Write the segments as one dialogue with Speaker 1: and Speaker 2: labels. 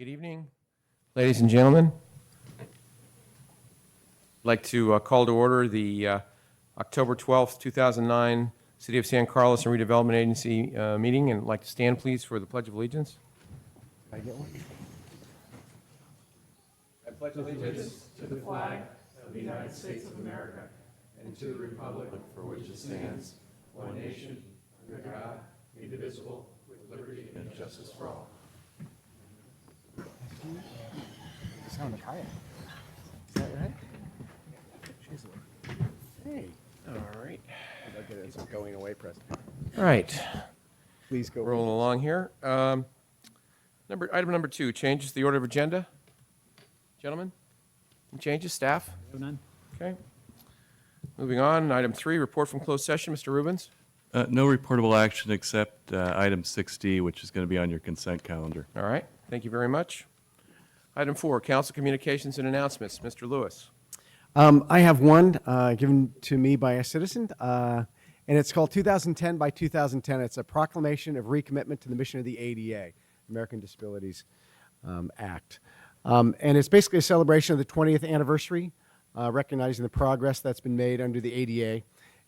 Speaker 1: Good evening, ladies and gentlemen. I'd like to call to order the October 12th, 2009 City of San Carlos and Redevelopment Agency meeting, and I'd like to stand, please, for the Pledge of Allegiance.
Speaker 2: Can I get one?
Speaker 1: I pledge allegiance to the flag of the United States of America and to the republic for which it stands, one nation, under God, indivisible, with liberty and justice for all.
Speaker 2: Sound like kayak. Is that right? She's hey.
Speaker 1: All right.
Speaker 2: I'll get it as a going away present.
Speaker 1: All right.
Speaker 2: Please go.
Speaker 1: Rolling along here. Item number 2, changes to the order of agenda. Gentlemen, any changes? Staff?
Speaker 3: None.
Speaker 1: Okay. Moving on, item 3, report from closed session. Mr. Rubens?
Speaker 4: No reportable action except item 6D, which is going to be on your consent calendar.
Speaker 1: All right. Thank you very much. Item 4, council communications and announcements. Mr. Lewis?
Speaker 2: I have one given to me by a citizen, and it's called 2010 by 2010. It's a proclamation of recommitment to the mission of the ADA, American Disabilities Act. And it's basically a celebration of the 20th anniversary, recognizing the progress that's been made under the ADA.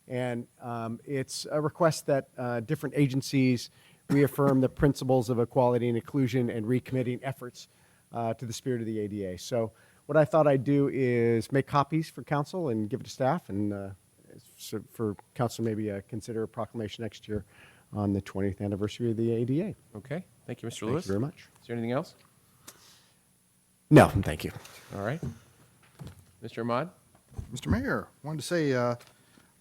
Speaker 2: And it's a request that different agencies reaffirm the principles of equality and inclusion and recommitting efforts to the spirit of the ADA. So what I thought I'd do is make copies for council and give it to staff, and so for council maybe consider a proclamation next year on the 20th anniversary of the ADA.
Speaker 1: Okay. Thank you, Mr.
Speaker 2: Thank
Speaker 1: Lewis.
Speaker 2: you very much.
Speaker 1: Is there anything else?
Speaker 2: No, thank you.
Speaker 1: All right. Mr. Ahmad?
Speaker 5: Mr. Mayor, wanted to say a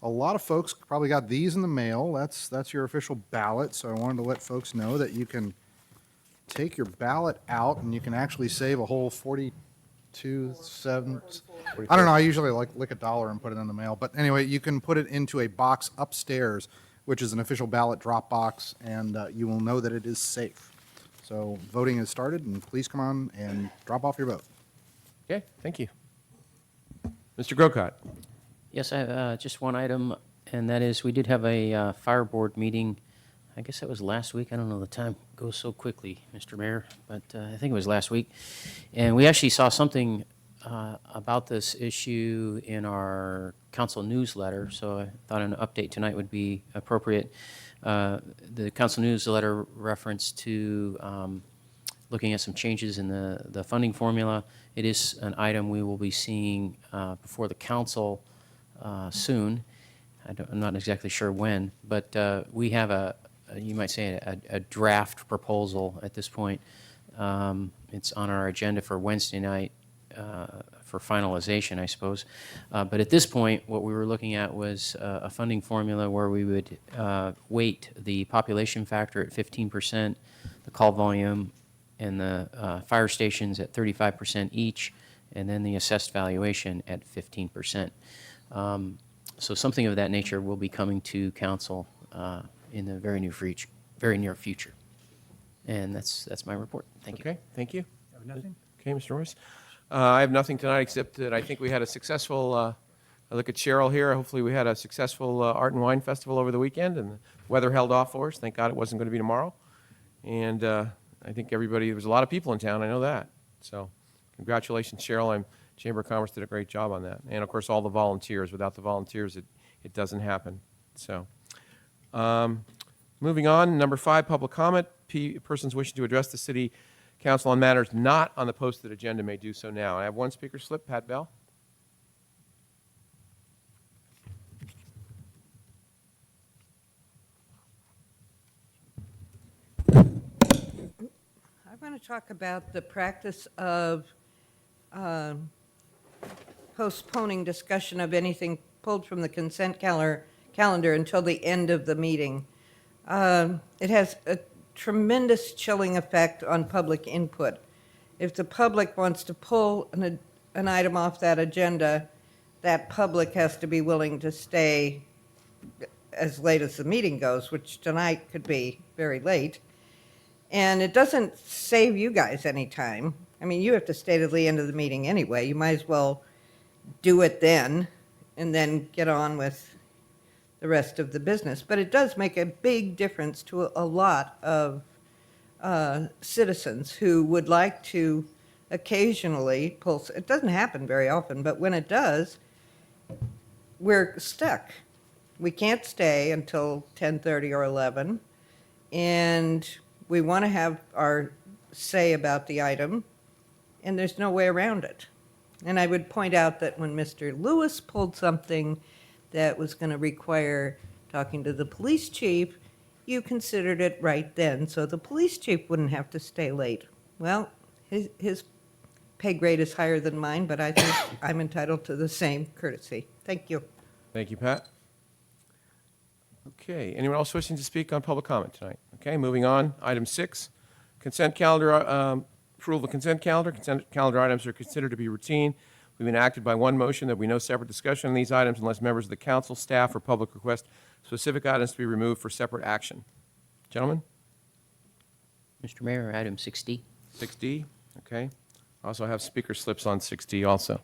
Speaker 5: lot of folks probably got these in the mail. That's your official ballot, so I wanted to let folks know that you can take your ballot out and you can actually save a whole 42 cents. I don't know, I usually lick $1 and put it in the mail, but anyway, you can put it into a box upstairs, which is an official ballot drop box, and you will know that it is safe. So voting has started, and please come on and drop off your vote.
Speaker 1: Okay. Thank you. Mr. Grocott?
Speaker 3: Yes, I have just one item, and that is we did have a fire board meeting. I guess that was last week. I don't know, the time goes so quickly, Mr. Mayor, but I think it was last week. And we actually saw something about this issue in our council newsletter, so I thought an update tonight would be appropriate. The council newsletter referenced to looking at some changes in the funding formula. It is an item we will be seeing before the council soon. I'm not exactly sure when, but we have you might say a draft proposal at this point. It's on our agenda for Wednesday night for finalization, I suppose. But at this point, what we were looking at was a funding formula where we would weight the population factor at 15%, the call volume, and the fire stations at 35% each, and then the assessed valuation at 15%. So something of that nature will be coming to council in the very near future. And that's my report. Thank you.
Speaker 1: Okay. Thank you. Nothing? Okay, Mr. Royce. I have nothing tonight except that I think we had a successful, I look at Cheryl here, hopefully we had a successful art and wine festival over the weekend, and the weather held off for us. Thank God it wasn't going to be tomorrow. And I think there was a lot of people in town, I know that. So congratulations, Cheryl. Chamber of Commerce did a great job on that. And of course, all the volunteers. Without the volunteers, it doesn't happen. So moving on, number 5, public comment. Persons wishing to address the city council on matters not on the posted agenda may do so now. I have one speaker slip, Pat Bell.
Speaker 6: I want to talk about the practice of postponing discussion of anything pulled from the consent calendar until the end of the meeting. It has a tremendous chilling effect on public input. If the public wants to pull an item off that agenda, that public has to be willing to stay as late as the meeting goes, which tonight could be very late. And it doesn't save you guys any time. I mean, you have to stay to the end of the meeting anyway. You might as well do it then and then get on with the rest of the business. But it does make a big difference to a lot of citizens who would like to occasionally pull, it doesn't happen very often, but when it does, we're stuck. We can't stay until 10:30 or 11, and we want to have our say about the item, and there's no way around it. And I would point out that when Mr. Lewis pulled something that was going to require talking to the police chief, you considered it right then, so the police chief wouldn't have to stay late. Well, his pay grade is higher than mine, but I think I'm entitled to the same courtesy. Thank you.
Speaker 1: Thank you, Pat. Okay, anyone else wishing to speak on public comment tonight? Okay, moving on. Item 6, consent calendar, approval of the consent calendar. Consent calendar items are considered to be routine. We've been acted by one motion. There'll be no separate discussion on these items unless members of the council, staff, or public request specific items to be removed for separate action. Gentlemen,
Speaker 3: Mr. Mayor, item 6D.
Speaker 1: 6D, okay. I also have speaker slips on 6D also.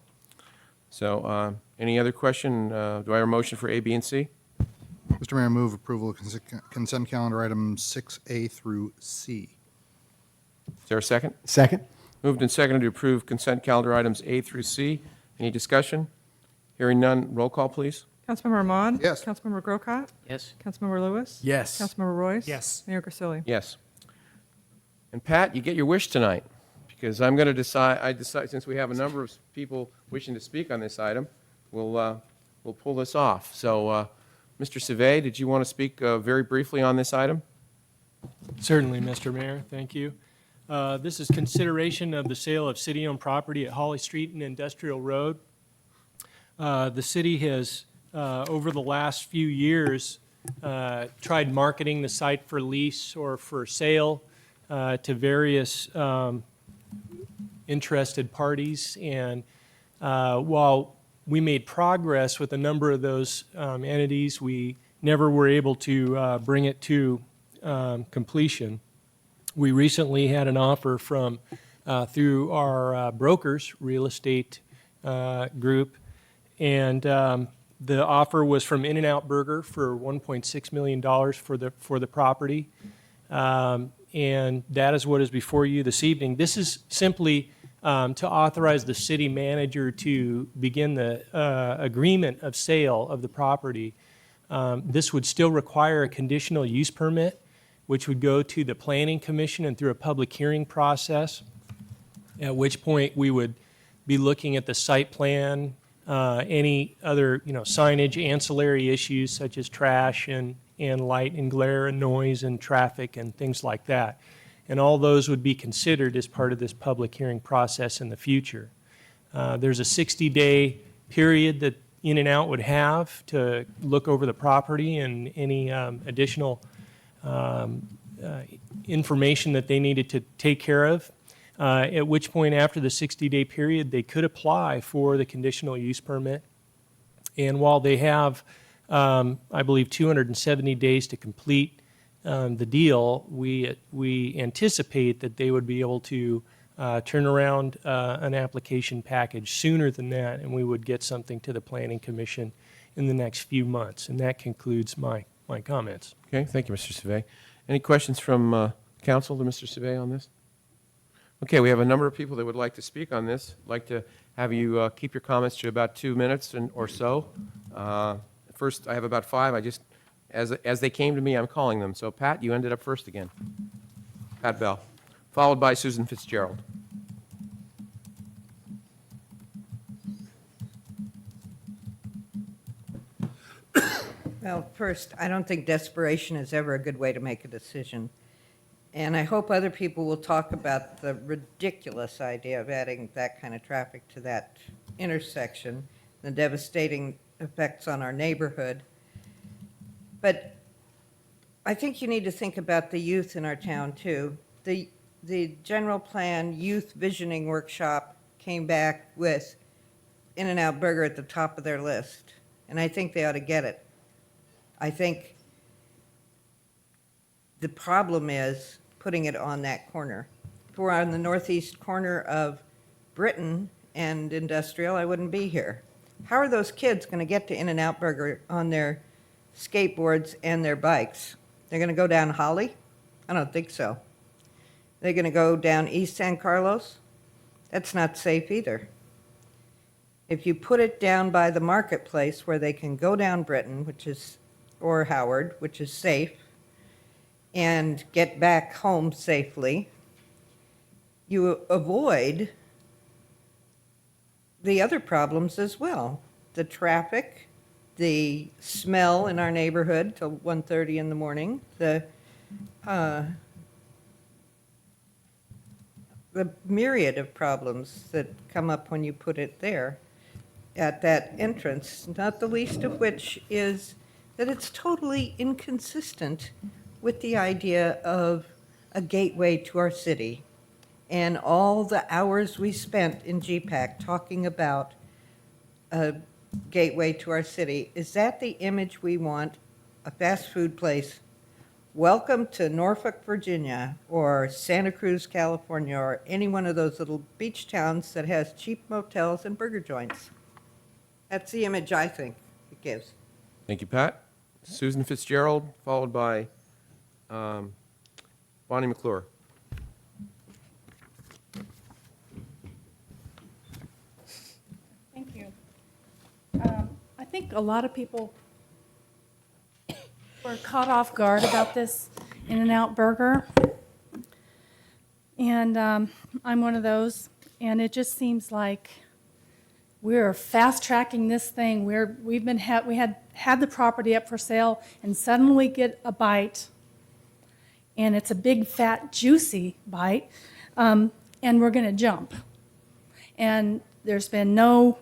Speaker 1: So any other question? Do I have a motion for A, B, and C?
Speaker 5: Mr. Mayor, move approval of consent calendar items 6A through C.
Speaker 1: Is there a second?
Speaker 2: Second?
Speaker 1: Moved and seconded to approve consent calendar items A through C. Any discussion? Hearing none, roll call, please.
Speaker 7: Councilmember Ahmad?
Speaker 5: Yes.
Speaker 7: Councilmember Grocott?
Speaker 3: Yes.
Speaker 7: Councilmember Lewis?
Speaker 2: Yes.
Speaker 7: Councilmember Royce?
Speaker 2: Yes.
Speaker 7: Mayor Grisilli?
Speaker 1: Yes. And Pat, you get your wish tonight, because I'm going to decide, since we have a number of people wishing to speak on this item, we'll pull this off. So, Mr. Savay, did you want to speak very briefly on this item?
Speaker 8: Certainly, Mr. Mayor, thank you. This is consideration of the sale of city-owned property at Holly Street and Industrial Road. The city has, over the last few years, tried marketing the site for lease or for sale to various interested parties. And while we made progress with a number of those entities, we never were able to bring it to completion. We recently had an offer from, through our brokers, real estate group, and the offer was from In-N-Out Burger for $1.6 million for the property. And that is what is before you this evening. This is simply to authorize the city manager to begin the agreement of sale of the property. This would still require a conditional use permit, which would go to the Planning Commission and through a public hearing process, at which point we would be looking at the site plan, any other signage, ancillary issues such as trash and light and glare and noise and traffic and things like that. And all those would be considered as part of this public hearing process in the future. There's a 60-day period that In-N-Out would have to look over the property and any additional information that they needed to take care of, at which point after the 60-day period, they could apply for the conditional use permit. And while they have, I believe, 270 days to complete the deal, we anticipate that they would be able to turn around an application package sooner than that, and we would get something to the Planning Commission in the next few months. And that concludes my comments.
Speaker 1: Okay, thank you, Mr. Savay. Any questions from council to Mr. Savay on this? Okay, we have a number of people that would like to speak on this. I'd like to have you keep your comments to about 2 minutes or so. First, I have about 5. I just, as they came to me, I'm calling them. So, Pat, you ended up first again. Pat Bell, followed by Susan Fitzgerald.
Speaker 6: Well, first, I don't think desperation is ever a good way to make a decision. And I hope other people will talk about the ridiculous idea of adding that kind of traffic to that intersection, the devastating effects on our neighborhood. But I think you need to think about the youth in our town, too. The general plan youth visioning workshop came back with In-N-Out Burger at the top of their list, and I think they ought to get it. I think the problem is putting it on that corner. If we're on the northeast corner of Britain and Industrial, I wouldn't be here. How are those kids going to get to In-N-Out Burger on their skateboards and their bikes? They're going to go down Holly? I don't think so. They're going to go down East San Carlos? That's not safe either. If you put it down by the marketplace where they can go down Britain, or Howard, which is safe, and get back home safely, you avoid the other problems as well. The traffic, the smell in our neighborhood till 1:30 in the morning, the myriad of problems that come up when you put it there at that entrance, not the least of which is that it's totally inconsistent with the idea of a gateway to our city and all the hours we spent in GPAC talking about a gateway to our city. Is that the image we want? A fast food place? Welcome to Norfolk, Virginia, or Santa Cruz, California, or any one of those little beach towns that has cheap motels and burger joints. That's the image I think it gives.
Speaker 1: Thank you, Pat. Susan Fitzgerald, followed by Bonnie McClure.
Speaker 9: Thank you. I think a lot of people were caught off guard about this In-N-Out Burger. And I'm one of those. And it just seems like we're fast-tracking this thing. We had the property up for sale, and suddenly get a bite, and it's a big, fat, juicy bite, and we're going to jump. And there's been no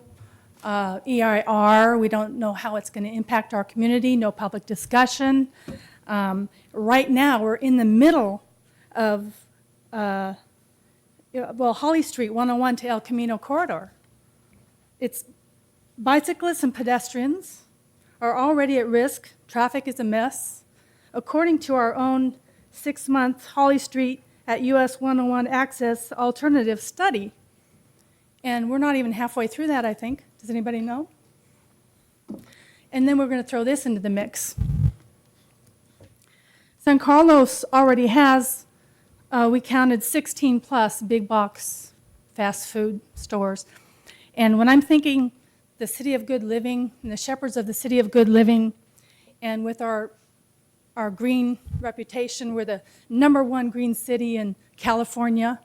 Speaker 9: EIR. We don't know how it's going to impact our community, no public discussion. Right now, we're in the middle of, Holly Street, 101 to El Camino corridor. It's bicyclists and pedestrians are already at risk. Traffic is a mess. According to our own 6-month Holly Street at US 101 Access alternative study, and we're not even halfway through that, I think. Does anybody know? And then we're going to throw this into the mix. San Carlos already has, we counted 16 plus big box fast food stores. And when I'm thinking the City of Good Living and the shepherds of the City of Good Living, and with our green reputation, we're the #1 green city in California.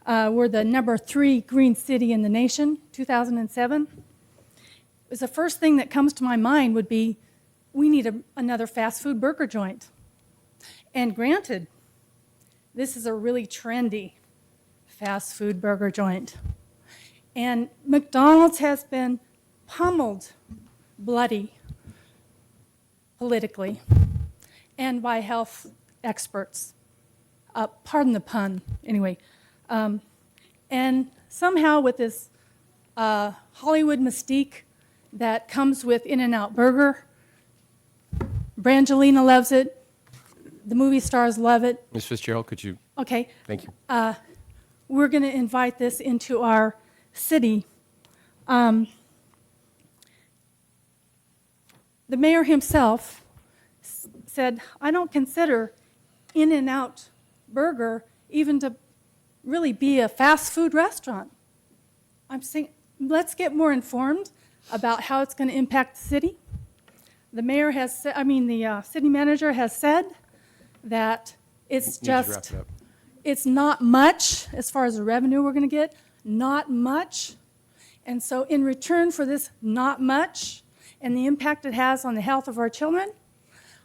Speaker 9: We're the #3 green city in the nation, 2007. It's the first thing that comes to my mind would be, we need another fast food burger joint. And granted, this is a really trendy fast food burger joint. And McDonald's has been pummeled bloody politically and by health experts. Pardon the pun, anyway. And somehow with this Hollywood mystique that comes with In-N-Out Burger, Brangelina loves it, the movie stars love it.
Speaker 1: Ms. Fitzgerald, could you?
Speaker 9: Okay.
Speaker 1: Thank you.
Speaker 9: We're going to invite this into our city. The mayor himself said, I don't consider In-N-Out Burger even to really be a fast food restaurant. I'm saying, let's get more informed about how it's going to impact the city. The mayor has said, the city manager has said that it's
Speaker 1: Need to wrap
Speaker 9: just,
Speaker 1: it up.
Speaker 9: it's not much as far as the revenue we're going to get, not much. And so in return for this not much and the impact it has on the health of our children,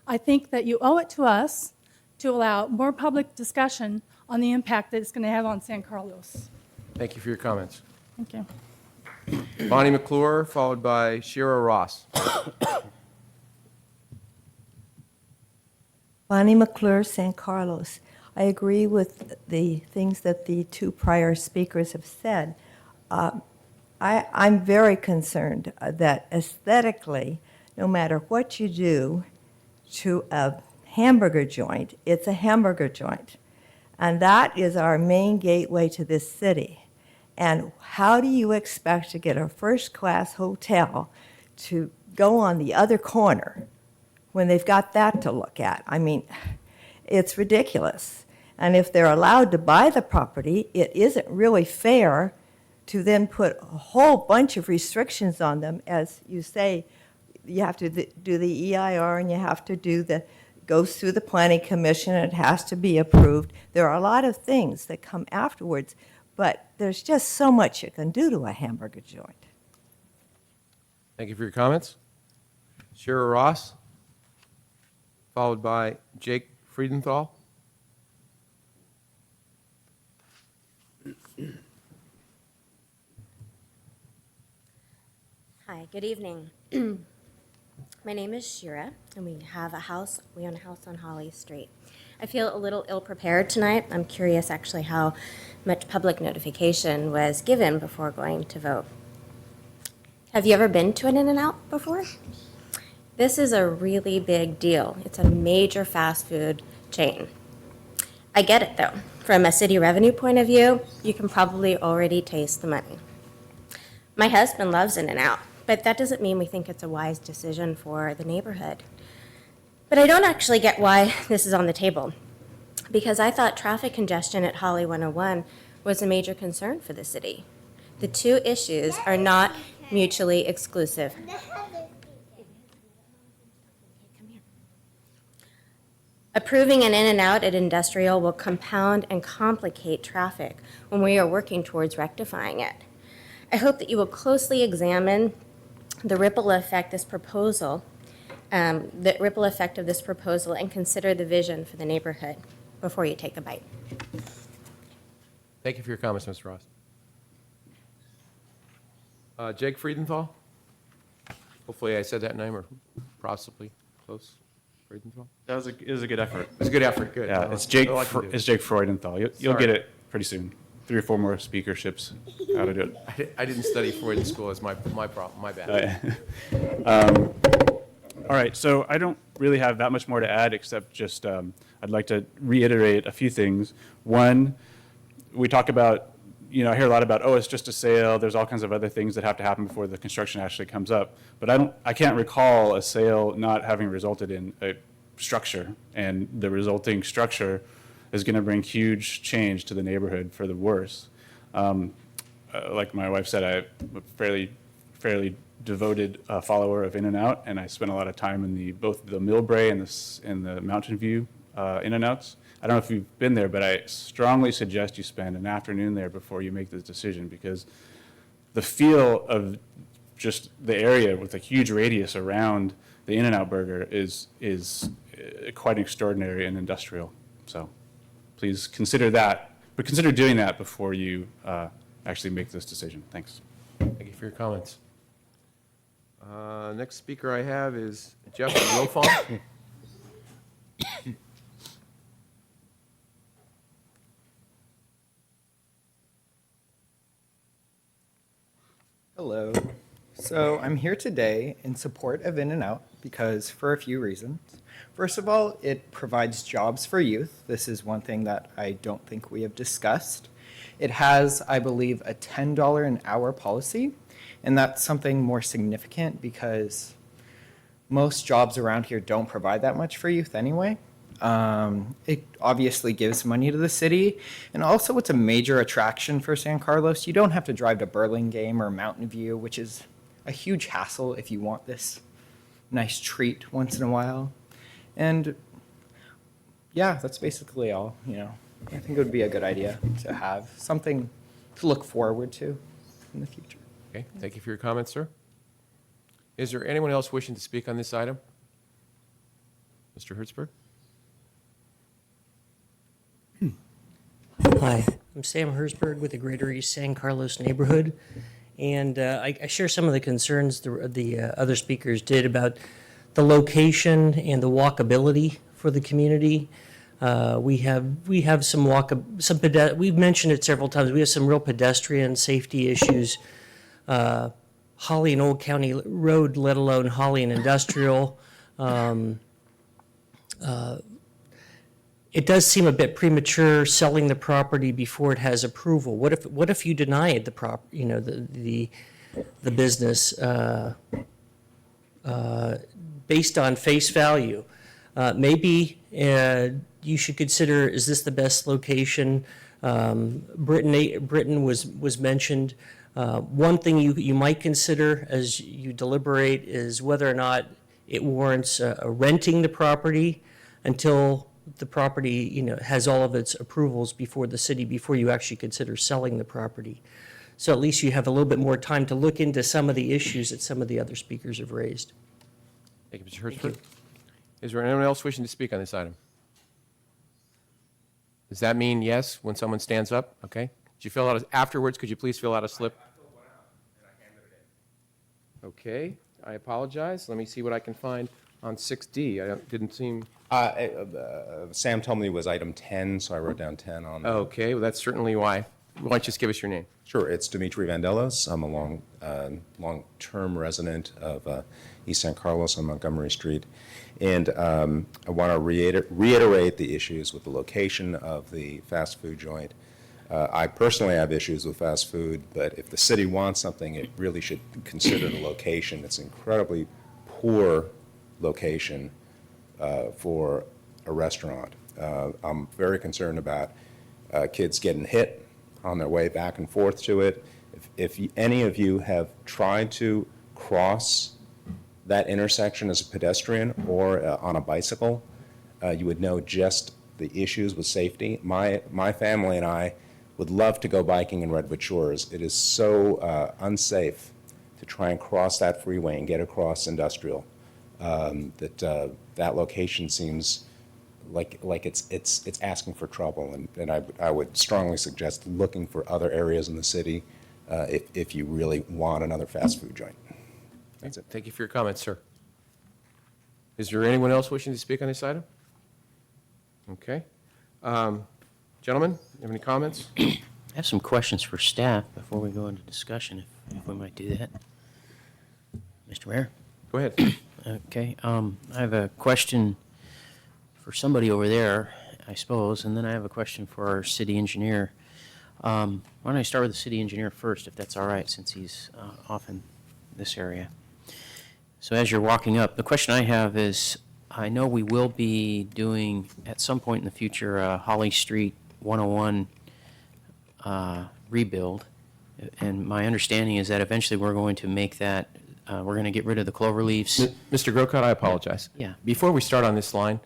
Speaker 9: I think that you owe it to us to allow more public discussion on the impact that it's going to have on San Carlos.
Speaker 1: Thank you for your comments.
Speaker 9: Thank you.
Speaker 1: Bonnie McClure, followed by Shira Ross.
Speaker 10: Bonnie McClure, San Carlos. I agree with the things that the two prior speakers have said. I'm very concerned that aesthetically, no matter what you do to a hamburger joint, it's a hamburger joint. And that is our main gateway to this city. And how do you expect to get a first-class hotel to go on the other corner when they've got that to look at? I mean, it's ridiculous. And if they're allowed to buy the property, it isn't really fair to then put a whole bunch of restrictions on them. As you say, you have to do the EIR and you have to do goes through the planning commission, and it has to be approved. There are a lot of things that come afterwards, but there's just so much you can do to a hamburger joint.
Speaker 1: Thank you for your comments. Shira Ross, followed by Jake Friedenthal.
Speaker 11: Hi, good evening. My name is Shira, and we own a house on Holly Street. I feel a little ill-prepared tonight. I'm curious actually how much public notification was given before going to vote. Have you ever been to an In-N-Out before? This is a really big deal. It's a major fast food chain. I get it though. From a city revenue point of view, you can probably already taste the money. My husband loves In-N-Out, but that doesn't mean we think it's a wise decision for the neighborhood. But I don't actually get why this is on the table, because I thought traffic congestion at Holly 101 was a major concern for the city. The two issues are not mutually exclusive. Approving an In-N-Out at Industrial will compound and complicate traffic when we are working towards rectifying it. I hope that you will closely examine the ripple effect of this proposal and consider the vision for the neighborhood before you take a bite.
Speaker 1: Thank you for your comments, Mr. Ross. Jake Friedenthal. Hopefully I said that name, or possibly close. Friedenthal.
Speaker 12: That was it was a good effort.
Speaker 1: It was a good effort. Good.
Speaker 12: Yeah, it's Jake.
Speaker 1: All I can do.
Speaker 12: It's Jake Freudenthal. You'll
Speaker 1: Sorry.
Speaker 12: get it pretty soon. 3 or 4 more speakerships. How to do it.
Speaker 1: I didn't study Freud in school. It's my problem. My bad.
Speaker 12: All right, so I don't really have that much more to add, except just I'd like to reiterate a few things. One, we talk about, I hear a lot about, it's just a sale. There's all kinds of other things that have to happen before the construction actually comes up. But I can't recall a sale not having resulted in a structure, and the resulting structure is going to bring huge change to the neighborhood for the worse. Like my wife said, I'm a fairly devoted follower of In-N-Out, and I spent a lot of time in both the Millbrae and the Mountain View In-N-Outs. I don't know if you've been there, but I strongly suggest you spend an afternoon there before you make this decision, because the feel of just the area with a huge radius around the In-N-Out burger is quite extraordinary and industrial. So please consider that, but consider doing that before you actually make this decision. Thanks.
Speaker 1: Thank you for your comments. Next speaker I have is Jeff Wilfong.
Speaker 13: Hello. So I'm here today in support of In-N-Out because for a few reasons. First of all, it provides jobs for youth. This is one thing that I don't think we have discussed. It has, I believe, a $10 an hour policy, and that's something more significant because most jobs around here don't provide that much for youth anyway. It obviously gives money to the city, and also it's a major attraction for San Carlos. You don't have to drive to Burlingame or Mountain View, which is a huge hassle if you want this nice treat once in a while. And yeah, that's basically all, I think it would be a good idea to have something to look forward to in the future.
Speaker 1: Okay, thank you for your comments, sir. Is there anyone else wishing to speak on this item? Mr. Hertzberg?
Speaker 14: Hi, I'm Sam Hersberg with the Greater East San Carlos neighborhood, and I share some of the concerns the other speakers did about the location and the walkability for the community. We have some we've mentioned it several times. We have some real pedestrian safety issues. Holly and Old County Road, let alone Holly and Industrial. It does seem a bit premature selling the property before it has approval. What if you denied the the business based on face value? Maybe you should consider, is this the best location? Britain was mentioned. One thing you might consider as you deliberate is whether or not it warrants renting the property until the property, has all of its approvals before the city, before you actually consider selling the property. So at least you have a little bit more time to look into some of the issues that some of the other speakers have raised.
Speaker 1: Thank you, Mr. Hertzberg. Is there anyone else wishing to speak on this item? Does that mean yes when someone stands up? Okay. Did you fill out, afterwards, could you please fill out a slip? Okay, I apologize. Let me see what I can find on 6D. Didn't seem...
Speaker 15: Sam told me it was item 10, so I wrote down 10 on.
Speaker 1: Okay, well, that's certainly why. Why don't you just give us your name?
Speaker 15: Sure, it's Dimitri Vandelos. I'm a long-term resident of East San Carlos on Montgomery Street. And I want to reiterate the issues with the location of the fast food joint. I personally have issues with fast food, but if the city wants something, it really should consider the location. It's an incredibly poor location for a restaurant. I'm very concerned about kids getting hit on their way back and forth to it. If any of you have tried to cross that intersection as a pedestrian or on a bicycle, you would know just the issues with safety. My family and I would love to go biking in Redwood Shores. It is so unsafe to try and cross that freeway and get across Industrial that location seems like it's asking for trouble, and I would strongly suggest looking for other areas in the city if you really want another fast food joint. That's it.
Speaker 1: Thank you for your comments, sir. Is there anyone else wishing to speak on this item? Okay. Gentlemen, you have any comments?
Speaker 3: I have some questions for staff before we go into discussion, if we might do that. Mr. Mayor?
Speaker 1: Go ahead.
Speaker 3: Okay. I have a question for somebody over there, I suppose, and then I have a question for our city engineer. Why don't I start with the city engineer first, if that's all right, since he's off in this area. So as you're walking up, the question I have is, I know we will be doing, at some point in the future, Holly Street 101 rebuild, and my understanding is that eventually we're going to make that, we're going to get rid of the clover leaves.
Speaker 1: Mr. Grocott, I apologize.
Speaker 3: Yeah.
Speaker 1: Before we start on this line,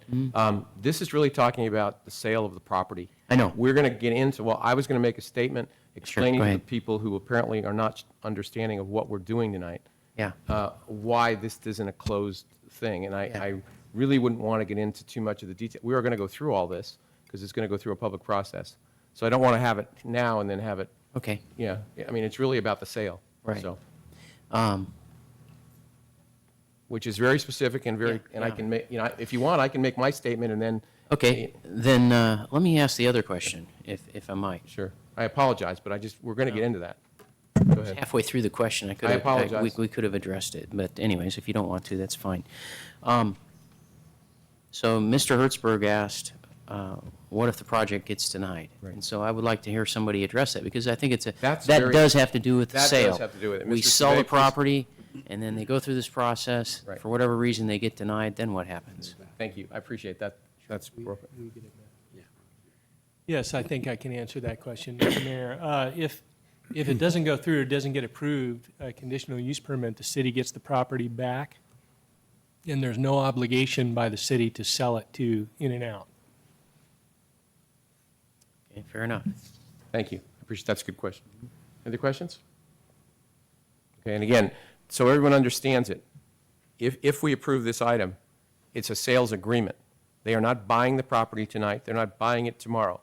Speaker 1: this is really talking about the sale of the property.
Speaker 3: I know.
Speaker 1: We're going to get into, well, I was going to make a statement explaining
Speaker 3: go
Speaker 1: to the
Speaker 3: ahead.
Speaker 1: people who apparently are not understanding of what we're doing tonight,
Speaker 3: Yeah.
Speaker 1: why this isn't a closed thing. And I really wouldn't want to get into too much of the detail. We are going to go through all this because it's going to go through a public process. So I don't want to have it now and then have it,
Speaker 3: Okay.
Speaker 1: yeah. I mean, it's really about the sale.
Speaker 3: Right.
Speaker 1: So, which is very specific and very,
Speaker 3: Yeah,
Speaker 1: and I
Speaker 3: yeah.
Speaker 1: can make, if you want, I can make my statement and then.
Speaker 3: Okay, then let me ask the other question, if I might.
Speaker 1: Sure. I apologize, but we're going to get into that. Go ahead.
Speaker 3: Halfway through the question, I could
Speaker 1: I
Speaker 3: have,
Speaker 1: apologize.
Speaker 3: we could have addressed it, but anyways, if you don't want to, that's fine. So Mr. Hertzberg asked, what if the project gets denied?
Speaker 1: Right.
Speaker 3: And so I would like to hear somebody address that, because I think that
Speaker 1: very-
Speaker 3: does have to do with the
Speaker 1: that
Speaker 3: sale.
Speaker 1: does have to do with it.
Speaker 3: We
Speaker 1: Mr.
Speaker 3: sell
Speaker 1: Survey,
Speaker 3: the
Speaker 1: please.
Speaker 3: property, and then they go through this process.
Speaker 1: Right.
Speaker 3: For whatever reason, they get denied, then what happens?
Speaker 1: Thank you. I appreciate that. That's appropriate.
Speaker 8: Yes, I think I can answer that question, Mr. Mayor. If it doesn't go through or doesn't get approved, a conditional use permit, the city gets the property back, and there's no obligation by the city to sell it to In-N-Out.
Speaker 3: Okay, fair enough.
Speaker 1: Thank you. I appreciate, that's a good question. Other questions? Okay, and again, so everyone understands it. If we approve this item, it's a sales agreement. They are not buying the property tonight. They're not buying it tomorrow.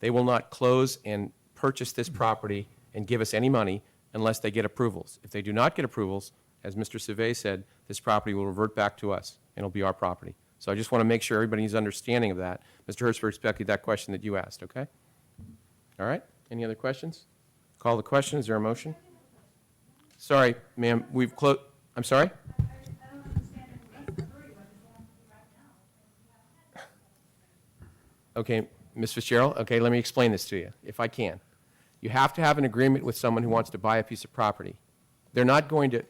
Speaker 1: They will not close and purchase this property and give us any money unless they get approvals. If they do not get approvals, as Mr. Savay said, this property will revert back to us, and it'll be our property. So I just want to make sure everybody's understanding of that. Mr. Hertzberg expected that question that you asked, okay? All right, any other questions? Call the question, is there a motion? Sorry, ma'am, we've closed, I'm sorry? Okay, Ms. Fitzgerald, okay, let me explain this to you, if I can. You have to have an agreement with someone who wants to buy a piece of property. They're not going to,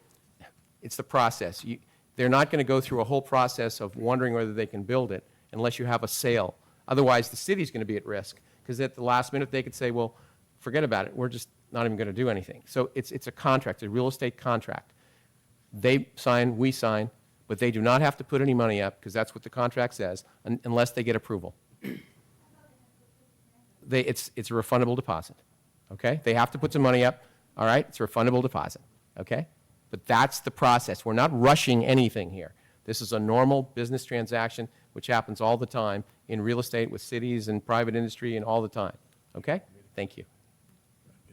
Speaker 1: it's the process. They're not going to go through a whole process of wondering whether they can build it unless you have a sale Otherwise, the city's going to be at risk, because at the last minute, they could say, well, forget about it, we're just not even going to do anything. So it's a contract, a real estate contract. They sign, we sign, but they do not have to put any money up, because that's what the contract says, unless they get approval. It's a refundable deposit, okay? They have to put some money up, all right? It's a refundable deposit, okay? But that's the process. We're not rushing anything here. This is a normal business transaction, which happens all the time in real estate with cities and private industry and all the time, okay? Thank you.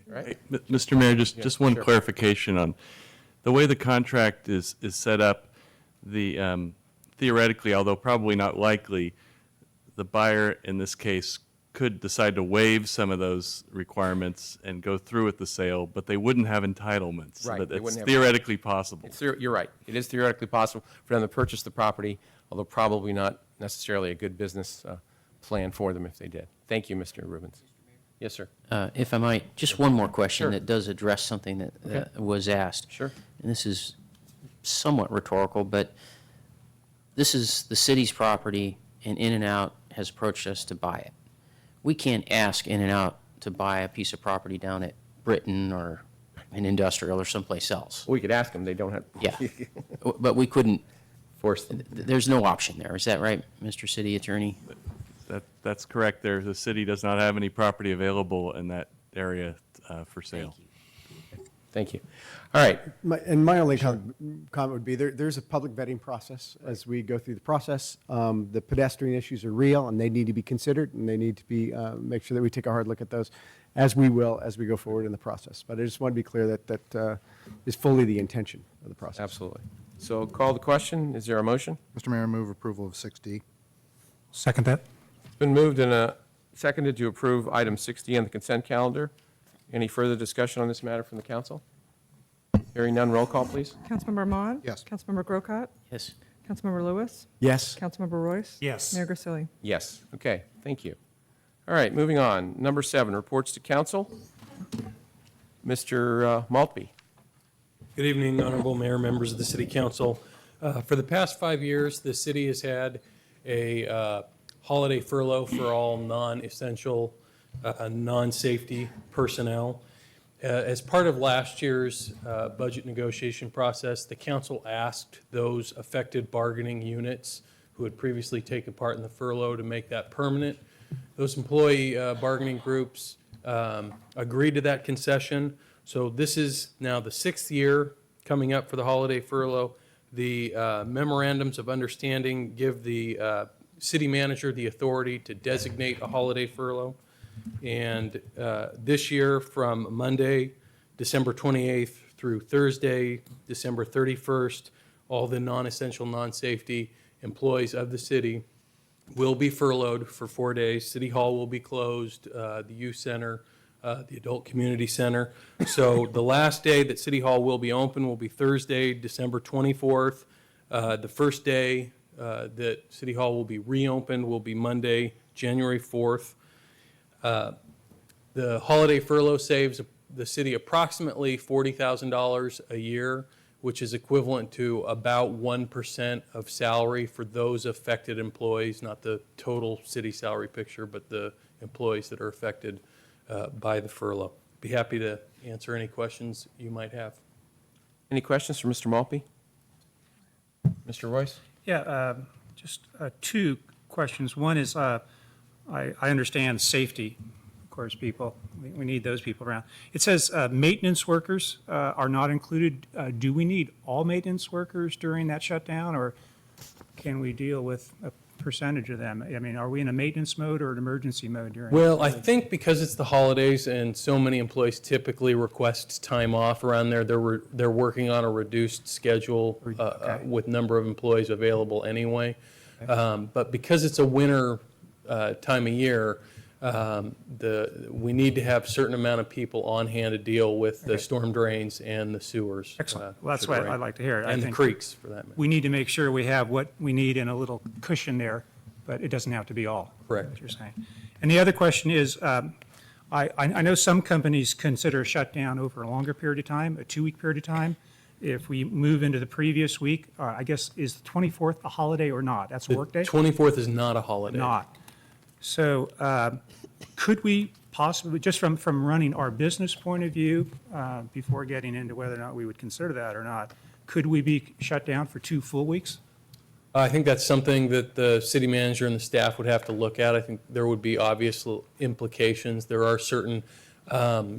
Speaker 1: All right?
Speaker 4: Mr. Mayor, just one
Speaker 1: sure.
Speaker 4: clarification on the way the contract is set up. Theoretically, although probably not likely, the buyer in this case could decide to waive some of those requirements and go through with the sale, but they wouldn't have entitlements.
Speaker 1: Right,
Speaker 4: But
Speaker 1: they
Speaker 4: it's
Speaker 1: wouldn't have-
Speaker 4: theoretically possible.
Speaker 1: You're right. It is theoretically possible for them to purchase the property, although probably not necessarily a good business plan for them if they did. Thank you, Mr. Rubens. Yes, sir.
Speaker 3: If I might, just one more question
Speaker 1: Sure.
Speaker 3: that does address something that was asked.
Speaker 1: Sure.
Speaker 3: And this is somewhat rhetorical, but this is the city's property, and In-N-Out has approached us to buy it. We can't ask In-N-Out to buy a piece of property down at Britain or an industrial or someplace else.
Speaker 1: We could ask them. They don't have.
Speaker 3: Yeah. But we couldn't,
Speaker 1: Force them.
Speaker 3: there's no option there. Is that right, Mr. City Attorney?
Speaker 4: That's correct. The city does not have any property available in that area for sale.
Speaker 1: Thank you. All right.
Speaker 2: My only comment would be there's a public vetting process as we go through the process. The pedestrian issues are real, and they need to be considered, and they need to be make sure that we take a hard look at those, as we will as we go forward in the process. But I just want to be clear that is fully the intention of the process.
Speaker 1: Absolutely. So call the question. Is there a motion?
Speaker 5: Mr. Mayor, I move approval of 6D.
Speaker 7: Second that.
Speaker 1: It's been moved and seconded to approve item 6D on the consent calendar. Any further discussion on this matter from the council? Hearing none, roll call, please.
Speaker 7: Councilmember Mod?
Speaker 5: Yes.
Speaker 7: Councilmember Grocott?
Speaker 3: Yes.
Speaker 7: Councilmember Lewis?
Speaker 2: Yes.
Speaker 7: Councilmember Royce?
Speaker 14: Yes.
Speaker 7: Mayor Grisilli?
Speaker 1: Yes. Okay, thank you. All right, moving on. Number 7, reports to council. Mr. Maltby.
Speaker 8: Good evening, Honorable Mayor, members of the City Council. For the past 5 years, the city has had a holiday furlough for all non-essential, non-safety personnel. As part of last year's budget negotiation process, the council asked those affected bargaining units who had previously taken part in the furlough to make that permanent. Those employee bargaining groups agreed to that concession. So this is now the 6th year coming up for the holiday furlough. The memorandums of understanding give the city manager the authority to designate a holiday furlough. And this year, from Monday, December 28th, through Thursday, December 31st, all the non-essential, non-safety employees of the city will be furloughed for 4 days. City Hall will be closed, the youth center, the adult community center. So the last day that City Hall will be open will be Thursday, December 24th. The first day that City Hall will be reopened will be Monday, January 4th. The holiday furlough saves the city approximately $40,000 a year, which is equivalent to about 1% of salary for those affected employees, not the total city salary picture, but the employees that are affected by the furlough. Be happy to answer any questions you might have.
Speaker 1: Any questions for Mr. Maltby? Mr. Royce?
Speaker 16: Yeah, just 2 questions. One is, I understand safety, of course, people. We need those people around. It says maintenance workers are not included. Do we need all maintenance workers during that shutdown, or can we deal with a percentage of them? I mean, are we in a maintenance mode or an emergency mode during?
Speaker 8: Well, I think because it's the holidays and so many employees typically request time off around there, they're working on a reduced schedule with number of employees available anyway. But because it's a winter time of year, we need to have a certain amount of people on hand to deal with the storm drains and the sewers.
Speaker 16: Excellent. Well, that's
Speaker 8: should it
Speaker 16: what
Speaker 8: rain.
Speaker 16: I'd like to hear. I
Speaker 8: And the
Speaker 16: think
Speaker 8: creeks, for that matter.
Speaker 16: we need to make sure we have what we need in a little cushion there, but it doesn't have to be all.
Speaker 8: Correct.
Speaker 16: What you're saying. And the other question is, I know some companies consider a shutdown over a longer period of time, a 2-week period of time. If we move into the previous week, I guess, is the 24th a holiday or not? That's a
Speaker 8: The
Speaker 16: workday?
Speaker 8: 24th is not a holiday.
Speaker 16: Not. So could we possibly, just from running our business point of view, before getting into whether or not we would consider that or not, could we be shut down for 2 full weeks?
Speaker 8: I think that's something that the city manager and the staff would have to look at. I think there would be obvious implications. There are certain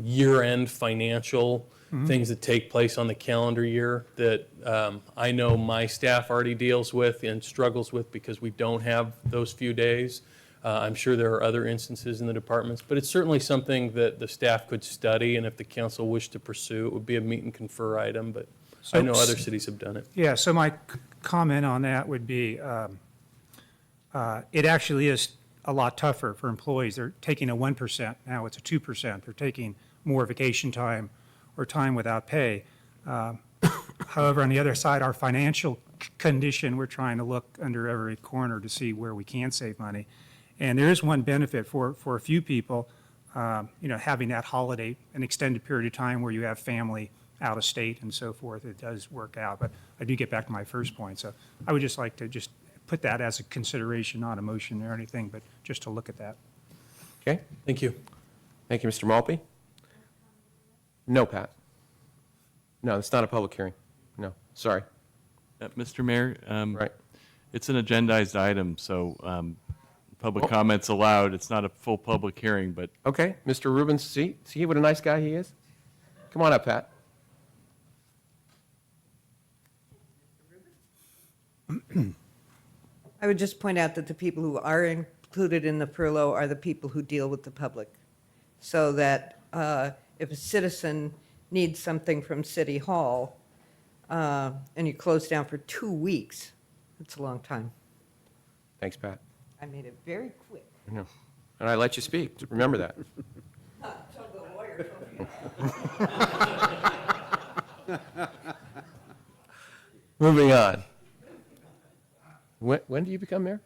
Speaker 8: year-end financial things that take place on the calendar year that I know my staff already deals with and struggles with because we don't have those few days. I'm sure there are other instances in the departments, but it's certainly something that the staff could study, and if the council wished to pursue, it would be a meet and confer item, but I know other cities have done it.
Speaker 16: Yeah, so my comment on that would be, it actually is a lot tougher for employees. They're taking a 1%, now it's a 2%. They're taking more vacation time or time without pay. However, on the other side, our financial condition, we're trying to look under every corner to see where we can save money. And there is one benefit for a few people, having that holiday, an extended period of time where you have family out of state and so forth. It does work out. But I do get back to my first point. So I would just like to just put that as a consideration, not a motion or anything, but just to look at that.
Speaker 1: Okay,
Speaker 8: Thank you.
Speaker 1: thank you, Mr. Maltby. No, Pat. No, it's not a public hearing. No, sorry.
Speaker 4: Mr. Mayor,
Speaker 1: Right.
Speaker 4: it's an agendized item, so public comments allowed. It's not a full public hearing, but
Speaker 1: Okay, Mr. Rubens, see what a nice guy he is? Come on up, Pat.
Speaker 6: I would just point out that the people who are included in the furlough are the people who deal with the public. So that if a citizen needs something from City Hall and you close down for 2 weeks, it's a long time.
Speaker 1: Thanks, Pat.
Speaker 6: I made it very quick.
Speaker 1: I know. And I let you speak. Remember that.
Speaker 6: So the lawyer told me.
Speaker 1: Moving on. When do you become mayor?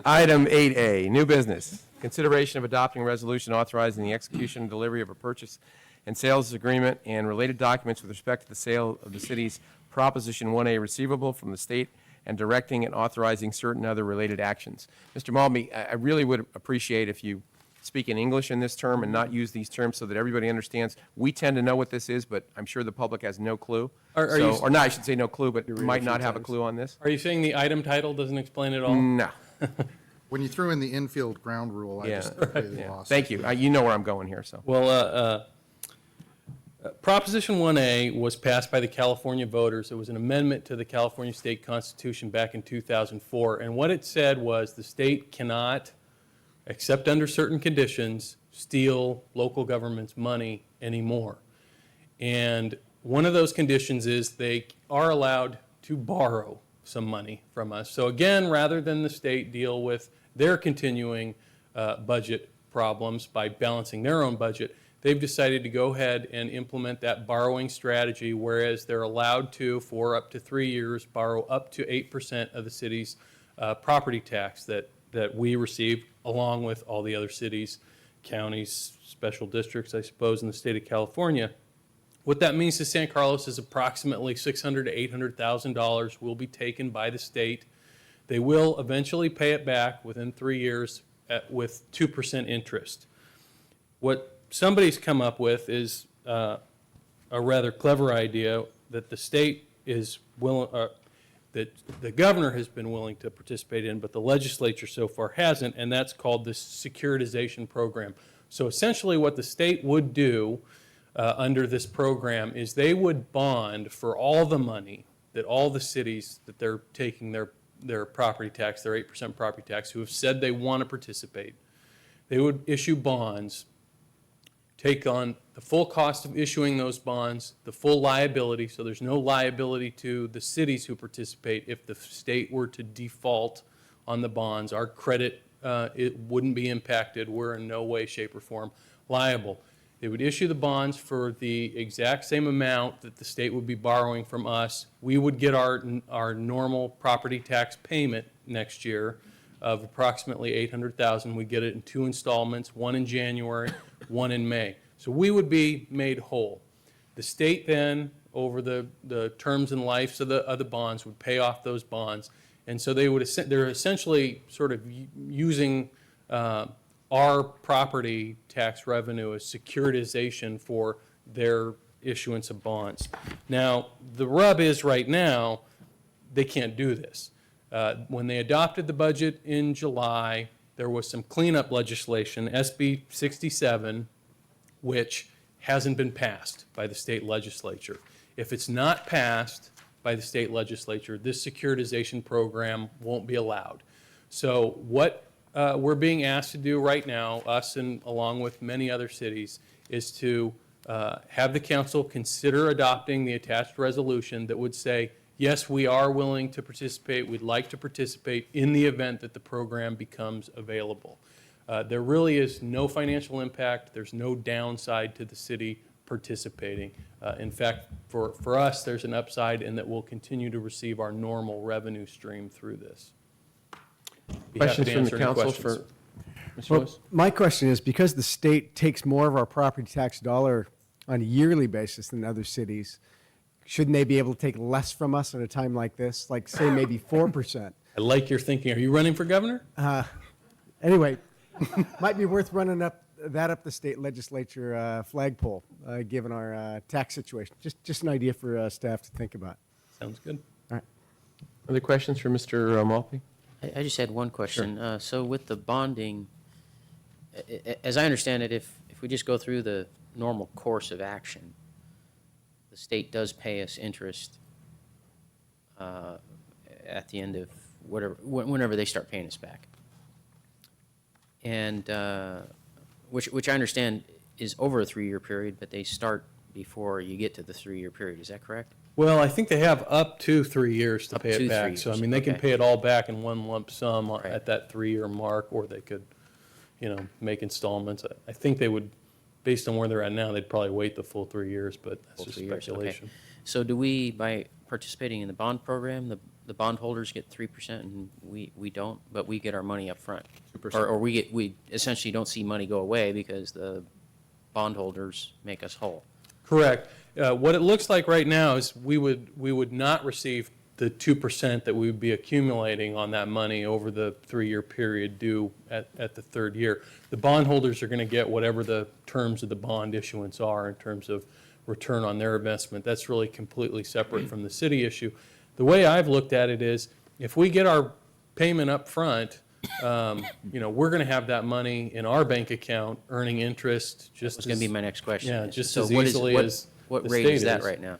Speaker 1: Item 8A, new business. Consideration of adopting a resolution authorizing the execution and delivery of a purchase and sales agreement and related documents with respect to the sale of the city's Proposition 1A receivable from the state and directing and authorizing certain other related actions. Mr. Maltby, I really would appreciate if you speak in English in this term and not use these terms so that everybody understands. We tend to know what this is, but I'm sure the public has no clue.
Speaker 8: Are you-
Speaker 1: Or not, I should say no clue, but might not have a clue on this.
Speaker 8: Are you saying the item title doesn't explain it all?
Speaker 1: No.
Speaker 5: When you threw in the infield ground rule, I
Speaker 1: Yeah.
Speaker 5: just completely
Speaker 1: Yeah.
Speaker 5: lost.
Speaker 1: Thank you. You know where I'm going here, so.
Speaker 8: Well, Proposition 1A was passed by the California voters. It was an amendment to the California State Constitution back in 2004. And what it said was the state cannot, except under certain conditions, steal local government's money anymore. And one of those conditions is they are allowed to borrow some money from us. So again, rather than the state deal with their continuing budget problems by balancing their own budget, they've decided to go ahead and implement that borrowing strategy, whereas they're allowed to, for up to 3 years, borrow up to 8% of the city's property tax that we receive, along with all the other cities, counties, special districts, I suppose, in the state of California. What that means to San Carlos is approximately $600,000 to $800,000 will be taken by the state. They will eventually pay it back within 3 years with 2% interest. What somebody's come up with is a rather clever idea that the state is willing, that the governor has been willing to participate in, but the legislature so far hasn't, and that's called the securitization program. So essentially what the state would do under this program is they would bond for all the money that all the cities that they're taking their property tax, their 8% property tax, who have said they want to participate. They would issue bonds, take on the full cost of issuing those bonds, the full liability, so there's no liability to the cities who participate if the state were to default on the bonds. Our credit, it wouldn't be impacted. We're in no way, shape, or form liable. They would issue the bonds for the exact same amount that the state would be borrowing from us. We would get our normal property tax payment next year of approximately $800,000. We get it in 2 installments, one in January, one in May. So we would be made whole. The state then, over the terms and lives of the bonds, would pay off those bonds, And so they're essentially sort of using our property tax revenue as securitization for their issuance of bonds. Now, the rub is right now, they can't do this. When they adopted the budget in July, there was some cleanup legislation, SB 67, which hasn't been passed by the state legislature. If it's not passed by the state legislature, this securitization program won't be allowed. So what we're being asked to do right now, us and along with many other cities, is to have the council consider adopting the attached resolution that would say, yes, we are willing to participate, we'd like to participate in the event that the program becomes available. There really is no financial impact, there's no downside to the city participating. In fact, for us, there's an upside in that we'll continue to receive our normal revenue stream through this. Be happy
Speaker 1: Questions
Speaker 8: to
Speaker 1: from the
Speaker 8: answer any
Speaker 1: council
Speaker 8: questions.
Speaker 1: for Mr.
Speaker 2: Well,
Speaker 1: Lewis?
Speaker 2: my question is, because the state takes more of our property tax dollar on a yearly basis than other cities, shouldn't they be able to take less from us at a time like this? Like, say, maybe 4%?
Speaker 8: I like your thinking. Are you running for governor?
Speaker 2: Anyway, might be worth running up the state legislature flagpole, given our tax situation. Just an idea for staff to think about.
Speaker 8: Sounds good.
Speaker 2: All right.
Speaker 1: Other questions for Mr. Maltby?
Speaker 3: I just had one question. So with the bonding, as I understand it, if we just go through the normal course of action, the state does pay us interest at the end of whenever they start paying us back. And which I understand is over a 3-year period, but they start before you get to the 3-year period. Is that correct?
Speaker 8: Well, I think they have up to 3 years to
Speaker 3: Up
Speaker 8: pay
Speaker 3: to
Speaker 8: it
Speaker 3: 3
Speaker 8: back. So, I
Speaker 3: years,
Speaker 8: mean, they can
Speaker 3: okay.
Speaker 8: pay it all back in one lump sum
Speaker 3: Right.
Speaker 8: at that 3-year mark, or they could, make installments. I think they would, based on where they're at now, they'd probably wait the full 3 years, but that's
Speaker 3: Full
Speaker 8: just
Speaker 3: 3 years, okay.
Speaker 8: speculation.
Speaker 3: So do we, by participating in the bond program, the bondholders get 3% and we don't, but we get our money up front?
Speaker 8: 2%.
Speaker 3: Or we essentially don't see money go away because the bondholders make us whole?
Speaker 8: Correct. What it looks like right now is we would not receive the 2% that we would be accumulating on that money over the 3-year period due at the 3rd year. The bondholders are going to get whatever the terms of the bond issuance are in terms of return on their investment. That's really completely separate from the city issue. The way I've looked at it is, if we get our payment up front, we're going to have that money in our bank account earning interest just
Speaker 3: That's going to be my next question.
Speaker 8: Yeah, just
Speaker 3: So
Speaker 8: as
Speaker 3: what is-
Speaker 8: easily as
Speaker 3: what
Speaker 8: the
Speaker 3: rate
Speaker 8: state
Speaker 3: is that right now?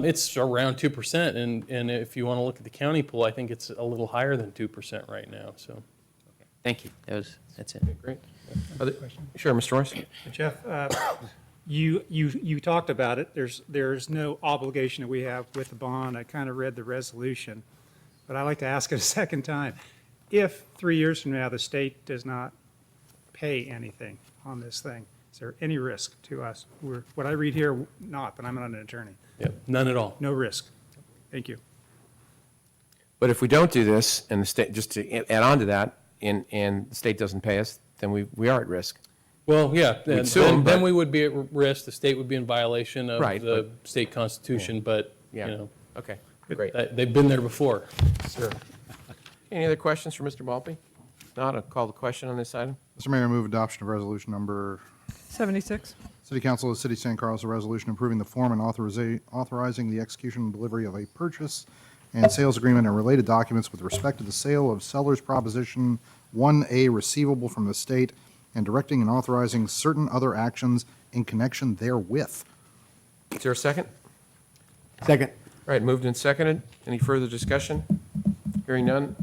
Speaker 8: It's around 2%, and if you want to look at the county pool, I think it's a little higher than 2% right now, so.
Speaker 3: Thank you. That's it.
Speaker 1: Great. Sure, Mr. Royce?
Speaker 16: Jeff, you talked about it. There's no obligation that we have with the bond. I kind of read the resolution, but I'd like to ask it a second time. If 3 years from now, the state does not pay anything on this thing, is there any risk to us? What I read here, not, but I'm not an attorney.
Speaker 8: Yeah, none at all.
Speaker 16: No risk. Thank you.
Speaker 1: But if we don't do this, and the state, just to add on to that, and the state doesn't pay us, then we are at risk.
Speaker 8: Well, yeah,
Speaker 1: We'd sue 'em,
Speaker 8: then
Speaker 1: but-
Speaker 8: we would be at risk, the state would be in violation of
Speaker 1: Right,
Speaker 8: the state constitution, but,
Speaker 1: Yeah. Okay, great.
Speaker 8: they've been there before.
Speaker 1: Sure. Any other questions for Mr. Maltby? Not, I'll call the question on this item.
Speaker 5: Mr. Mayor, I move adoption of resolution number
Speaker 7: 76.
Speaker 5: City Council of the City of San Carlos, a resolution approving the form and authorizing the execution and delivery of a purchase and sales agreement and related documents with respect to the sale of seller's proposition 1A receivable from the state and directing and authorizing certain other actions in connection therewith.
Speaker 1: Is there a second?
Speaker 2: Second.
Speaker 1: All right, moved and seconded. Any further discussion? Hearing none.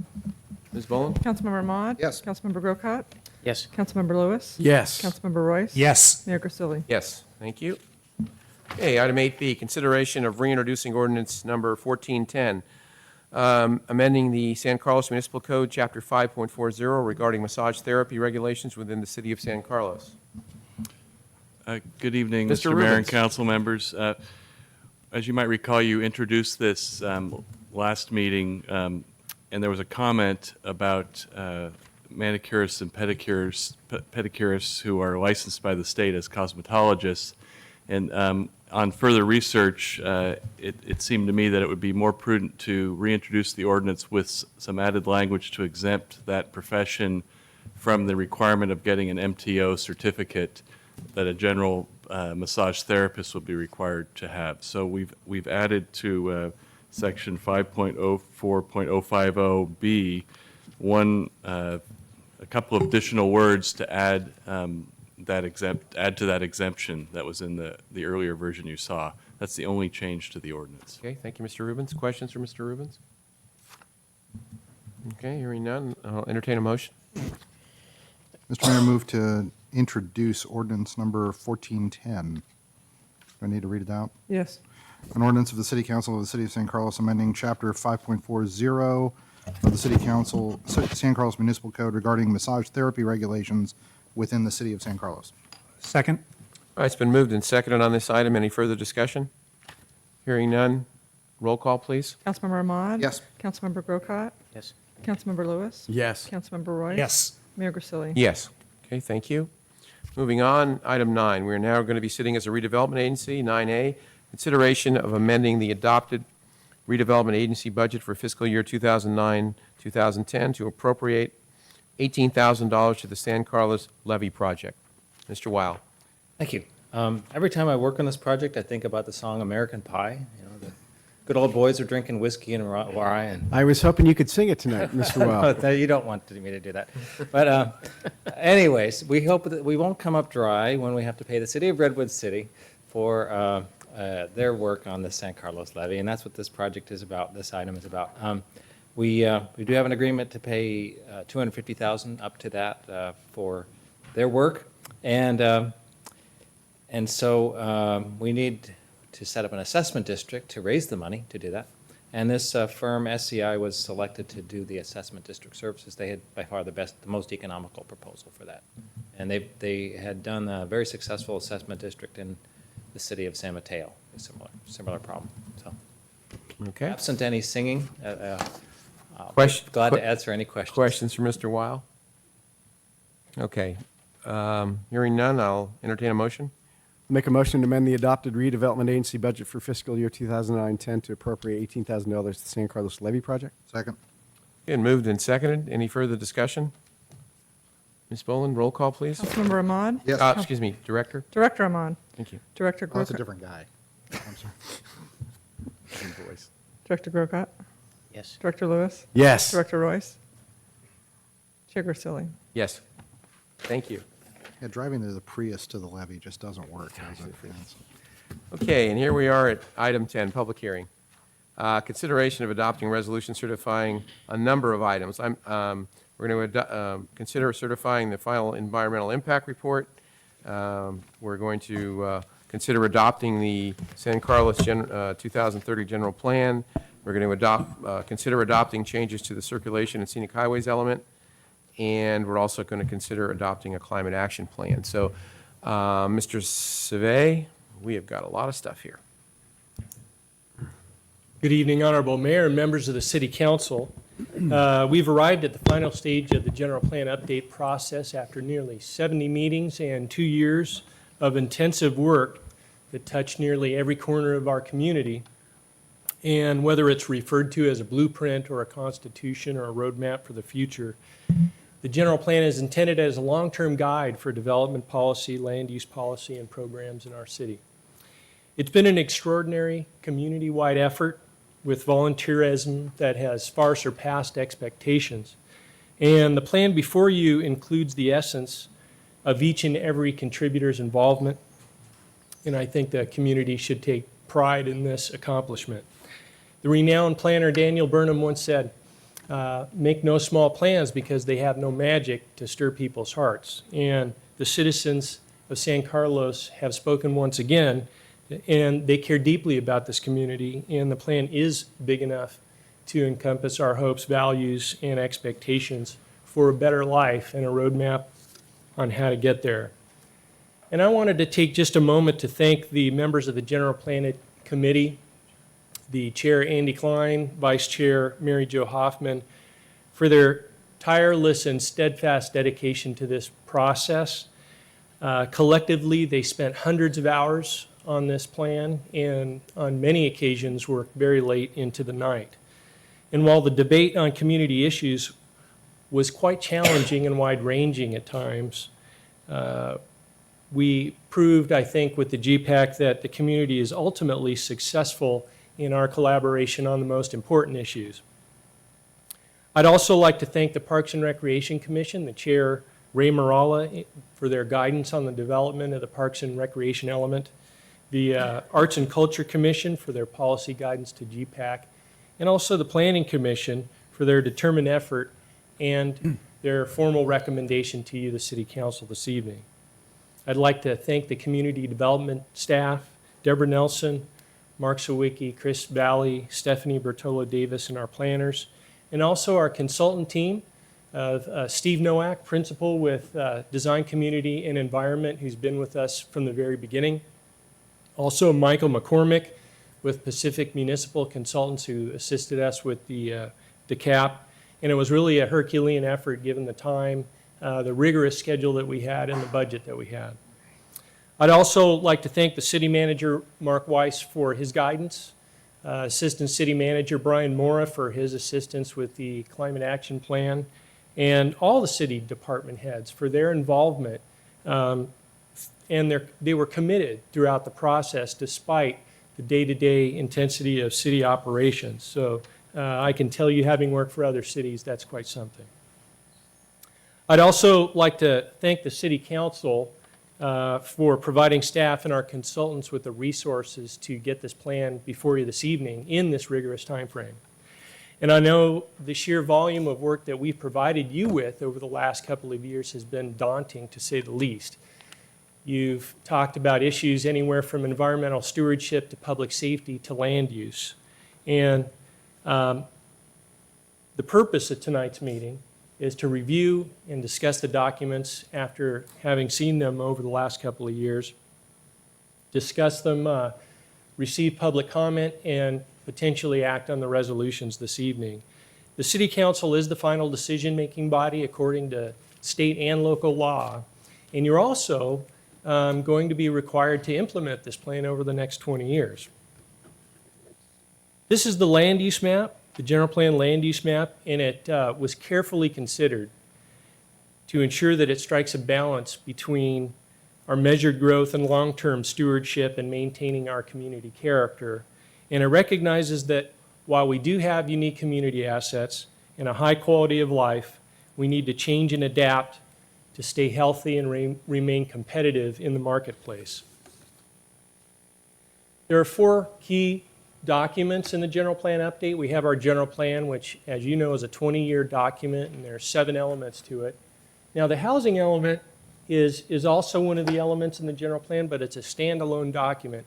Speaker 1: Ms. Boland?
Speaker 7: Councilmember Mod?
Speaker 5: Yes.
Speaker 7: Councilmember Grocott?
Speaker 3: Yes.
Speaker 7: Councilmember Lewis?
Speaker 2: Yes.
Speaker 7: Councilmember Royce?
Speaker 16: Yes.
Speaker 7: Mayor Grisilli?
Speaker 1: Yes, thank you. Okay, item 8B, consideration of reintroducing ordinance number 1410, amending the San Carlos Municipal Code, Chapter 5.40, regarding massage therapy regulations within the city of San Carlos.
Speaker 4: Good evening,
Speaker 1: Mr.
Speaker 4: Mr. Mayor and
Speaker 1: Rubens.
Speaker 4: council members. As you might recall, you introduced this last meeting, and there was a comment about manicurists and pedicurists who are licensed by the state as cosmetologists. And on further research, it seemed to me that it would be more prudent to reintroduce the ordinance with some added language to exempt that profession from the requirement of getting an MTO certificate that a general massage therapist would be required to have. So we've added to section 5.04.050B a couple of additional words to add add to that exemption that was in the earlier version you saw. That's the only change to the ordinance.
Speaker 1: Okay, thank you, Mr. Rubens. Questions for Mr. Rubens? Okay, hearing none, I'll entertain a motion.
Speaker 5: Mr. Mayor, move to introduce ordinance number 1410. Do I need to read it out?
Speaker 7: Yes.
Speaker 5: An ordinance of the City Council of the City of San Carlos amending Chapter 5.40 of the City Council, San Carlos Municipal Code regarding massage therapy regulations within the City of San Carlos.
Speaker 16: Second?
Speaker 1: All right, it's been moved and seconded on this item. Any further discussion? Hearing none, roll call, please.
Speaker 7: Councilmember Ahmad?
Speaker 5: Yes.
Speaker 7: Councilmember Grocott?
Speaker 3: Yes.
Speaker 7: Councilmember Lewis?
Speaker 2: Yes.
Speaker 7: Councilmember Royce?
Speaker 16: Yes.
Speaker 7: Mayor Grisilli?
Speaker 1: Yes. Okay, thank you. Moving on, item 9. We are now going to be sitting as a redevelopment agency. 9A, consideration of amending the adopted redevelopment agency budget for fiscal year 2009-2010 to appropriate $18,000 to the San Carlos Levee Project. Mr. Weil.
Speaker 17: Thank you. Every time I work on this project, I think about the song American Pie. You know, the good old boys are drinking whiskey and rye. And
Speaker 2: I was hoping you could sing it tonight, Mr. Well.
Speaker 17: No, you don't want me to do that. But anyways, we hope that we won't come up dry when we have to pay the city of Redwood City for their work on the San Carlos levee, and that's what this project is about, this item is about. We do have an agreement to pay $250,000 up to that for their work, and so we need to set up an assessment district to raise the money to do that. And this firm, SCI, was selected to do the assessment district services. They had by far the most economical proposal for that. And they had done a very successful assessment district in the city of San Mateo, a similar problem. So,
Speaker 1: Okay.
Speaker 17: absent any singing,
Speaker 1: Question-
Speaker 17: glad
Speaker 1: que-
Speaker 17: to answer any questions.
Speaker 1: Questions for Mr. Weil? Okay. Hearing none, I'll entertain a motion.
Speaker 2: Make a motion to amend the adopted redevelopment agency budget for fiscal year 2009-10 to appropriate $18,000 to the San Carlos Levee Project.
Speaker 5: Second.
Speaker 1: Been moved and seconded. Any further discussion? Ms. Boland, roll call, please.
Speaker 7: Councilmember Ahmad?
Speaker 5: Yes.
Speaker 1: Excuse me, Director?
Speaker 7: Director Ahmad?
Speaker 1: Thank you.
Speaker 7: Director
Speaker 5: Oh, that's a
Speaker 7: Grocott?
Speaker 5: different guy. I'm sorry. Same voice.
Speaker 7: Director Grocott?
Speaker 3: Yes.
Speaker 7: Director Lewis?
Speaker 2: Yes.
Speaker 7: Director Royce? Chair Grisilli?
Speaker 1: Yes. Thank you.
Speaker 5: Yeah, driving the Prius to the levee just doesn't work, does it?
Speaker 1: Okay, and here we are at item 10, public hearing. Consideration of adopting resolution certifying a number of items. We're going to consider certifying the final environmental impact report. We're going to consider adopting the San Carlos 2030 general plan. We're going to consider adopting changes to the circulation and scenic highways element. And we're also going to consider adopting a climate action plan. So, Mr. Savay, we have got a lot of stuff here.
Speaker 8: Good evening, Honorable Mayor and members of the City Council. We've arrived at the final stage of the general plan update process after nearly 70 meetings and 2 years of intensive work that touched nearly every corner of our community. And whether it's referred to as a blueprint or a constitution or a roadmap for the future, the general plan is intended as a long-term guide for development policy, land use policy, and programs in our city. It's been an extraordinary community-wide effort with volunteerism that has far surpassed expectations. And the plan before you includes the essence of each and every contributor's involvement. And I think the community should take pride in this accomplishment. The renowned planner Daniel Burnham once said, make no small plans because they have no magic to stir people's hearts. And the citizens of San Carlos have spoken once again, and they care deeply about this community, and the plan is big enough to encompass our hopes, values, and expectations for a better life and a roadmap on how to get there. And I wanted to take just a moment to thank the members of the General Plan Committee, the Chair Andy Klein, Vice Chair Mary Jo Hoffman, for their tireless and steadfast dedication to this process. Collectively, they spent hundreds of hours on this plan and on many occasions worked very late into the night. And while the debate on community issues was quite challenging and wide-ranging at times, we proved, I think, with the GPAC that the community is ultimately successful in our collaboration on the most important issues. I'd also like to thank the Parks and Recreation Commission, the Chair, Ray Maralla, for their guidance on the development of the Parks and Recreation element, the Arts and Culture Commission for their policy guidance to GPAC, and also the Planning Commission for their determined effort and their formal recommendation to you, the City Council, this evening. I'd like to thank the community development staff, Deborah Nelson, Mark Sawicki, Chris Valley, Stephanie Bertolo Davis, and our planners, and also our consultant team of Steve Nowak, principal with Design Community and Environment, who's been with us from the very beginning. Also Michael McCormick with Pacific Municipal Consultants, who assisted us with the CAP. And it was really a Herculean effort given the time, the rigorous schedule that we had, and the budget that we had. I'd also like to thank the City Manager, Mark Weiss, for his guidance, Assistant City Manager Brian Mora for his assistance with the Climate Action Plan, and all the city department heads for their involvement. And they were committed throughout the process despite the day-to-day intensity of city operations. So I can tell you, having worked for other cities, that's quite something. I'd also like to thank the City Council for providing staff and our consultants with the resources to get this plan before you this evening in this rigorous time frame. And I know the sheer volume of work that we've provided you with over the last couple of years has been daunting, to say the least. You've talked about issues anywhere from environmental stewardship to public safety to land use. And the purpose of tonight's meeting is to review and discuss the documents after having seen them over the last couple of years, discuss them, receive public comment, and potentially act on the resolutions this evening. The City Council is the final decision-making body according to state and local law, and you're also going to be required to implement this plan over the next 20 years. This is the land use map, the general plan land use map, and it was carefully considered to ensure that it strikes a balance between our measured growth and long-term stewardship and maintaining our community character. And it recognizes that while we do have unique community assets and a high quality of life, we need to change and adapt to stay healthy and remain competitive in the marketplace. There are 4 key documents in the general plan update. We have our general plan, which, as you know, is a 20-year document, and there are 7 elements to it. Now, the housing element is also one of the elements in the general plan, but it's a standalone document.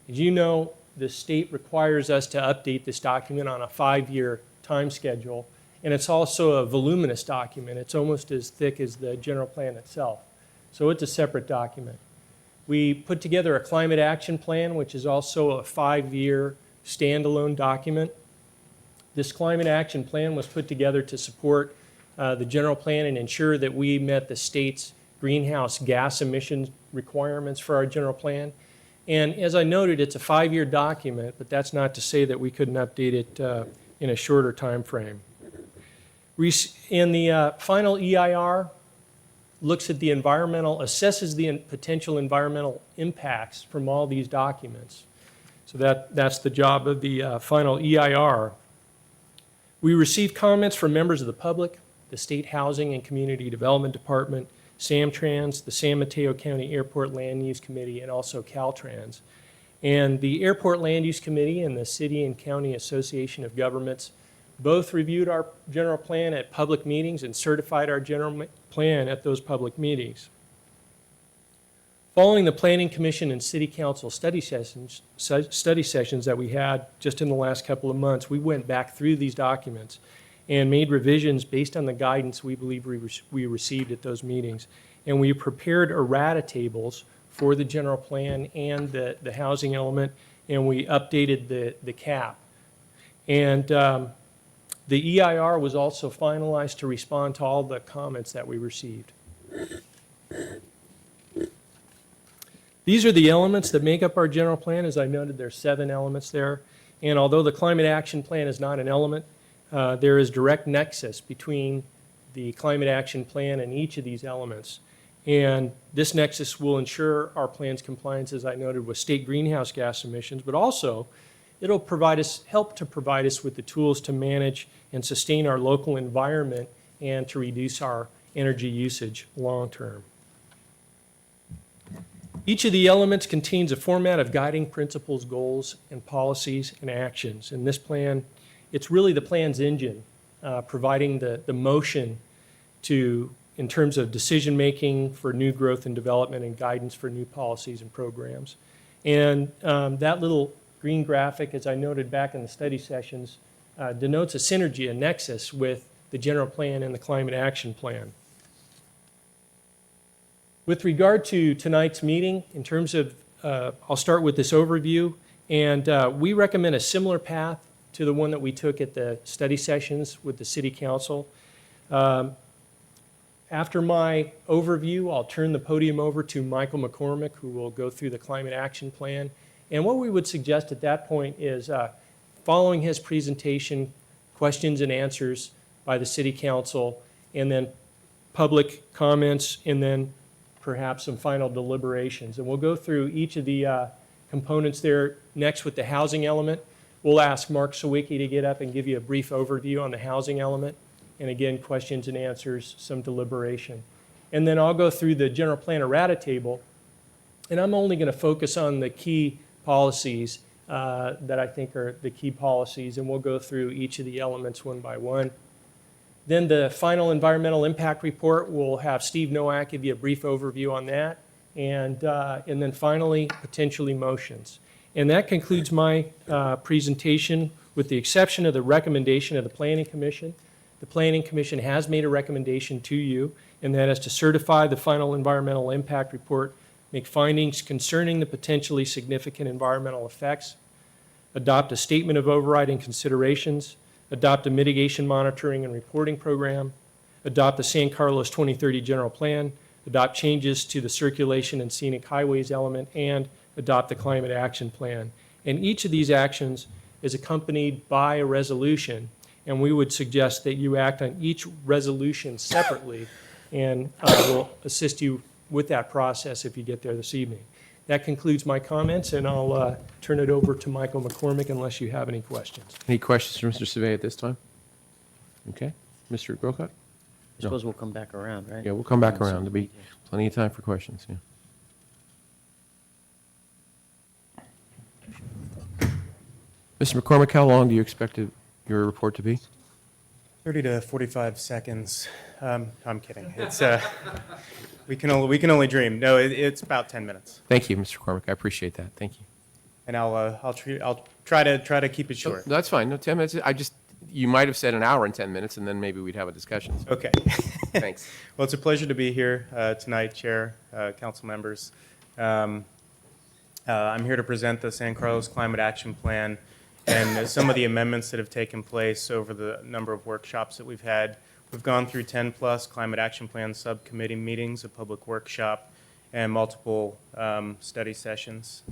Speaker 8: As you know, the state requires us to update this document on a 5-year time schedule, and it's also a voluminous document. It's almost as thick as the general plan itself. So it's a separate document. We put together a climate action plan, which is also a 5-year standalone document. This climate action plan was put together to support the general plan and ensure that we met the state's greenhouse gas emissions requirements for our general plan. And as I noted, it's a 5-year document, but that's not to say that we couldn't update it in a shorter time frame. And the final EIR looks at the assesses the potential environmental impacts from all these documents. So that's the job of the final EIR. We received comments from members of the public, the State Housing and Community Development Department, SamTrans, the San Mateo County Airport Land Use Committee, and also Caltrans. And the Airport Land Use Committee and the City and County Association of Governments both reviewed our general plan at public meetings and certified our general plan at those public meetings. Following the Planning Commission and City Council study sessions that we had just in the last couple of months, we went back through these documents and made revisions based on the guidance we believe we received at those meetings. And we prepared errata tables for the general plan and the housing element, and we updated the cap. And the EIR was also finalized to respond to all the comments that we received. These are the elements that make up our general plan. As I noted, there's 7 elements there. And although the Climate Action Plan is not an element, there is direct nexus between the Climate Action Plan and each of these elements. And this nexus will ensure our plan's compliance, as I noted, with state greenhouse gas emissions, but also it'll help to provide us with the tools to manage and sustain our local environment and to reduce our energy usage long term. Each of the elements contains a format of guiding principles, goals, and policies and actions. And this plan, it's really the plan's engine, providing the motion in terms of decision-making for new growth and development and guidance for new policies and programs. And that little green graphic, as I noted back in the study sessions, denotes a synergy, a nexus with the general plan and the Climate Action Plan. With regard to tonight's meeting, in terms of, I'll start with this overview, and we recommend a similar path to the one that we took at the study sessions with the City Council. After my overview, I'll turn the podium over to Michael McCormick, who will go through the Climate Action Plan. And what we would suggest at that point is, following his presentation, questions and answers by the City Council, and then public comments, and then perhaps some final deliberations. And we'll go through each of the components there. Next, with the housing element, we'll ask Mark Sawicki to get up and give you a brief overview on the housing element. And again, questions and answers, some deliberation. And then I'll go through the general plan errata table, and I'm only going to focus on the key policies that I think are the key policies, and we'll go through each of the elements one by one. Then the final environmental impact report, we'll have Steve Nowak give you a brief overview on that, and then finally, potentially motions. And that concludes my presentation, with the exception of the recommendation of the Planning Commission. The Planning Commission has made a recommendation to you, and that is to certify the final environmental impact report, make findings concerning the potentially significant environmental effects, adopt a statement of overriding considerations, adopt a mitigation monitoring and reporting program, adopt the San Carlos 2030 General Plan, adopt changes to the circulation and scenic highways element, and adopt the Climate Action Plan. And each of these actions is accompanied by a resolution, and we would suggest that you act on each resolution separately, and we'll assist you with that process if you get there this evening. That concludes my comments, and I'll turn it over to Michael McCormick unless you have any questions.
Speaker 1: Any questions for Mr. Survey at this time? Okay. Mr. Grocott?
Speaker 3: I suppose we'll come back around, right?
Speaker 1: Yeah, we'll come back around. There'll be plenty of time for questions. Yeah. Mr. McCormick, how long do you expect your report to be?
Speaker 18: 30 to 45 seconds. I'm kidding. It's we can only dream. No, it's about 10 minutes.
Speaker 1: Thank you, Mr. McCormick. I appreciate that. Thank you.
Speaker 18: And I'll try to keep it short.
Speaker 1: No, that's fine. No, 10 minutes. You might have said an hour and 10 minutes, and then maybe we'd have a discussion. So.
Speaker 18: Okay.
Speaker 1: Thanks.
Speaker 18: Well, it's a pleasure to be here tonight, Chair, council members. I'm here to present the San Carlos Climate Action Plan and some of the amendments that have taken place over the number of workshops that we've had. We've gone through 10+ Climate Action Plan subcommittee meetings, a public workshop, and multiple study sessions.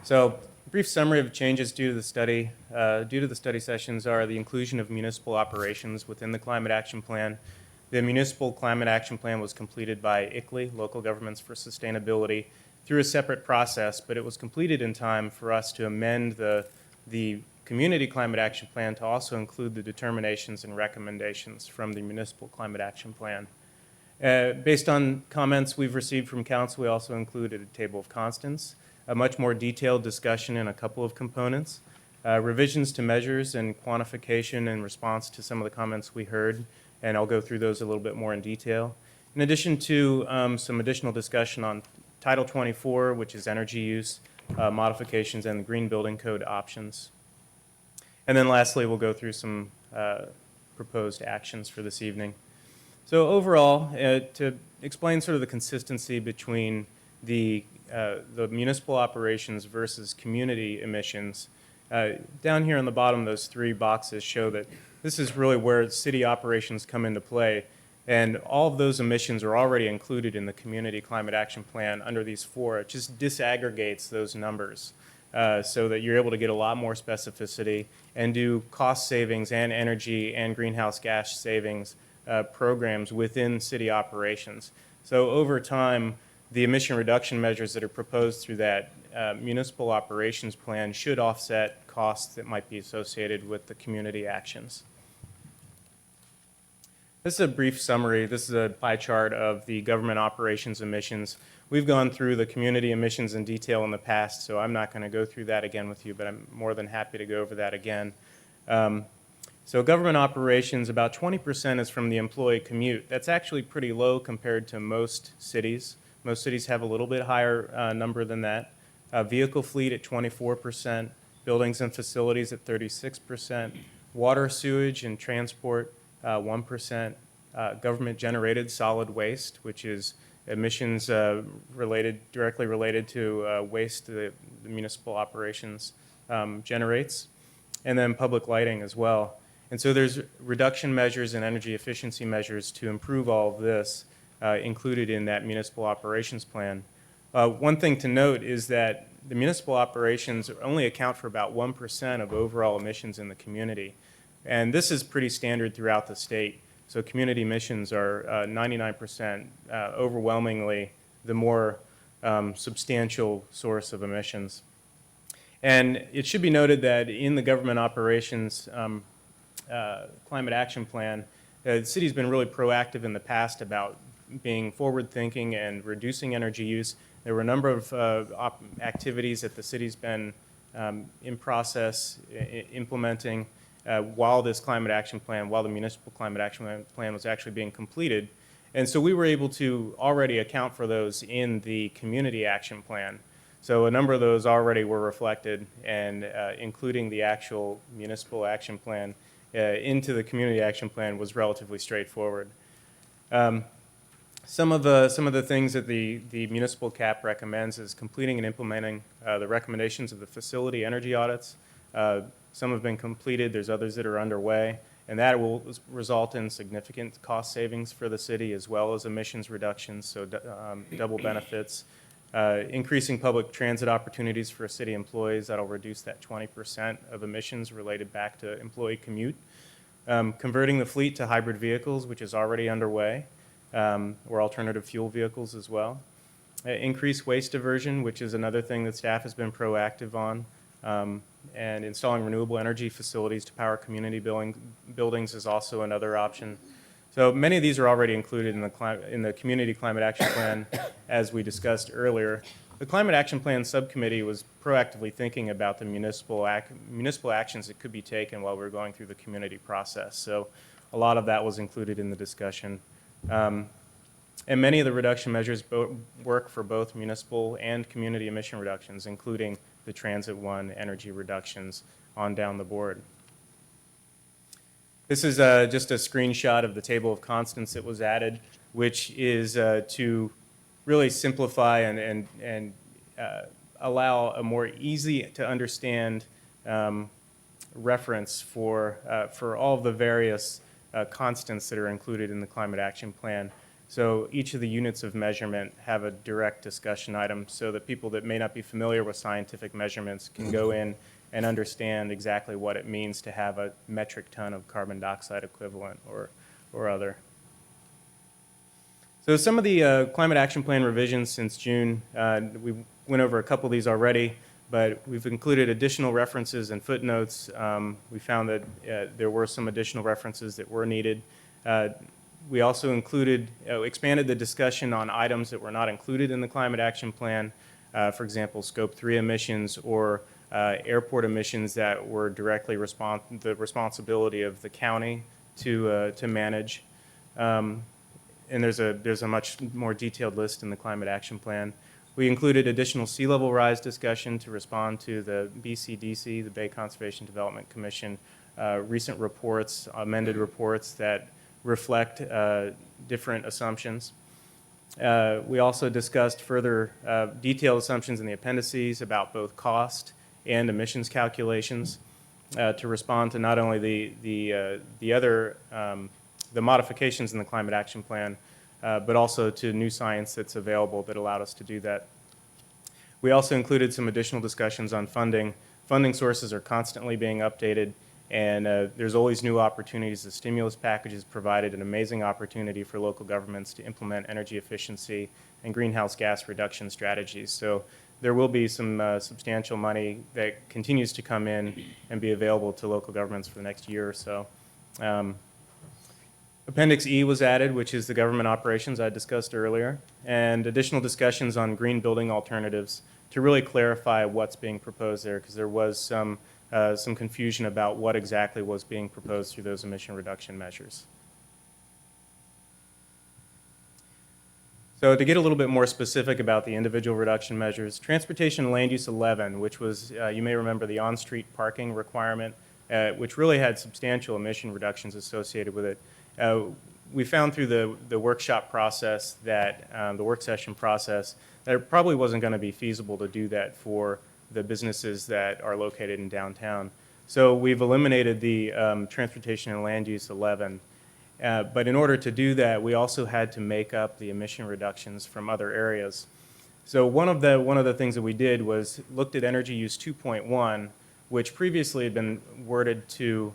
Speaker 18: So, a brief summary of changes due to the study sessions are the inclusion of municipal operations within the Climate Action Plan. The Municipal Climate Action Plan was completed by ICLEI, Local Governments for Sustainability, through a separate process, but it was completed in time for us to amend the Community Climate Action Plan to also include the determinations and recommendations from the Municipal Climate Action Plan. Based on comments we've received from Council, we also included a table of constants, a much more detailed discussion in a couple of components, revisions to measures and quantification in response to some of the comments we heard, and I'll go through those a little bit more in detail. In addition to some additional discussion on Title 24, which is energy use, modifications, and the Green Building Code options. And then lastly, we'll go through some proposed actions for this evening. So overall, to explain sort of the consistency between the municipal operations versus community emissions, down here on the bottom, those 3 boxes show that this is really where city operations come into play. And all of those emissions are already included in the Community Climate Action Plan under these four. It just disaggregates those numbers so that you're able to get a lot more specificity and do cost savings and energy and greenhouse gas savings programs within city operations. So over time, the emission reduction measures that are proposed through that municipal operations plan should offset costs that might be associated with the community actions. This is a brief summary. This is a pie chart of the government operations emissions. We've gone through the community emissions in detail in the past, so I'm not going to go through that again with you, but I'm more than happy to go over that again. So government operations, about 20% is from the employee commute. That's actually pretty low compared to most cities. Most cities have a little bit higher number than that. Vehicle fleet at 24%, buildings and facilities at 36%, water, sewage, and transport 1%, government-generated solid waste, which is emissions directly related to waste the municipal operations generates, and then public lighting as well. And so there's reduction measures and energy efficiency measures to improve all of this included in that municipal operations plan. One thing to note is that the municipal operations only account for about 1% of overall emissions in the community. And this is pretty standard throughout the state. So community emissions are 99%, overwhelmingly the more substantial source of emissions. And it should be noted that in the government operations climate action plan, the city's been really proactive in the past about being forward-thinking and reducing energy use. There were a number of activities that the city's been in process implementing while this climate action plan, while the municipal climate action plan was actually being completed. And so we were able to already account for those in the community action plan. So a number of those already were reflected, and including the actual municipal action plan into the community action plan was relatively straightforward. Some of the things that the municipal CAP recommends is completing and implementing the recommendations of the facility energy audits. Some have been completed, there's others that are underway, and that will result in significant cost savings for the city as well as emissions reductions, so double benefits. Increasing public transit opportunities for city employees, that'll reduce that 20% of emissions related back to employee commute. Converting the fleet to hybrid vehicles, which is already underway, or alternative fuel vehicles as well. Increased waste diversion, which is another thing that staff has been proactive on. And installing renewable energy facilities to power community buildings is also another option. So many of these are already included in the Community Climate Action Plan, as we discussed earlier. The Climate Action Plan Subcommittee was proactively thinking about the municipal actions that could be taken while we were going through the community process. So a lot of that was included in the discussion. And many of the reduction measures work for both municipal and community emission reductions, including the Transit One energy reductions on down the board. This is just a screenshot of the table of constants that was added, which is to really simplify and allow a more easy to understand reference for all of the various constants that are included in the Climate Action Plan. So each of the units of measurement have a direct discussion item so that people that may not be familiar with scientific measurements can go in and understand exactly what it means to have a metric ton of carbon dioxide equivalent or other. So some of the Climate Action Plan revisions since June, we went over a couple of these already, but we've included additional references and footnotes. We found that there were some additional references that were needed. We also expanded the discussion on items that were not included in the Climate Action Plan, for example, Scope 3 emissions or airport emissions that were directly the responsibility of the county to manage. And there's a much more detailed list in the Climate Action Plan. We included additional sea level rise discussion to respond to the BCDC, the Bay Conservation Development Commission, recent reports, amended reports that reflect different assumptions. We also discussed further detailed assumptions in the appendices about both cost and emissions calculations to respond to not only the other the modifications in the Climate Action Plan, but also to new science that's available that allowed us to do that. We also included some additional discussions on funding. Funding sources are constantly being updated, and there's always new opportunities. The stimulus package has provided an amazing opportunity for local governments to implement energy efficiency and greenhouse gas reduction strategies. So there will be some substantial money that continues to come in and be available to local governments for the next year or so. Appendix E was added, which is the government operations I discussed earlier, and additional discussions on green building alternatives to really clarify what's being proposed there, because there was some confusion about what exactly was being proposed through those emission reduction measures. So to get a little bit more specific about the individual reduction measures, Transportation and Land Use 11, which was, you may remember, the on-street parking requirement, which really had substantial emission reductions associated with it. We found through the workshop process that, the work session process, that it probably wasn't going to be feasible to do that for the businesses that are located in downtown. So we've eliminated the Transportation and Land Use 11. But in order to do that, we also had to make up the emission reductions from other areas. So one of the things that we did was looked at Energy Use 2.1, which previously had been worded to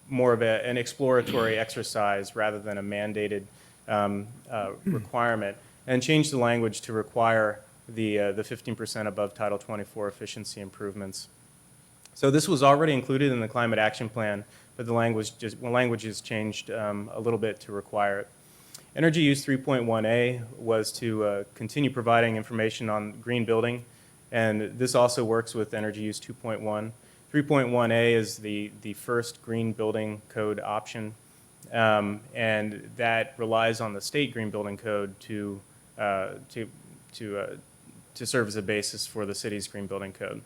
Speaker 18: more of an exploratory exercise rather than a mandated requirement, and changed the language to require the 15% above Title 24 efficiency improvements. So this was already included in the Climate Action Plan, but the language has changed a little bit to require it. Energy Use 3.1a was to continue providing information on green building, and this also works with Energy Use 2.1. 3.1a is the first green building code option, and that relies on the state green building code to serve as a basis for the city's green building code.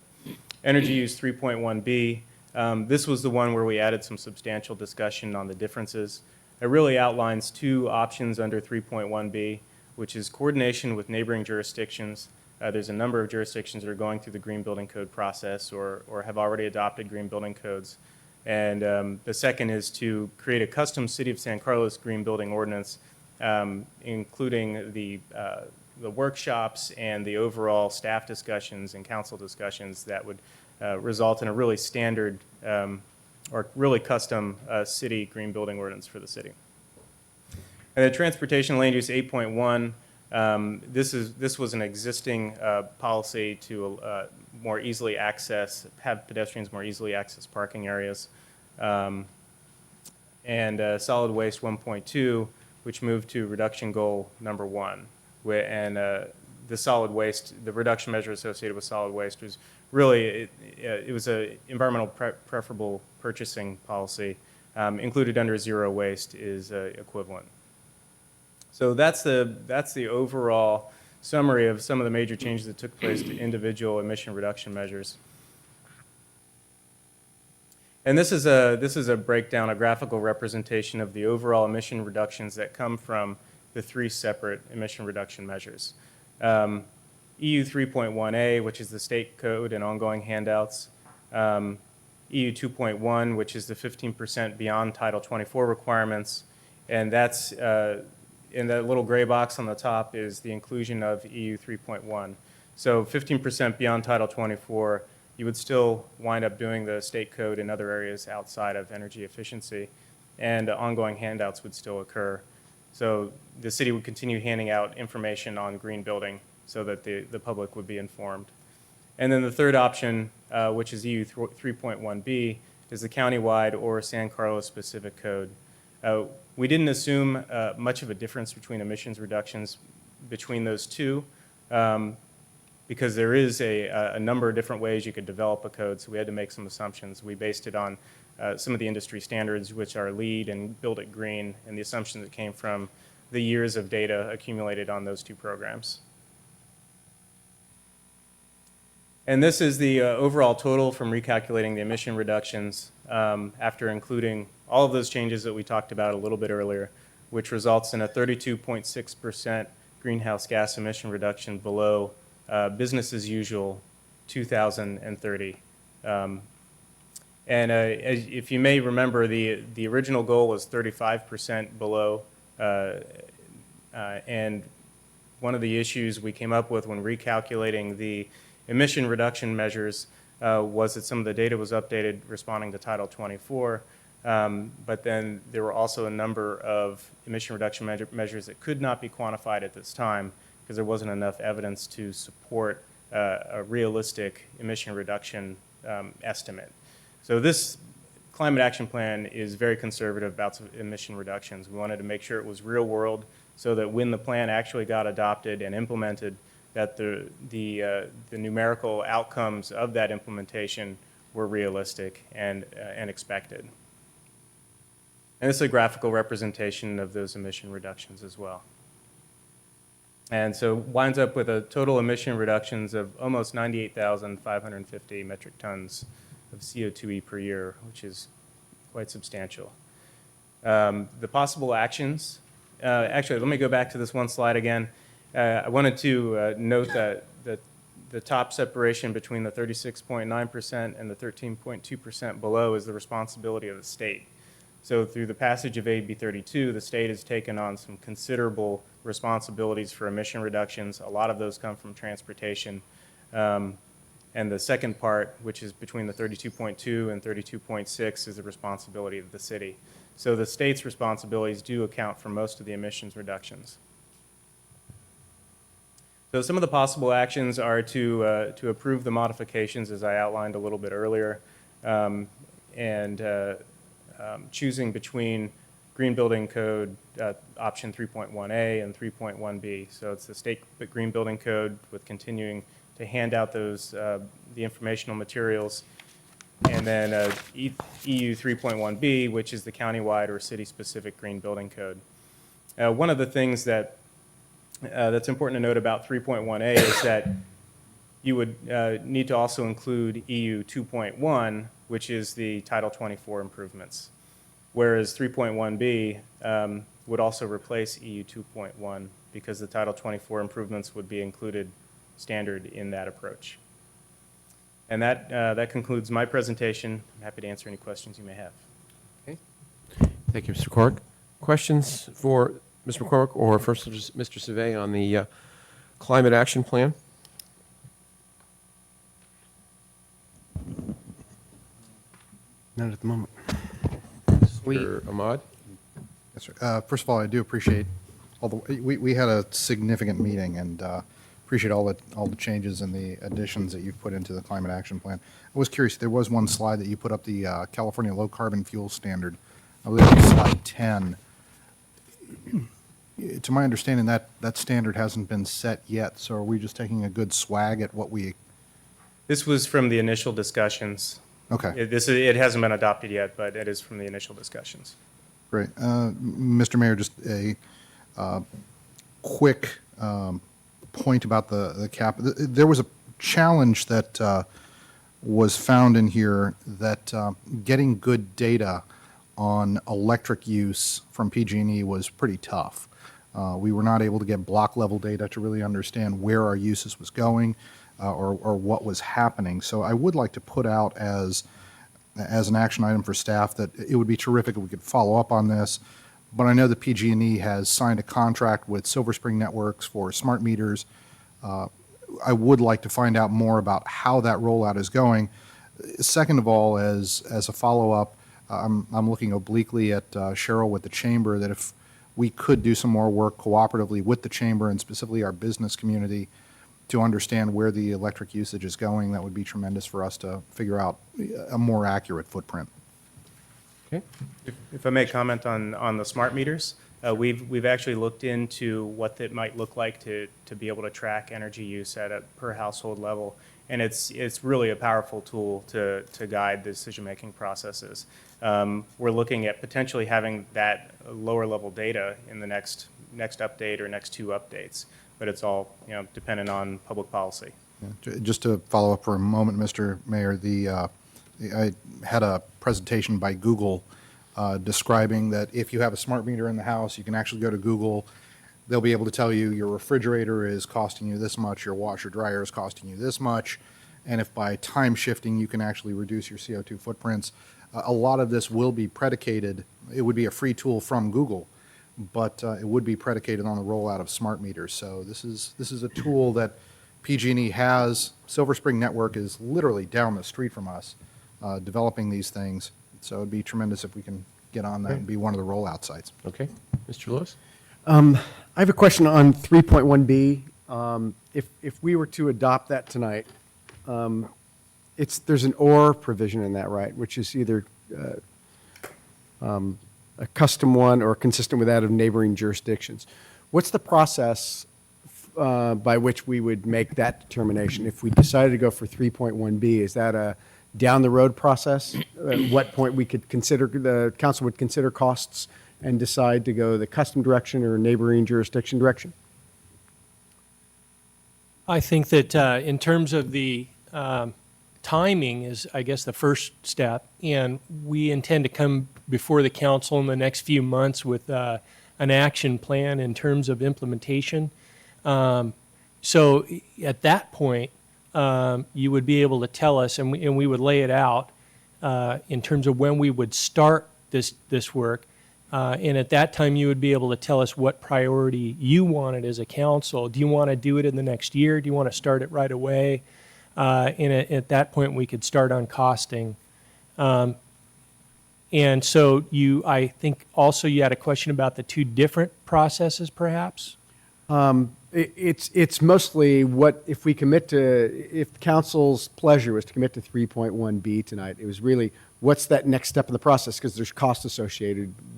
Speaker 18: Energy Use 3.1b, this was the one where we added some substantial discussion on the differences. It really outlines two options under 3.1b, which is coordination with neighboring jurisdictions. There's a number of jurisdictions that are going through the green building code process or have already adopted green building codes. And the second is to create a custom City of San Carlos green building ordinance, including the workshops and the overall staff discussions and council discussions that would result in a really standard or really custom city green building ordinance for the city. And the Transportation Land Use 8.1, this was an existing policy to more easily access, have pedestrians more easily access parking areas. And Solid Waste 1.2, which moved to reduction goal number 1. And the solid waste, the reduction measure associated with solid waste was really, it was an environmental preferable purchasing policy. Included under zero waste is equivalent. So that's the overall summary of some of the major changes that took place to individual emission reduction measures. And this is a breakdown, a graphical representation of the overall emission reductions that come from the three separate emission reduction measures. EU 3.1a, which is the state code and ongoing handouts. EU 2.1, which is the 15% beyond Title 24 requirements. And that's, in that little gray box on the top is the inclusion of EU 3.1. So 15% beyond Title 24, you would still wind up doing the state code in other areas outside of energy efficiency, and ongoing handouts would still occur. So the city would continue handing out information on green building so that the public would be informed. And then the third option, which is EU 3.1b, is the countywide or San Carlos specific code. We didn't assume much of a difference between emissions reductions between those two, because there is a number of different ways you could develop a code, so we had to make some assumptions. We based it on some of the industry standards, which are LEED and Build It Green, and the assumptions that came from the years of data accumulated on those two programs. And this is the overall total from recalculating the emission reductions after including all of those changes that we talked about a little bit earlier, which results in a 32.6% greenhouse gas emission reduction below business as usual 2030. And if you may remember, the original goal was 35% below. And one of the issues we came up with when recalculating the emission reduction measures was that some of the data was updated responding to Title 24. But then there were also a number of emission reduction measures that could not be quantified at this time because there wasn't enough evidence to support a realistic emission reduction estimate. So this climate action plan is very conservative about emission reductions. We wanted to make sure it was real world so that when the plan actually got adopted and implemented, that the numerical outcomes of that implementation were realistic and expected. And this is a graphical representation of those emission reductions as well. And so winds up with a total emission reductions of almost 98,550 metric tons of CO2e per year, which is quite substantial. The possible actions, actually, let me go back to this one slide again. I wanted to note that the top separation between the 36.9% and the 13.2% below is the responsibility of the state. So through the passage of AB 32, the state has taken on some considerable responsibilities for emission reductions. A lot of those come from transportation. And the second part, which is between the 32.2 and 32.6, is the responsibility of the city. So the state's responsibilities do account for most of the emissions reductions. So some of the possible actions are to approve the modifications, as I outlined a little bit earlier, choosing between Green Building Code option 3.1A and 3.1B. So it's the state Green Building Code with continuing to hand out those the informational materials, and then EU 3.1B, which is the countywide or city-specific Green Building Code. One of the things that that's important to note about 3.1A is that you would need to also include EU 2.1, which is the Title 24 improvements, whereas 3.1B would also replace EU 2.1 because the Title 24 improvements would be included standard in that approach. And that concludes my presentation. I'm happy to answer any questions you may have.
Speaker 1: Okay. Thank you, Mr. Cork. Questions for Mr. McCormick or first Mr. Savay on the climate action plan?
Speaker 2: None at the moment.
Speaker 1: Mr. Ahmad?
Speaker 5: Yes, sir. First of all, I do appreciate all the, we had a significant meeting and appreciate all the changes and the additions that you've put into the climate action plan. I was curious, there was one slide that you put up, the California Low Carbon Fuel Standard. I believe it was slide 10. To my understanding, that standard hasn't been set yet, so are we just taking a good swag at what we...
Speaker 18: This was from the initial discussions.
Speaker 5: Okay.
Speaker 18: It hasn't been adopted yet, but it is from the initial discussions.
Speaker 5: Great. Mr. Mayor, just a quick point about the cap. There was a challenge that was found in here that getting good data on electric use from PG&E was pretty tough. We were not able to get block level data to really understand where our uses was going or what was happening. So I would like to put out as an action item for staff that it would be terrific if we could follow up on this. But I know that PG&E has signed a contract with Silver Spring Networks for smart meters. I would like to find out more about how that rollout is going. Second of all, as a follow-up, I'm looking obliquely at Cheryl with the Chamber, that if we could do some more work cooperatively with the Chamber and specifically our business community to understand where the electric usage is going, that would be tremendous for us to figure out a more accurate footprint.
Speaker 1: Okay.
Speaker 18: If I may comment on the smart meters, we've actually looked into what that might look like to be able to track energy use at a per household level, and it's really a powerful tool to guide the decision-making processes. We're looking at potentially having that lower level data in the next update or next two updates, but it's all dependent on public policy.
Speaker 5: Yeah. Just to follow up for a moment, Mr. Mayor, I had a presentation by Google describing that if you have a smart meter in the house, you can actually go to Google. They'll be able to tell you your refrigerator is costing you this much, your washer dryer is costing you this much, and if by time shifting you can actually reduce your CO2 footprints. A lot of this will be predicated, it would be a free tool from Google, but it would be predicated on the rollout of smart meters. So this is a tool that PG&E has. Silver Spring Network is literally down the street from us, developing these things. So it'd be tremendous if we can get on that and be one of the rollout sites.
Speaker 1: Okay. Mr. Lewis?
Speaker 2: I have a question on 3.1B. If we were to adopt that tonight, there's an or provision in that, right? Which is either a custom one or consistent with that of neighboring jurisdictions. What's the process by which we would make that determination? If we decided to go for 3.1B, is that a down-the-road process? At what point we could consider, the council would consider costs and decide to go the custom direction or neighboring jurisdiction direction?
Speaker 8: I think that in terms of the timing is, I guess, the first step, and we intend to come before the council in the next few months with an action plan in terms of implementation. So at that point, you would be able to tell us, and we would lay it out in terms of when we would start this work. And at that time, you would be able to tell us what priority you wanted as a council. Do you want to do it in the next year? Do you want to start it right away? And at that point, we could start on costing. And so I think also you had a question about the two different processes, perhaps?
Speaker 2: It's mostly what, if the council's pleasure was to commit to 3.1B tonight, it was really, what's that next step in the process? Because there's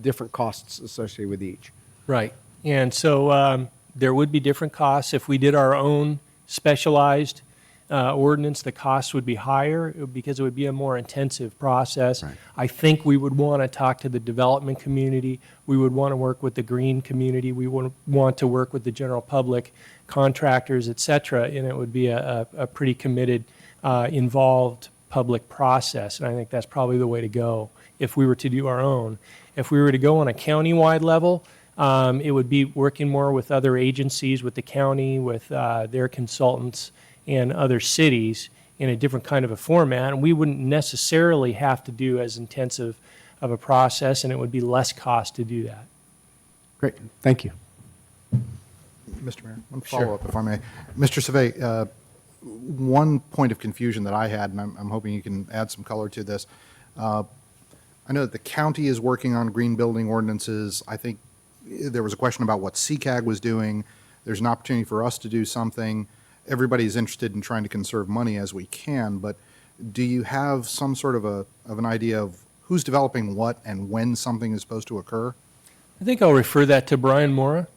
Speaker 2: different costs associated with each.
Speaker 8: Right. And so there would be different costs. If we did our own specialized ordinance, the costs would be higher because it would be a more intensive process.
Speaker 2: Right.
Speaker 8: I think we would want to talk to the development community. We would want to work with the green community. We would want to work with the general public, contractors, et cetera, and it would be a pretty committed, involved public process. And I think that's probably the way to go if we were to do our own. If we were to go on a county-wide level, it would be working more with other agencies, with the county, with their consultants, and other cities in a different kind of a format. And we wouldn't necessarily have to do as intensive of a process, and it would be less cost to do that.
Speaker 2: Great, thank you.
Speaker 5: Mr. Mayor, one follow-up, if I may. Mr. Savay, one point of confusion that I had, and I'm hoping you can add some color to this. I know that the county is working on green building ordinances. I think there was a question about what CCAG was doing. There's an opportunity for us to do something. Everybody's interested in trying to conserve money as we can, but do you have some sort of an idea of who's developing what and when something is supposed to occur?
Speaker 8: I think I'll refer that to Brian Mora.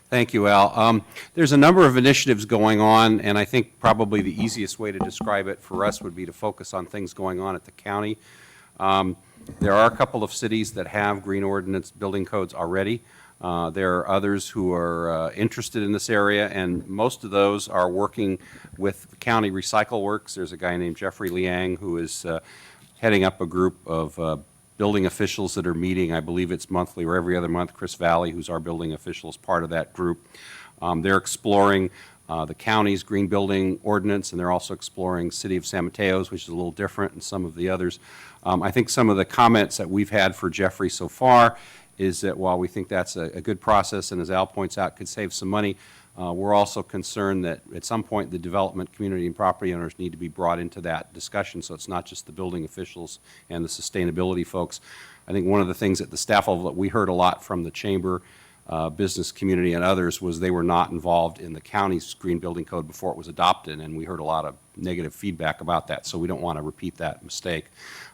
Speaker 19: Thank you, Al. There's a number of initiatives going on, and I think probably the easiest way to describe it for us would be to focus on things going on at the county. There are a couple of cities that have green ordinance building codes already. There are others who are interested in this area, and most of those are working with County Recycle Works. There's a guy named Jeffrey Liang who is heading up a group of building officials that are meeting. I believe it's monthly or every other month. Chris Valley, who's our building official, is part of that group. They're exploring the county's green building ordinance, and they're also exploring City of San Mateo's, which is a little different, and some of the others. I think some of the comments that we've had for Jeffrey so far is that while we think that's a good process, and as Al points out, could save some money, we're also concerned that at some point the development community and property owners need to be brought into that discussion, so it's not just the building officials and the sustainability folks. I think one of the things at the staff level that we heard a lot from the chamber, business community and others was they were not involved in the county's green building code before it was adopted, and we heard a lot of negative feedback about that, so we don't want to repeat that mistake.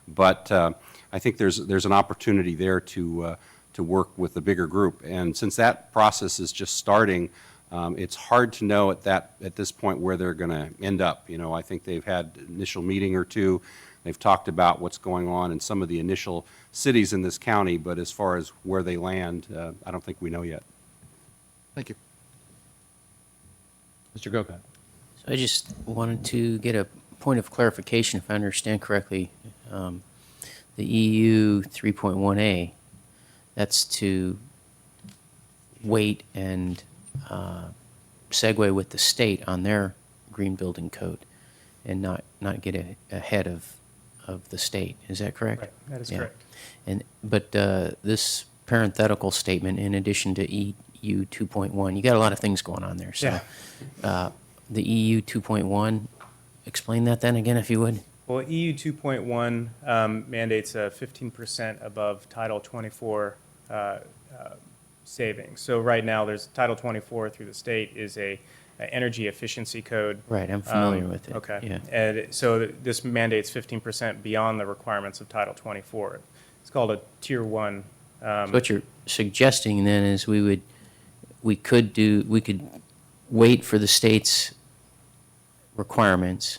Speaker 19: But I think there's an opportunity there to work with a bigger group. And since that process is just starting, it's hard to know at this point where they're going to end up. You know, I think they've had an initial meeting or two. They've talked about what's going on in some of the initial cities in this county, but as far as where they land, I don't think we know yet.
Speaker 5: Thank you.
Speaker 1: Mr. Grocott.
Speaker 3: So I just wanted to get a point of clarification, if I understand correctly. The EU 3.1A, that's to wait and segue with the state on their green building code and not get ahead of the state. Is that correct?
Speaker 18: Right, that is
Speaker 3: Yeah.
Speaker 18: correct.
Speaker 3: But this parenthetical statement, in addition to EU 2.1, you got a lot of things going on there. So the EU 2.1, explain that then again, if you would.
Speaker 18: Well, EU 2.1 mandates a 15% above Title 24 savings. So right now, there's Title 24 through the state is a energy efficiency code.
Speaker 3: Right, I'm familiar with it.
Speaker 18: Okay.
Speaker 3: Yeah.
Speaker 18: And so this mandates 15% beyond the requirements of Title 24. It's called a Tier 1.
Speaker 3: So what you're suggesting then is we could wait for the state's requirements,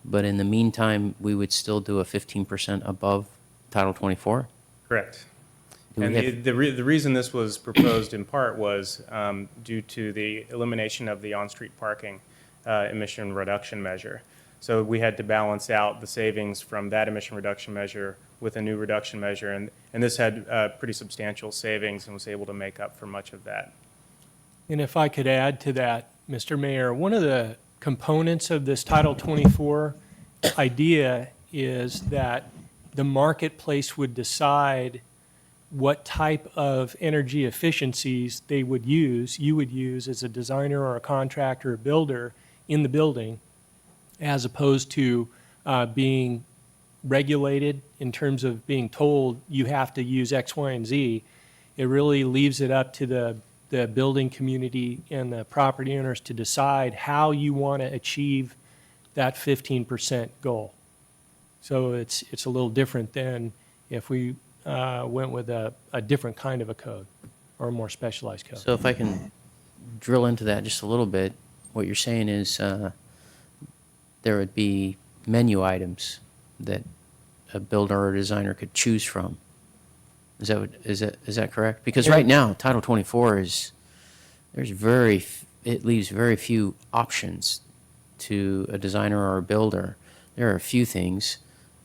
Speaker 3: but in the meantime, we would still do a 15% above Title 24?
Speaker 18: Correct.
Speaker 3: Do we
Speaker 18: And
Speaker 3: have-
Speaker 18: the reason this was proposed in part was due to the elimination of the on-street parking emission reduction measure. So we had to balance out the savings from that emission reduction measure with a new reduction measure, and this had pretty substantial savings and was able to make up for much of that.
Speaker 8: And if I could add to that, Mr. Mayor, one of the components of this Title 24 idea is that the marketplace would decide what type of energy efficiencies they would use, you would use as a designer or a contractor or builder in the building, as opposed to being regulated in terms of being told you have to use X, Y, and Z. It really leaves it up to the building community and the property owners to decide how you want to achieve that 15% goal. So it's a little different than if we went with a different kind of a code or a more specialized code.
Speaker 3: So if I can drill into that just a little bit, what you're saying is there would be menu items that a builder or designer could choose from. Is that correct? Because right now, Title 24 it leaves very few options to a designer or a builder. There are a few things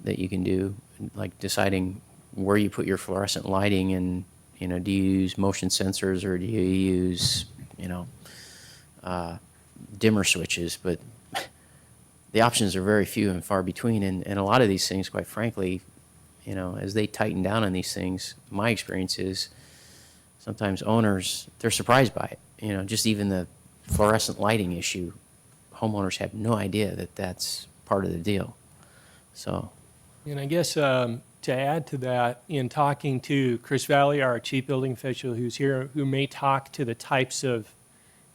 Speaker 3: that you can do, like deciding where you put your fluorescent lighting, and do you use motion sensors or do you use dimmer switches? But the options are very few and far between, and a lot of these things, quite frankly, as they tighten down on these things, my experience is sometimes owners, they're surprised by it. Just even the fluorescent lighting issue, homeowners have no idea that that's part of the deal. So,
Speaker 8: And I guess to add to that, in talking to Chris Valley, our chief building official who's here, who may talk to the types of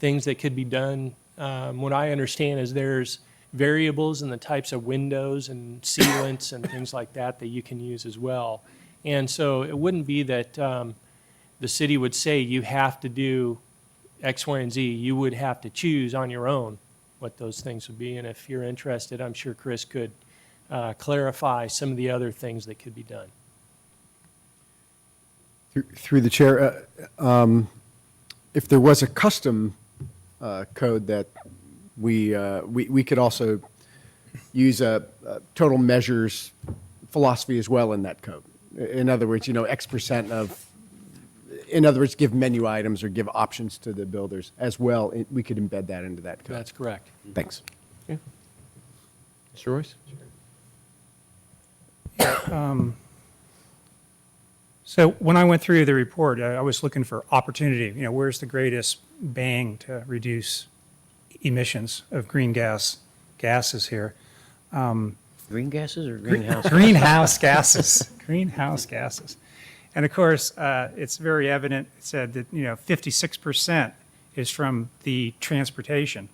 Speaker 8: things that could be done, what I understand is there's variables in the types of windows and sealants and things like that you can use as well. And so it wouldn't be that the city would say you have to do X, Y, and Z. You would have to choose on your own what those things would be. And if you're interested, I'm sure Chris could clarify some of the other things that could be done.
Speaker 2: Through the chair, if there was a custom code that we could also use a total measures philosophy as well in that code. In other words, X% of, in other words, give menu items or give options to the builders as well. We could embed that into that code.
Speaker 8: That's correct.
Speaker 2: Thanks.
Speaker 1: Mr. Royce?
Speaker 16: So when I went through the report, I was looking for opportunity. Where's the greatest bang to reduce emissions of gases here?
Speaker 3: green gases or greenhouse?
Speaker 16: Greenhouse gases. Greenhouse gases. And of course, it's very evident. It said that 56% is from the transportation.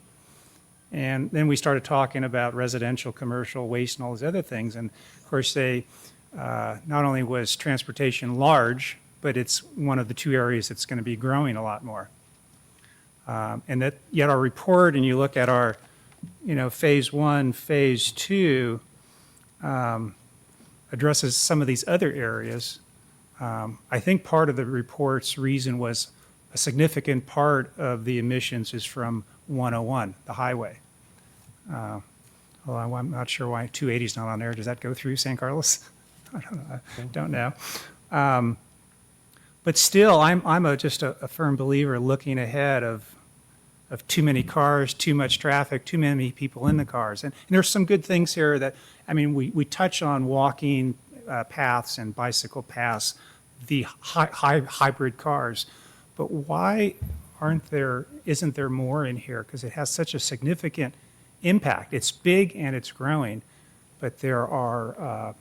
Speaker 16: And then we started talking about residential, commercial, waste, and all these other things. And of course, they not only was transportation large, but it's one of the two areas that's going to be growing a lot more. And that yet our report, and you look at our, phase 1, phase 2, addresses some of these other areas. I think part of the report's reason was a significant part of the emissions is from 101, the highway. Well, I'm not sure why 280 is not on there. Does that go through San Carlos? I don't know. But still, I'm just a firm believer looking ahead of of too many cars, too much traffic, too many people in the cars. And there's some good things here that, I mean, we touch on walking paths and bicycle paths, the hybrid cars, but why isn't there more in here? Because it has such a significant impact. It's big and it's growing, but there are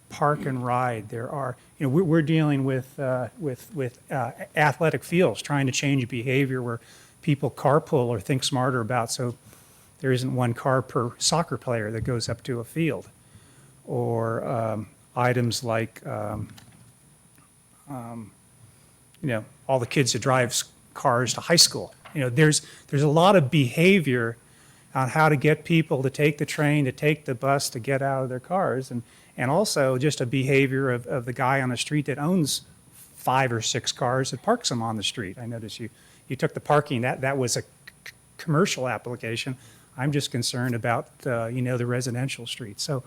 Speaker 16: park and ride. There are, you know, we're dealing with athletic fields, trying to change behavior where people carpool or think smarter about, so there isn't one car per soccer player that goes up to a field. Or items like, you know, all the kids that drive cars to high school. You know, there's a lot of behavior on how to get people to take the train, to take the bus, to get out of their cars, and also just a behavior of the guy on the street that owns 5 or 6 cars that parks them on the street. I noticed you took the parking, that was a commercial application. I'm just concerned about, you know, the residential street. So,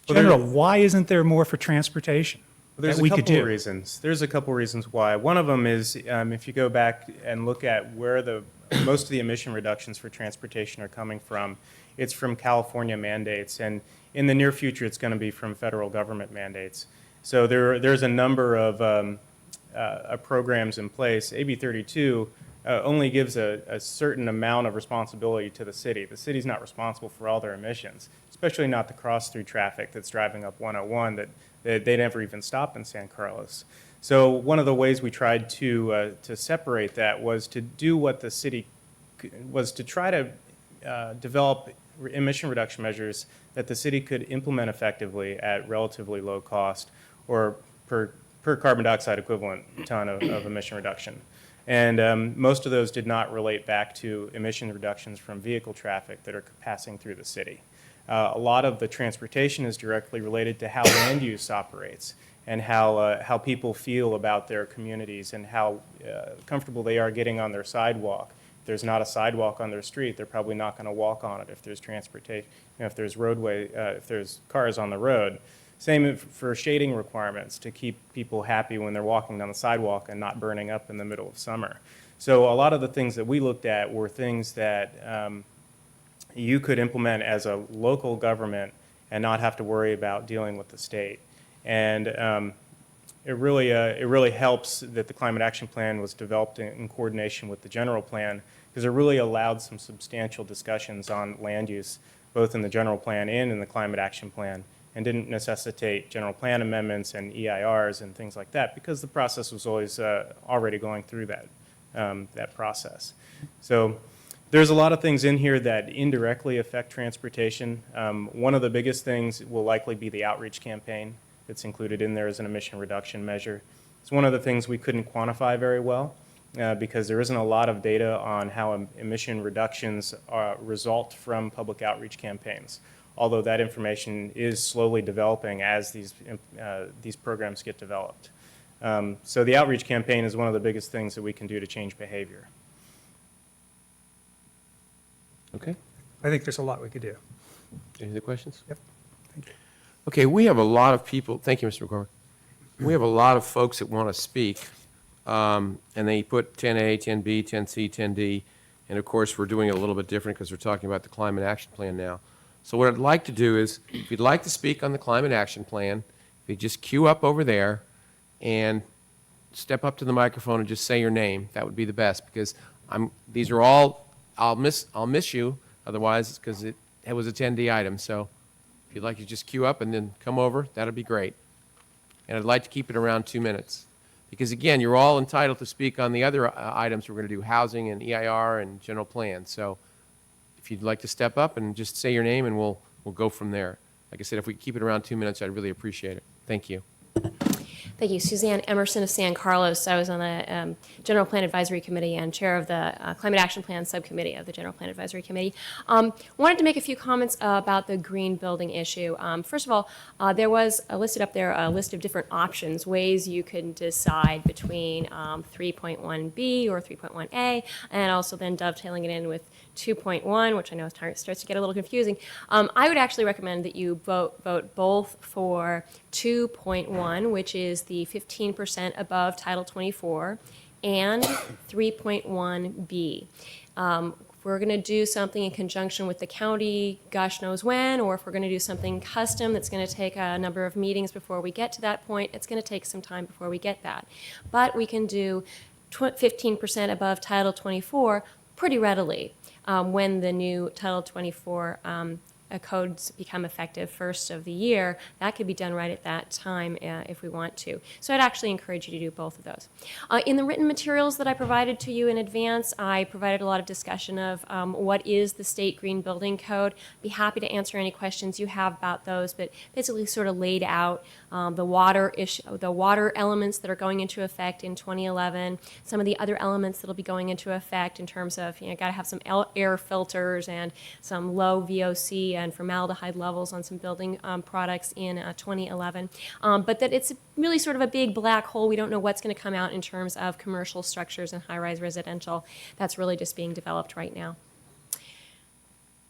Speaker 16: General, why isn't there more for transportation?
Speaker 18: There's
Speaker 16: that
Speaker 18: a
Speaker 16: we could
Speaker 18: couple
Speaker 16: do?
Speaker 18: of reasons. There's a couple reasons why. One of them is if you go back and look at where most of the emission reductions for transportation are coming from, it's from California mandates, and in the near future, it's going to be from federal government mandates. So there's a number of programs in place. AB 32 only gives a certain amount of responsibility to the city. The city's not responsible for all their emissions, especially not the cross-through traffic that's driving up 101 that they never even stop in San Carlos. So one of the ways we tried to separate that was to do what the city was to try to develop emission reduction measures that the city could implement effectively at relatively low cost or per carbon dioxide equivalent ton of emission reduction. And most of those did not relate back to emission reductions from vehicle traffic that are passing through the city. A lot of the transportation is directly related to how land use operates and how people feel about their communities and how comfortable they are getting on their sidewalk. If there's not a sidewalk on their street, they're probably not going to walk on it if there's transportation, if there's if there's cars on the road. Same for shading requirements to keep people happy when they're walking down the sidewalk and not burning up in the middle of summer. So a lot of the things that we looked at were things that you could implement as a local government and not have to worry about dealing with the state. And it really helps that the Climate Action Plan was developed in coordination with the general plan, because it really allowed some substantial discussions on land use, both in the general plan and in the Climate Action Plan, and didn't necessitate general plan amendments and EIRs and things like that, because the process was always already going through that process. So there's a lot of things in here that indirectly affect transportation. One of the biggest things will likely be the outreach campaign that's included in there as an emission reduction measure. It's one of the things we couldn't quantify very well because there isn't a lot of data on how emission reductions result from public outreach campaigns, although that information is slowly developing as these programs get developed. So the outreach campaign is one of the biggest things that we can do to change behavior.
Speaker 1: Okay.
Speaker 16: I think there's a lot we could do.
Speaker 1: Any other questions?
Speaker 16: Yep. Thank you.
Speaker 1: Okay, we have a lot of people, thank you, Mr. McCormick. We have a lot of folks that want to speak, and they put 10A, 10B, 10C, 10D, and of course, we're doing it a little bit different because we're talking about the Climate Action Plan now. So what I'd like to do is, if you'd like to speak on the Climate Action Plan, if you just queue up over there and step up to the microphone and just say your name, that would be the best, because these are all, I'll miss you otherwise, because it was a 10D item. So if you'd like to just queue up and then come over, that'd be great. And I'd like to keep it around 2 minutes. Because again, you're all entitled to speak on the other items we're going to do, housing and EIR and general plan. So if you'd like to step up and just say your name and we'll go from there. Like I said, if we keep it around 2 minutes, I'd really appreciate it. Thank you.
Speaker 20: Thank you. Suzanne Emerson of San Carlos. I was on the General Plan Advisory Committee and chair of the Climate Action Plan Subcommittee of the General Plan Advisory Committee. Wanted to make a few comments about the green building issue. First of all, there was listed up there a list of different options, ways you can decide between 3.1B or 3.1A, and also then dovetailing it in with 2.1, which I know starts to get a little confusing. I would actually recommend that you vote both for 2.1, which is the 15% above Title 24, and 3.1B. If we're going to do something in conjunction with the county, gosh knows when, or if we're going to do something custom that's going to take a number of meetings before we get to that point, it's going to take some time before we get that. But we can do 15% above Title 24 pretty readily when the new Title 24 codes become effective first of the year. That could be done right at that time if we want to. So I'd actually encourage you to do both of those. In the written materials that I provided to you in advance, I provided a lot of discussion of what is the state green building code. Be happy to answer any questions you have about those, but basically sort of laid out the water elements that are going into effect in 2011, some of the other elements that will be going into effect in terms of, got to have some air filters and some low VOC and formaldehyde levels on some building products in 2011. But that it's really sort of a big black hole. We don't know what's going to come out in terms of commercial structures and high-rise residential. That's really just being developed right now.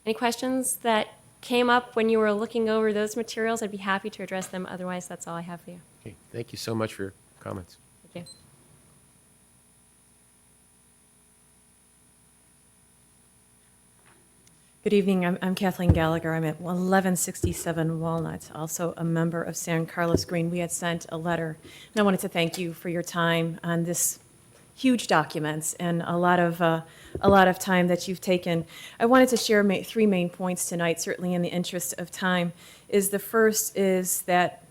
Speaker 20: Any questions that came up when you were looking over those materials? I'd be happy to address them. Otherwise, that's all I have for you.
Speaker 1: Okay, thank you so much for your comments.
Speaker 20: Thank you.
Speaker 21: Good evening. I'm Kathleen Gallagher. I'm at 1167 Walnut, also a member of San Carlos Green. We had sent a letter, and I wanted to thank you for your time on this huge documents and a lot of time that you've taken. I wanted to share three main points tonight, certainly in the interest of time. The first is that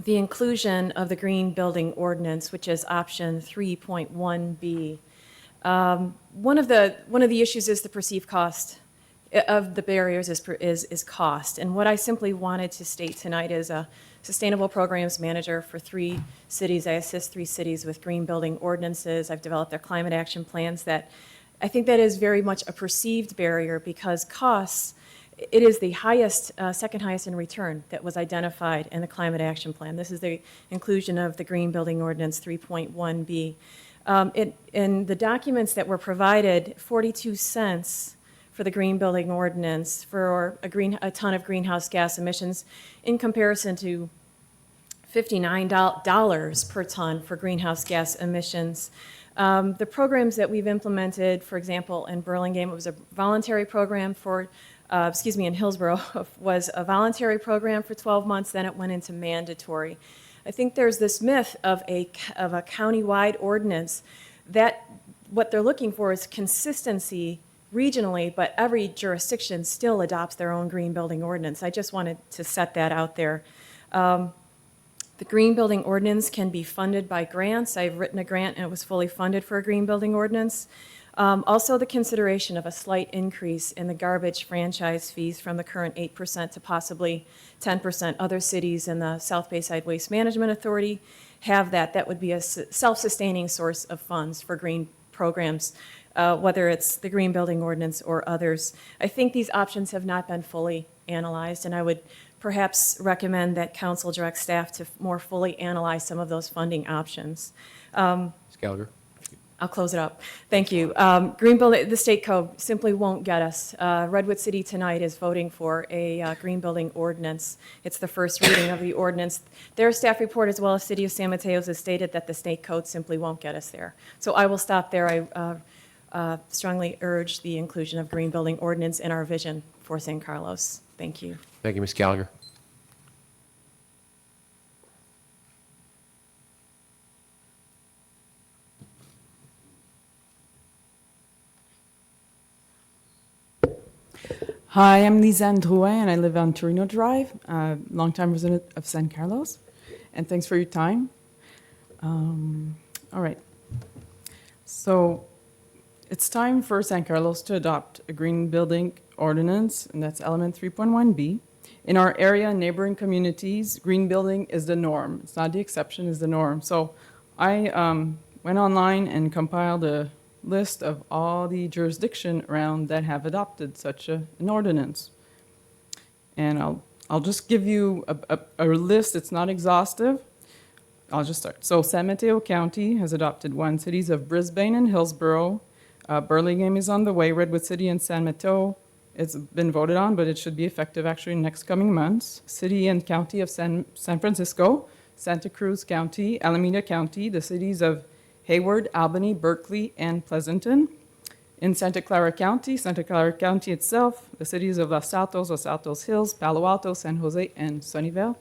Speaker 21: the inclusion of the Green Building Ordinance, which is option 3.1B. One of the issues is the perceived cost of the barriers is cost. And what I simply wanted to state tonight is a sustainable programs manager for 3 cities. I assist 3 cities with green building ordinances. I've developed their climate action plans. That I think that is very much a perceived barrier because costs, it is the highest, second highest in return that was identified in the climate action plan. This is the inclusion of the Green Building Ordinance 3.1B. In the documents that were provided, 42 cents for the Green Building Ordinance for a ton of greenhouse gas emissions in comparison to $59 per ton for greenhouse gas emissions. The programs that we've implemented, for example, in Burlingame, it was a voluntary program for, in Hillsborough, was a voluntary program for 12 months, then it went into mandatory. I think there's this myth of a county-wide ordinance that what they're looking for is consistency regionally, but every jurisdiction still adopts their own green building ordinance. I just wanted to set that out there. The green building ordinance can be funded by grants. I've written a grant and it was fully funded for a green building ordinance. Also, the consideration of a slight increase in the garbage franchise fees from the current 8% to possibly 10%. Other cities in the South Bayside Waste Management Authority have that. That would be a self-sustaining source of funds for green programs, whether it's the Green Building Ordinance or others. I think these options have not been fully analyzed, and I would perhaps recommend that council direct staff to more fully analyze some of those funding options.
Speaker 1: Ms. Gallagher.
Speaker 21: I'll close it up. Thank you. Green Building, the state code simply won't get us. Redwood City tonight is voting for a green building ordinance. It's the first reading of the ordinance. Their staff report, as well as City of San Mateo, has stated that the state code simply won't get us there. So I will stop there. I strongly urge the inclusion of green building ordinance in our vision for San Carlos. Thank you.
Speaker 1: Thank you, Ms. Gallagher.
Speaker 22: Hi, I'm Lisanne Drouin, and I live on Torino Drive, longtime resident of San Carlos. And thanks for your time. All right. So it's time for San Carlos to adopt a green building ordinance, and that's element 3.1B. In our area and neighboring communities, green building is the norm. It's not the exception, it's the norm. So I went online and compiled a list of all the jurisdictions around that have adopted such an ordinance. And I'll just give you a list. It's not exhaustive. I'll just start. So San Mateo County has adopted 1. Cities of Brisbane and Hillsborough. Burlingame is on the way. Redwood City and San Mateo, it's been voted on, but it should be effective actually in next coming months. City and County of San Francisco, Santa Cruz County, Alameda County, the cities of Hayward, Albany, Berkeley, and Pleasanton. In Santa Clara County itself, the cities of Los Altos Hills, Palo Alto, San Jose, and Sunnyvale.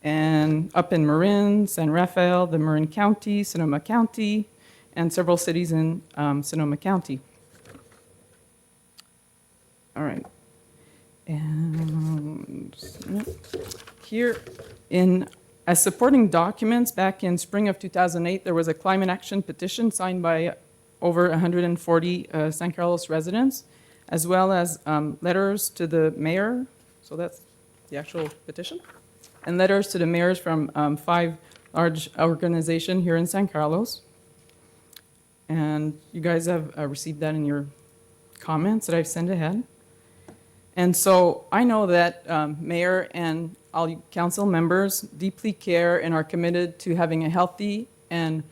Speaker 22: And up in Marin, San Rafael, the Marin County, Sonoma County, and several cities in Sonoma County. All right. And here as supporting documents, back in spring of 2008, there was a climate action petition signed by over 140 San Carlos residents, as well as letters to the mayor. So that's the actual petition. And letters to the mayors from 5 large organizations here in San Carlos. And you guys have received that in your comments that I've sent ahead. And so I know that mayor and all you council members deeply care and are committed to having a healthy and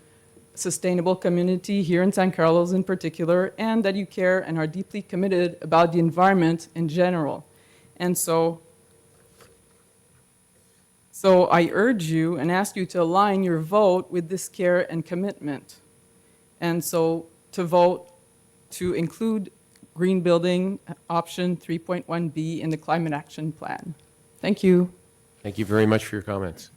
Speaker 22: sustainable community here in San Carlos in particular, and that you care and are deeply committed about the environment in general. And so I urge you and ask you to align your vote with this care and commitment. And so to vote to include green building option 3.1B in the climate action plan. Thank you.
Speaker 1: Thank you very much for your comments.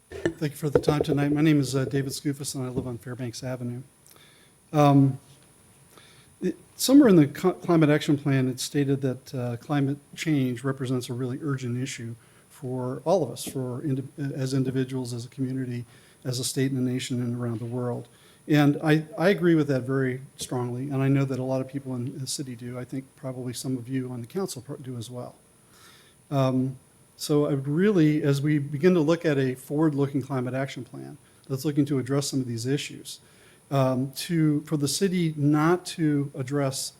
Speaker 9: Thank you for the time tonight. My name is David Skoufis, and I live on Fairbanks Avenue. Somewhere in the Climate Action Plan, it stated that climate change represents a really urgent issue for all of us, as individuals, as a community, as a state and a nation, and around the world. And I agree with that very strongly, and I know that a lot of people in the city do. I think probably some of you on the council do as well. So I would really, as we begin to look at a forward-looking climate action plan that's looking to address some of these issues, for the city not to address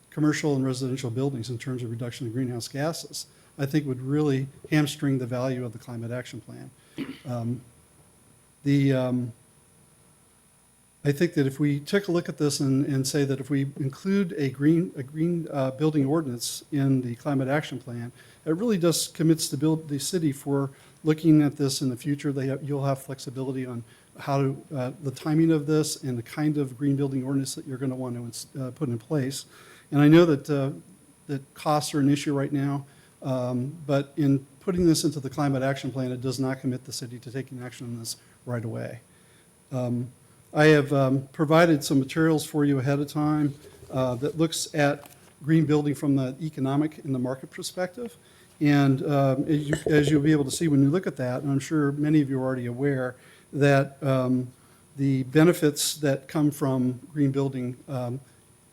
Speaker 9: commercial and residential buildings in terms of reduction of greenhouse gases, I think would really hamstring the value of the climate action plan. I think that if we take a look at this and say that if we include a green building ordinance in the climate action plan, it really does commits the city for looking at this in the future. You'll have flexibility on how the timing of this and the kind of green building ordinance that you're going to want to put in place. And I know that costs are an issue right now, but in putting this into the climate action plan, it does not commit the city to taking action on this right away. I have provided some materials for you ahead of time that looks at green building from the economic and the market perspective. And as you'll be able to see when you look at that, and I'm sure many of you are already aware, that the benefits that come from green building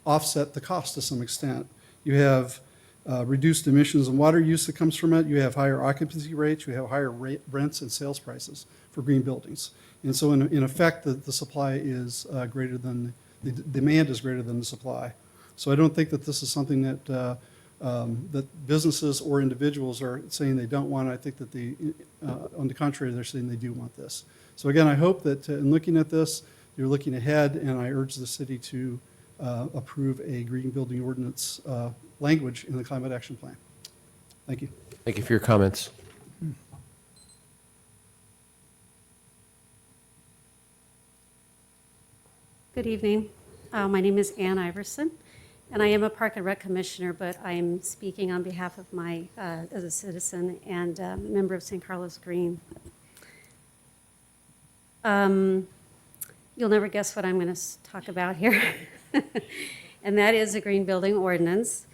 Speaker 9: offset the cost to some extent. You have reduced emissions and water use that comes from it. You have higher occupancy rates. You have higher rents and sales prices for green buildings. And so in effect, the supply is greater than, the demand is greater than the supply. So I don't think that this is something that that businesses or individuals are saying they don't want. I think that on the contrary, they're saying they do want this. So again, I hope that in looking at this, you're looking ahead, and I urge the city to approve a green building ordinance language in the climate action plan. Thank you.
Speaker 1: Thank you for your comments.
Speaker 10: Good evening. My name is Ann Iverson, and I am a Park and Rec Commissioner, but I am speaking on behalf of as a citizen and member of San Carlos Green. You'll never guess what I'm going to talk about here, and that is a green building ordinance.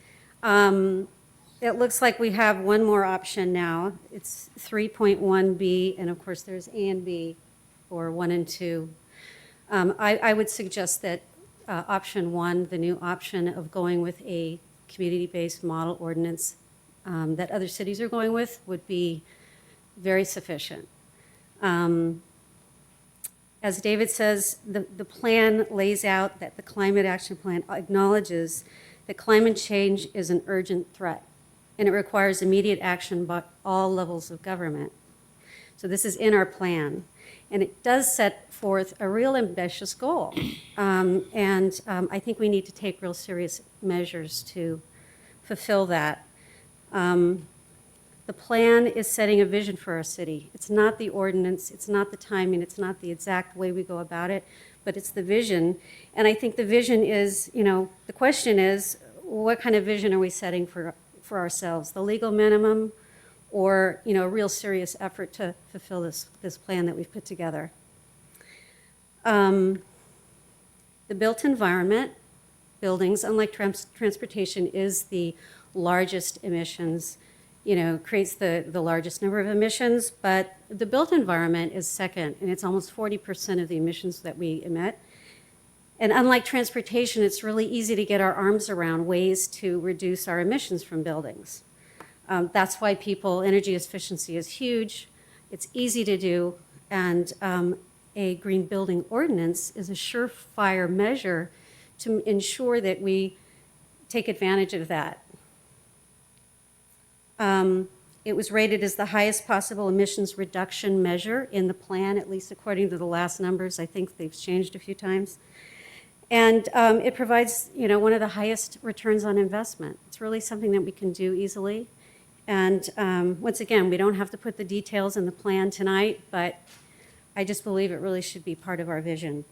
Speaker 10: It looks like we have one more option now. It's 3.1B, and of course there's A and B, or 1 and 2. I would suggest that option 1, the new option of going with a community-based model ordinance that other cities are going with, would be very sufficient. As David says, the plan lays out that the Climate Action Plan acknowledges that climate change is an urgent threat, and it requires immediate action by all levels of government. So this is in our plan. And it does set forth a real ambitious goal. I think we need to take real serious measures to fulfill that. The plan is setting a vision for our city. It's not the ordinance, it's not the timing, it's not the exact way we go about it, but it's the vision. And I think the vision is, the question is, what kind of vision are we setting for ourselves? The legal minimum or, a real serious effort to fulfill this plan that we've put together? The built environment, buildings, unlike transportation, is the largest emissions, creates the largest number of emissions, but the built environment is second, and it's almost 40% of the emissions that we emit. And unlike transportation, it's really easy to get our arms around ways to reduce our emissions from buildings. That's why energy efficiency is huge. It's easy to do, and a green building ordinance is a surefire measure to ensure that we take advantage of that. It was rated as the highest possible emissions reduction measure in the plan, at least according to the last numbers. I think they've changed a few times. And it provides, one of the highest returns on investment. It's really something that we can do easily. And once again, we don't have to put the details in the plan tonight, but I just believe it really should be part of our vision.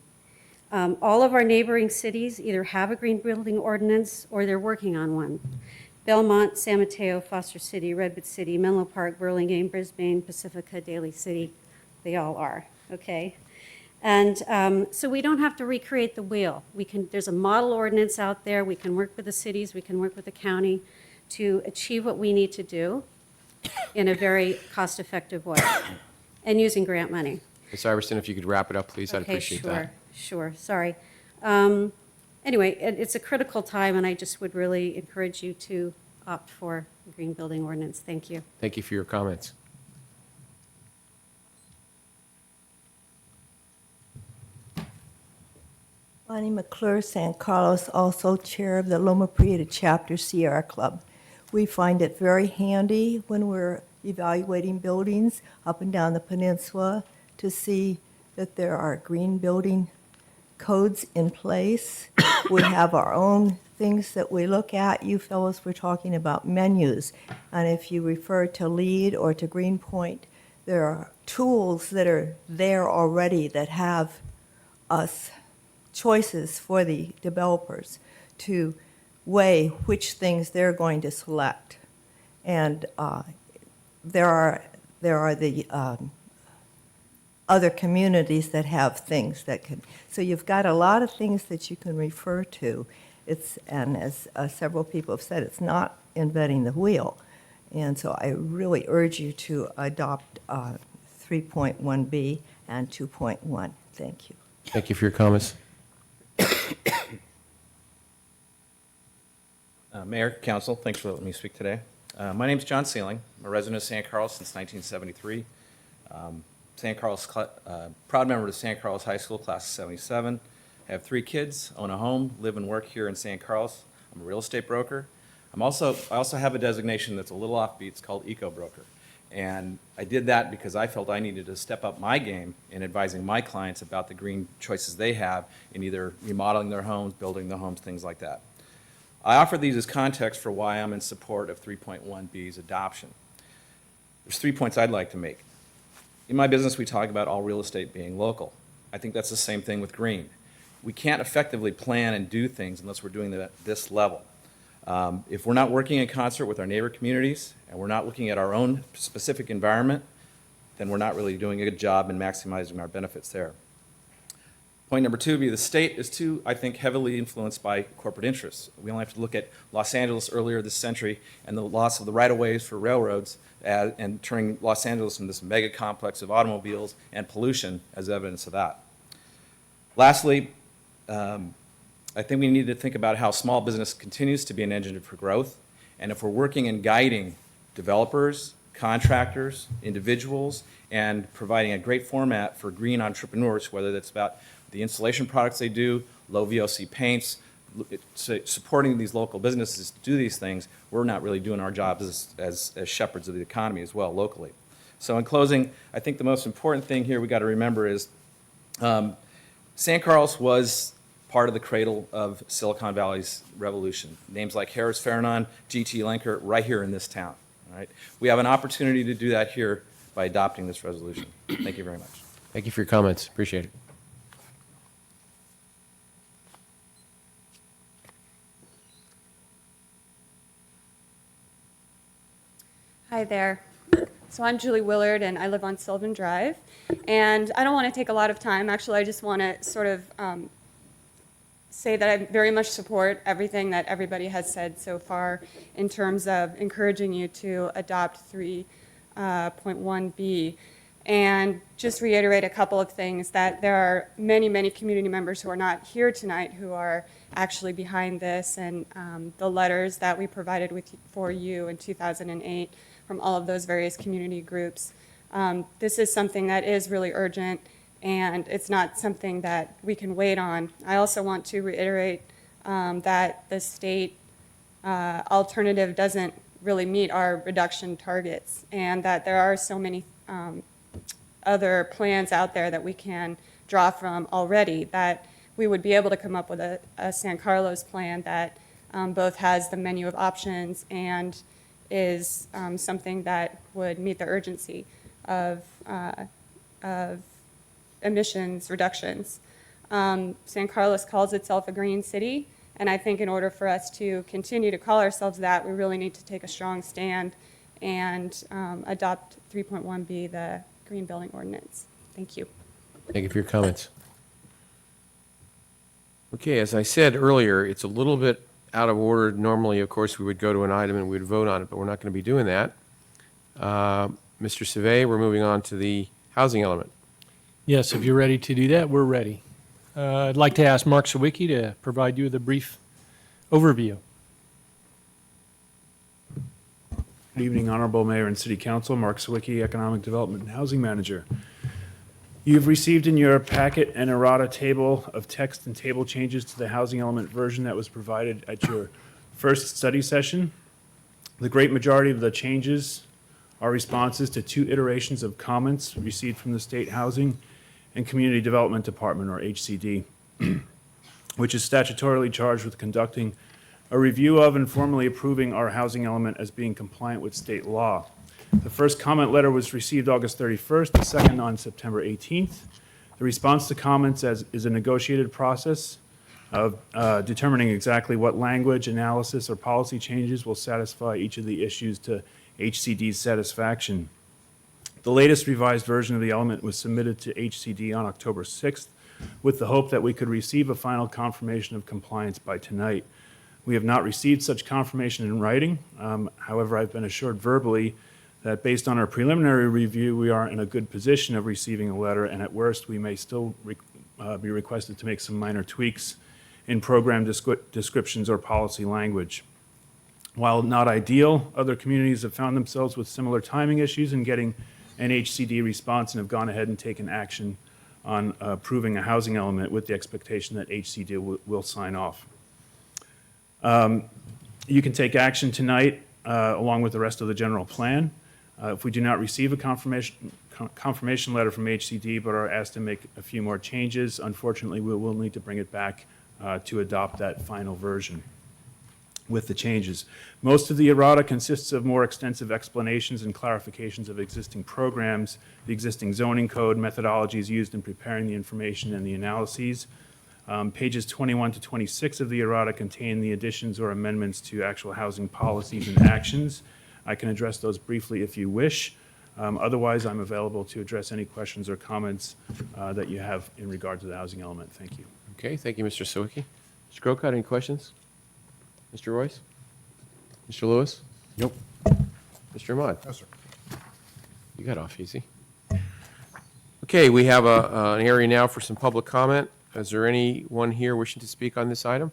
Speaker 10: All of our neighboring cities either have a green building ordinance or they're working on one. Belmont, San Mateo, Foster City, Redwood City, Menlo Park, Burlingame, Brisbane, Pacifica, Daly City, they all are, okay? And so we don't have to recreate the wheel. There's a model ordinance out there. We can work with the cities, we can work with the county to achieve what we need to do in a very cost-effective way and using grant money.
Speaker 1: Ms. Iverson, if you could wrap it up, please, I'd appreciate that.
Speaker 10: Sure, sorry. Anyway, it's a critical time, and I just would really encourage you to opt for the green building ordinance. Thank you.
Speaker 1: Thank you for your comments.
Speaker 11: Bonnie McClure, San Carlos, also chair of the Loma Prieta Chapter Sierra Club. We find it very handy when we're evaluating buildings up and down the peninsula to see that there are green building codes in place. We have our own things that we look at. You fellows were talking about menus, and if you refer to LEED or to Greenpoint, there are tools that are there already that have us choices for the developers to weigh which things they're going to select. And there are the other communities that have things that can. So you've got a lot of things that you can refer to. And as several people have said, it's not inventing the wheel. And so I really urge you to adopt 3.1B and 2.1. Thank you.
Speaker 1: Thank you for your comments.
Speaker 12: Mayor, Council, thanks for letting me speak today. My name's John Sealing. I'm a resident of San Carlos since 1973. San Carlos, proud member of the San Carlos High School, class of 77. I have 3 kids, own a home, live and work here in San Carlos. I'm a real estate broker. I also have a designation that's a little offbeat. It's called Eco Broker. And I did that because I felt I needed to step up my game in advising my clients about the green choices they have in either remodeling their homes, building their homes, things like that. I offer these as context for why I'm in support of 3.1B's adoption. There's 3 points I'd like to make. In my business, we talk about all real estate being local. I think that's the same thing with green. We can't effectively plan and do things unless we're doing them at this level. If we're not working in concert with our neighbor communities and we're not looking at our own specific environment, then we're not really doing a good job in maximizing our benefits there. Point number 2 would be the state is too, I think, heavily influenced by corporate interests. We only have to look at Los Angeles earlier this century and the loss of the right-of-ways for railroads and turning Los Angeles into this mega complex of automobiles and pollution as evidence of that. Lastly, I think we need to think about how small business continues to be an engine for growth. And if we're working and guiding developers, contractors, individuals, and providing a great format for green entrepreneurs, whether that's about the installation products they do, low VOC paints, supporting these local businesses to do these things, we're not really doing our jobs as shepherds of the economy as well locally. So in closing, I think the most important thing here we got to remember is San Carlos was part of the cradle of Silicon Valley's revolution. Names like Harris Farranon, G.T. Lenker, right here in this town. All right? We have an opportunity to do that here by adopting this resolution. Thank you very much.
Speaker 1: Thank you for your comments. Appreciate it.
Speaker 13: Hi there. So I'm Julie Willard, and I live on Sylvan Drive. And I don't want to take a lot of time. Actually, I just want to sort of say that I very much support everything that everybody has said so far in terms of encouraging you to adopt 3.1B. And just reiterate a couple of things, that there are many, many community members who are not here tonight who are actually behind this, and the letters that we provided for you in 2008 from all of those various community groups. This is something that is really urgent, and it's not something that we can wait on. I also want to reiterate that the state alternative doesn't really meet our reduction targets, and that there are so many other plans out there that we can draw from already, that we would be able to come up with a San Carlos plan that both has the menu of options and is something that would meet the urgency of emissions reductions. San Carlos calls itself a green city, and I think in order for us to continue to call ourselves that, we really need to take a strong stand and adopt 3.1B, the Green Building Ordinance. Thank you.
Speaker 1: Thank you for your comments. Okay, as I said earlier, it's a little bit out of order. Normally, of course, we would go to an item and we'd vote on it, but we're not going to be doing that. Mr. Savay, we're moving on to the housing element.
Speaker 8: Yes, if you're ready to do that, we're ready. I'd like to ask Mark Sawicki to provide you with a brief overview.
Speaker 15: Good evening, Honorable Mayor and City Council. Mark Sawicki, Economic Development and Housing Manager. You've received in your packet an errata table of text and table changes to the housing element version that was provided at your first study session. The great majority of the changes are responses to 2 iterations of comments received from the State Housing and Community Development Department, or HCD, which is statutorily charged with conducting a review of and formally approving our housing element as being compliant with state law. The first comment letter was received August 31st, the second on September 18th. The response to comments is a negotiated process of determining exactly what language, analysis, or policy changes will satisfy each of the issues to HCD's satisfaction. The latest revised version of the element was submitted to HCD on October 6th with the hope that we could receive a final confirmation of compliance by tonight. We have not received such confirmation in writing. However, I've been assured verbally that based on our preliminary review, we are in a good position of receiving a letter, and at worst, we may still be requested to make some minor tweaks in program descriptions or policy language. While not ideal, other communities have found themselves with similar timing issues in getting an HCD response and have gone ahead and taken action on approving a housing element with the expectation that HCD will sign off. You can take action tonight along with the rest of the general plan. If we do not receive a confirmation letter from HCD but are asked to make a few more changes, unfortunately, we will need to bring it back to adopt that final version with the changes. Most of the errata consists of more extensive explanations and clarifications of existing programs, the existing zoning code, methodologies used in preparing the information and the analyses. Pages 21 to 26 of the errata contain the additions or amendments to actual housing policies and actions. I can address those briefly if you wish. Otherwise, I'm available to address any questions or comments that you have in regard to the housing element. Thank you.
Speaker 1: Okay, thank you, Mr. Sawicki. Mr. Grocott, any questions? Mr. Royce? Mr. Lewis?
Speaker 2: Nope.
Speaker 1: Mr. Ahmad?
Speaker 5: Yes, sir.
Speaker 1: You got off easy. Okay, we have an area now for some public comment. Is there anyone here wishing to speak on this item?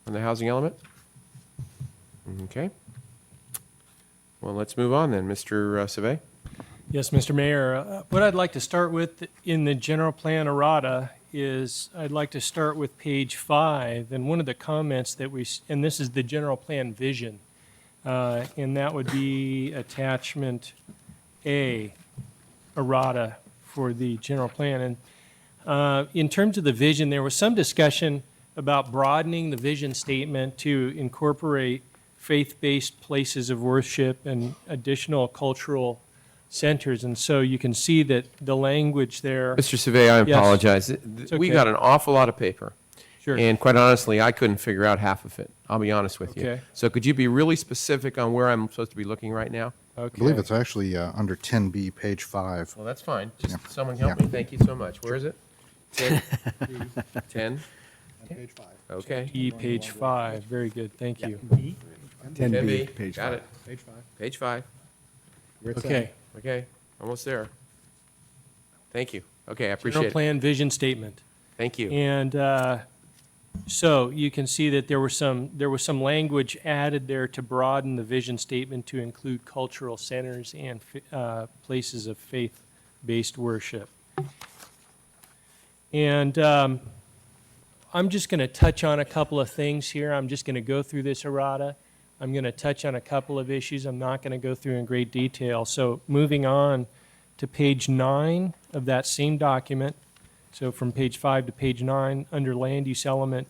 Speaker 1: On the housing element? Okay. Well, let's move on then. Mr. Savay?
Speaker 8: Yes, Mr. Mayor. What I'd like to start with in the general plan errata is I'd like to start with page 5, and one of the comments that and this is the general plan vision, and that would be attachment A, errata for the general plan. And in terms of the vision, there was some discussion about broadening the vision statement to incorporate faith-based places of worship and additional cultural centers. And so you can see that the language there.
Speaker 1: Mr. Survey, I
Speaker 8: Yes.
Speaker 1: apologize.
Speaker 8: It's
Speaker 1: We
Speaker 8: okay.
Speaker 1: got an awful lot of paper.
Speaker 8: Sure.
Speaker 1: And quite honestly, I couldn't figure out half of it. I'll be honest with you.
Speaker 8: Okay.
Speaker 1: So could you be really specific on where I'm supposed to be looking right now?
Speaker 5: I believe it's actually under 10B, page 5.
Speaker 1: Well, that's fine. Just
Speaker 5: Yeah.
Speaker 1: someone help
Speaker 5: Yeah.
Speaker 1: me. Thank you so much. Where is it? 10? 10?
Speaker 5: Page 5.
Speaker 1: Okay.
Speaker 8: E, page 5. Very good. Thank you.
Speaker 2: 10B, page
Speaker 1: Got
Speaker 2: 5.
Speaker 1: it.
Speaker 5: Page 5.
Speaker 1: Page 5.
Speaker 2: Where it's at.
Speaker 8: Okay.
Speaker 1: Okay. Almost there. Thank you. Okay, I appreciate
Speaker 8: General
Speaker 1: it.
Speaker 8: plan vision statement.
Speaker 1: Thank you.
Speaker 8: And so you can see that there was some language added there to broaden the vision statement to include cultural centers and places of faith-based worship. And I'm just going to touch on a couple of things here. I'm just going to go through this errata. I'm going to touch on a couple of issues. I'm not going to go through in great detail. So moving on to page 9 of that same document. So from page 5 to page 9, under land use element,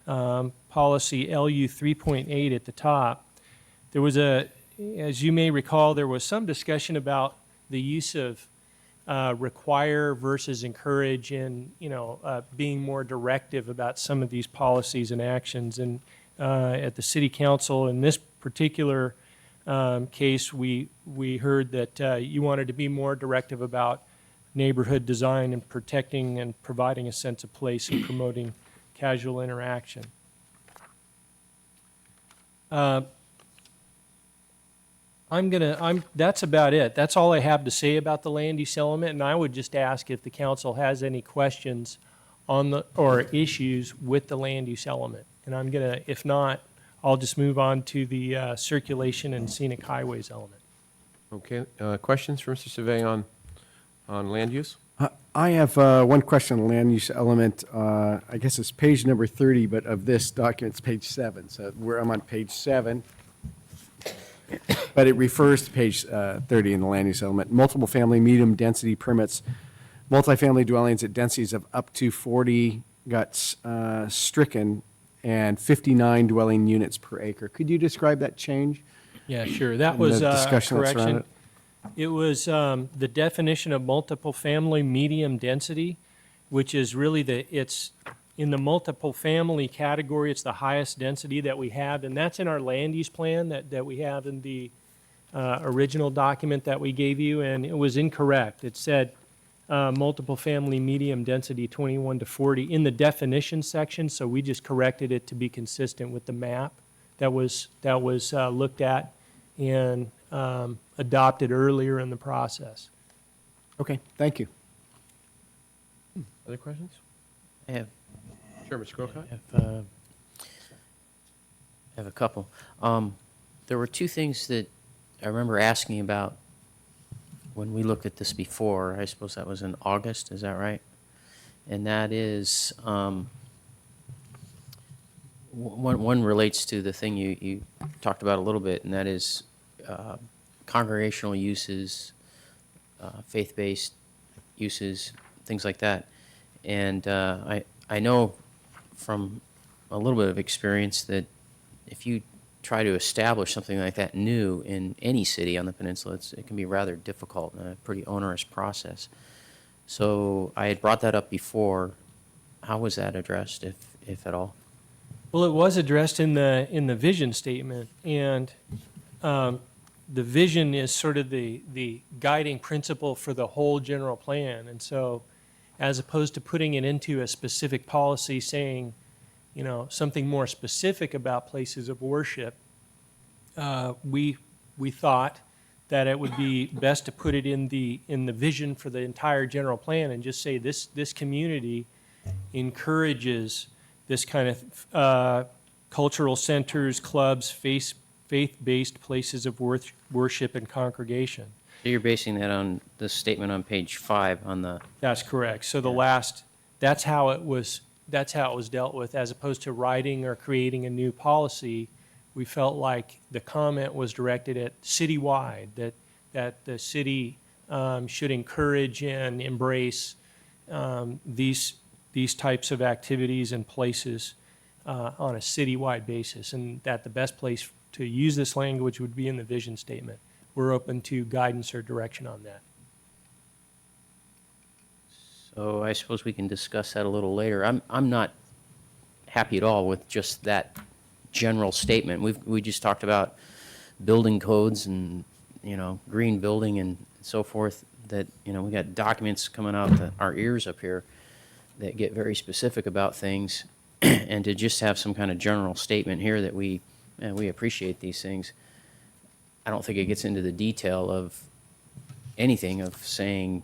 Speaker 8: policy LU 3.8 at the top, there was as you may recall, there was some discussion about the use of require versus encourage and, being more directive about some of these policies and actions. And at the city council, in this particular case, we heard that you wanted to be more directive about neighborhood design and protecting and providing a sense of place and promoting casual interaction. That's about it. That's all I have to say about the land use element, and I would just ask if the council has any questions on or issues with the land use element. And if not, I'll just move on to the circulation and scenic highways element.
Speaker 1: Okay. Questions for Mr. Survey on land use?
Speaker 2: I have one question on land use element. I guess it's page number 30, but of this document, it's page 7. So I'm on page 7. But it refers to page 30 in the land use element. Multiple family medium density permits, multifamily dwellings at densities of up to 40 got stricken, and 59 dwelling units per acre. Could you describe that change?
Speaker 8: Yeah, sure. That
Speaker 2: And
Speaker 8: was
Speaker 2: the
Speaker 8: a
Speaker 2: discussion that's around
Speaker 8: correction.
Speaker 2: it.
Speaker 8: It was the definition of multiple family medium density, which is really it's in the multiple family category, it's the highest density that we have, and that's in our land use plan that we have in the original document that we gave you, and it was incorrect. It said multiple family medium density 21 to 40 in the definition section, so we just corrected it to be consistent with the map that was looked at and adopted earlier in the process.
Speaker 2: Okay, thank you.
Speaker 1: Other questions?
Speaker 3: I have
Speaker 1: Sure, Mr. Grocott.
Speaker 3: I have a couple. There were two things that I remember asking about when we looked at this before. I suppose that was in August, is that right? And that is, one relates to the thing you talked about a little bit, and that is congregational uses, faith-based uses, things like that. And I know from a little bit of experience that if you try to establish something like that new in any city on the peninsula, it can be rather difficult and a pretty onerous process. So I had brought that up before. How was that addressed, if at all?
Speaker 8: Well, it was addressed in the vision statement, and the vision is sort of the guiding principle for the whole general plan. And so as opposed to putting it into a specific policy saying, something more specific about places of worship, we thought that it would be best to put it in the vision for the entire general plan and just say this community encourages this kind of cultural centers, clubs, faith-based places of worship and congregation.
Speaker 3: So you're basing that on the statement on page 5 on the...
Speaker 8: That's correct. So that's how it was dealt with, as opposed to writing or creating a new policy. We felt like the comment was directed at citywide, that the city should encourage and embrace these types of activities and places on a citywide basis, and that the best place to use this language would be in the vision statement. We're open to guidance or direction on that.
Speaker 3: So I suppose we can discuss that a little later. I'm not happy at all with just that general statement. We just talked about building codes and, green building and so forth, that, we got documents coming out our ears up here that get very specific about things. And to just have some kind of general statement here that we appreciate these things, I don't think it gets into the detail of anything of saying,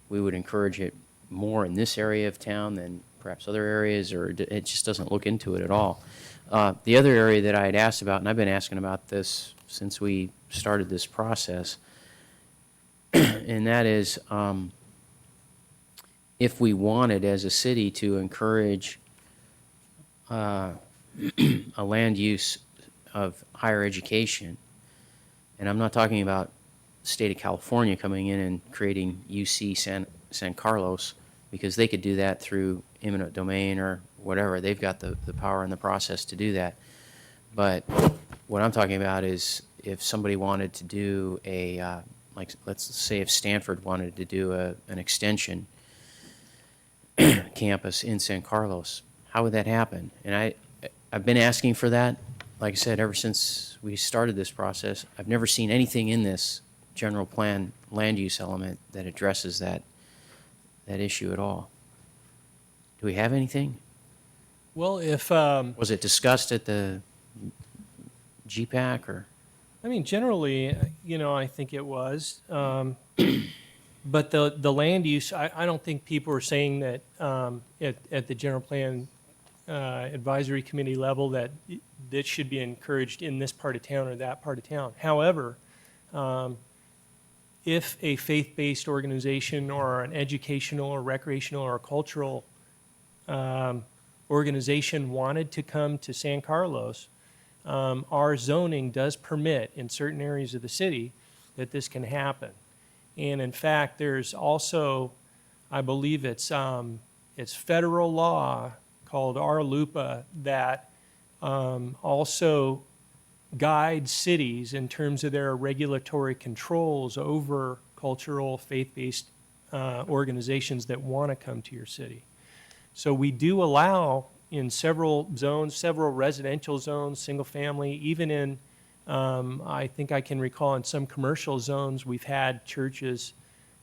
Speaker 3: we would encourage it more in this area of town than perhaps other areas, or it just doesn't look into it at all. The other area that I had asked about, and I've been asking about this since we started this process, and that is if we wanted as a city to encourage a land use of higher education, and I'm not talking about the state of California coming in and creating UC San Carlos, because they could do that through eminent domain or whatever. They've got the power and the process to do that. But what I'm talking about is if somebody wanted to do like let's say if Stanford wanted to do an extension campus in San Carlos, how would that happen? And I've been asking for that, like I said, ever since we started this process. I've never seen anything in this general plan land use element that addresses that issue at all. Do we have anything?
Speaker 8: Well, if
Speaker 3: Was it discussed at the GPAC or?
Speaker 8: I mean, generally, I think it was. But the land use, I don't think people are saying that at the general plan advisory committee level that should be encouraged in this part of town or that part of town. However, if a faith-based organization or an educational or recreational or cultural organization wanted to come to San Carlos, our zoning does permit in certain areas of the city that this can happen. And in fact, there's also, I believe it's federal law called RLUIPA that also guides cities in terms of their regulatory controls over cultural, faith-based organizations that want to come to your city. So we do allow in several zones, several residential zones, single family, even in, I think I can recall in some commercial zones, we've had churches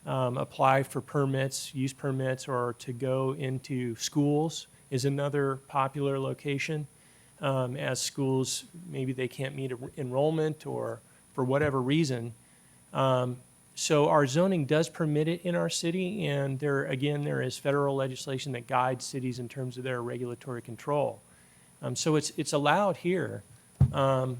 Speaker 8: apply for permits, use permits, or to go into schools is another popular location. As schools, maybe they can't meet enrollment or for whatever reason. So our zoning does permit it in our city, and there is federal legislation that guides cities in terms of their regulatory control. So it's allowed here, and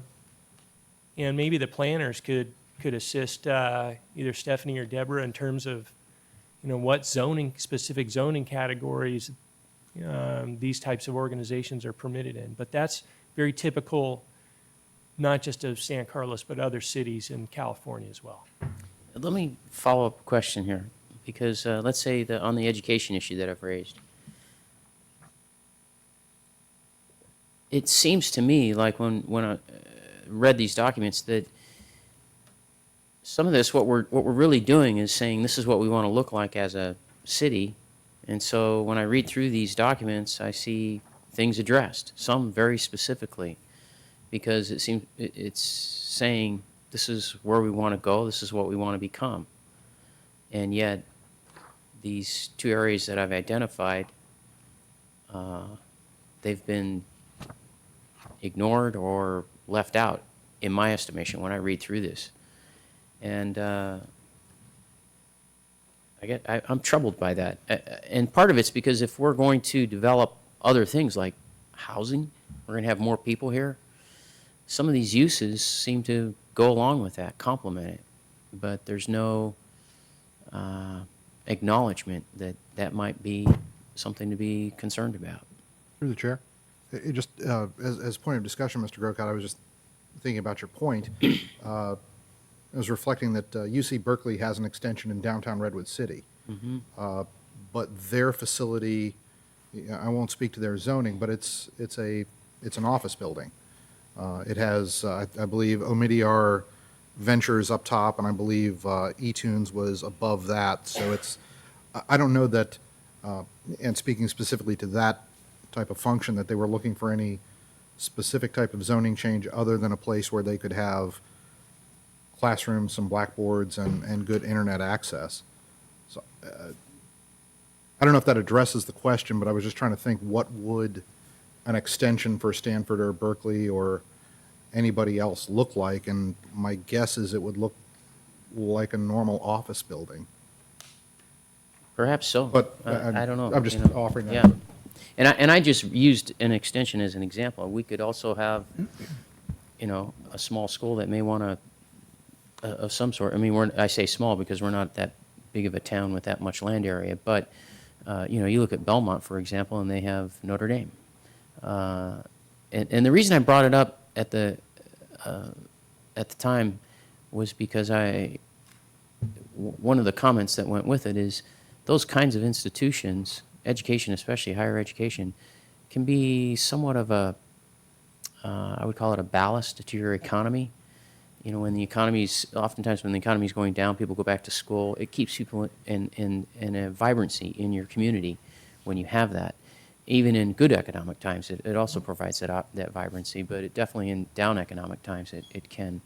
Speaker 8: maybe the planners could assist either Stephanie or Deborah in terms of, what specific zoning categories these types of organizations are permitted in. But that's very typical, not just of San Carlos, but other cities in California as well.
Speaker 3: Let me follow up a question here, because let's say on the education issue that I've raised. It seems to me like when I read these documents that some of this, what we're really doing is saying this is what we want to look like as a city. And so when I read through these documents, I see things addressed, some very specifically, because it's saying this is where we want to go, this is what we want to become. And yet, these two areas that I've identified, they've been ignored or left out, in my estimation, when I read through this. And I'm troubled by that. And part of it's because if we're going to develop other things like housing, we're going to have more people here, some of these uses seem to go along with that, complement it. But there's no acknowledgement that that might be something to be concerned about.
Speaker 5: Through the chair. It just, as a point of discussion, Mr. Grocott, I was just thinking about your point. I was reflecting that UC Berkeley has an extension in downtown Redwood City. But their facility, I won't speak to their zoning, but it's an office building. It has, I believe, Omidyar Ventures up top, and I believe eTunes was above that. So it's, I don't know that, and speaking specifically to that type of function, that they were looking for any specific type of zoning change other than a place where they could have classrooms, some blackboards, and good internet access. So I don't know if that addresses the question, but I was just trying to think, what would an extension for Stanford or Berkeley or anybody else look like? And my guess is it would look like a normal office building.
Speaker 3: Perhaps so.
Speaker 5: But
Speaker 3: I don't know.
Speaker 5: I'm just
Speaker 3: you know.
Speaker 5: offering that.
Speaker 3: Yeah. And I just used an extension as an example. We could also have, you know, a small school that may want to, of some sort. I mean, I say small because we're not that big of a town with that much land area. But, you know, you look at Belmont, for example, and they have Notre Dame. And the reason I brought it up at the time was because one of the comments that went with it is those kinds of institutions, education, especially higher education, can be somewhat of a, I would call it a ballast to your economy. You know, oftentimes when the economy is going down, people go back to school. It keeps people in a vibrancy in your community when you have that. Even in good economic times, it also provides that vibrancy, but it definitely in down economic times, it can.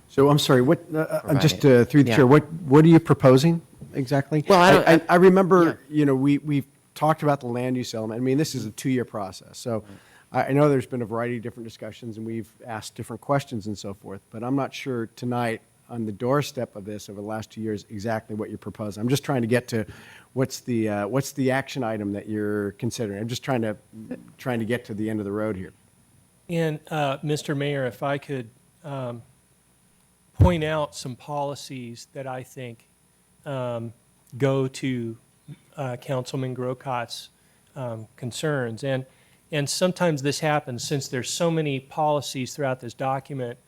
Speaker 2: So I'm sorry, what, just through the
Speaker 3: Yeah.
Speaker 2: chair, what are you proposing exactly?
Speaker 3: Well,
Speaker 2: I remember, you know, we've talked about the land use element. I mean, this is a 2-year process. So I know there's been a variety of different discussions and we've asked different questions and so forth, but I'm not sure tonight on the doorstep of this over the last 2 years exactly what you're proposing. I'm just trying to get to what's the action item that you're considering. I'm just trying to get to the end of the road here.
Speaker 8: And, Mr. Mayor, if I could point out some policies that I think go to Councilman Grocot's concerns. And sometimes this happens, since there's so many policies throughout this document,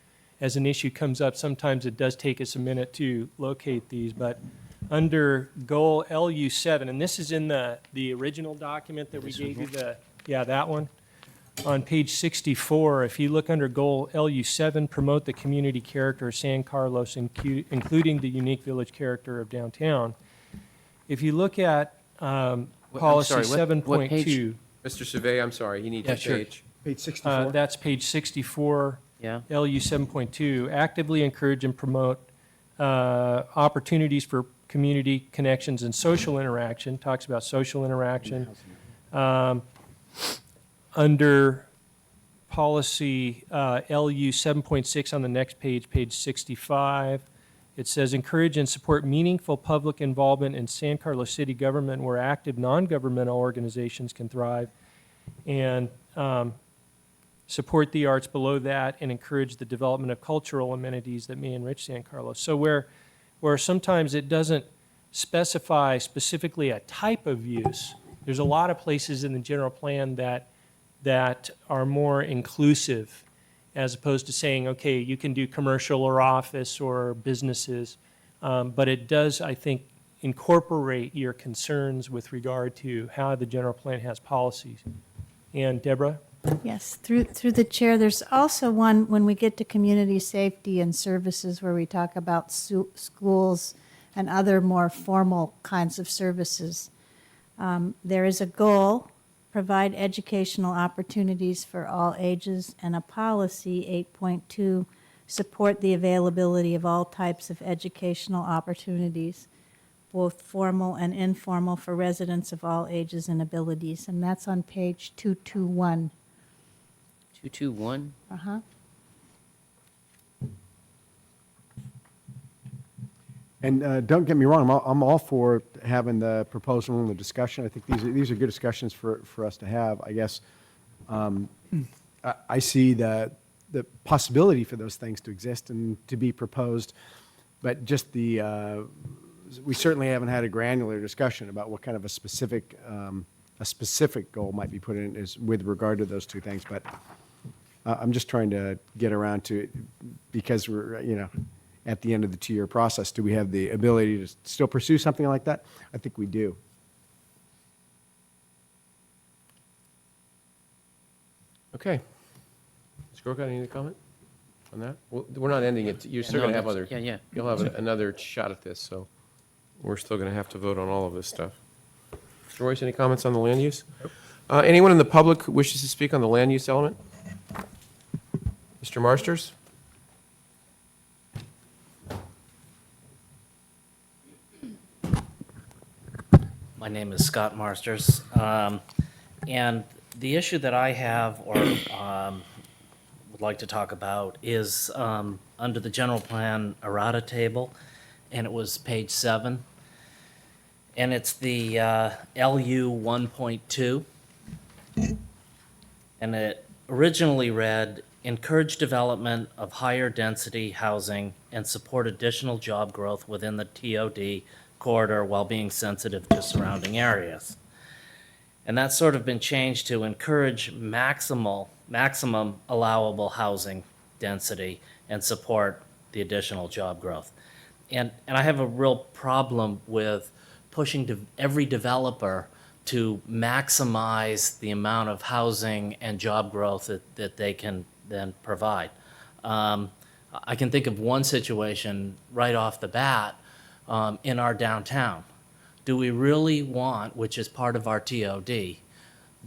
Speaker 8: as an issue comes up, sometimes it does take us a minute to locate these. But under goal LU7, and this is in the original document that we gave you, that one. On page 64, if you look under goal LU7, promote the community character of San Carlos, including the unique village character of downtown. If you look at policy 7.2.
Speaker 1: Mr. Survey, I'm sorry, you need
Speaker 8: Yeah,
Speaker 1: to
Speaker 8: sure.
Speaker 1: page.
Speaker 2: Page 64.
Speaker 8: That's page 64.
Speaker 3: Yeah.
Speaker 8: LU 7.2, actively encourage and promote opportunities for community connections and social interaction, talks about social interaction. Under policy LU 7.6 on the next page, page 65, it says encourage and support meaningful public involvement in San Carlos City government where active non-governmental organizations can thrive, and support the arts below that, and encourage the development of cultural amenities that may enrich San Carlos. So where sometimes it doesn't specify specifically a type of use, there's a lot of places in the general plan that are more inclusive, as opposed to saying, okay, you can do commercial or office or businesses, but it does, I think, incorporate your concerns with regard to how the general plan has policies. And Deborah?
Speaker 6: Yes, through the chair, there's also one when we get to community safety and services where we talk about schools and other more formal kinds of services. There is a goal, provide educational opportunities for all ages, and a policy, 8.2, support the availability of all types of educational opportunities, both formal and informal, for residents of all ages and abilities. And that's on page 221.
Speaker 3: 221?
Speaker 6: Uh-huh.
Speaker 2: And don't get me wrong, I'm all for having the proposal and the discussion. I think these are good discussions for us to have. I guess I see the possibility for those things to exist and to be proposed, but just we certainly haven't had a granular discussion about what kind of a specific goal might be put in with regard to those two things. But I'm just trying to get around to it because we're, at the end of the 2-year process. Do we have the ability to still pursue something like that? I think we do.
Speaker 1: Okay. Ms. Mr. Gorka, any comment on that? Well, we're not ending it. You're
Speaker 3: Yeah,
Speaker 1: still
Speaker 3: no,
Speaker 1: going to have
Speaker 3: that's-
Speaker 1: other.
Speaker 3: yeah.
Speaker 1: You'll have another shot at this, so we're still going to have to vote on all of this stuff. Mr. Royce, any comments on the land use? Anyone in the public who wishes to speak on the land use element? Mr. Marsters?
Speaker 4: My name is Scott Marsters, and the issue that I have or would like to talk about is under the general plan errata table, and it was page 7, and it's the LU 1.2, and it originally read, encourage development of higher density housing and support additional job growth within the TOD corridor while being sensitive to surrounding areas. And that's sort of been changed to encourage maximum allowable housing density and support the additional job growth. And I have a real problem with pushing every developer to maximize the amount of housing and job growth that they can then provide. I can think of one situation right off the bat in our downtown. Do we really want, which is part of our TOD,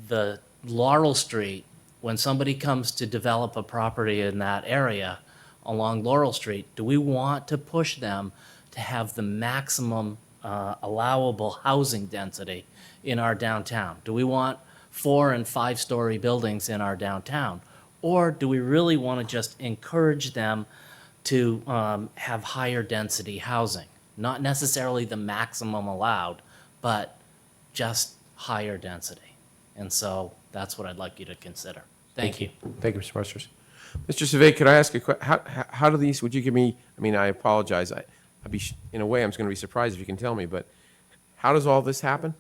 Speaker 4: the Laurel Street, when somebody comes to develop a property in that area along Laurel Street, do we want to push them to have the maximum allowable housing density in our downtown? Do we want 4- and 5-story buildings in our downtown? Or do we really want to just encourage them to have higher density housing? Not necessarily the maximum allowed, but just higher density. And so that's what I'd like you to consider. Thank you.
Speaker 1: Thank you, Mr. Marsters. Mr. Savay, could I ask a question? How do these, would you give me, I mean, I apologize. In a way, I'm going to be surprised if you can tell me, but how does all this happen?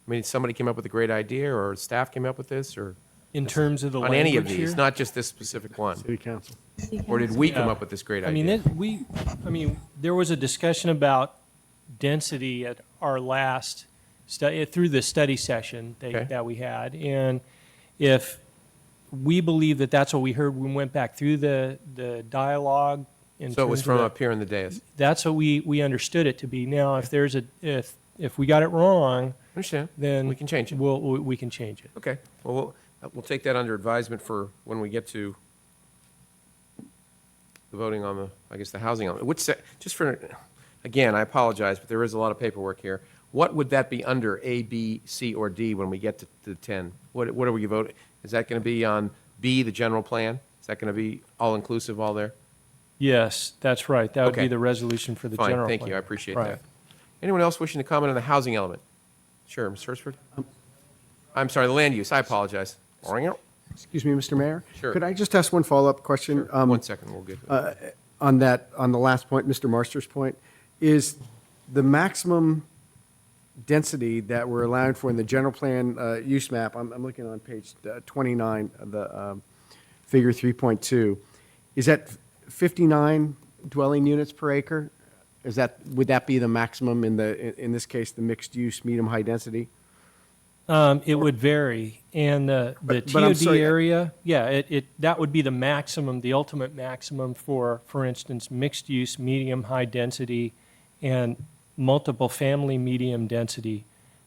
Speaker 1: I mean, somebody came up with a great idea, or staff came up with this, or?
Speaker 8: In terms of the
Speaker 1: on any of
Speaker 8: language
Speaker 1: these,
Speaker 8: here?
Speaker 1: not just this specific one?
Speaker 2: City council.
Speaker 1: Or did we come
Speaker 8: Yeah.
Speaker 1: up with this great
Speaker 8: I
Speaker 1: idea?
Speaker 8: mean, there was a discussion about density at our last through the study session
Speaker 1: Okay.
Speaker 8: that we had. And if we believe that that's what we heard when we went back through the dialogue.
Speaker 1: So it was
Speaker 8: terms of
Speaker 1: from
Speaker 8: the-
Speaker 1: up here in the dais?
Speaker 8: That's what we understood it to be. Now, if there's if we got it wrong,
Speaker 1: Understand.
Speaker 8: then
Speaker 1: We can change it.
Speaker 8: we can change it.
Speaker 1: Okay, well, we'll take that under advisement for when we get to the voting on the, I guess, the housing element. Just for, again, I apologize, but there is a lot of paperwork here. What would that be under, A, B, C, or D, when we get to the 10? What are we voting? Is that going to be on B, the general plan? Is that going to be all-inclusive, all there?
Speaker 8: Yes, that's right. That would be
Speaker 1: Okay.
Speaker 8: the resolution for the
Speaker 1: Fine,
Speaker 8: general
Speaker 1: thank
Speaker 8: plan.
Speaker 1: you, I appreciate
Speaker 8: Right.
Speaker 1: that. Anyone else wishing to comment on the housing element? Sure, Mr. Hursford? I'm sorry, the land use, I apologize.
Speaker 2: Excuse me, Mr. Mayor?
Speaker 1: Sure.
Speaker 2: Could I just ask one follow-up question?
Speaker 1: 1 second, we'll get
Speaker 2: On the last point, Mr. Marster's point, is the maximum density that we're allowing for in the general plan use map, I'm looking on page 29 of the figure 3.2, is that 59 dwelling units per acre? Would that be the maximum in this case, the mixed use, medium, high density?
Speaker 8: It would vary, and the
Speaker 2: But I'm
Speaker 8: TOD
Speaker 2: sorry,
Speaker 8: area, yeah, that would be the maximum, the ultimate maximum for instance, mixed use, medium, high density, and multiple family medium density.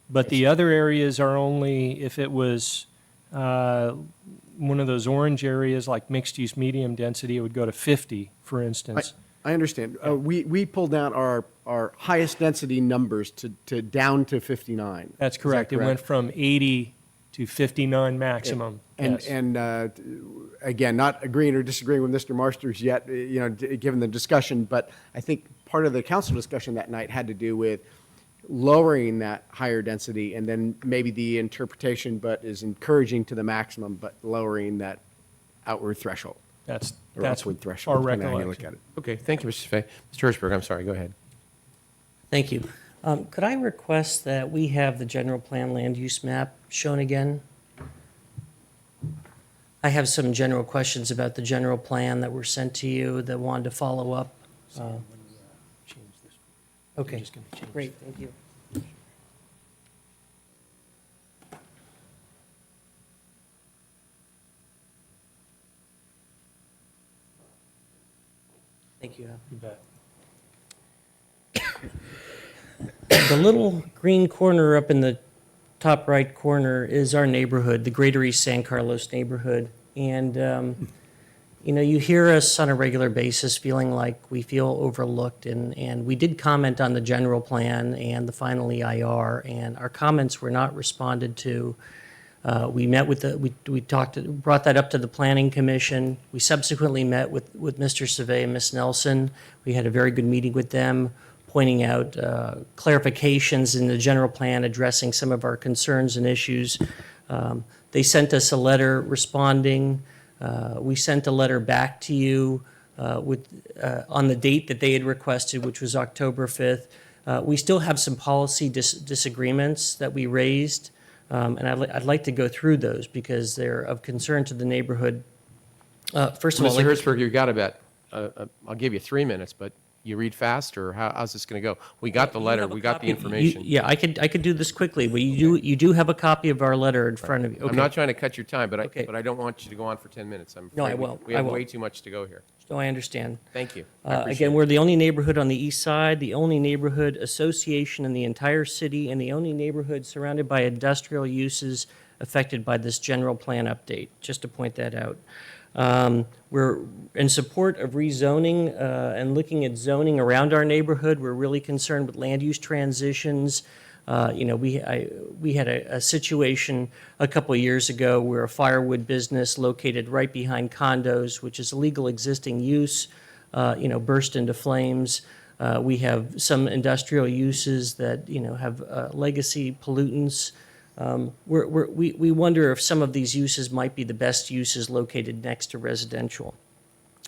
Speaker 8: But the other areas are only if it was one of those orange areas like mixed use, medium density, it would go to 50, for instance.
Speaker 2: I understand. We pulled down our highest density numbers to down to 59.
Speaker 8: That's
Speaker 2: Is that
Speaker 8: correct. It went from 80 to 59 maximum.
Speaker 2: And,
Speaker 8: Yes.
Speaker 2: and again, not agreeing or disagreeing with Mr. Marsters yet, given the discussion, but I think part of the council discussion that night had to do with lowering that higher density, and then maybe the interpretation, but is encouraging to the maximum, but lowering that outward threshold.
Speaker 8: That's
Speaker 2: Or upward threshold,
Speaker 8: our
Speaker 2: depending on how you
Speaker 8: recollection.
Speaker 2: look at it.
Speaker 1: Okay, thank you, Mr. Fay. Mr. Hirschberg, I'm sorry, go ahead.
Speaker 14: Thank you. Could I request that we have the general plan land use map shown again? I have some general questions about the general plan that were sent to you that wanted to follow up. Okay, great, thank you. you.
Speaker 8: You bet.
Speaker 14: The little green corner up in the top right corner is our neighborhood, the Greater East San Carlos neighborhood. And, you hear us on a regular basis feeling like we feel overlooked. And we did comment on the general plan and the final EIR, and our comments were not responded to. We met with brought that up to the Planning Commission. We subsequently met with Mr. Savay and Ms. Nelson. We had a very good meeting with them, pointing out clarifications in the general plan, addressing some of our concerns and issues. They sent us a letter responding. We sent a letter back to you on the date that they had requested, which was October 5th. We still have some policy disagreements that we raised. And I'd like to go through those because they're of concern to the neighborhood. First of all,
Speaker 1: Mr. Hertzberg, you got about, I'll give you 3 minutes, but you read fast, or how's this going to go? We got the letter, we got the information.
Speaker 14: Yeah, I could do this quickly, but you do have a copy of our letter in front of you.
Speaker 1: I'm
Speaker 14: Okay.
Speaker 1: not trying to cut your time, but
Speaker 14: Okay.
Speaker 1: I don't want you to go on for 10 minutes. I'm
Speaker 14: No, I
Speaker 1: afraid we-
Speaker 14: won't.
Speaker 1: We
Speaker 14: I
Speaker 1: have
Speaker 14: won't.
Speaker 1: way too much to go here.
Speaker 14: No, I understand.
Speaker 1: Thank you. I appreciate
Speaker 14: Again,
Speaker 1: it.
Speaker 14: we're the only neighborhood on the east side, the only neighborhood association in the entire city, and the only neighborhood surrounded by industrial uses affected by this general plan update, just to point that out. We're in support of rezoning and looking at zoning around our neighborhood. We're really concerned with land use transitions. We had a situation a couple of years ago where a firewood business located right behind condos, which is a legal existing use, burst into flames. We have some industrial uses that, have legacy pollutants. We wonder if some of these uses might be the best uses located next to residential.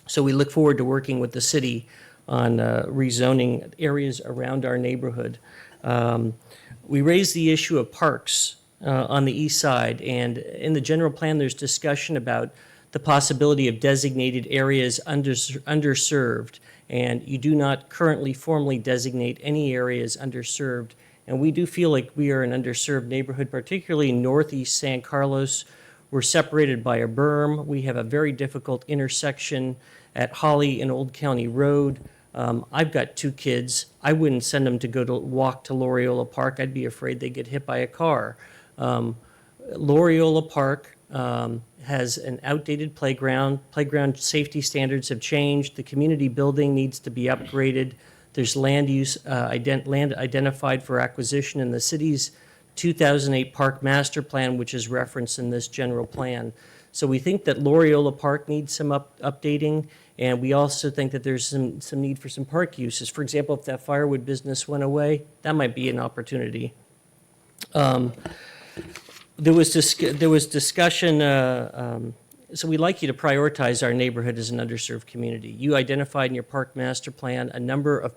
Speaker 14: So we look forward to working with the city on rezoning areas around our neighborhood. We raised the issue of parks on the east side, and in the general plan, there's discussion about the possibility of designated areas underserved, and you do not currently formally designate any areas underserved. And we do feel like we are an underserved neighborhood, particularly in northeast San Carlos. We're separated by a berm. We have a very difficult intersection at Holly and Old County Road. I've got 2 kids. I wouldn't send them to walk to Loriola Park. I'd be afraid they'd get hit by a car. Loriola Park has an outdated playground. Playground safety standards have changed. The community building needs to be upgraded. There's land use, land identified for acquisition in the city's 2008 Park Master Plan, which is referenced in this general plan. So we think that Loriola Park needs some updating, and we also think that there's some need for some park uses. For example, if that firewood business went away, that might be an opportunity. There was discussion, so we'd like you to prioritize our neighborhood as an underserved community. You identified in your park master plan a number of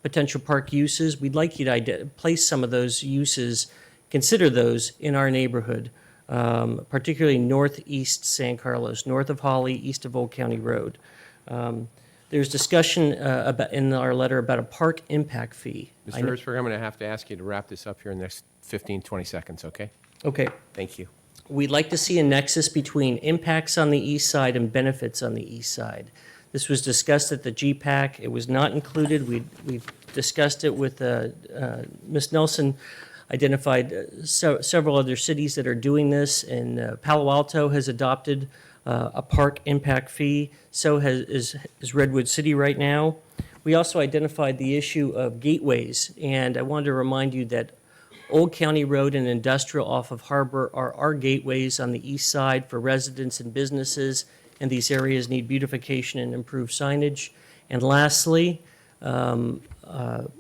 Speaker 14: potential park uses. We'd like you to place some of those uses, consider those in our neighborhood, particularly northeast San Carlos, north of Holly, east of Old County Road. There's discussion in our letter about a park impact fee.
Speaker 1: Mr. Hertzberg, I'm going to have to ask you to wrap this up here in the next 15, 20 seconds, okay?
Speaker 14: Okay.
Speaker 1: Thank you.
Speaker 14: We'd like to see a nexus between impacts on the east side and benefits on the east side. This was discussed at the GPAC. It was not included. We discussed it with Ms. Nelson, identified several other cities that are doing this, and Palo Alto has adopted a park impact fee. So is Redwood City right now. We also identified the issue of gateways, and I wanted to remind you that Old County Road and Industrial off of Harbor are our gateways on the east side for residents and businesses, and these areas need beautification and improved signage. And lastly, there have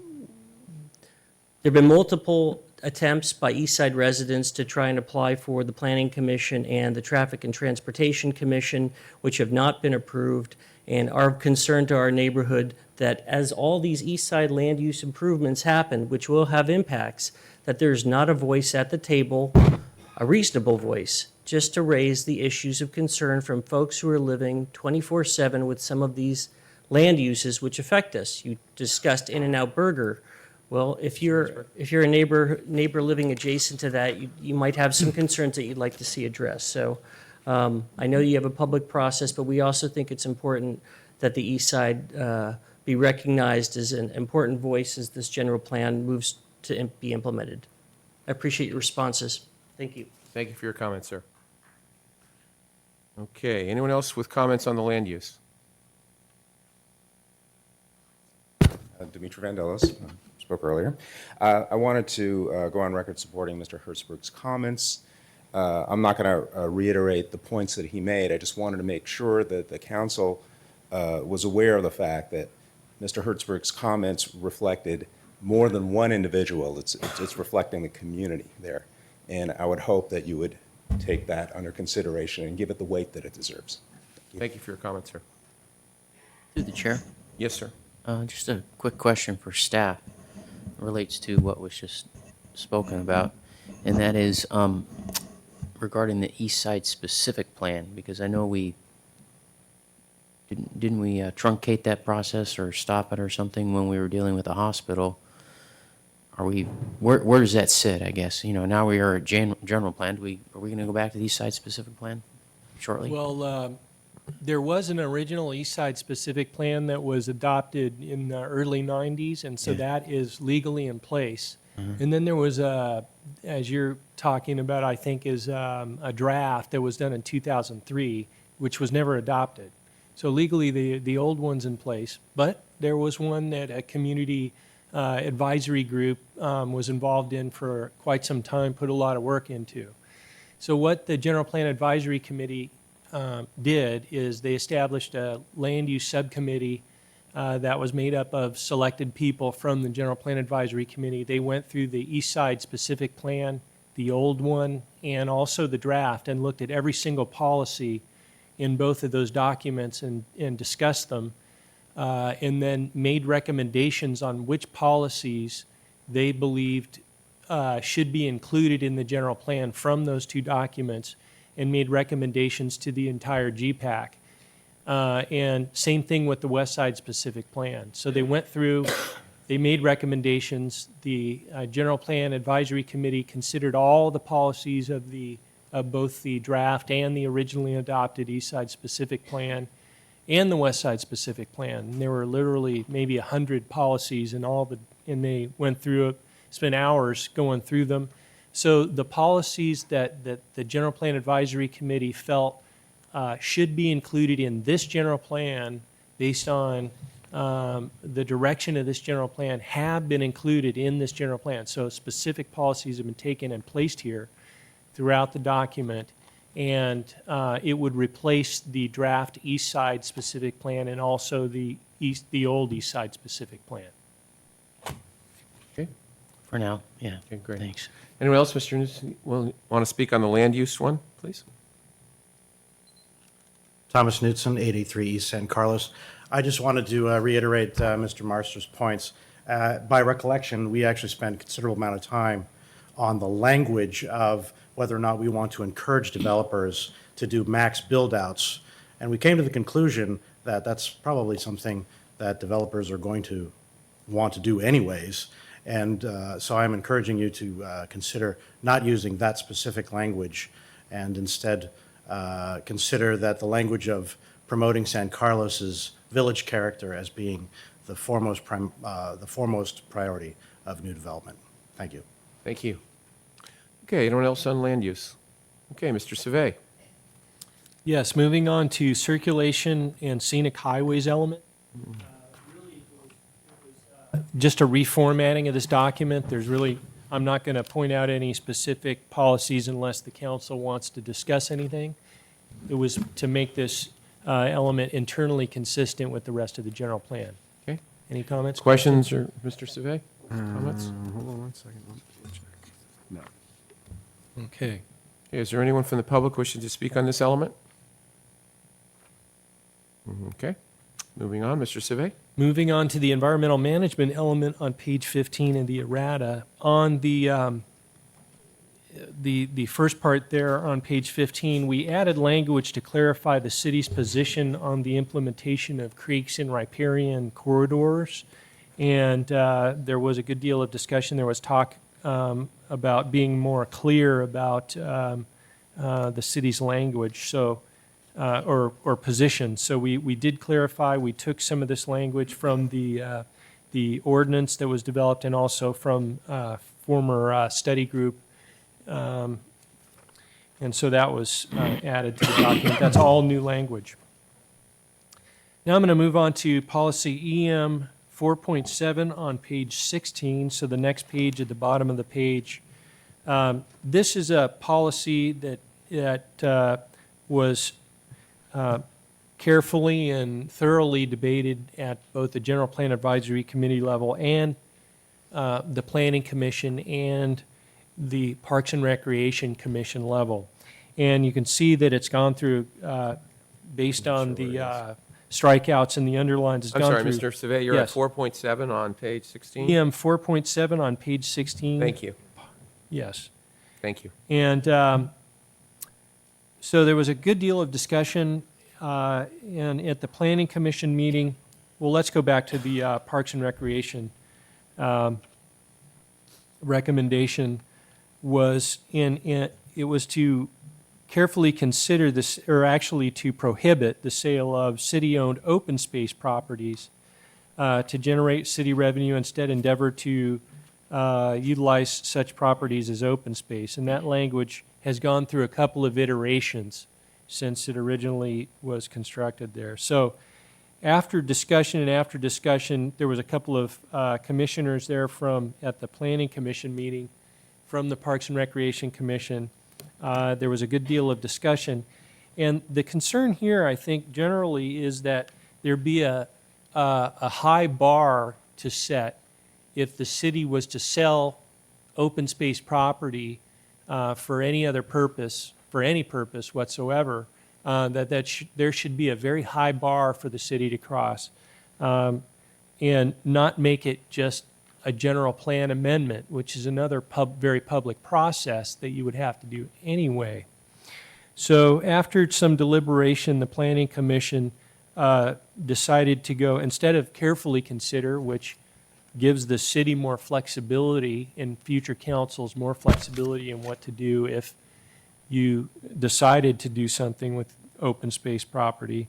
Speaker 14: been multiple attempts by East Side residents to try and apply for the Planning Commission and the Traffic and Transportation Commission, which have not been approved, and are of concern to our neighborhood that as all these East Side land use improvements happen, which will have impacts, that there's not a voice at the table, a reasonable voice, just to raise the issues of concern from folks who are living 24/7 with some of these land uses which affect us. You discussed In-N-Out Burger. Well, if you're a neighbor living adjacent to that, you might have some concerns that you'd like to see addressed. So I know you have a public process, but we also think it's important that the east side be recognized as an important voice as this general plan moves to be implemented. I appreciate your responses. Thank you.
Speaker 1: Thank you for your comments, sir. Okay, anyone else with comments on the land use?
Speaker 7: Dimitri Vandelos, spoke earlier. I wanted to go on record supporting Mr. Hertzberg's comments. I'm not going to reiterate the points that he made. I just wanted to make sure that the council was aware of the fact that Mr. Hertzberg's comments reflected more than one individual. It's reflecting the community there. And I would hope that you would take that under consideration and give it the weight that it deserves.
Speaker 1: Thank you for your comments, sir.
Speaker 3: Through the chair.
Speaker 1: Yes, sir.
Speaker 3: Just a quick question for staff. It relates to what was just spoken about, and that is regarding the East Side specific plan, because I know we didn't we truncate that process or stop it or something when we were dealing with the hospital. Are we where does that sit? I guess now we are at general plan. Are we going to go back to the East Side specific plan shortly?
Speaker 8: Well, there was an original East Side specific plan that was adopted in the early 90s, and so that is legally in place. And then there was as you're talking about, I think, is a draft that was done in 2003, which was never adopted. So legally, the old one's in place, but there was one that a community advisory group was involved in for quite some time, put a lot of work into. So what the General Plan Advisory Committee did is they established a land use subcommittee that was made up of selected people from the General Plan Advisory Committee. They went through the East Side specific plan, the old one, and also the draft, and looked at every single policy in both of those documents and discussed them, and then made recommendations on which policies they believed should be included in the general plan from those two documents, and made recommendations to the entire GPAC. And same thing with the West Side specific plan. So they went through, they made recommendations. The General Plan Advisory Committee considered all the policies of both the draft and the originally adopted East Side specific plan and the West Side specific plan. And there were literally maybe 100 policies and and they went through it, spent hours going through them. So the policies that the General Plan Advisory Committee felt should be included in this general plan based on the direction of this general plan have been included in this general plan. So specific policies have been taken and placed here throughout the document, and it would replace the draft East Side specific plan and also the old East Side specific plan.
Speaker 1: Okay.
Speaker 3: For now, yeah.
Speaker 1: Okay, great.
Speaker 3: Thanks.
Speaker 1: Anyone else, Mr. Newsom, want to speak on the land use one, please?
Speaker 17: Thomas Knudsen, 883 East San Carlos. I just wanted to reiterate Mr. Marster's points. By recollection, we actually spent a considerable amount of time on the language of whether or not we want to encourage developers to do max build-outs. And we came to the conclusion that that's probably something that developers are going to want to do anyways. And so I'm encouraging you to consider not using that specific language and instead consider that the language of promoting San Carlos's village character as being the foremost priority of new development. Thank you.
Speaker 1: Thank you. Okay, anyone else on land use? Okay, Mr. Savay.
Speaker 8: Yes, moving on to circulation and scenic highways element. Just a reformatting of this document. I'm not going to point out any specific policies unless the council wants to discuss anything. It was to make this element internally consistent with the rest of the general plan.
Speaker 1: Okay.
Speaker 8: Any comments?
Speaker 1: Questions, or Mr. Savay? Comments?
Speaker 2: Hold on one second. Let me check. No.
Speaker 1: Okay. Is there anyone from the public wishing to speak on this element? Okay. Moving on, Mr. Savay.
Speaker 8: Moving on to the environmental management element on page 15 of the errata. On the first part there on page 15, we added language to clarify the city's position on the implementation of creeks and riparian corridors. And there was a good deal of discussion. There was talk about being more clear about the city's language. So or position. So we did clarify, we took some of this language from the ordinance that was developed and also from former study group. And so that was added to the document. That's all new language. Now I'm going to move on to policy EM 4.7 on page 16, so the next page at the bottom of the page. This is a policy that was carefully and thoroughly debated at both the General Plan Advisory Committee level and the Planning Commission and the Parks and Recreation Commission level. And you can see that it's gone through, based on the strikeouts and the underlines. It's
Speaker 1: I'm
Speaker 8: gone
Speaker 1: sorry,
Speaker 8: through-
Speaker 1: Mr. Savay, you're at
Speaker 8: Yes.
Speaker 1: 4.7 on page 16?
Speaker 8: EM 4.7 on page 16.
Speaker 1: Thank you.
Speaker 8: Yes.
Speaker 1: Thank you.
Speaker 8: And so there was a good deal of discussion and at the Planning Commission meeting. Well, let's go back to the Parks and Recreation recommendation was it was to carefully consider this, or actually to prohibit the sale of city-owned open space properties to generate city revenue, instead endeavor to utilize such properties as open space. And that language has gone through a couple of iterations since it originally was constructed there. So after discussion, there was a couple of commissioners there at the Planning Commission meeting from the Parks and Recreation Commission. There was a good deal of discussion. And the concern here, I think, generally is that there be a high bar to set if the city was to sell open space property for any other purpose, for any purpose whatsoever, there should be a very high bar for the city to cross, and not make it just a general plan amendment, which is another very public process that you would have to do anyway. So after some deliberation, the Planning Commission decided to go, instead of carefully consider, which gives the city more flexibility and future councils more flexibility in what to do if you decided to do something with open space property.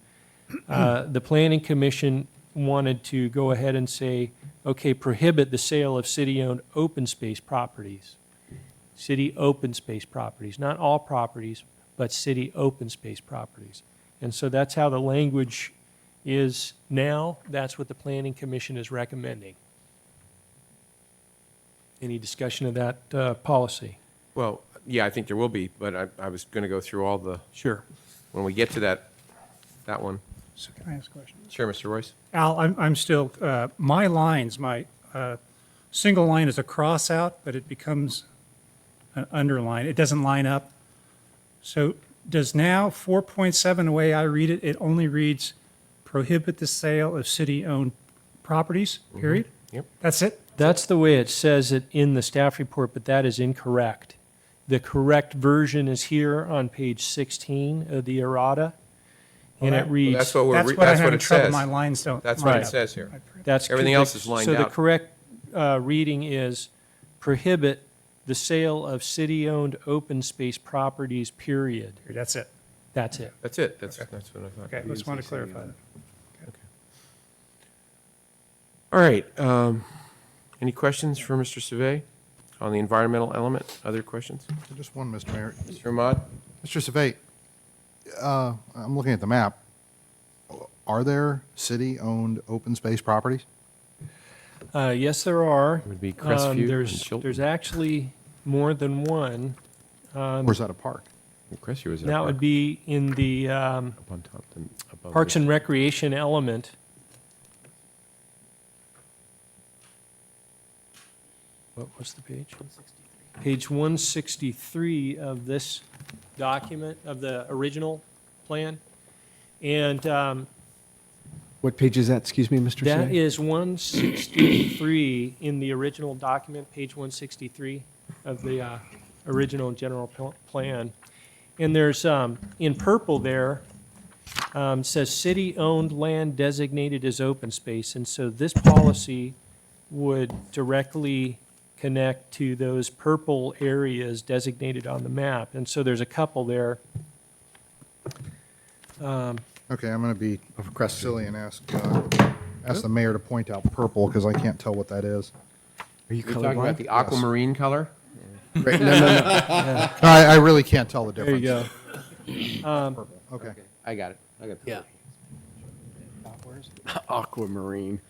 Speaker 8: The Planning Commission wanted to go ahead and say, okay, prohibit the sale of city-owned open space properties. City open space properties, not all properties, but city open space properties. And so that's how the language is now. That's what the Planning Commission is recommending. Any discussion of that policy?
Speaker 1: Well, yeah, I think there will be, but I was going to go through all the...
Speaker 8: Sure.
Speaker 1: When we get to that one.
Speaker 16: So can I ask a question?
Speaker 1: Sure, Mr. Royce.
Speaker 16: Al, I'm still, my lines, my single line is a cross out, but it becomes an underline. It doesn't line up. So does now 4.7, the way I read it, it only reads prohibit the sale of city-owned properties, period?
Speaker 1: Yep.
Speaker 16: That's it?
Speaker 8: That's the way it says it in the staff report, but that is incorrect. The correct version is here on page 16 of the errata, and it reads...
Speaker 1: That's what
Speaker 16: I'm having trouble. My lines don't
Speaker 1: That's what
Speaker 16: line
Speaker 1: it
Speaker 16: up.
Speaker 1: says here.
Speaker 8: That's
Speaker 1: Everything
Speaker 8: correct.
Speaker 1: else is lined
Speaker 8: So the
Speaker 1: out.
Speaker 8: correct reading is prohibit the sale of city-owned open space properties, period.
Speaker 16: That's it.
Speaker 8: That's it.
Speaker 1: That's it. That's what I thought.
Speaker 16: Okay, I just want to clarify that.
Speaker 1: All right. Any questions for Mr. Savay on the environmental element? Other questions?
Speaker 5: Just one, Mr. Mayor.
Speaker 1: Mr. Ahmad?
Speaker 5: Mr. Savay, I'm looking at the map. Are there city-owned open space properties?
Speaker 8: Yes, there are.
Speaker 1: Would be Crestview and
Speaker 8: There's
Speaker 1: Chilton.
Speaker 8: actually more than one.
Speaker 5: Or is that a park?
Speaker 1: Crestview is
Speaker 8: That would be in the
Speaker 1: up on top. Above
Speaker 8: Parks and Recreation element. What was the page? 163. Page 163 of this document, of the original plan. And
Speaker 2: What page is that? Excuse me, Mr.
Speaker 8: that
Speaker 2: Say?
Speaker 8: is 163 in the original document, page 163 of the original general plan. And there's, in purple there, says city-owned land designated as open space. And so this policy would directly connect to those purple areas designated on the map. And so there's a couple there.
Speaker 5: Okay, I'm going to be silly and ask the mayor to point out purple, because I can't tell what that is.
Speaker 2: Are you
Speaker 1: You're talking about the aquamarine color?
Speaker 5: Right, no. I really can't tell the
Speaker 8: There
Speaker 5: difference.
Speaker 8: you go.
Speaker 5: Okay.
Speaker 1: I got it. I got it.
Speaker 2: Yeah. Aquamarine.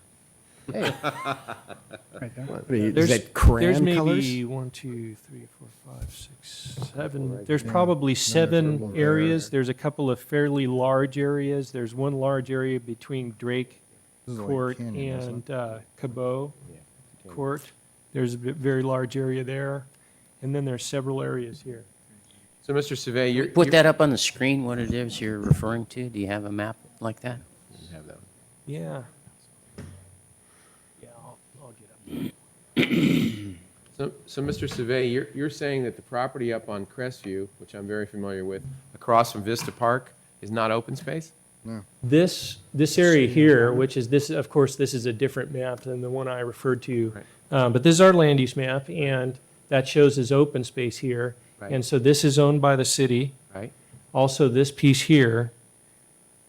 Speaker 1: Hey.
Speaker 2: What are you- Is
Speaker 8: There's,
Speaker 2: that crayon
Speaker 8: there's maybe
Speaker 2: colors?
Speaker 8: 1, 2, 3, 4, 5, 6, 7. There's probably 7 areas. There's a couple of fairly large areas. There's one large area between Drake
Speaker 5: This is like
Speaker 8: Court
Speaker 5: canyon, isn't
Speaker 8: and Cabot Court. There's a very large area there. And then there's several areas here.
Speaker 1: So, Mr. Savay, you're...
Speaker 3: Put that up on the screen, what it is you're referring to? Do you have a map like that?
Speaker 1: Have that.
Speaker 8: Yeah. Yeah, I'll get up.
Speaker 1: So, Mr. Savay, you're saying that the property up on Crestview, which I'm very familiar with, across from Vista Park, is not open space?
Speaker 5: No.
Speaker 8: This area here, which is this, of course, this is a different map than the one I referred to. But this is our land use map, and that shows as open space here.
Speaker 1: Right.
Speaker 8: And so this is owned by the city.
Speaker 1: Right.
Speaker 8: Also, this piece here.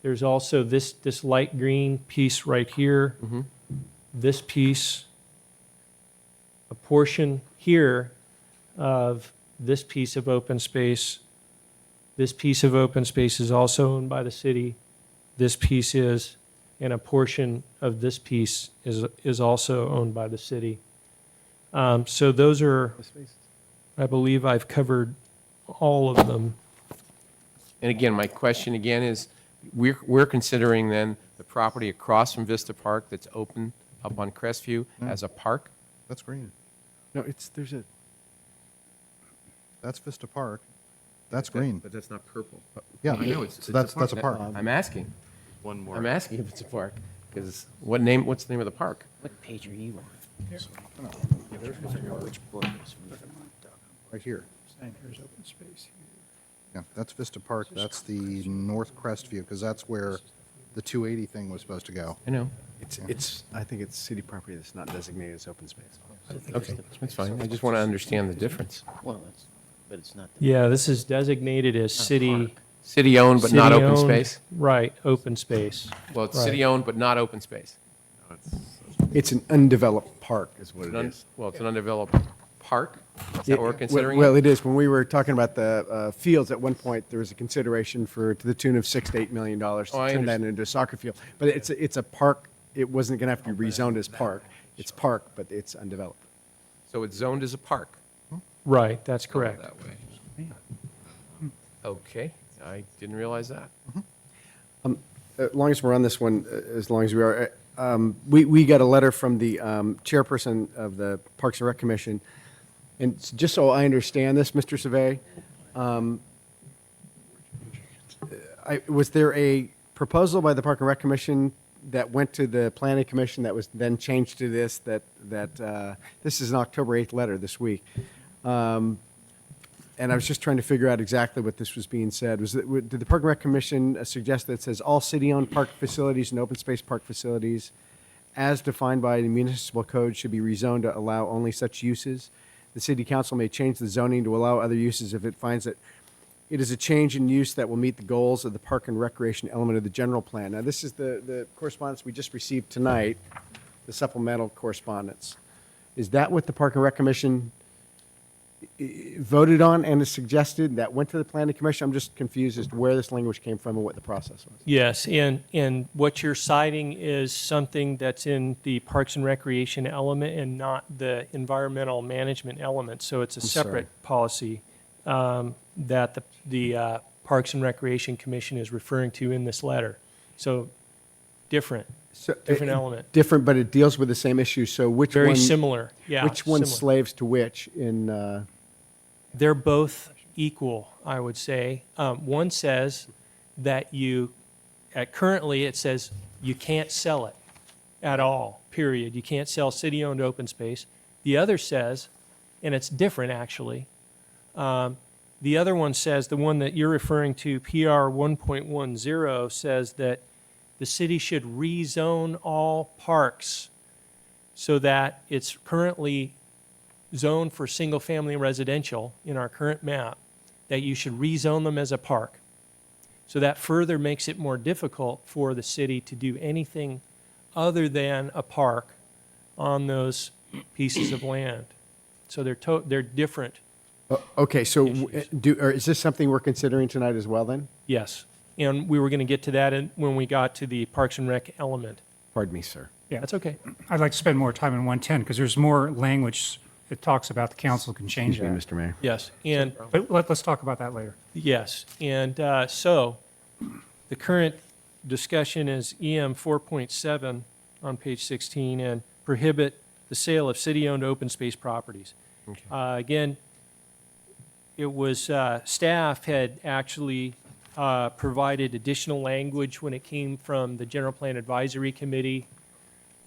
Speaker 8: There's also this light green piece right here.
Speaker 1: Mm-hmm.
Speaker 8: This piece, a portion here of this piece of open space. This piece of open space is also owned by the city. This piece is, and a portion of this piece is also owned by the city. So those are, I believe I've covered all of them.
Speaker 1: And again, my question again is, we're considering then the property across from Vista Park that's open up on Crestview as a park?
Speaker 5: That's green.
Speaker 2: No,
Speaker 5: That's Vista Park. That's green.
Speaker 1: But that's not purple.
Speaker 5: Yeah,
Speaker 1: I know, it's
Speaker 5: so that's a park.
Speaker 1: I'm asking.
Speaker 18: One more.
Speaker 1: I'm asking if it's a park, because what's the name of the park?
Speaker 3: What page are you on?
Speaker 5: Right here.
Speaker 16: Here's open space.
Speaker 5: Yeah, that's Vista Park. That's the North Crestview, because that's where the 280 thing was supposed to go.
Speaker 1: I know.
Speaker 2: I think it's city property that's not designated as open space.
Speaker 1: Okay, that's fine. I just want to understand the difference.
Speaker 3: Well, but it's not.
Speaker 8: Yeah, this is designated as city.
Speaker 1: City-owned but not open
Speaker 8: city-owned,
Speaker 1: space?
Speaker 8: Right, open space.
Speaker 1: Well, it's
Speaker 8: Right.
Speaker 1: city-owned but not open space.
Speaker 2: It's an undeveloped park is what it is.
Speaker 1: Well, it's an undeveloped park? Is that what we're considering?
Speaker 2: Well, it is. When we were talking about the fields, at one point, there was a consideration to the tune of $6 to $8 million to
Speaker 1: I
Speaker 2: turn that
Speaker 1: understand.
Speaker 2: into a soccer field. But it's a park. It wasn't going to have to be rezoned as park. It's park, but it's undeveloped.
Speaker 1: So it's zoned as a park?
Speaker 8: Right, that's correct.
Speaker 1: That way. Okay, I didn't realize that.
Speaker 2: As long as we're on this one, as long as we are, we got a letter from the chairperson of the Parks and Rec Commission. And just so I understand this, Mr. Savay, was there a proposal by the Park and Rec Commission that went to the Planning Commission that was then changed to this, this is an October 8th letter this week. And I was just trying to figure out exactly what this was being said. Did the Park and Rec Commission suggest that it says all city-owned park facilities and open space park facilities as defined by the municipal code should be rezoned to allow only such uses? The city council may change the zoning to allow other uses if it finds that it is a change in use that will meet the goals of the park and recreation element of the general plan. Now, this is the correspondence we just received tonight, the supplemental correspondence. Is that what the Park and Rec Commission voted on and is suggested that went to the Planning Commission? I'm just confused as to where this language came from and what the process was.
Speaker 8: Yes, and what you're citing is something that's in the Parks and Recreation element and not the environmental management element. So it's a
Speaker 2: I'm sorry.
Speaker 8: separate policy that the Parks and Recreation Commission is referring to in this letter. So different element.
Speaker 2: Different, but it deals with the same issue. So which
Speaker 8: Very
Speaker 2: one?
Speaker 8: similar, yeah,
Speaker 2: Which one
Speaker 8: similar.
Speaker 2: slaves to which in?
Speaker 8: They're both equal, I would say. One says that currently it says you can't sell it at all, period. You can't sell city-owned open space. The other says, and it's different actually, the other one says, the one that you're referring to, PR 1.10, says that the city should rezone all parks so that it's currently zoned for single-family residential in our current map, that you should rezone them as a park. So that further makes it more difficult for the city to do anything other than a park on those pieces of land. So they're different,
Speaker 2: Okay, so is this something we're considering tonight as well then?
Speaker 8: yes. And we were going to get to that when we got to the Parks and Rec element.
Speaker 2: Pardon me, sir.
Speaker 16: Yeah.
Speaker 8: That's okay.
Speaker 16: I'd like to spend more time in 110 because there's more language that talks about the council can change
Speaker 2: Excuse me,
Speaker 16: that.
Speaker 2: Mr. Mayor.
Speaker 8: Yes, and
Speaker 16: But let's talk about that later.
Speaker 8: yes, and so the current discussion is EM 4.7 on page 16 and prohibit the sale of city-owned open space properties. Again, it was staff had actually provided additional language when it came from the General Plan Advisory Committee.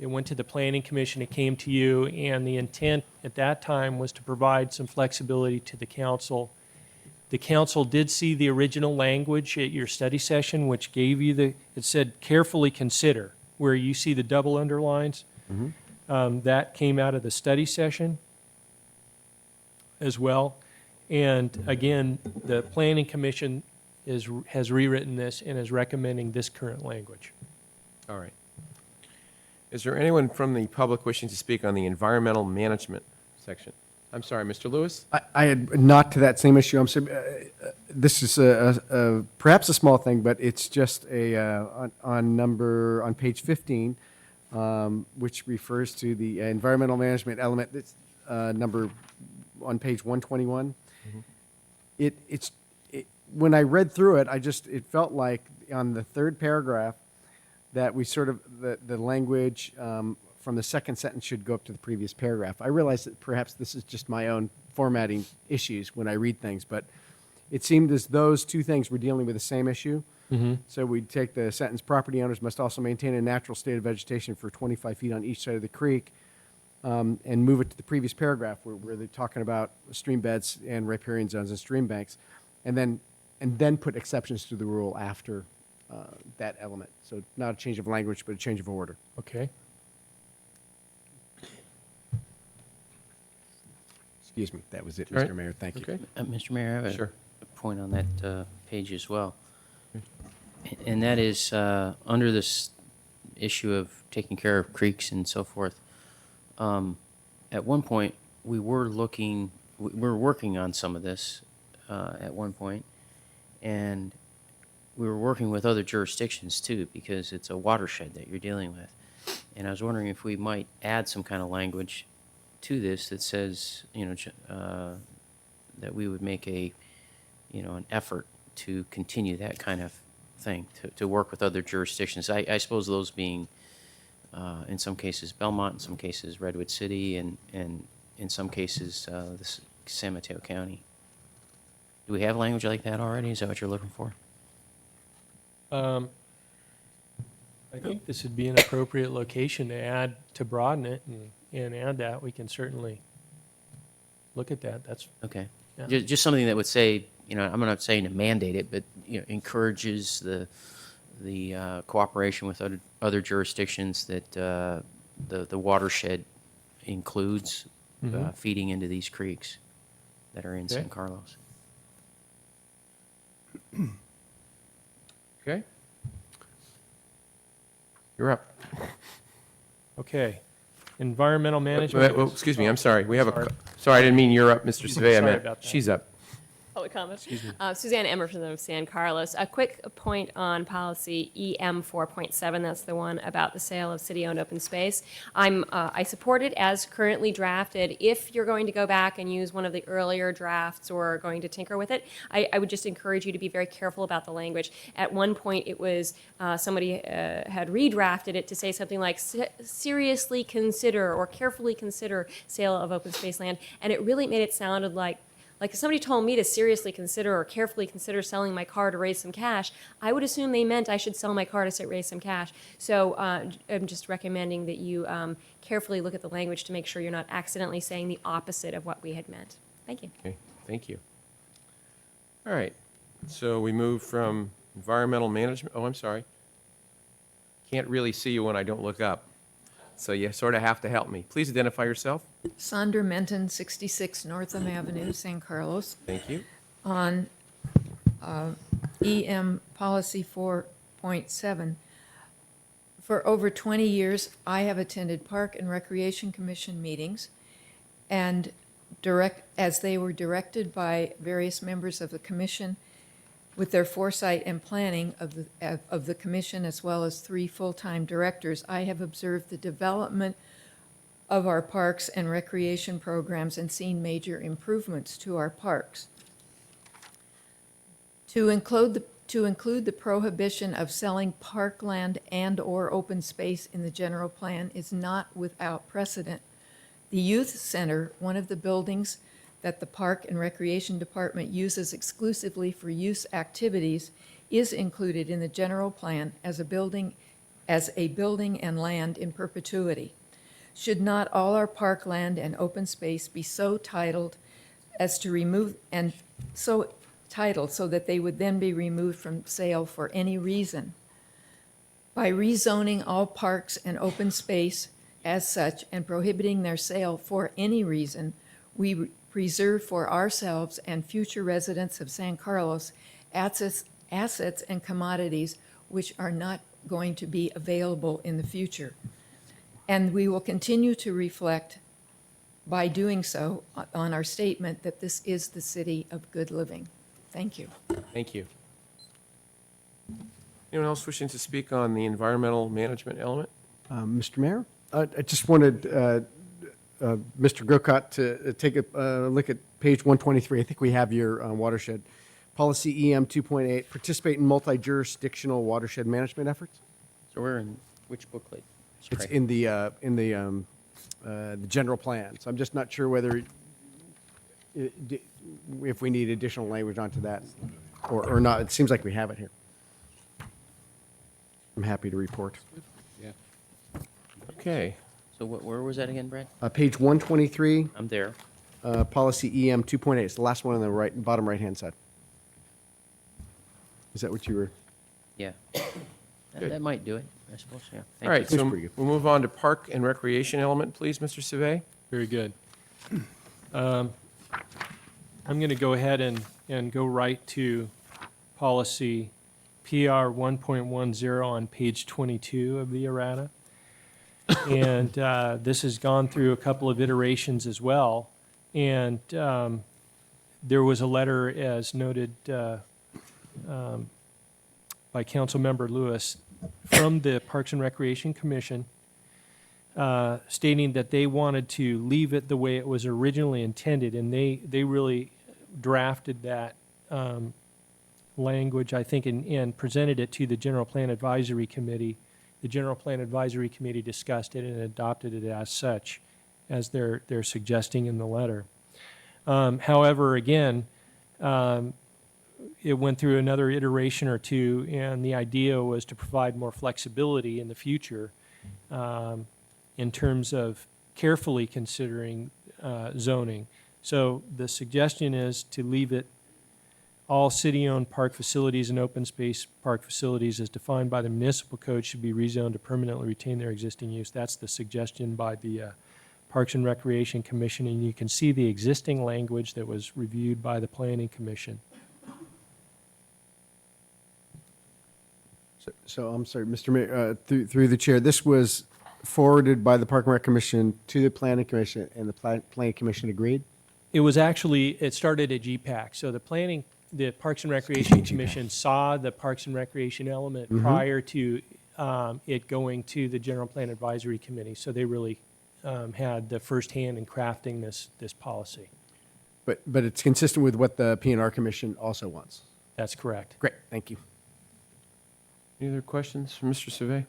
Speaker 8: It went to the Planning Commission, it came to you, and the intent at that time was to provide some flexibility to the council. The council did see the original language at your study session, which gave you it said carefully consider, where you see the double underlines. That came out of the study session as well. And again, the Planning Commission has rewritten this and is recommending this current language.
Speaker 1: All right. Is there anyone from the public wishing to speak on the environmental management section? I'm sorry, Mr. Lewis?
Speaker 2: I had not to that same issue. This is perhaps a small thing, but it's just on page 15, which refers to the environmental management element. That's number on page 121. When I read through it, it felt like on the third paragraph that we sort of the language from the second sentence should go up to the previous paragraph. I realize that perhaps this is just my own formatting issues when I read things, but it seemed as those two things were dealing with the same issue. So we'd take the sentence, property owners must also maintain a natural state of vegetation for 25 feet on each side of the creek, and move it to the previous paragraph where they're talking about stream beds and riparian zones and stream banks, and then put exceptions to the rule after that element. So not a change of language, but a change of order.
Speaker 8: Okay.
Speaker 2: Excuse me, that was it,
Speaker 1: All right.
Speaker 2: Mr. Mayor. Thank you.
Speaker 1: Okay.
Speaker 3: Mr. Mayor, I have
Speaker 1: Sure.
Speaker 3: a point on that page as well. And that is under this issue of taking care of creeks and so forth. At one point, we were working on some of this at one point, and we were working with other jurisdictions too, because it's a watershed that you're dealing with. And I was wondering if we might add some kind of language to this that says, that we would make an effort to continue that kind of thing, to work with other jurisdictions. I suppose those being, in some cases, Belmont, in some cases, Redwood City, and in some cases, San Mateo County. Do we have language like that already? Is that what you're looking for?
Speaker 8: I think this would be an appropriate location to broaden it and add that. We can certainly look at that. That's
Speaker 3: Okay.
Speaker 8: Yeah.
Speaker 3: Just something that would say, I'm not saying to mandate it, but encourages the cooperation with other jurisdictions that the watershed includes feeding into these creeks that are in
Speaker 8: Okay.
Speaker 3: San Carlos.
Speaker 1: Okay. You're up.
Speaker 8: okay. Environmental management.
Speaker 1: Excuse me, I'm sorry. We have sorry, I didn't mean you're up, Mr. Survey. I
Speaker 8: Sorry
Speaker 1: meant
Speaker 8: about that.
Speaker 1: she's up.
Speaker 20: Public comment. Suzanne Emerson of San Carlos. A quick point on policy EM 4.7. That's the one about the sale of city-owned open space. I support it as currently drafted. If you're going to go back and use one of the earlier drafts or going to tinker with it, I would just encourage you to be very careful about the language. At one point, it was somebody had redrafted it to say something like seriously consider or carefully consider sale of open space land, and it really made it sounded like if somebody told me to seriously consider or carefully consider selling my car to raise some cash, I would assume they meant I should sell my car to raise some cash. So I'm just recommending that you carefully look at the language to make sure you're not accidentally saying the opposite of what we had meant. Thank you.
Speaker 1: Okay, thank you. All right, so we move from environmental management. Oh, I'm sorry. Can't really see you when I don't look up. So you sort of have to help me. Please identify yourself.
Speaker 18: Sandra Menton, 66 Northam Avenue, San Carlos.
Speaker 1: Thank you.
Speaker 18: On EM Policy 4.7. For over 20 years, I have attended Park and Recreation Commission meetings and as they were directed by various members of the commission with their foresight and planning of the commission, as well as 3 full-time directors. I have observed the development of our parks and recreation programs and seen major improvements to our parks. To include the prohibition of selling parkland and/or open space in the general plan is not without precedent. The youth center, one of the buildings that the Park and Recreation Department uses exclusively for youth activities, is included in the general plan as a building and land in perpetuity. Should not all our parkland and open space be so titled as to remove, and so titled so that they would then be removed from sale for any reason? By rezoning all parks and open space as such and prohibiting their sale for any reason, we preserve for ourselves and future residents of San Carlos assets and commodities which are not going to be available in the future. And we will continue to reflect, by doing so, on our statement that this is the city of good living. Thank you.
Speaker 1: Thank you. Anyone else wishing to speak on the environmental management element?
Speaker 2: Mr. Mayor, I just wanted Mr. Grocott to take a look at page 123. I think we have your watershed. Policy EM 2.8, participate in multi-jurisdictional watershed management efforts.
Speaker 3: So we're in which booklet?
Speaker 2: It's in the general plan. So I'm just not sure whether, if we need additional language onto that or not. It seems like we have it here. I'm happy to report.
Speaker 1: Yeah. Okay.
Speaker 3: So where was that again, Brad?
Speaker 2: Page 123.
Speaker 3: I'm there.
Speaker 2: Policy EM 2.8. It's the last one on the right, bottom right-hand side. Is that what you were?
Speaker 3: Yeah.
Speaker 1: Good.
Speaker 3: That might do it, I suppose, yeah. Thank
Speaker 1: All right,
Speaker 3: you.
Speaker 1: so we'll move on to park and recreation element, please, Mr. Savay.
Speaker 8: Very good. I'm going to go ahead and go right to policy PR 1.10 on page 22 of the errata. And this has gone through a couple of iterations as well. And there was a letter, as noted by Councilmember Lewis, from the Parks and Recreation Commission stating that they wanted to leave it the way it was originally intended. And they really drafted that language, I think, and presented it to the General Plan Advisory Committee. The General Plan Advisory Committee discussed it and adopted it as such, as they're suggesting in the letter. However, again, it went through another iteration or two, and the idea was to provide more flexibility in the future in terms of carefully considering zoning. So the suggestion is to leave it all city-owned park facilities and open space park facilities as defined by the municipal code should be rezoned to permanently retain their existing use. That's the suggestion by the Parks and Recreation Commission, and you can see the existing language that was reviewed by the Planning Commission.
Speaker 2: So I'm sorry, Mr. Mayor, through the chair, this was forwarded by the Park and Rec Commission to the Planning Commission, and the Planning Commission agreed?
Speaker 8: It was actually, it started at GPAC. So the Parks and Recreation Commission saw the Parks and Recreation element prior to it going to the General Plan Advisory Committee. So they really had the first hand in crafting this policy.
Speaker 2: But it's consistent with what the PNR Commission also wants?
Speaker 8: That's correct.
Speaker 2: Great, thank you.
Speaker 1: Any other questions for Mr. Savay?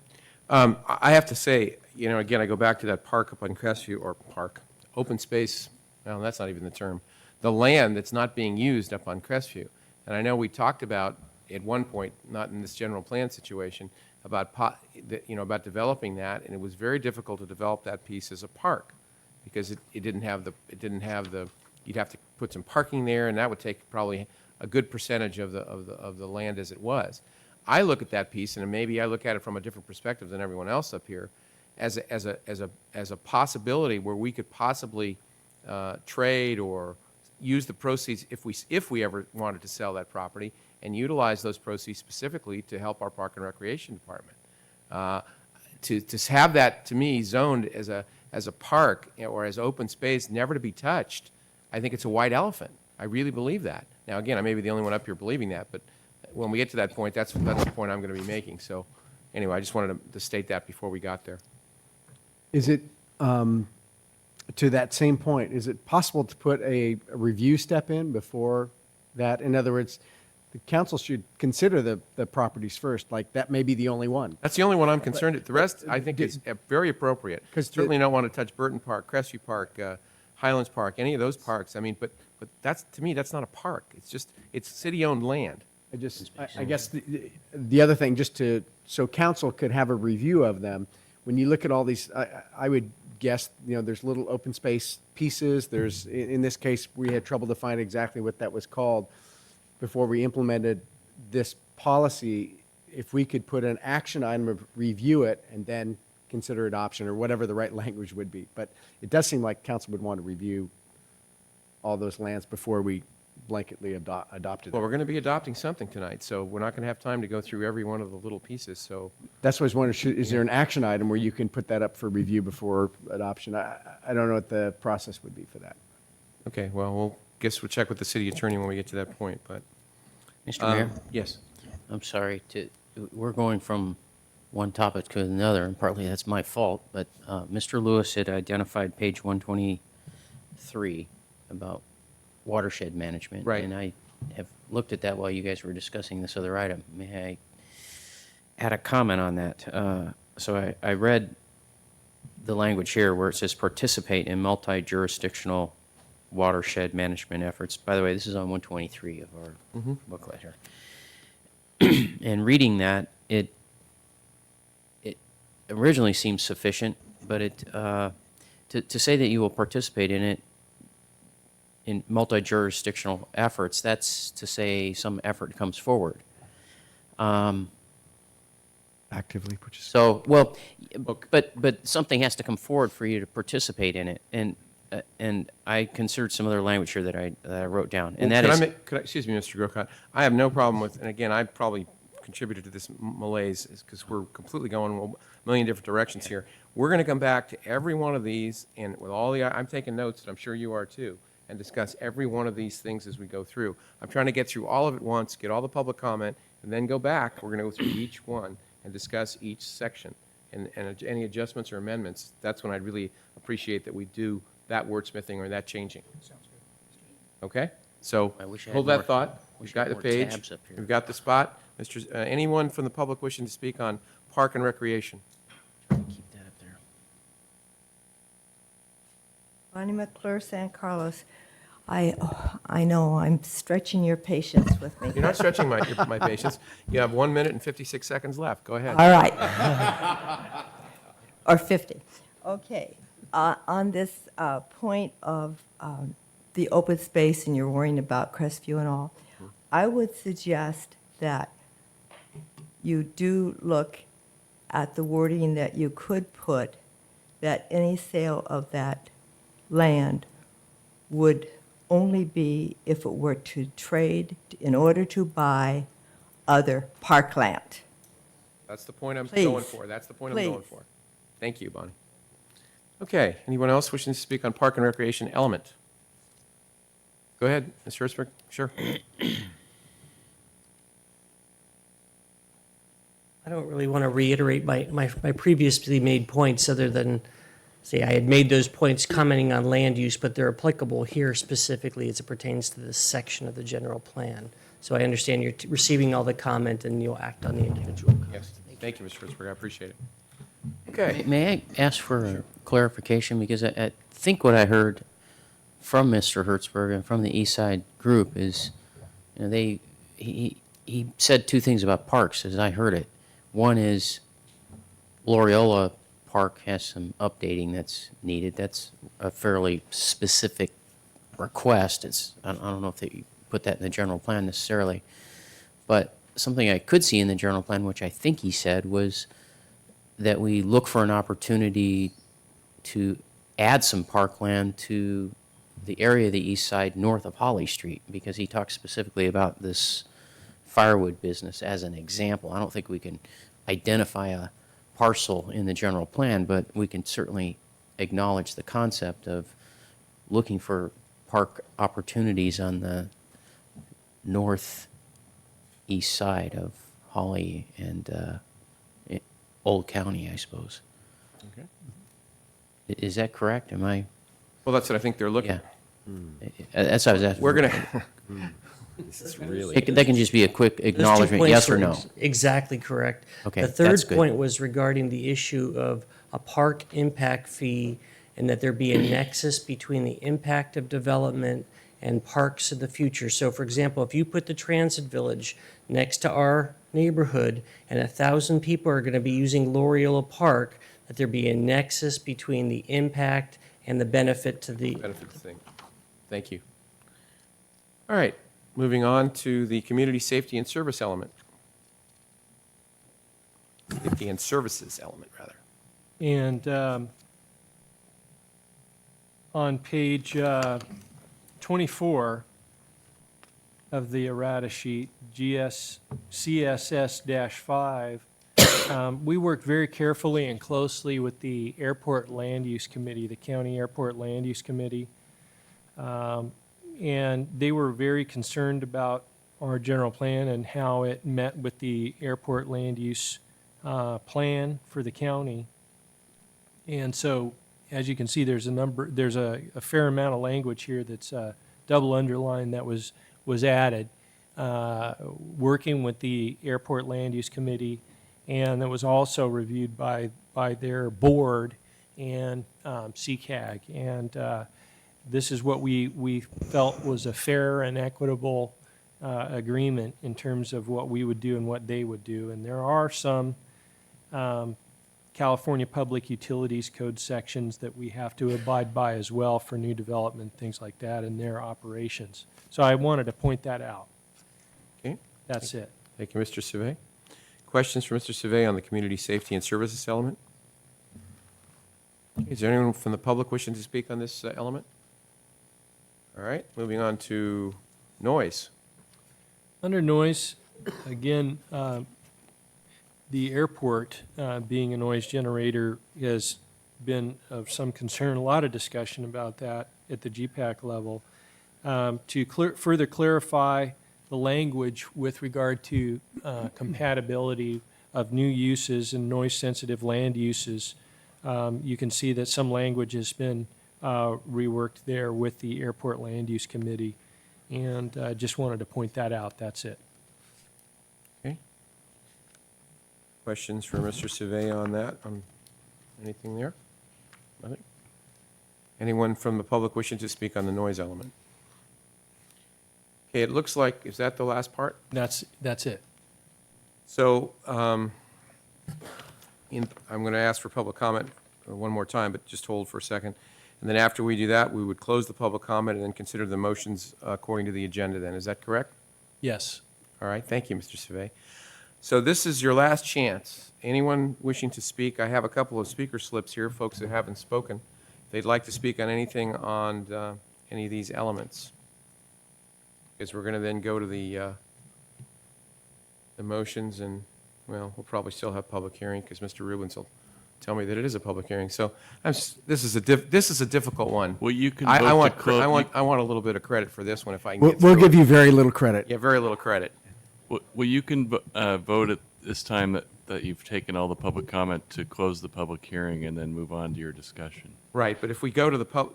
Speaker 1: I have to say, again, I go back to that park up on Crestview, or park, open space, well, that's not even the term, the land that's not being used up on Crestview. And I know we talked about, at one point, not in this general plan situation, about about developing that, and it was very difficult to develop that piece as a park because it didn't have the you'd have to put some parking there, and that would take probably a good percentage of the land as it was. I look at that piece, and maybe I look at it from a different perspective than everyone else up here, as a possibility where we could possibly trade or use the proceeds if we ever wanted to sell that property and utilize those proceeds specifically to help our Park and Recreation Department. To have that, to me, zoned as a park or as open space, never to be touched, I think it's a white elephant. I really believe that. Now, again, I may be the only one up here believing that, but when we get to that point, that's the point I'm going to be making. So anyway, I just wanted to state that before we got there.
Speaker 2: Is it, to that same point, is it possible to put a review step in before that? In other words, the council should consider the properties first, like that may be the only one.
Speaker 1: That's the only one I'm concerned with. The rest, I think, is very appropriate.
Speaker 2: 'Cause
Speaker 1: Certainly don't want to touch Burton Park, Crestview Park, Highlands Park, any of those parks. I mean, but that's, to me, that's not a park. It's city-owned land.
Speaker 2: I guess the other thing, so council could have a review of them, when you look at all these, I would guess, there's little open space pieces, in this case, we had trouble to find exactly what that was called before we implemented this policy. If we could put an action item of review it and then consider adoption, or whatever the right language would be. But it does seem like council would want to review all those lands before we blanketly adopted
Speaker 1: Well,
Speaker 2: them.
Speaker 1: we're going to be adopting something tonight, so we're not going to have time to go through every one of the little pieces, so.
Speaker 2: That's what I was wondering, is there an action item where you can put that up for review before adoption? I don't know what the process would be for that.
Speaker 1: Okay, well, we'll check with the city attorney when we get to that point, but.
Speaker 3: Mr. Mayor?
Speaker 1: Yes.
Speaker 3: I'm sorry we're going from one topic to another, and partly that's my fault, but Mr. Lewis had identified page 123 about watershed management.
Speaker 1: Right.
Speaker 3: And I have looked at that while you guys were discussing this other item. May I add a comment on that? So I read the language here where it says participate in multi-jurisdictional watershed management efforts. By the way, this is on 123 of our booklet here. And reading that, it originally seems sufficient, but to say that you will participate in it in multi-jurisdictional efforts, that's to say some effort comes forward.
Speaker 2: Actively participate.
Speaker 3: So, well, but something has to come forward for you to participate in it, and I considered some other language here that I wrote down, and that is.
Speaker 1: Excuse me, Mr. Grocott. I have no problem with, and again, I probably contributed to this malaise because we're completely going a million different directions here. We're going to come back to every one of these, and with all I'm taking notes, and I'm sure you are too, and discuss every one of these things as we go through. I'm trying to get through all of it once, get all the public comment, and then go back. We're going to go through each one and discuss each section. And any adjustments or amendments, that's when I'd really appreciate that we do that wordsmithing or that changing.
Speaker 3: Sounds good.
Speaker 1: Okay? So
Speaker 3: I wish I had
Speaker 1: hold
Speaker 3: more-
Speaker 1: that thought.
Speaker 3: wish
Speaker 1: We've
Speaker 3: I had
Speaker 1: got the
Speaker 3: more
Speaker 1: page.
Speaker 3: tabs up here.
Speaker 1: We've got the spot. Anyone from the public wishing to speak on Park and Recreation?
Speaker 3: Keep that up there.
Speaker 11: Bonnie McClure, San Carlos. I know, I'm stretching your patience with me.
Speaker 1: You're not stretching my patience. You have 1 minute and 56 seconds left. Go ahead.
Speaker 11: All right. Or 50. Okay. On this point of the open space, and you're worrying about Crestview and all, I would suggest that you do look at the wording that you could put, that any sale of that land would only be if it were to trade in order to buy other parkland.
Speaker 1: That's the point I'm
Speaker 11: Please.
Speaker 1: going for. That's the point I'm going
Speaker 11: Please.
Speaker 1: for. Thank you, Bonnie. Okay, anyone else wishing to speak on Park and Recreation element? Go ahead, Mr. Hertzberg. Sure.
Speaker 14: I don't really want to reiterate my previously made points other than say I had made those points commenting on land use, but they're applicable here specifically as it pertains to this section of the general plan. So I understand you're receiving all the comment and you'll act on the individual comments.
Speaker 1: Yes, thank you, Mr. Hertzberg. I appreciate it. Okay.
Speaker 3: May I ask for a clarification? Because I think what I heard from Mr. Hertzberg and from the East Side group is, he said two things about parks as I heard it. One is Gloriola Park has some updating that's needed. That's a fairly specific request. I don't know if they put that in the general plan necessarily, but something I could see in the general plan, which I think he said, was that we look for an opportunity to add some parkland to the area of the east side north of Holly Street, because he talks specifically about this firewood business as an example. I don't think we can identify a parcel in the general plan, but we can certainly acknowledge the concept of looking for park opportunities on the northeast side of Holly and Old County, I suppose.
Speaker 1: Okay.
Speaker 3: Is that correct? Am I?
Speaker 1: Well, that's what I think they're looking.
Speaker 3: Yeah. That's what I was asking.
Speaker 1: We're going to,
Speaker 7: This is really.
Speaker 3: That can just be a quick
Speaker 14: Those 2
Speaker 3: acknowledgement,
Speaker 14: points
Speaker 3: yes or
Speaker 14: were
Speaker 3: no.
Speaker 14: Exactly correct.
Speaker 3: Okay,
Speaker 14: The
Speaker 3: that's
Speaker 14: third
Speaker 3: good.
Speaker 14: point was regarding the issue of a park impact fee and that there be a nexus between the impact of development and parks of the future. So for example, if you put the transit village next to our neighborhood and 1,000 people are going to be using Loriola Park, that there be a nexus between the impact and the benefit to the
Speaker 1: benefit thing. Thank you. All right, moving on to the community safety and service element. Safety and services element, rather.
Speaker 8: And on page 24 of the errata sheet, CSS-5, we worked very carefully and closely with the Airport Land Use Committee, the County Airport Land Use Committee. And they were very concerned about our general plan and how it met with the airport land use plan for the county. And so, as you can see, there's a fair amount of language here that's double underlined that was added, working with the Airport Land Use Committee, and that was also reviewed by their board and CCAG. And this is what we felt was a fair and equitable agreement in terms of what we would do and what they would do. And there are some California Public Utilities Code sections that we have to abide by as well for new development, things like that, in their operations. So I wanted to point that out.
Speaker 1: Okay.
Speaker 8: That's it.
Speaker 1: Thank you, Mr. Savay. Questions for Mr. Savay on the community safety and services element? Is there anyone from the public wishing to speak on this element? All right, moving on to noise.
Speaker 8: Under noise, again, the airport being a noise generator has been of some concern, a lot of discussion about that at the GPAC level. To further clarify the language with regard to compatibility of new uses and noise-sensitive land uses, you can see that some language has been reworked there with the Airport Land Use Committee, and just wanted to point that out. That's it.
Speaker 1: Okay. Questions for Mr. Savay on that? On anything there? Nothing? Anyone from the public wishing to speak on the noise element? Okay, it looks like, is that the last part?
Speaker 8: That's it.
Speaker 1: So I'm going to ask for public comment one more time, but just hold for a second. And then after we do that, we would close the public comment and then consider the motions according to the agenda then. Is that correct?
Speaker 8: Yes.
Speaker 1: All right, thank you, Mr. Savay. So this is your last chance. Anyone wishing to speak? I have a couple of speaker slips here, folks that haven't spoken. If they'd like to speak on anything on any of these elements. Because we're going to then go to the motions and, well, we'll probably still have public hearing because Mr. Rubens will tell me that it is a public hearing. So this is a difficult one.
Speaker 19: Well, you can
Speaker 1: I
Speaker 19: vote
Speaker 1: want
Speaker 19: to close.
Speaker 1: I want a little bit of credit for this one if I can get
Speaker 2: We'll
Speaker 1: through
Speaker 2: give
Speaker 1: it.
Speaker 2: you very little credit.
Speaker 1: Yeah, very little credit.
Speaker 19: Well, you can vote at this time that you've taken all the public comment to close the public hearing and then move on to your discussion.
Speaker 1: Right, but if we go to the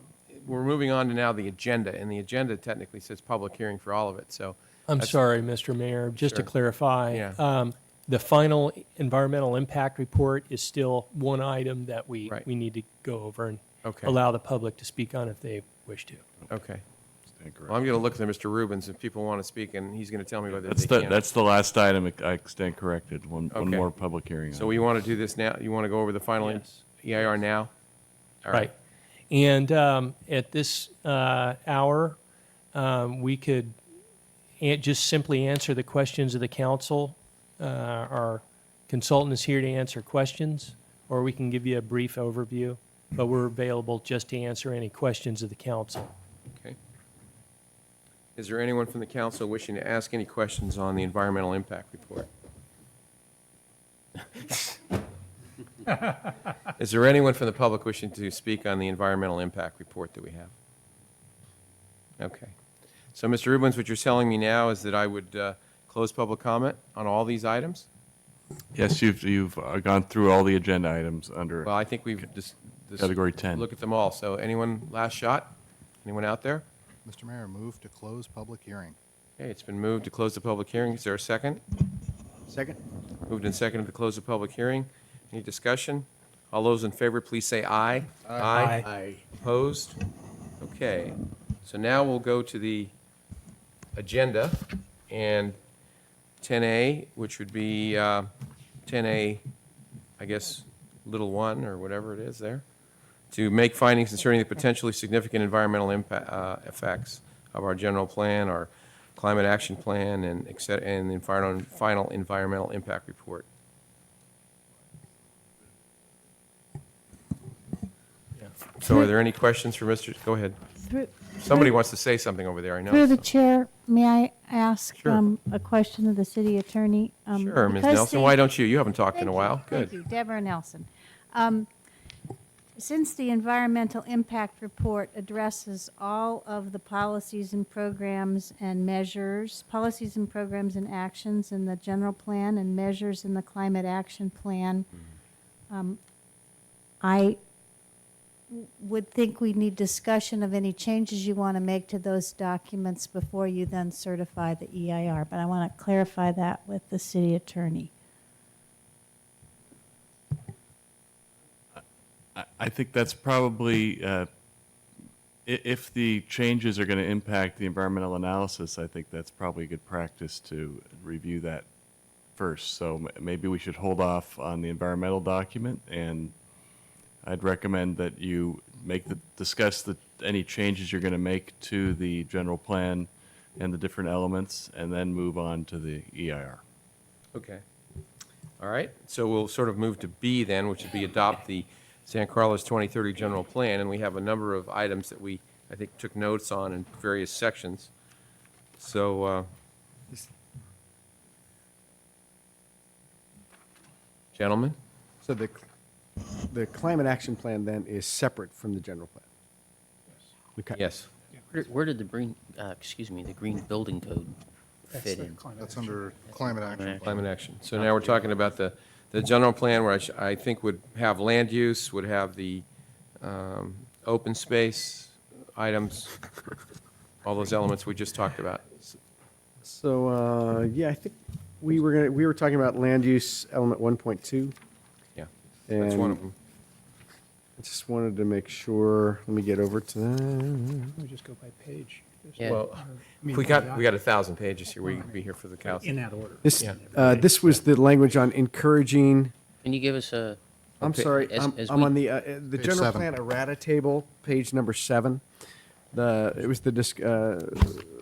Speaker 1: we're moving on to now the agenda, and the agenda technically says public hearing for all of it, so.
Speaker 8: I'm
Speaker 1: that's-
Speaker 8: sorry, Mr. Mayor, just to
Speaker 1: Sure.
Speaker 8: clarify.
Speaker 1: Yeah.
Speaker 8: The final environmental impact report is still one item that we need to go over and
Speaker 1: Okay.
Speaker 8: allow the public to speak on if they wish to.
Speaker 1: Okay. Well, I'm going to look at Mr. Rubens if people want to speak, and he's going to tell me whether
Speaker 19: That's
Speaker 1: they
Speaker 19: the,
Speaker 1: can.
Speaker 19: that's the last item. I stand corrected. One
Speaker 1: Okay.
Speaker 19: more public hearing.
Speaker 1: So we want to do this now? You want to go over the final EIR now? All
Speaker 8: Right. And at this hour, we could just simply answer the questions of the council. Our consultant is here to answer questions, or we can give you a brief overview, but we're available just to answer any questions of the council.
Speaker 1: Okay. Is there anyone from the council wishing to ask any questions on the environmental impact report? Is there anyone from the public wishing to speak on the environmental impact report that we have? Okay. So, Mr. Rubens, what you're telling me now is that I would close public comment on all these items?
Speaker 19: Yes, you've gone through all the agenda items under.
Speaker 1: Well, I think we've just
Speaker 19: Category 10.
Speaker 1: Look at them all. So, anyone last shot? Anyone out there?
Speaker 5: Mr. Mayor, move to close public hearing.
Speaker 1: Okay, it's been moved to close the public hearing. Is there a second?
Speaker 2: Second?
Speaker 1: Moved and seconded to close the public hearing. Any discussion? All those in favor, please say aye.
Speaker 2: Aye. Aye.
Speaker 1: Opposed? Okay. So now we'll go to the agenda, and 10A, which would be 10A, I guess, little 1, or whatever it is there, to make findings concerning the potentially significant environmental effects of our general plan, our climate action plan, and the final environmental impact report. So are there any questions for Mr.? Go ahead. Somebody wants to say something over there, I know.
Speaker 6: Through the
Speaker 1: so.
Speaker 6: chair, may I ask
Speaker 1: Sure.
Speaker 6: a question of the city attorney?
Speaker 1: Sure, Ms.
Speaker 6: Because
Speaker 1: Nelson,
Speaker 6: the-
Speaker 1: why don't you? You haven't talked in a
Speaker 6: Thank
Speaker 1: while.
Speaker 6: you,
Speaker 1: Good.
Speaker 6: Thank you, Deborah Nelson. Since the environmental impact report addresses all of the policies and programs and measures, policies and programs and actions in the general plan and measures in the climate action plan, I would think we need discussion of any changes you want to make to those documents before you then certify the EIR. But I want to clarify that with the city attorney.
Speaker 19: I think that's probably, if the changes are going to impact the environmental analysis, I think that's probably a good practice to review that first. So maybe we should hold off on the environmental document, and I'd recommend that you discuss any changes you're going to make to the general plan and the different elements, and then move on to the EIR.
Speaker 1: Okay. All right. So we'll sort of move to B then, which would be adopt the San Carlos 2030 general plan. And we have a number of items that we, I think, took notes on in various sections. So, gentlemen?
Speaker 2: So the climate action plan then is separate from the general plan? Okay.
Speaker 1: Yes.
Speaker 3: Where did the green building code fit in?
Speaker 5: That's under climate action.
Speaker 1: Climate action. So now we're talking about the general plan, where I think would have land use, would have the open space items, all those elements we just talked about.
Speaker 2: So, yeah, I think we were talking about land use element 1.2.
Speaker 1: Yeah, that's one of them.
Speaker 2: I just wanted to make sure, let me get over to that.
Speaker 16: Let me just go by page.
Speaker 3: Yeah.
Speaker 1: Well, we got 1,000 pages here. We could be here for the council.
Speaker 16: In that order.
Speaker 2: This was the language on encouraging.
Speaker 3: Can you give us a?
Speaker 2: I'm sorry,
Speaker 3: as
Speaker 2: I'm
Speaker 3: we-
Speaker 2: on the
Speaker 5: Page
Speaker 2: general
Speaker 5: 7.
Speaker 2: plan errata table, page number 7. It was the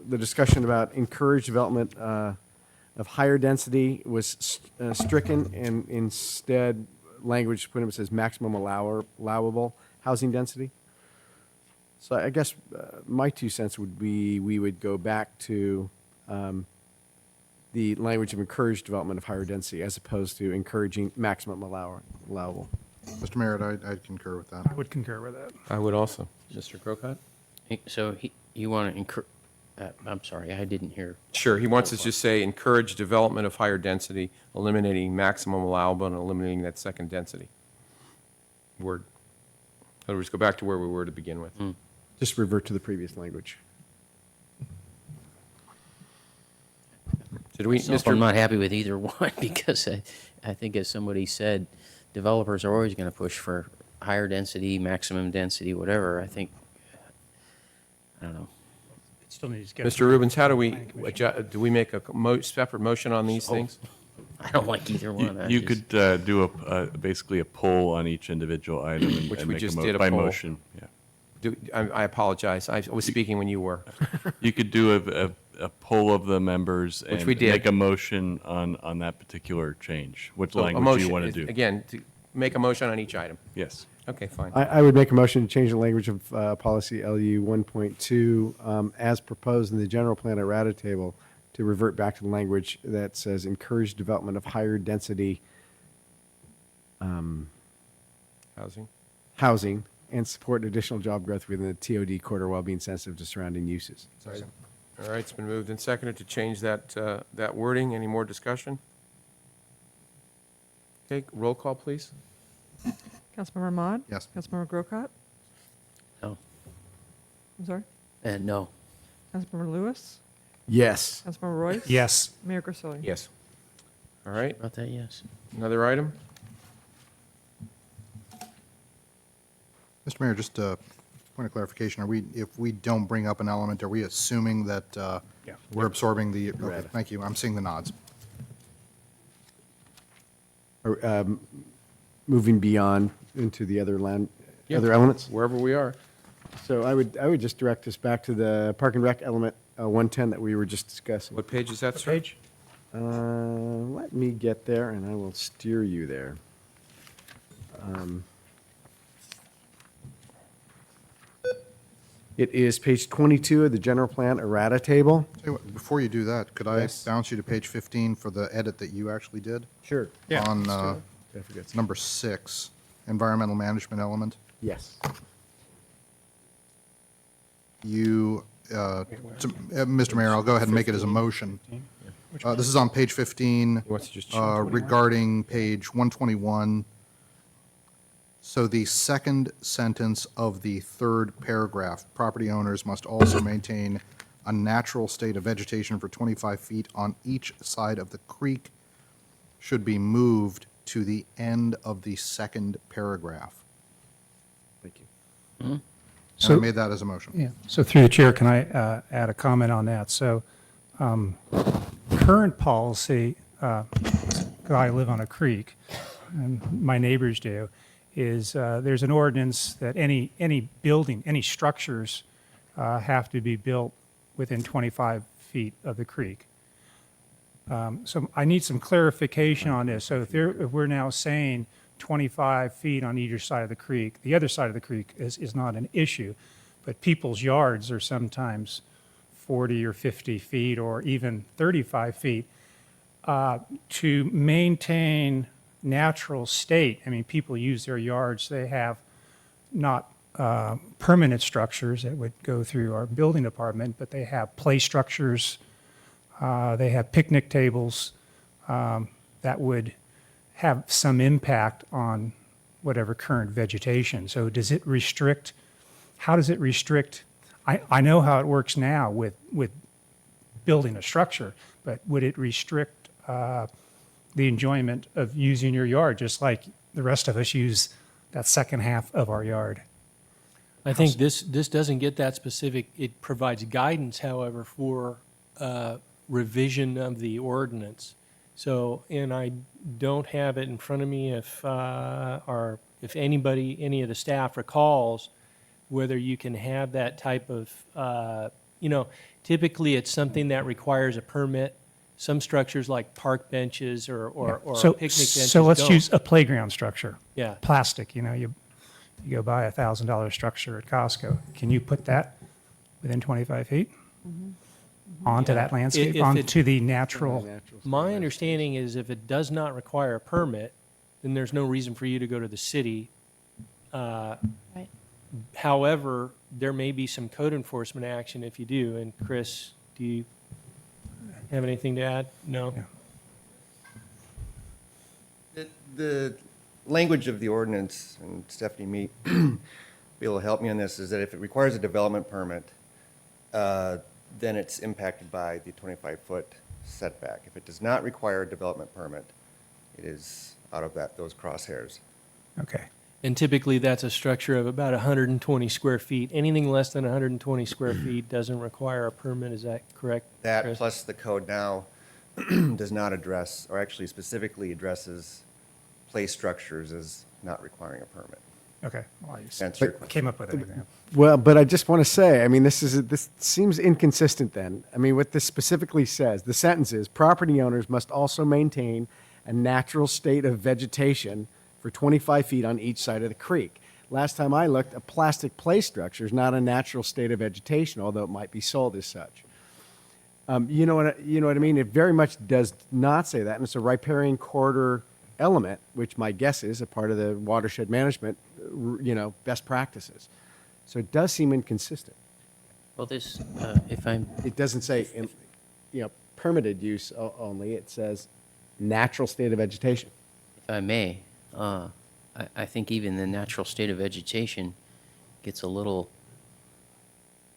Speaker 2: discussion about encouraged development of higher density was stricken, and instead language put in says maximum allowable housing density. So I guess my 2 cents would be we would go back to the language of encouraged development of higher density as opposed to encouraging maximum allowable.
Speaker 5: Mr. Mayor, I'd concur with that.
Speaker 16: I would concur with that.
Speaker 1: I would also. Mr. Crocott?
Speaker 3: So you want to encourage, I'm sorry, I didn't hear.
Speaker 1: Sure, he wants us to just say encourage development of higher density, eliminating maximum allowable and eliminating that second density word. In other words, go back to where we were to begin with.
Speaker 2: Just revert to the previous language.
Speaker 1: Did we,
Speaker 3: Myself, I'm not happy with either one because I think, as somebody said, developers are always going to push for higher density, maximum density, whatever. I think, I don't know.
Speaker 16: It still needs to go.
Speaker 1: Mr. Rubens, how do we, do we make a separate motion on these things?
Speaker 3: I don't like either one. I
Speaker 19: You
Speaker 3: just-
Speaker 19: could do basically a poll on each individual item and
Speaker 1: Which
Speaker 19: and
Speaker 1: we
Speaker 19: make
Speaker 1: just
Speaker 19: a
Speaker 1: did a
Speaker 19: by
Speaker 1: poll.
Speaker 19: motion. Yeah.
Speaker 1: I apologize. I was speaking when you were.
Speaker 19: You could do a poll of the members
Speaker 1: Which
Speaker 19: and
Speaker 1: we did.
Speaker 19: make a motion on that particular change. What
Speaker 1: So a
Speaker 19: language do you
Speaker 1: motion
Speaker 19: want to
Speaker 1: is-
Speaker 19: do?
Speaker 1: Again, to make a motion on each item.
Speaker 19: Yes.
Speaker 1: Okay, fine.
Speaker 2: I would make a motion to change the language of policy LU 1.2 as proposed in the general plan errata table to revert back to the language that says encourage development of higher density
Speaker 1: Housing.
Speaker 2: housing and support additional job growth within the TOD corridor while being sensitive to surrounding uses.
Speaker 1: All right, it's been moved and seconded to change that wording. Any more discussion? Okay, roll call, please.
Speaker 21: Councilmember Ahmad?
Speaker 5: Yes.
Speaker 21: Councilmember Grocott?
Speaker 3: No.
Speaker 21: I'm sorry?
Speaker 3: No.
Speaker 21: Councilmember Lewis?
Speaker 2: Yes.
Speaker 21: Councilmember Royce?
Speaker 16: Yes.
Speaker 21: Mayor Grisilli?
Speaker 1: Yes. All right,
Speaker 3: About that, yes.
Speaker 1: another item?
Speaker 5: Mr. Mayor, just a point of clarification, if we don't bring up an element, are we assuming that we're absorbing the, okay, thank you, I'm seeing the nods.
Speaker 2: Or, moving beyond into the other
Speaker 1: Yeah,
Speaker 2: other elements.
Speaker 1: Wherever we are.
Speaker 2: So I would just direct us back to the Park and Rec element 110 that we were just discussing.
Speaker 1: What page is that, sir?
Speaker 16: Page?
Speaker 2: Let me get there, and I will steer you there. It is page 22 of the general plan errata table.
Speaker 5: Tell you what, before you do that, could I
Speaker 2: Yes.
Speaker 5: bounce you to page 15 for the edit that you actually did?
Speaker 2: Sure.
Speaker 5: On
Speaker 2: I forget.
Speaker 5: number 6, environmental management element.
Speaker 2: Yes.
Speaker 5: You, Mr. Mayor, I'll go ahead and make it as a motion. This is on page 15
Speaker 1: wants to just
Speaker 5: regarding page 121. So the second sentence of the third paragraph, property owners must also maintain a natural state of vegetation for 25 feet on each side of the creek, should be moved to the end of the second paragraph.
Speaker 2: Thank you.
Speaker 5: And I
Speaker 16: So-
Speaker 5: made that as a motion.
Speaker 16: Yeah, so through the chair, can I add a comment on that? So current policy, 'cause I live on a creek, and my neighbors do, is there's an ordinance that any building, any structures have to be built within 25 feet of the creek. So I need some clarification on this. So if we're now saying 25 feet on either side of the creek, the other side of the creek is not an issue, but people's yards are sometimes 40 or 50 feet or even 35 feet. To maintain natural state, I mean, people use their yards, they have not permanent structures that would go through our building department, but they have play structures, they have picnic tables that would have some impact on whatever current vegetation. So does it restrict, how does it restrict? I know how it works now with building a structure, but would it restrict the enjoyment of using your yard, just like the rest of us use that second half of our yard?
Speaker 8: I think this doesn't get that specific. It provides guidance, however, for revision of the ordinance. So, and I don't have it in front of me if anybody, any of the staff recalls whether you can have that type of, typically it's something that requires a permit. Some structures like park benches or
Speaker 16: So-
Speaker 8: picnic benches
Speaker 16: So let's
Speaker 8: don't.
Speaker 16: use a playground structure.
Speaker 8: Yeah.
Speaker 16: Plastic, you go buy a $1,000 structure at Costco. Can you put that within 25 feet? Onto that landscape,
Speaker 8: If it-
Speaker 16: onto the natural?
Speaker 8: My understanding is if it does not require a permit, then there's no reason for you to go to the city.
Speaker 20: Right.
Speaker 8: However, there may be some code enforcement action if you do. And Chris, do you have anything to add? No?
Speaker 22: The language of the ordinance, and Stephanie may be able to help me on this, is that if it requires a development permit, then it's impacted by the 25-foot setback. If it does not require a development permit, it is out of those crosshairs.
Speaker 16: Okay.
Speaker 8: And typically, that's a structure of about 120 square feet. Anything less than 120 square feet doesn't require a permit. Is that correct,
Speaker 22: That
Speaker 8: Chris?
Speaker 22: plus the code now does not address, or actually specifically addresses play structures as not requiring a permit.
Speaker 16: Okay. Well, I just
Speaker 22: Answer your
Speaker 16: came up with an example.
Speaker 2: Well, but I just want to say, I mean, this seems inconsistent then. I mean, what this specifically says, the sentence is, property owners must also maintain a natural state of vegetation for 25 feet on each side of the creek. last time I looked, a plastic play structure is not a natural state of vegetation, although it might be sold as such. You know what I mean? It very much does not say that, and it's a riparian corridor element, which my guess is a part of the watershed management, best practices. So it does seem inconsistent.
Speaker 3: Well, this, if I'm,
Speaker 2: It doesn't say, permitted use only. It says natural state of vegetation.
Speaker 3: if I may, I think even the natural state of vegetation gets a little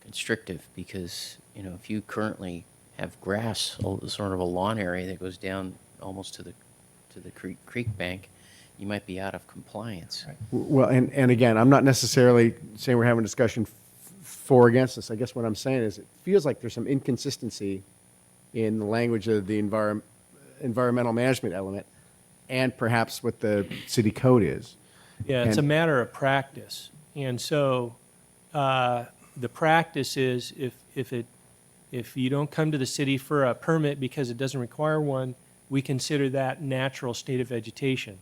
Speaker 3: constrictive because, if you currently have grass, sort of a lawn area that goes down almost to the creek bank, you might be out of compliance.
Speaker 2: Well, and again, I'm not necessarily saying we're having a discussion for or against this. I guess what I'm saying is it feels like there's some inconsistency in the language of the environmental management element and perhaps what the city code is.
Speaker 8: Yeah, it's a
Speaker 2: And-
Speaker 8: matter of practice. And so the practice is if you don't come to the city for a permit because it doesn't require one, we consider that natural state of vegetation.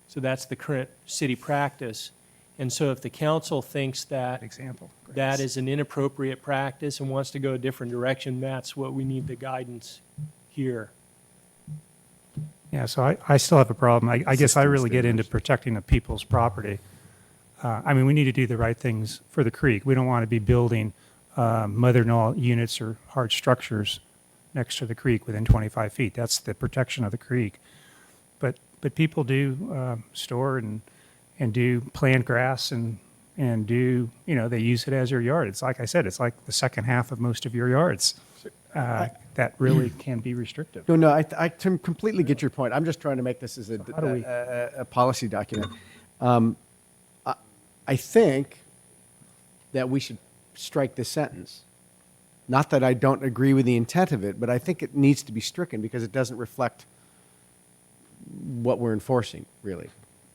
Speaker 8: So that's the current city practice. And so if the council thinks that that is an inappropriate practice and wants to go a different direction, that's what we need the guidance here.
Speaker 16: Yeah, so I still have a problem. I guess I really get into protecting the people's property. We need to do the right things for the creek. We don't want to be building mother-in-law units or hard structures next to the creek within 25 feet. That's the protection of the creek. But people do store and do plant grass and do, they use it as their yard. It's like I said, it's like the second half of most of your yards. That really can be restrictive.
Speaker 2: No, I completely get your point. I'm just trying to make this as
Speaker 16: how do we-
Speaker 2: a policy document. I think that we should strike this sentence. Not that I don't agree with the intent of it, but I think it needs to be stricken because it doesn't reflect what we're enforcing, really.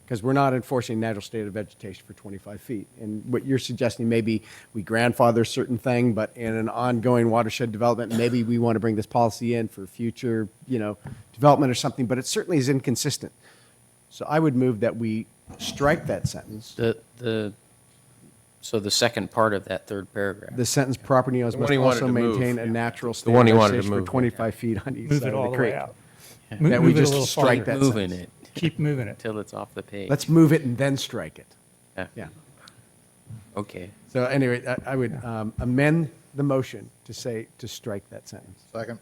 Speaker 2: Because we're not enforcing natural state of vegetation for 25 feet. And what you're suggesting, maybe we grandfather a certain thing, but in an ongoing watershed development, maybe we want to bring this policy in for future, development or something, but it certainly is inconsistent. So I would move that we strike that sentence.
Speaker 3: So the second part of that third paragraph.
Speaker 2: The sentence, property owners
Speaker 1: The
Speaker 2: must
Speaker 1: one he wanted
Speaker 2: also
Speaker 1: to move,
Speaker 2: maintain a
Speaker 1: yeah.
Speaker 2: natural
Speaker 1: The
Speaker 2: state
Speaker 1: one
Speaker 2: of
Speaker 1: he wanted to
Speaker 2: vegetation for
Speaker 1: move.
Speaker 2: 25 feet on each
Speaker 16: Move
Speaker 2: side
Speaker 16: it
Speaker 2: of
Speaker 16: all
Speaker 2: the
Speaker 16: the
Speaker 2: creek.
Speaker 16: way out.
Speaker 2: That
Speaker 16: Move
Speaker 2: we
Speaker 16: it a
Speaker 2: just
Speaker 16: little
Speaker 2: strike
Speaker 16: farther.
Speaker 2: that
Speaker 3: Moving
Speaker 2: sentence.
Speaker 3: it
Speaker 16: Keep moving it.
Speaker 3: till it's off the page.
Speaker 2: Let's move it and then strike it. Yeah.
Speaker 3: Okay.
Speaker 2: So anyway, I would amend the motion to say, to strike that sentence.
Speaker 5: Second.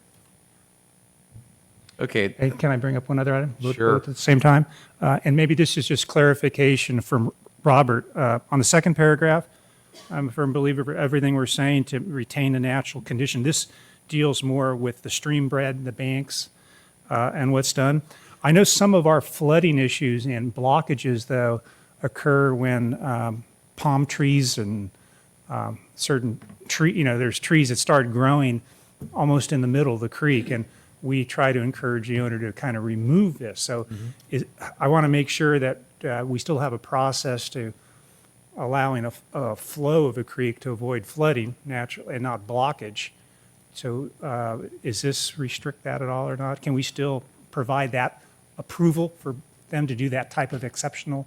Speaker 1: Okay,
Speaker 16: Hey, can I bring up one other item?
Speaker 1: Sure.
Speaker 16: Both at the same time? And maybe this is just clarification from Robert. On the second paragraph, I'm a firm believer of everything we're saying to retain the natural condition. This deals more with the stream bed, the banks, and what's done. I know some of our flooding issues and blockages, though, occur when palm trees and certain there's trees that start growing almost in the middle of the creek, and we try to encourage the owner to kind of remove this. So I want to make sure that we still have a process to allowing a flow of the creek to avoid flooding natural and not blockage. So is this restrict that at all or not? Can we still provide that approval for them to do that type of exceptional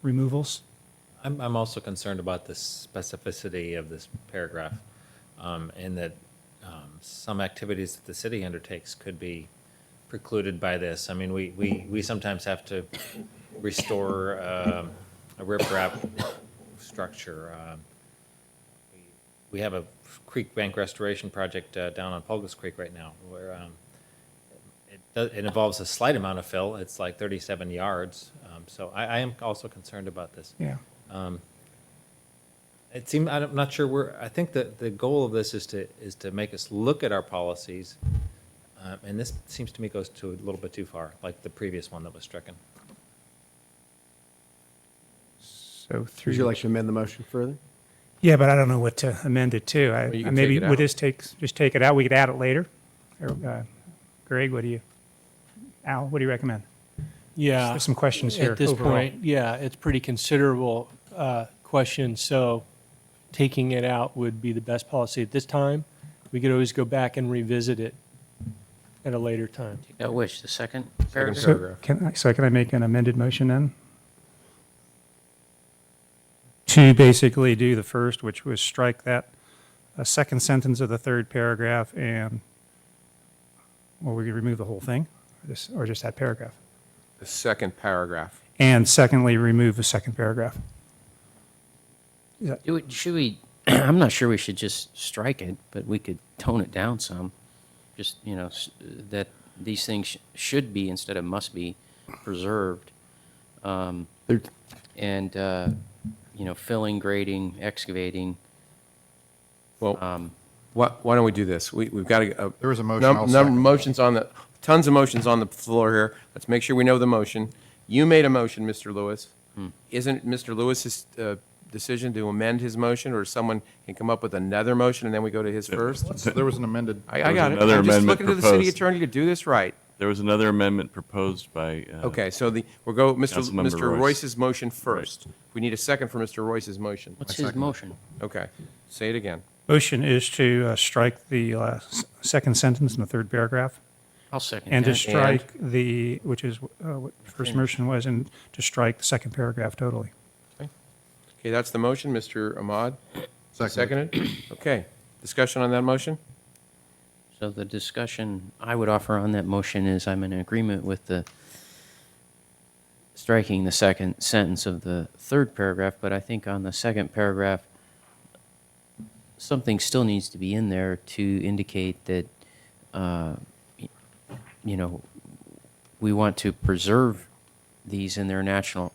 Speaker 16: removals?
Speaker 9: I'm also concerned about the specificity of this paragraph, and that some activities that the city undertakes could be precluded by this. I mean, we sometimes have to restore a riprap structure. We have a creek bank restoration project down on Pulgas Creek right now, where it involves a slight amount of fill. It's like 37 yards. So I am also concerned about this.
Speaker 16: Yeah.
Speaker 9: It seemed, I'm not sure I think that the goal of this is to make us look at our policies, and this seems to me goes to a little bit too far, like the previous one that was stricken.
Speaker 16: So
Speaker 2: Would you like to amend the motion further?
Speaker 16: Yeah, but I don't know what to amend it to.
Speaker 1: you can
Speaker 16: Maybe
Speaker 1: take it
Speaker 16: would
Speaker 1: out.
Speaker 16: this just take it out? We could add it later. Or, Greg, Al, what do you recommend?
Speaker 8: Yeah.
Speaker 16: There's some questions here
Speaker 8: At this
Speaker 16: overall.
Speaker 8: point, yeah, it's pretty considerable question, so taking it out would be the best policy at this time. We could always go back and revisit it at a later time.
Speaker 3: Take that wish, the second
Speaker 1: Second
Speaker 3: paragraph.
Speaker 16: So can I make an amended motion then? to basically do the first, which was strike that second sentence of the third paragraph, and, well, we could remove the whole thing, or just that paragraph.
Speaker 1: The second paragraph.
Speaker 16: And secondly, remove the second paragraph.
Speaker 3: Should we, I'm not sure we should just strike it, but we could tone it down some. Just, that these things should be instead of must be preserved. Filling, grading, excavating.
Speaker 1: Well, why don't we do this? We've got to.
Speaker 5: There was a motion, I'll second.
Speaker 1: Tons of motions on the floor here. Let's make sure we know the motion. You made a motion, Mr. Lewis. Isn't it Mr. Lewis's decision to amend his motion, or someone can come up with another motion and then we go to his first?
Speaker 5: There was an amended.
Speaker 1: I got it.
Speaker 19: another
Speaker 1: I'm just
Speaker 19: amendment
Speaker 1: looking to the city
Speaker 19: proposed.
Speaker 1: attorney to do this right.
Speaker 19: There was another amendment proposed by.
Speaker 1: Okay, so we'll go
Speaker 19: Councilmember
Speaker 1: Mr.
Speaker 19: Royce.
Speaker 1: Royce's motion first. We need a second for Mr. Royce's motion.
Speaker 3: What's his motion?
Speaker 1: Okay, say it again.
Speaker 16: Motion is to strike the second sentence in the third paragraph.
Speaker 3: I'll second
Speaker 16: And
Speaker 3: that.
Speaker 16: to strike which is what the first motion was, and to strike the second paragraph totally.
Speaker 1: Okay, that's the motion. Mr. Ahmad?
Speaker 5: Seconded.
Speaker 1: Seconded? Okay. Discussion on that motion?
Speaker 3: So the discussion I would offer on that motion is I'm in agreement with the striking the second sentence of the third paragraph, but I think on the second paragraph, something still needs to be in there to indicate that, we want to preserve these in their natural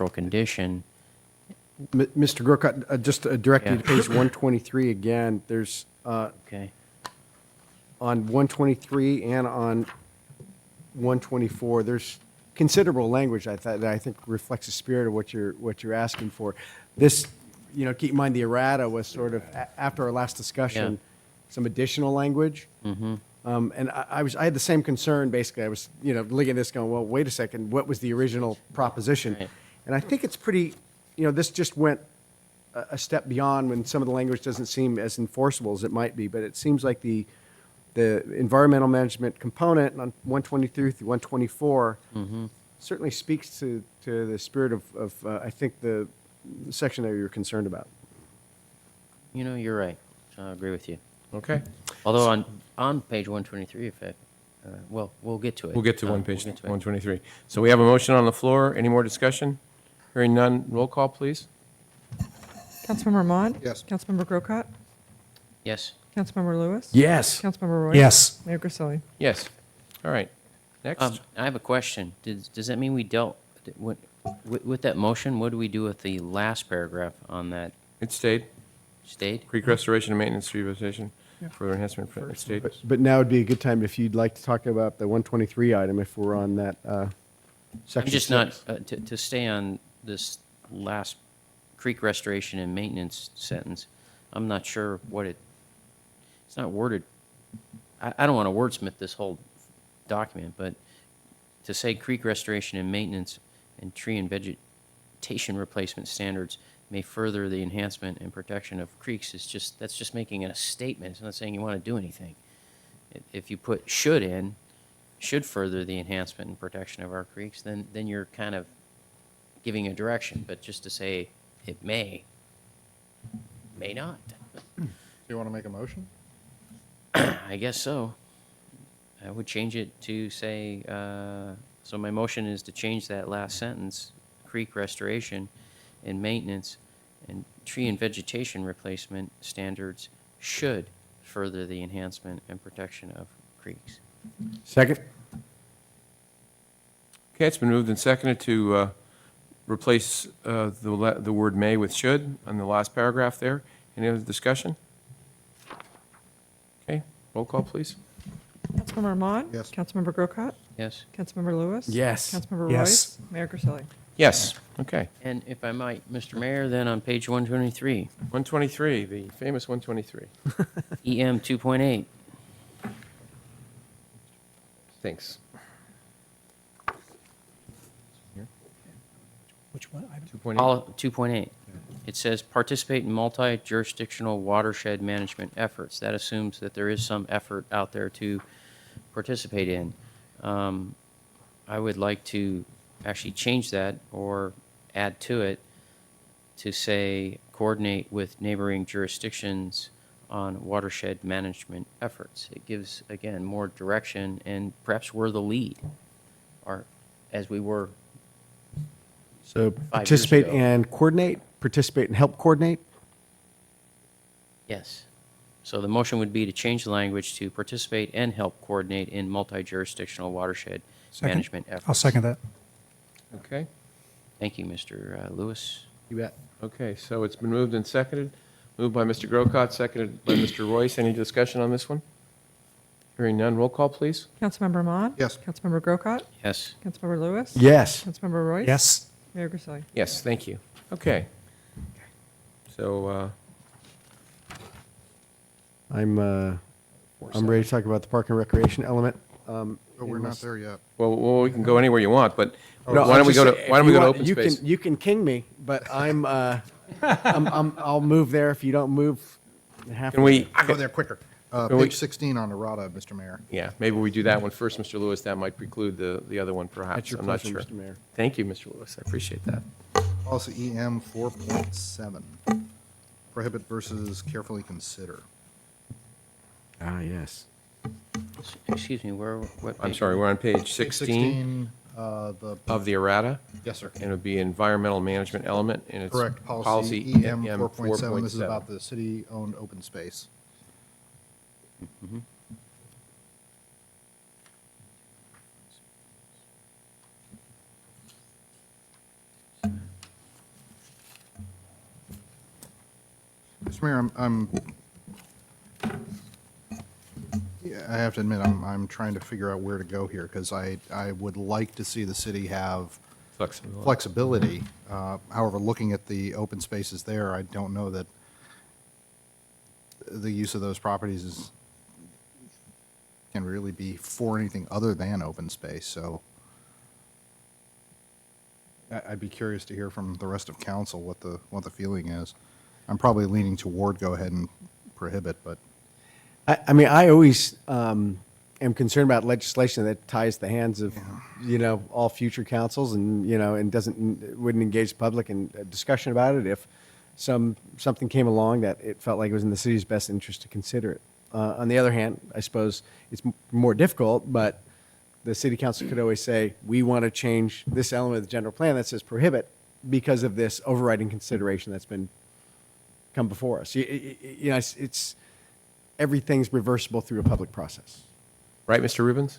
Speaker 3: condition.
Speaker 2: Mr. Grocott, just direct you to
Speaker 3: Yeah.
Speaker 2: page 123 again. There's,
Speaker 3: Okay.
Speaker 2: on 123 and on 124, there's considerable language that I think reflects the spirit of what you're asking for. This, keep in mind the errata was sort of after our last discussion, some additional language.
Speaker 3: Mm-hmm.
Speaker 2: And I had the same concern. Basically, I was looking at this going, well, wait a second, what was the original proposition?
Speaker 3: Right.
Speaker 2: And I think it's pretty. This just went a step beyond when some of the language doesn't seem as enforceable as it might be. But it seems like the environmental management component on 123 through 124 certainly speaks to the spirit of I think the section that you're concerned about.
Speaker 3: You're right. I agree with you.
Speaker 1: Okay.
Speaker 3: Although on page 123, we'll get to it.
Speaker 1: We'll get to
Speaker 3: We'll
Speaker 1: page
Speaker 3: get to it.
Speaker 1: 123. So we have a motion on the floor. Any more discussion? Hearing none, roll call, please.
Speaker 21: Councilmember Ahmad?
Speaker 5: Yes.
Speaker 21: Councilmember Grocott?
Speaker 3: Yes.
Speaker 21: Councilmember Lewis?
Speaker 2: Yes.
Speaker 21: Councilmember Royce?
Speaker 16: Yes.
Speaker 21: Mayor Grisilli?
Speaker 1: Yes. All right. Next.
Speaker 3: I have a question. Does that mean we dealt with that motion? What do we do with the last paragraph on that?
Speaker 1: It stayed.
Speaker 3: Stayed?
Speaker 1: Creek restoration and maintenance rehabilitation, further enhancement, it stayed.
Speaker 2: But now would be a good time if you'd like to talk about the 123 item if we're on that section.
Speaker 3: I'm just
Speaker 2: 6.
Speaker 3: not, to stay on this last creek restoration and maintenance sentence, I'm not sure it's not worded, I don't want to wordsmith this whole document, but to say creek restoration and maintenance and tree and vegetation replacement standards may further the enhancement and protection of creeks that's just making a statement. It's not saying you want to do anything. If you put should further the enhancement and protection of our creeks, then you're kind of giving a direction. But just to say it may not.
Speaker 5: Do you want to make a motion?
Speaker 3: I guess so. I would change it to say, so my motion is to change that last sentence, creek restoration and maintenance and tree and vegetation replacement standards should further the enhancement and protection of creeks.
Speaker 2: Second.
Speaker 1: Okay, it's been moved and seconded to replace the word may with should on the last paragraph there. Any other discussion? Okay, roll call, please.
Speaker 21: Councilmember Ahmad?
Speaker 5: Yes.
Speaker 21: Councilmember Grocott?
Speaker 3: Yes.
Speaker 21: Councilmember Lewis?
Speaker 2: Yes.
Speaker 21: Councilmember
Speaker 16: Yes.
Speaker 21: Royce? Mayor Grisilli?
Speaker 1: Yes, okay.
Speaker 3: And if I might, Mr. Mayor, then on page 123,
Speaker 1: 123, the famous 123.
Speaker 3: EM 2.8.
Speaker 1: Thanks.
Speaker 16: Which one?
Speaker 1: 2.8.
Speaker 3: 2.8. It says participate in multi-jurisdictional watershed management efforts. That assumes that there is some effort out there to participate in. I would like to actually change that or add to it to say, coordinate with neighboring jurisdictions on watershed management efforts. It gives, again, more direction, and perhaps we're the lead, or as we were
Speaker 2: So
Speaker 3: 5 years
Speaker 2: participate
Speaker 3: ago.
Speaker 2: and coordinate, participate and help coordinate?
Speaker 3: Yes. So the motion would be to change the language to participate and help coordinate in multi-jurisdictional watershed management efforts.
Speaker 16: I'll second that.
Speaker 1: Okay,
Speaker 3: Thank you, Mr. Lewis.
Speaker 2: You bet.
Speaker 1: okay, so it's been moved and seconded. Moved by Mr. Grocott, seconded by Mr. Royce. Any discussion on this one? Hearing none, roll call, please.
Speaker 21: Councilmember Mod?
Speaker 5: Yes.
Speaker 21: Councilmember Grocott?
Speaker 3: Yes.
Speaker 21: Councilmember Lewis?
Speaker 2: Yes.
Speaker 21: Councilmember Royce?
Speaker 16: Yes.
Speaker 21: Mayor Grisilli?
Speaker 1: Yes, thank you. Okay. So,
Speaker 2: I'm ready to talk about the park and recreation element.
Speaker 5: But we're not there yet.
Speaker 1: well, we can go anywhere you want, but
Speaker 2: No,
Speaker 1: why don't we
Speaker 2: just
Speaker 1: go to,
Speaker 2: say,
Speaker 1: why don't
Speaker 2: if
Speaker 1: we
Speaker 2: you
Speaker 1: go to
Speaker 2: want-
Speaker 1: open
Speaker 2: you
Speaker 1: space?
Speaker 2: You can king me, but I'll move there if you don't move half.
Speaker 1: Can we,
Speaker 5: I'll go there quicker.
Speaker 1: Can we-
Speaker 5: Page 16 on errata, Mr. Mayor.
Speaker 1: yeah, maybe we do that one first, Mr. Lewis. That might preclude the other one perhaps.
Speaker 2: That's your
Speaker 1: I'm not
Speaker 2: pleasure,
Speaker 1: sure.
Speaker 2: Mr. Mayor.
Speaker 1: Thank you, Mr. Lewis. I appreciate that.
Speaker 5: Policy EM 4.7, prohibit versus carefully consider.
Speaker 2: Ah, yes.
Speaker 3: Excuse me, what?
Speaker 1: I'm
Speaker 3: page?
Speaker 1: sorry, we're on page
Speaker 5: Page
Speaker 1: 16
Speaker 5: the,
Speaker 1: of the errata,
Speaker 5: yes, sir.
Speaker 1: and it would be environmental management element, and it's
Speaker 5: Correct, policy EM 4.7, this is about the city-owned open space. Mr. Mayor, yeah, I have to admit, I'm trying to figure out where to go here, because I would like to see the city have flexibility. However, looking at the open spaces there, I don't know that the use of those properties can really be for anything other than open space, so I'd be curious to hear from the rest of council what the feeling is. I'm probably leaning toward go ahead and prohibit, but
Speaker 2: I mean, I always am concerned about legislation that ties the hands of, all future councils and, and wouldn't engage the public in a discussion about it if something came along that it felt like it was in the city's best interest to consider it. On the other hand, I suppose it's more difficult, but the city council could always say, we want to change this element of the general plan that says prohibit because of this overriding consideration that's been come before us. It's everything's reversible through a public process.
Speaker 1: Right, Mr. Rubens?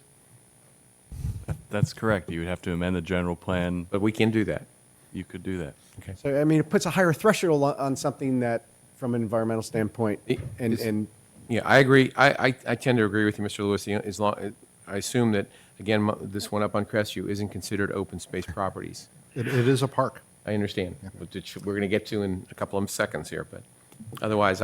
Speaker 19: That's correct. You would have to amend the general plan.
Speaker 1: But we can do that.
Speaker 19: You could do that.
Speaker 1: Okay.
Speaker 2: So, I mean, it puts a higher threshold on something that, from an environmental standpoint, and
Speaker 1: Yeah, I agree. I tend to agree with you, Mr. Lewis. As long, I assume that, again, this one up on Crestview isn't considered open space properties.
Speaker 5: it is a park.
Speaker 1: I understand, which we're going to get to in a couple of seconds here, but otherwise,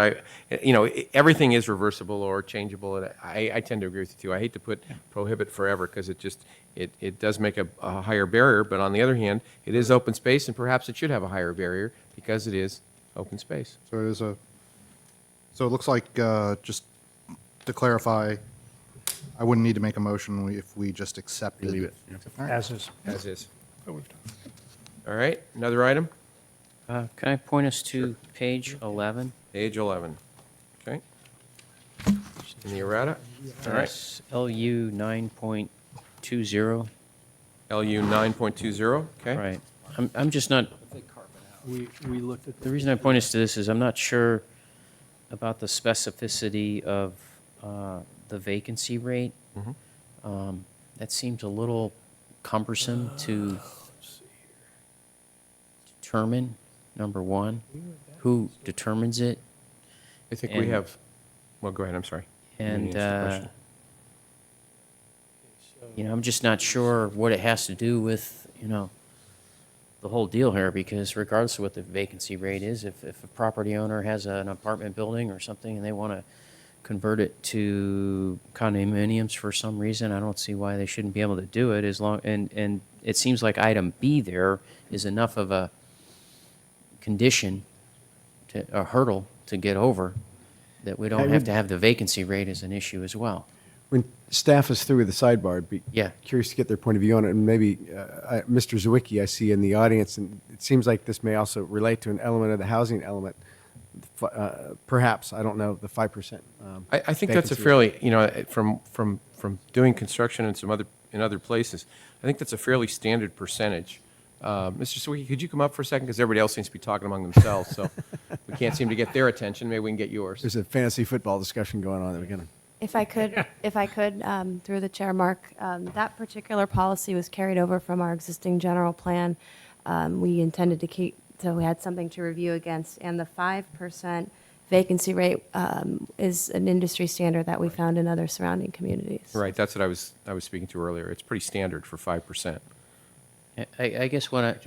Speaker 1: everything is reversible or changeable, and I tend to agree with you, too. I hate to put prohibit forever, because it does make a higher barrier, but on the other hand, it is open space, and perhaps it should have a higher barrier, because it is open space.
Speaker 5: So it is so it looks like, just to clarify, I wouldn't need to make a motion if we just accepted.
Speaker 2: Leave it,
Speaker 5: All right.
Speaker 16: As is.
Speaker 1: As is. All right, another item?
Speaker 3: Can I point us to page 11?
Speaker 1: Page 11. Okay. In the errata? All right.
Speaker 3: Yes, LU 9.20.
Speaker 1: LU 9.20, okay?
Speaker 3: Right. I'm just not,
Speaker 8: We looked at
Speaker 3: the reason I point us to this is I'm not sure about the specificity of the vacancy rate. That seems a little cumbersome to determine, number one. Who determines it?
Speaker 1: I think we
Speaker 3: And-
Speaker 1: have, well, go ahead, I'm sorry.
Speaker 3: And,
Speaker 1: Let me answer the question.
Speaker 3: I'm just not sure what it has to do with, the whole deal here, because regardless of what the vacancy rate is, if a property owner has an apartment building or something and they want to convert it to condominiums for some reason, I don't see why they shouldn't be able to do it as long, and it seems like item B there is enough of a condition, a hurdle to get over, that we don't have to have the vacancy rate as an issue as well.
Speaker 2: When staff is through with the sidebar, I'd be
Speaker 3: Yeah.
Speaker 2: curious to get their point of view on it. And maybe Mr. Zawicki, I see in the audience, and it seems like this may also relate to an element of the housing element. Perhaps, I don't know, the 5%.
Speaker 1: I think that's a
Speaker 2: vacancy.
Speaker 1: fairly, you know, from doing construction in other places, I think that's a fairly standard percentage. Mr. Sawicki, could you come up for a second? Because everybody else seems to be talking among themselves, so we can't seem to get their attention. Maybe we can get yours.
Speaker 2: There's a fantasy football discussion going on at the beginning.
Speaker 10: If I could, through the chair, Mark, that particular policy was carried over from our existing general plan. We intended to keep, so we had something to review against, and the 5% vacancy rate is an industry standard that we found in other surrounding communities.
Speaker 1: Right, that's what I was speaking to earlier. It's pretty standard for 5%.
Speaker 3: I guess what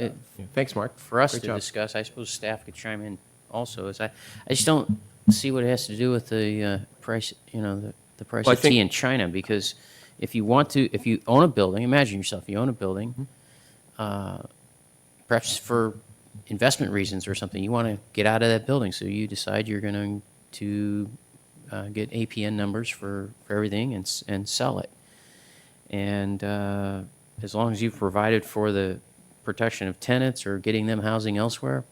Speaker 1: Thanks, Mark.
Speaker 3: for us
Speaker 1: Great
Speaker 3: to
Speaker 1: job.
Speaker 3: discuss, I suppose staff could chime in also, is I just don't see what it has to do with the price, you know, the price
Speaker 1: Well, I
Speaker 3: of tea
Speaker 1: think-
Speaker 3: in China, because if you own a building, imagine yourself, you own a building, perhaps for investment reasons or something, you want to get out of that building, so you decide you're going to get APN numbers for everything and sell it. And as long as you've provided for the protection of tenants or getting them housing elsewhere,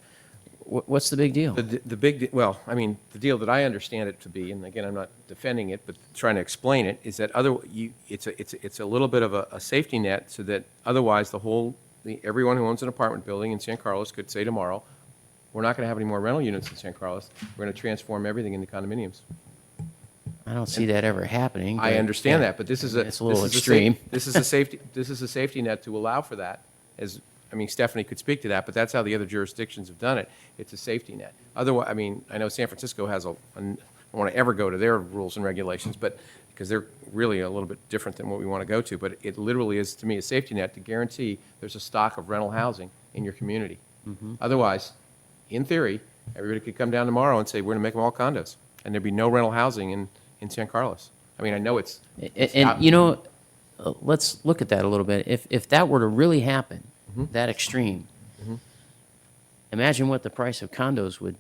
Speaker 3: what's the big deal?
Speaker 1: Well, I mean, the deal that I understand it to be, and again, I'm not defending it, but trying to explain it, is that it's a little bit of a safety net, so that otherwise everyone who owns an apartment building in San Carlos could say tomorrow, we're not going to have any more rental units in San Carlos. We're going to transform everything into condominiums.
Speaker 3: I don't see that ever happening.
Speaker 1: I
Speaker 3: but,
Speaker 1: understand
Speaker 3: yeah,
Speaker 1: that, but this is
Speaker 3: it's a little
Speaker 1: this is
Speaker 3: extreme.
Speaker 1: This is a safety net to allow for that. I mean, Stephanie could speak to that, but that's how the other jurisdictions have done it. It's a safety net. Otherwise, I mean, I know San Francisco has I don't want to ever go to their rules and regulations, but because they're really a little bit different than what we want to go to. But it literally is, to me, a safety net to guarantee there's a stock of rental housing in your community. Otherwise, in theory, everybody could come down tomorrow and say, we're going to make them all condos, and there'd be no rental housing in San Carlos. I mean, I know it's
Speaker 3: And, you know, let's look at that a little bit. If that were to really happen, that extreme, imagine what the price of condos would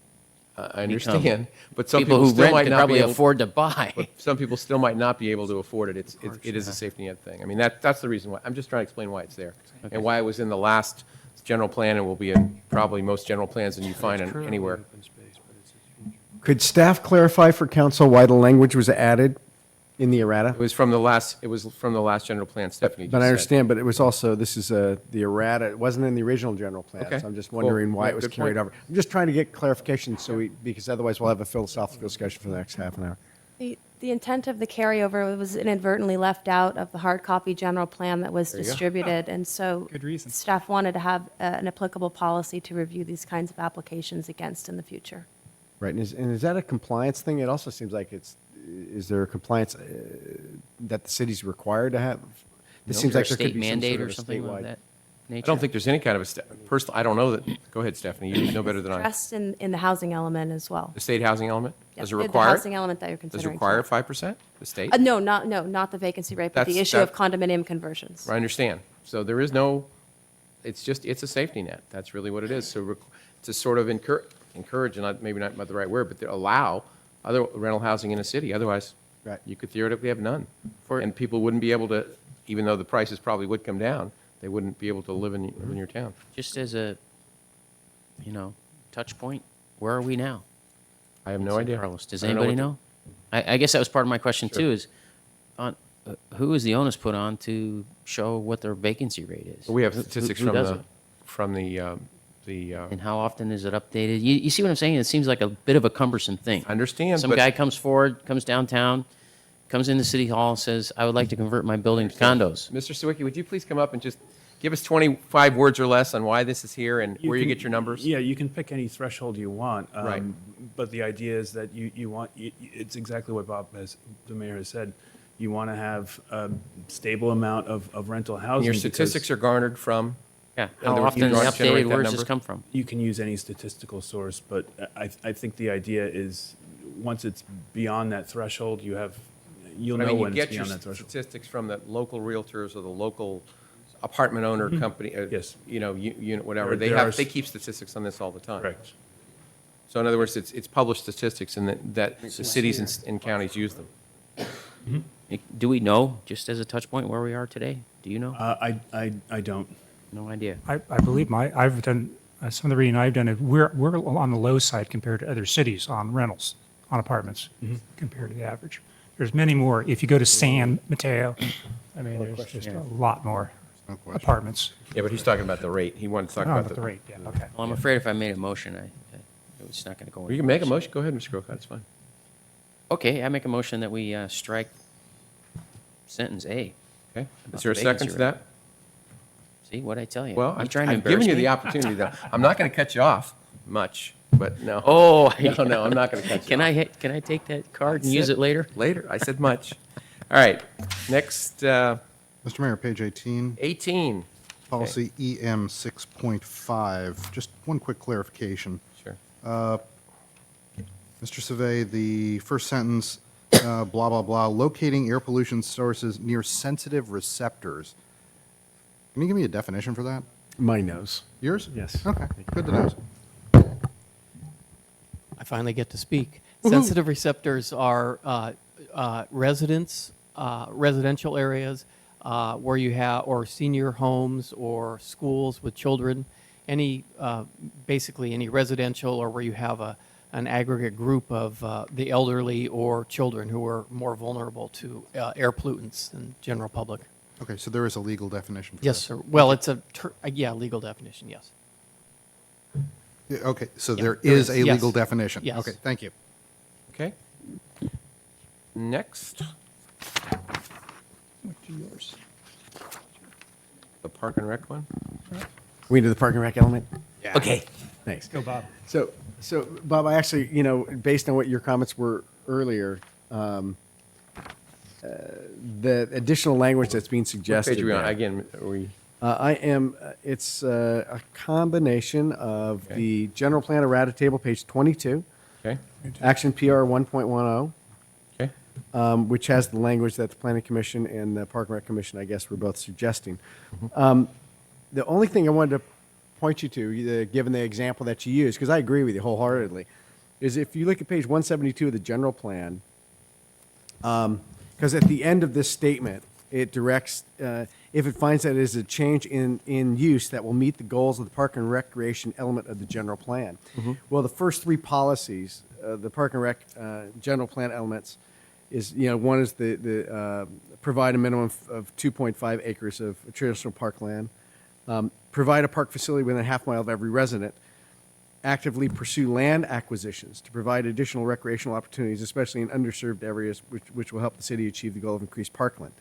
Speaker 1: I
Speaker 3: become.
Speaker 1: understand, but some
Speaker 3: people
Speaker 1: people
Speaker 3: who
Speaker 1: still
Speaker 3: rent
Speaker 1: might
Speaker 3: could
Speaker 1: not
Speaker 3: probably
Speaker 1: be able,
Speaker 3: afford to buy.
Speaker 1: But some people still might not be able to afford it. It is a safety net thing. I mean, that's the reason why. I'm just trying to explain why it's there and why it was in the last general plan and will be in probably most general plans than you find anywhere.
Speaker 2: Could staff clarify for council why the language was added in the errata?
Speaker 1: It was from the last general plan, Stephanie.
Speaker 2: But
Speaker 1: just
Speaker 2: I
Speaker 1: said.
Speaker 2: understand, but it was also, this is the errata, it wasn't in the original general plan.
Speaker 1: Okay,
Speaker 2: So I'm just
Speaker 1: cool.
Speaker 2: wondering why
Speaker 1: Yeah,
Speaker 2: it was
Speaker 1: good
Speaker 2: carried
Speaker 1: point.
Speaker 2: over. I'm just trying to get clarification because otherwise we'll have a philosophical discussion for the next half an hour.
Speaker 10: The intent of the carryover was inadvertently left out of the hard copy general plan that was
Speaker 1: There you go.
Speaker 10: distributed, and so
Speaker 16: Good reason.
Speaker 10: staff wanted to have an applicable policy to review these kinds of applications against in the future.
Speaker 2: Right, and is that a compliance thing? It also seems like is there a compliance that the city's required to have? This seems like there could
Speaker 3: state
Speaker 2: be some
Speaker 3: mandate
Speaker 2: sort
Speaker 3: or
Speaker 2: of a
Speaker 3: something like
Speaker 2: statewide.
Speaker 3: that
Speaker 1: I
Speaker 3: nature.
Speaker 1: don't think there's any kind of personal. I don't know that. Go ahead, Stephanie. You know better than I.
Speaker 10: Addressed in the housing element as well.
Speaker 1: The state housing element?
Speaker 10: Yeah,
Speaker 1: Does it
Speaker 10: the
Speaker 1: require?
Speaker 10: housing element that you're
Speaker 1: Does it
Speaker 10: considering
Speaker 1: require
Speaker 10: tonight.
Speaker 1: 5%? The state?
Speaker 10: No, not the vacancy rate, but the
Speaker 1: That's-
Speaker 10: issue
Speaker 1: that-
Speaker 10: of condominium conversions.
Speaker 1: I understand. So there is no, it's a safety net. That's really what it is. So to sort of encourage, and maybe not the right word, but to allow other rental housing in a city. Otherwise,
Speaker 2: Right.
Speaker 1: you could theoretically have none. And people wouldn't be able to, even though the prices probably would come down, they wouldn't be able to live in your town.
Speaker 3: Just as a, touch point, where are we now?
Speaker 1: I have
Speaker 3: in
Speaker 1: no
Speaker 3: San
Speaker 1: idea.
Speaker 3: Carlos? Does
Speaker 1: I don't know
Speaker 3: anybody
Speaker 1: what
Speaker 3: know? I guess that was part of my question
Speaker 1: Sure.
Speaker 3: too, is who is the onus put on to show what their vacancy rate is?
Speaker 1: We have
Speaker 3: Who-
Speaker 1: statistics
Speaker 3: who does it?
Speaker 1: from the
Speaker 3: And how often is it updated? You see what I'm saying? It seems like a bit of a cumbersome thing.
Speaker 1: I understand,
Speaker 3: Some
Speaker 1: but-
Speaker 3: guy comes forward, comes downtown, comes into City Hall and says, I would like to convert my building to condos.
Speaker 1: Mr. Sawicki, would you please come up and just give us 25 words or less on why this is here and where you
Speaker 15: can-
Speaker 1: get your numbers?
Speaker 15: Yeah, you can pick any threshold you want.
Speaker 1: Right.
Speaker 15: But the idea is that you want, it's exactly what the mayor has said. You want to have a stable amount of rental
Speaker 1: And
Speaker 15: housing.
Speaker 1: your
Speaker 15: because
Speaker 1: statistics are garnered from?
Speaker 3: Yeah,
Speaker 1: in
Speaker 3: how
Speaker 1: other words,
Speaker 3: often
Speaker 1: you
Speaker 3: is
Speaker 1: generate
Speaker 3: updated,
Speaker 1: that
Speaker 3: where does this
Speaker 1: number?
Speaker 3: come from?
Speaker 15: You can use any statistical source, but I think the idea is, once it's beyond that threshold, you'll
Speaker 1: But I
Speaker 15: know
Speaker 1: mean, you
Speaker 15: when it's
Speaker 1: get your
Speaker 15: beyond that threshold.
Speaker 1: statistics from the local realtors or the local apartment owner company.
Speaker 15: Yes.
Speaker 1: Unit, whatever.
Speaker 15: There are
Speaker 1: They keep statistics on this all the time.
Speaker 15: Correct.
Speaker 1: So in other words, it's published statistics and that the cities and counties use them.
Speaker 3: Do we know, just as a touch point, where we are today? Do you know?
Speaker 15: I don't.
Speaker 3: No idea.
Speaker 16: I believe I've done, some of the reading I've done, we're on the low side compared to other cities on rentals, on apartments, compared to the average. There's many more. If you go to San Mateo, I mean, there's just a lot more apartments.
Speaker 1: Yeah, but he's talking about the rate. He wanted to talk
Speaker 16: Oh,
Speaker 1: about
Speaker 16: about the rate, yeah, okay.
Speaker 3: Well, I'm afraid if I made a motion, it's not going to go.
Speaker 1: You can make a motion. Go ahead, Mr. Grocott. It's fine.
Speaker 3: Okay, I make a motion that we strike sentence A.
Speaker 1: Okay.
Speaker 3: About
Speaker 1: Is there a
Speaker 3: the
Speaker 1: second
Speaker 3: vacancy
Speaker 1: to that?
Speaker 3: rate. See what I tell you?
Speaker 1: Well,
Speaker 3: You trying to
Speaker 1: I'm giving you
Speaker 3: embarrass
Speaker 1: the
Speaker 3: me?
Speaker 1: opportunity, though. I'm not going to cut you off much, but no.
Speaker 3: Oh,
Speaker 1: No, I'm not going to cut you off.
Speaker 3: Can I take that card and use it later?
Speaker 1: Later. I said much. All right. Next,
Speaker 5: Mr. Mayor, page 18.
Speaker 1: 18.
Speaker 5: Policy EM 6.5. Just one quick clarification.
Speaker 1: Sure.
Speaker 5: Mr. Savay, the first sentence, blah, blah, blah, locating air pollution sources near sensitive receptors. Can you give me a definition for that?
Speaker 2: My nose.
Speaker 5: Yours?
Speaker 2: Yes.
Speaker 5: Okay, good to know.
Speaker 12: I finally get to speak. Sensitive receptors are residential areas where you have, or senior homes or schools with children, basically any residential or where you have an aggregate group of the elderly or children who are more vulnerable to air pollutants than general public.
Speaker 5: Okay, so there is a legal definition for
Speaker 12: Yes,
Speaker 5: that.
Speaker 12: sir. Well, it's legal definition, yes.
Speaker 5: Yeah, okay, so
Speaker 12: Yeah,
Speaker 5: there
Speaker 12: there
Speaker 5: is
Speaker 12: is.
Speaker 5: a
Speaker 12: Yes.
Speaker 5: legal definition.
Speaker 12: Yes.
Speaker 5: Okay, thank you.
Speaker 1: Okay. Next,
Speaker 16: Yours.
Speaker 1: the Park and Rec one.
Speaker 2: We into the Park and Rec element?
Speaker 5: Yeah.
Speaker 2: Okay, thanks.
Speaker 16: Go, Bob.
Speaker 2: So, Bob, I actually, based on what your comments were earlier, the additional language that's being
Speaker 1: What
Speaker 2: suggested.
Speaker 1: page are we on?
Speaker 2: there-
Speaker 1: Again, are we?
Speaker 2: It's a combination of
Speaker 1: Okay.
Speaker 2: the general plan errata table, page 22,
Speaker 1: Okay.
Speaker 2: action PR 1.10,
Speaker 1: Okay.
Speaker 2: which has the language that the Planning Commission and the Park and Rec Commission, I guess, were both suggesting. The only thing I wanted to point you to, given the example that you used, because I agree with you wholeheartedly, is if you look at page 172 of the general plan, because at the end of this statement, it directs, if it finds that it is a change in use that will meet the goals of the park and recreation element of the general plan. Well, the first three policies, the park and rec general plan elements, is, one is the provide a minimum of 2.5 acres of traditional parkland, provide a park facility within a half mile of every resident, actively pursue land acquisitions to provide additional recreational opportunities, especially in underserved areas, which will help the city achieve the goal of increased parkland.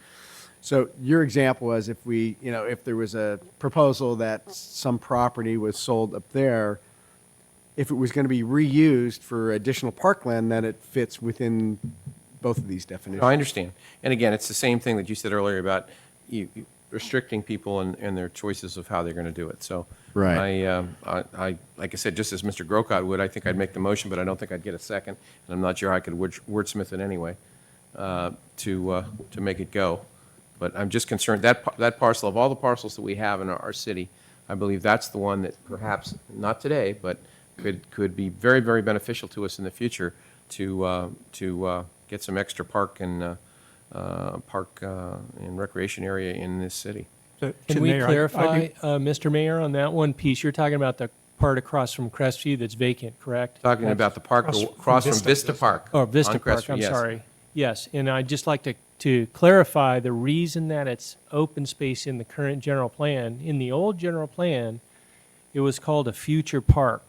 Speaker 2: So your example was if if there was a proposal that some property was sold up there, if it was going to be reused for additional parkland, then it fits within both of these definitions.
Speaker 1: No, I understand. And again, it's the same thing that you said earlier about you restricting people and their choices of how they're going to do it. So
Speaker 2: Right.
Speaker 1: I like I said, just as Mr. Grocott would, I think I'd make the motion, but I don't think I'd get a second, and I'm not sure I could wordsmith it anyway to make it go. But I'm just concerned that parcel, of all the parcels that we have in our city, I believe that's the one that perhaps not today, but could be very, very beneficial to us in the future to get some extra park and recreation area in this city.
Speaker 16: To
Speaker 8: Can
Speaker 16: the
Speaker 8: we
Speaker 16: mayor,
Speaker 8: clarify, Mr. Mayor, on that one piece? You're talking about the part across from Crestview that's vacant, correct?
Speaker 1: Talking about the park across from Vista Park.
Speaker 8: Oh, Vista
Speaker 1: on
Speaker 8: Park,
Speaker 1: Crestview,
Speaker 8: I'm
Speaker 1: yes.
Speaker 8: sorry. Yes, and I'd just like to clarify the reason that it's open space in the current general plan. In the old general plan, it was called a future park.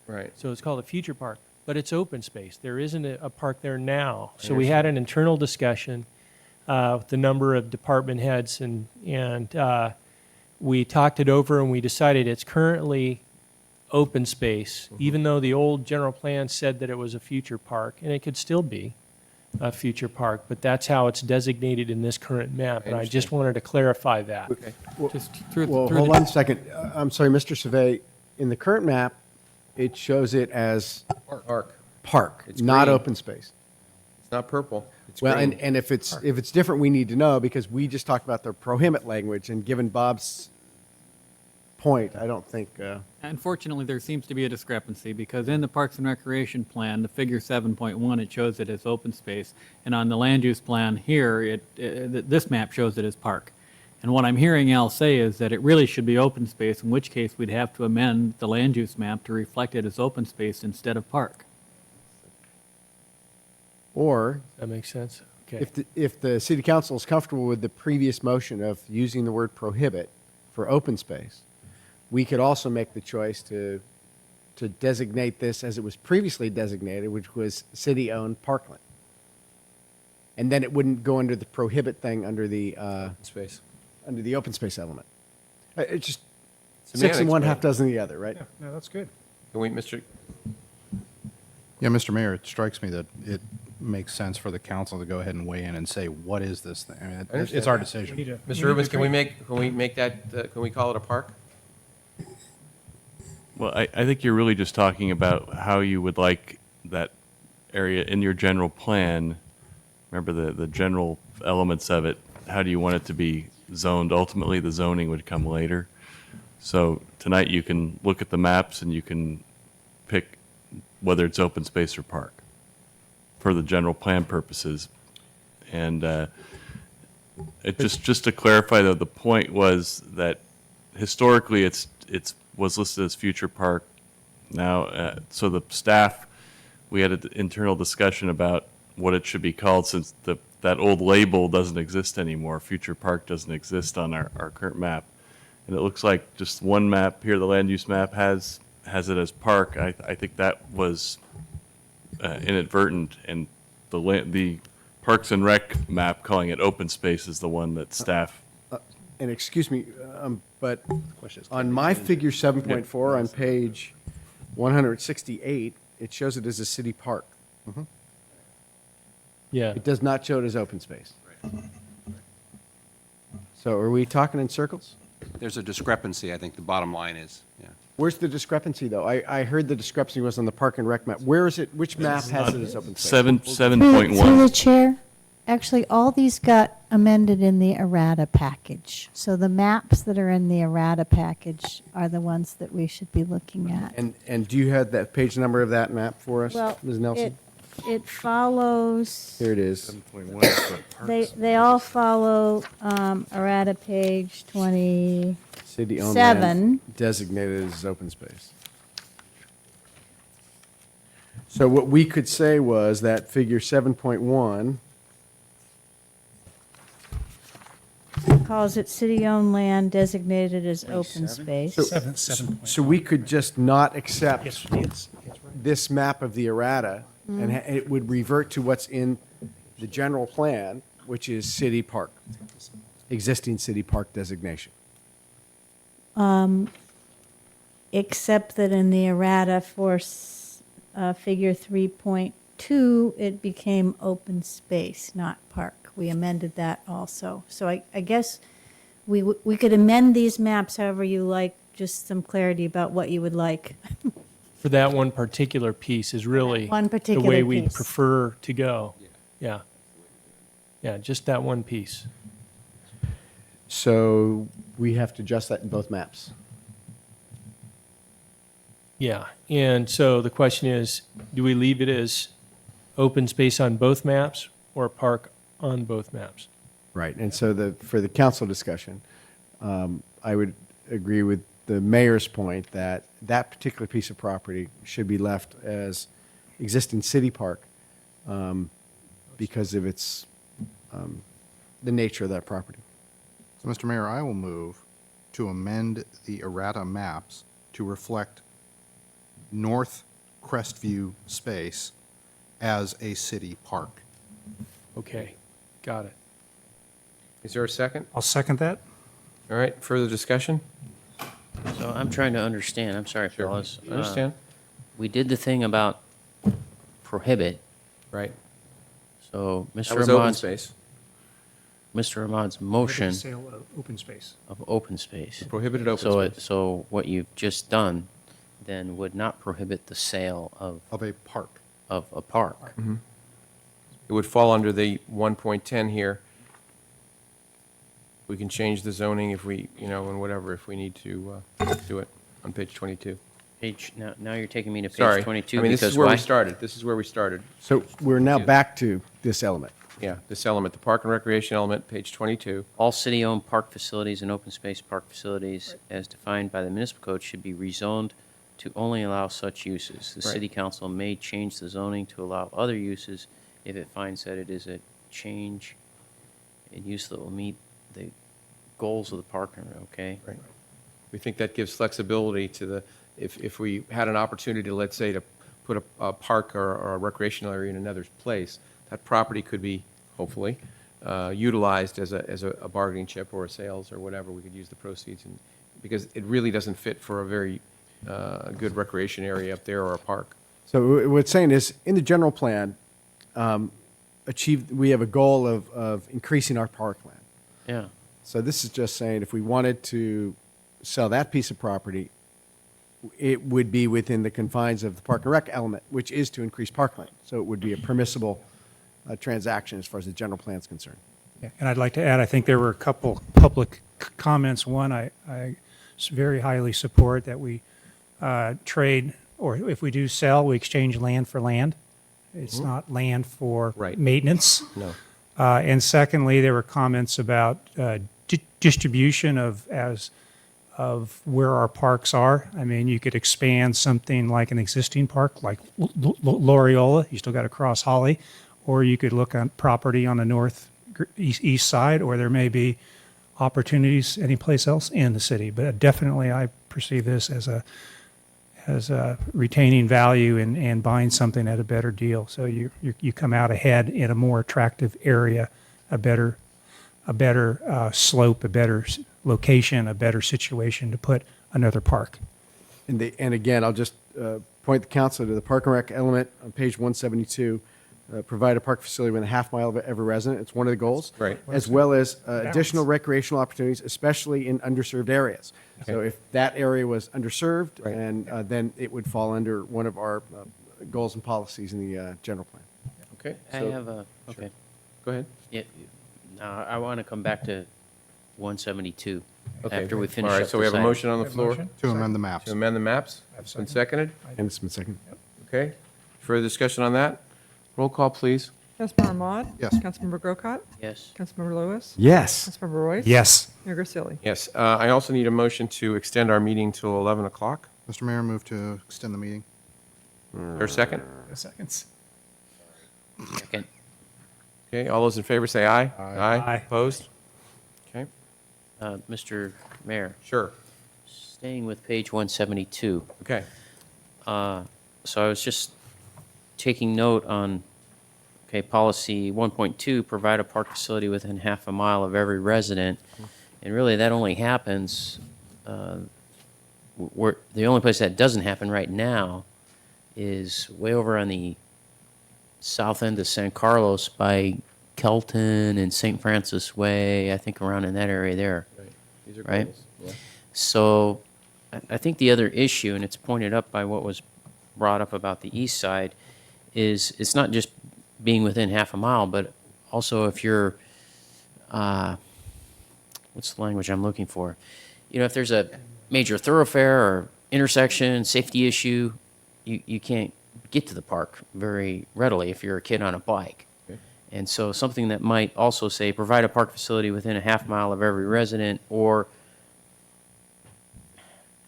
Speaker 1: Right.
Speaker 8: So it's called a future park, but it's open space. There isn't a park there now. So we had an internal discussion with the number of department heads, and we talked it over, and we decided it's currently open space, even though the old general plan said that it was a future park, and it could still be a future park, but that's how it's designated in this current map, and I just wanted to clarify that.
Speaker 1: Okay.
Speaker 8: Just through
Speaker 2: Well,
Speaker 8: through
Speaker 2: hold
Speaker 8: the-
Speaker 2: on a second. I'm sorry, Mr. Survey. In the current map, it shows it as park,
Speaker 1: It's
Speaker 2: not
Speaker 1: green.
Speaker 2: open space.
Speaker 1: It's not purple. It's
Speaker 2: Well,
Speaker 1: green.
Speaker 2: and if it's different, we need to know, because we just talked about the prohibit language, and given Bob's point, I don't think,
Speaker 4: Unfortunately, there seems to be a discrepancy because in the Parks and Recreation Plan, the figure 7.1, it shows it as open space. And on the land use plan here, this map shows it as park. And what I'm hearing Al say is that it really should be open space, in which case we'd have to amend the land use map to reflect it as open space instead of park.
Speaker 2: or
Speaker 8: That makes sense? Okay.
Speaker 2: if the city council is comfortable with the previous motion of using the word prohibit for open space, we could also make the choice to designate this as it was previously designated, which was city-owned parkland. And then it wouldn't go under the prohibit thing under the,
Speaker 1: Space.
Speaker 2: under the open space element. It's just six
Speaker 1: Semantics,
Speaker 2: and one,
Speaker 1: but-
Speaker 2: half dozen the other, right?
Speaker 16: Yeah, no, that's good.
Speaker 1: Can we, Mr.
Speaker 5: Yeah, Mr. Mayor, it strikes me that it makes sense for the council to go ahead and weigh in and say, what is this thing? I mean, it's
Speaker 1: understand
Speaker 5: our
Speaker 1: that.
Speaker 5: decision.
Speaker 1: Mr. Rubens, can we make that, can we call it a park?
Speaker 19: Well, I think you're really just talking about how you would like that area in your general plan. Remember the general elements of it. How do you want it to be zoned? Ultimately, the zoning would come later. So tonight you can look at the maps and you can pick whether it's open space or park for the general plan purposes. And it just to clarify, though, the point was that historically it's was listed as future park. Now, so the staff, we had an internal discussion about what it should be called since that old label doesn't exist anymore. Future park doesn't exist on our current map. And it looks like just one map here, the land use map, has it as park. I think that was inadvertent, and the Parks and Rec map calling it open space is the one that staff.
Speaker 2: And excuse me, but on my figure 7.4 on page 168, it shows it as a city park.
Speaker 8: Yeah.
Speaker 2: It does not show it as open space. So are we talking in circles?
Speaker 13: There's a discrepancy, I think the bottom line is, yeah.
Speaker 2: Where's the discrepancy, though? I heard the discrepancy was on the Park and Rec map. Where is it, which map has it as open space?
Speaker 19: 7.1.
Speaker 6: Through the chair, actually, all these got amended in the errata package. So the maps that are in the errata package are the ones that we should be looking at.
Speaker 2: And do you have that page number of that map for us,
Speaker 6: Well,
Speaker 2: Ms. Nelson?
Speaker 6: it follows,
Speaker 2: Here it is.
Speaker 19: 7.1 is for parks.
Speaker 6: they all follow errata page 27.
Speaker 2: City-owned land designated as open space. So what we could say was that figure 7.1
Speaker 6: Calls it city-owned land designated as open space.
Speaker 2: So we could just not accept this map of the errata, and it would revert to what's in the general plan, which is city park, existing city park designation.
Speaker 6: Except that in the errata for figure 3.2, it became open space, not park. We amended that also. So I guess we could amend these maps however you like, just some clarity about what you would like.
Speaker 8: For that one particular piece is really
Speaker 6: One
Speaker 8: the
Speaker 6: particular
Speaker 8: way we'd
Speaker 6: piece.
Speaker 8: prefer to go. Yeah. Yeah, just that one piece.
Speaker 2: So we have to adjust that in both maps.
Speaker 8: Yeah, and so the question is, do we leave it as open space on both maps or park on both maps?
Speaker 2: Right, and so for the council discussion, I would agree with the mayor's point that that particular piece of property should be left as existing city park because of its, the nature of that property.
Speaker 5: So, Mr. Mayor, I will move to amend the errata maps to reflect North Crestview space as a city park.
Speaker 8: Okay, got it.
Speaker 1: Is there a second?
Speaker 16: I'll second that.
Speaker 1: All right, further discussion?
Speaker 3: So I'm trying to understand, I'm sorry,
Speaker 1: Sure.
Speaker 3: fellas.
Speaker 1: I understand.
Speaker 3: We did the thing about prohibit.
Speaker 1: Right.
Speaker 3: So
Speaker 1: That
Speaker 3: Mr.
Speaker 1: was open
Speaker 3: Ahmad's,
Speaker 1: space.
Speaker 3: Mr. Ahmad's motion
Speaker 16: Sale of open space.
Speaker 3: of open space.
Speaker 1: Prohibited open
Speaker 3: So
Speaker 1: space.
Speaker 3: so what you've just done then would not prohibit the sale of
Speaker 5: a park.
Speaker 3: Of a park.
Speaker 1: It would fall under the 1.10 here. we can change the zoning if we, and whatever, if we need to do it on page 22.
Speaker 3: Now you're taking me to
Speaker 1: Sorry.
Speaker 3: page 22
Speaker 1: I mean, this
Speaker 3: because
Speaker 1: is where
Speaker 3: why?
Speaker 1: we started. This is where we started.
Speaker 2: So we're now back to this element.
Speaker 1: Yeah, this element, the park and recreation element, page 22.
Speaker 3: All city-owned park facilities and open space park facilities as defined by the municipal code should be rezoned to only allow such uses. The
Speaker 1: Right.
Speaker 3: city council may change the zoning to allow other uses if it finds that it is a change in use that will meet the goals of the park, okay?
Speaker 1: Right. We think that gives flexibility to the, if we had an opportunity, let's say, to put a park or a recreational area in another place, that property could be, hopefully, utilized as a bargaining chip or a sales or whatever. We could use the proceeds, and because it really doesn't fit for a very good recreation area up there or a park.
Speaker 2: So what it's saying is, in the general plan, we have a goal of increasing our parkland.
Speaker 3: Yeah.
Speaker 2: So this is just saying if we wanted to sell that piece of property, it would be within the confines of the park and rec element, which is to increase parkland. So it would be a permissible transaction as far as the general plan is concerned.
Speaker 16: Yeah, and I'd like to add, I think there were a couple public comments. One, I very highly support that we trade, or if we do sell, we exchange land for land. It's not land for maintenance.
Speaker 1: No.
Speaker 16: And secondly, there were comments about distribution of where our parks are. I mean, you could expand something like an existing park, like Loriola. You still got to cross Holly, or you could look at property on the northeast side, or there may be opportunities anyplace else in the city. But definitely, I perceive this as a retaining value and buying something at a better deal. So you come out ahead in a more attractive area, a better slope, a better location, a better situation to put another park.
Speaker 2: And again, I'll just point the council to the park and rec element on page 172. Provide a park facility within a half mile of every resident. It's one of the goals.
Speaker 1: Right.
Speaker 2: As well as additional recreational opportunities, especially in underserved areas. So if that area was underserved, and then it would fall under one of our goals and policies in the general plan.
Speaker 1: Okay.
Speaker 3: I have a, okay.
Speaker 1: Go ahead.
Speaker 3: Yeah, I want to come back to 172
Speaker 1: Okay.
Speaker 3: after we finish
Speaker 1: All right,
Speaker 3: up
Speaker 1: so we
Speaker 3: this
Speaker 1: have a
Speaker 3: item.
Speaker 1: motion on the floor.
Speaker 5: To amend the maps.
Speaker 1: To amend the maps. It's been seconded.
Speaker 2: And it's been seconded.
Speaker 1: Okay. Further discussion on that? Roll call, please.
Speaker 21: Councilmember Ahmad?
Speaker 5: Yes.
Speaker 21: Councilmember Grocott?
Speaker 3: Yes.
Speaker 21: Councilmember Lewis?
Speaker 2: Yes.
Speaker 21: Councilmember Royce?
Speaker 16: Yes.
Speaker 21: Mayor Grisilli?
Speaker 1: Yes. I also need a motion to extend our meeting till 11 o'clock.
Speaker 5: Mr. Mayor, move to extend the meeting.
Speaker 1: Is there a second?
Speaker 16: Seconds.
Speaker 3: Second.
Speaker 1: Okay, all those in favor say aye.
Speaker 16: Aye.
Speaker 1: Opposed? Okay,
Speaker 3: Mr. Mayor,
Speaker 1: sure.
Speaker 3: staying with page 172.
Speaker 1: Okay.
Speaker 3: So I was just taking note on, okay, policy 1.2, provide a park facility within half a mile of every resident. And really, that only happens, the only place that doesn't happen right now is way over on the south end of San Carlos by Kelton and St. Francis Way, I think around in that area there.
Speaker 1: Right. These are
Speaker 3: Right?
Speaker 1: goals. Yeah.
Speaker 3: So I think the other issue, and it's pointed up by what was brought up about the east side, is it's not just being within half a mile, but also if you're, what's the language I'm looking for? You know, if there's a major thoroughfare or intersection, safety issue, you can't get to the park very readily if you're a kid on a bike.
Speaker 1: Okay.
Speaker 3: And so something that might also say, provide a park facility within a half mile of every resident, or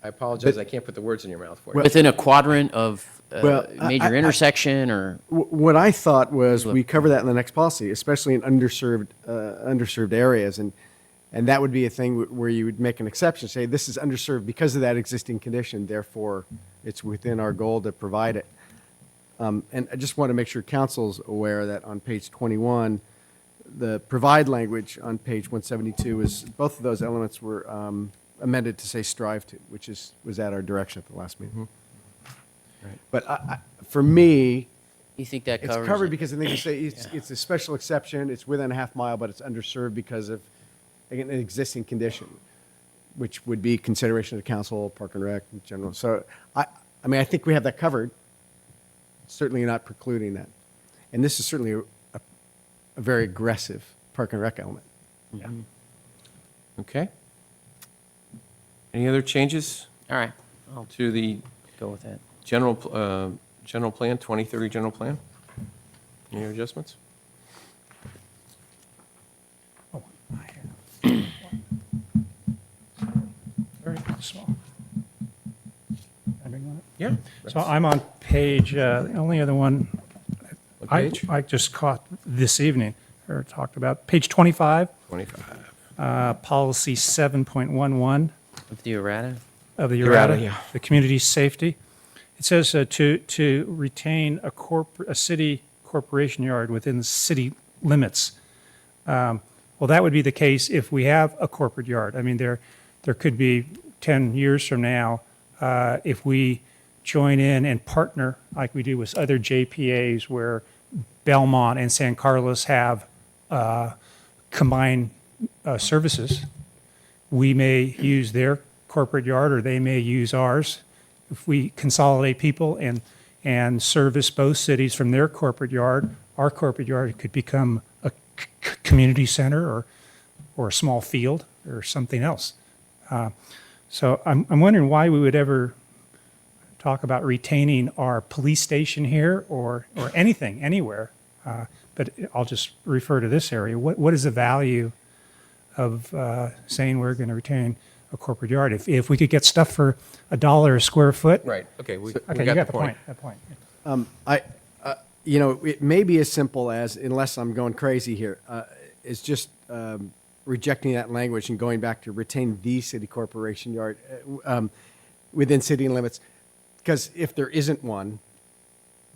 Speaker 1: I apologize, I can't put the words in your mouth for you.
Speaker 3: within a quadrant of major
Speaker 2: I-
Speaker 3: intersection, or
Speaker 2: What I thought was we cover that in the next policy, especially in underserved areas, and that would be a thing where you would make an exception, say this is underserved because of that existing condition, therefore it's within our goal to provide it. And I just want to make sure council's aware that on page 21, the provide language on page 172 is both of those elements were amended to say strive to, which was at our direction at the last meeting.
Speaker 1: Right.
Speaker 2: But for me,
Speaker 3: you think that
Speaker 2: it's
Speaker 3: covers
Speaker 2: covered
Speaker 3: it?
Speaker 2: because I think you say it's a special exception. It's within a half mile, but it's underserved because of again, an existing condition, which would be consideration of council, park and rec in general. So I mean, I think we have that covered. Certainly not precluding that. And this is certainly a very aggressive park and rec element.
Speaker 1: Okay. Any other changes
Speaker 3: All right, I'll
Speaker 1: to the
Speaker 3: go with that.
Speaker 1: general plan, 2030 general plan? Any adjustments?
Speaker 16: Very small. I bring one up?
Speaker 1: Yeah.
Speaker 16: So I'm on page, the only other one
Speaker 1: What
Speaker 16: I
Speaker 1: page?
Speaker 16: I just caught this evening, or talked about, page 25,
Speaker 1: 25.
Speaker 16: policy 7.11
Speaker 3: With the errata?
Speaker 16: of the
Speaker 1: Errata,
Speaker 16: errata,
Speaker 1: yeah.
Speaker 16: the community safety. It says to retain a city corporation yard within the city limits. Well, that would be the case if we have a corporate yard. I mean, there could be 10 years from now, if we join in and partner like we do with other JPAs where Belmont and San Carlos have combined services, we may use their corporate yard or they may use ours. If we consolidate people and service both cities from their corporate yard, our corporate yard could become a community center or a small field or something else. So I'm wondering why we would ever talk about retaining our police station here or anything, anywhere. But I'll just refer to this area. What is the value of saying we're going to retain a corporate yard? If we could get stuff for $1 a square foot.
Speaker 1: Right, okay, we
Speaker 16: Okay,
Speaker 1: got
Speaker 16: you
Speaker 1: the point.
Speaker 16: That point.
Speaker 2: It may be as simple as, unless I'm going crazy here, is just rejecting that language and going back to retain the city corporation yard within city limits. Because if there isn't one,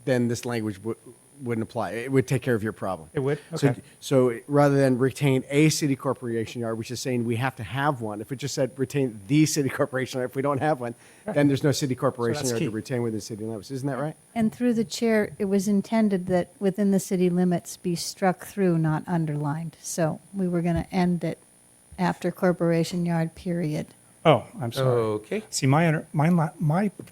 Speaker 2: then this language wouldn't apply. It would take care of your problem.
Speaker 16: It would?
Speaker 2: So-
Speaker 16: Okay.
Speaker 2: So rather than retain a city corporation yard, which is saying we have to have one, if it just said retain the city corporation yard, if we don't have one, then there's no city corporation
Speaker 16: that's
Speaker 2: yard to
Speaker 16: key.
Speaker 2: retain within city limits. Isn't that right?
Speaker 6: And through the chair, it was intended that within the city limits be struck through, not underlined. So we were going to end it after corporation yard, period.
Speaker 16: Oh, I'm sorry.
Speaker 1: Okay.
Speaker 16: See, my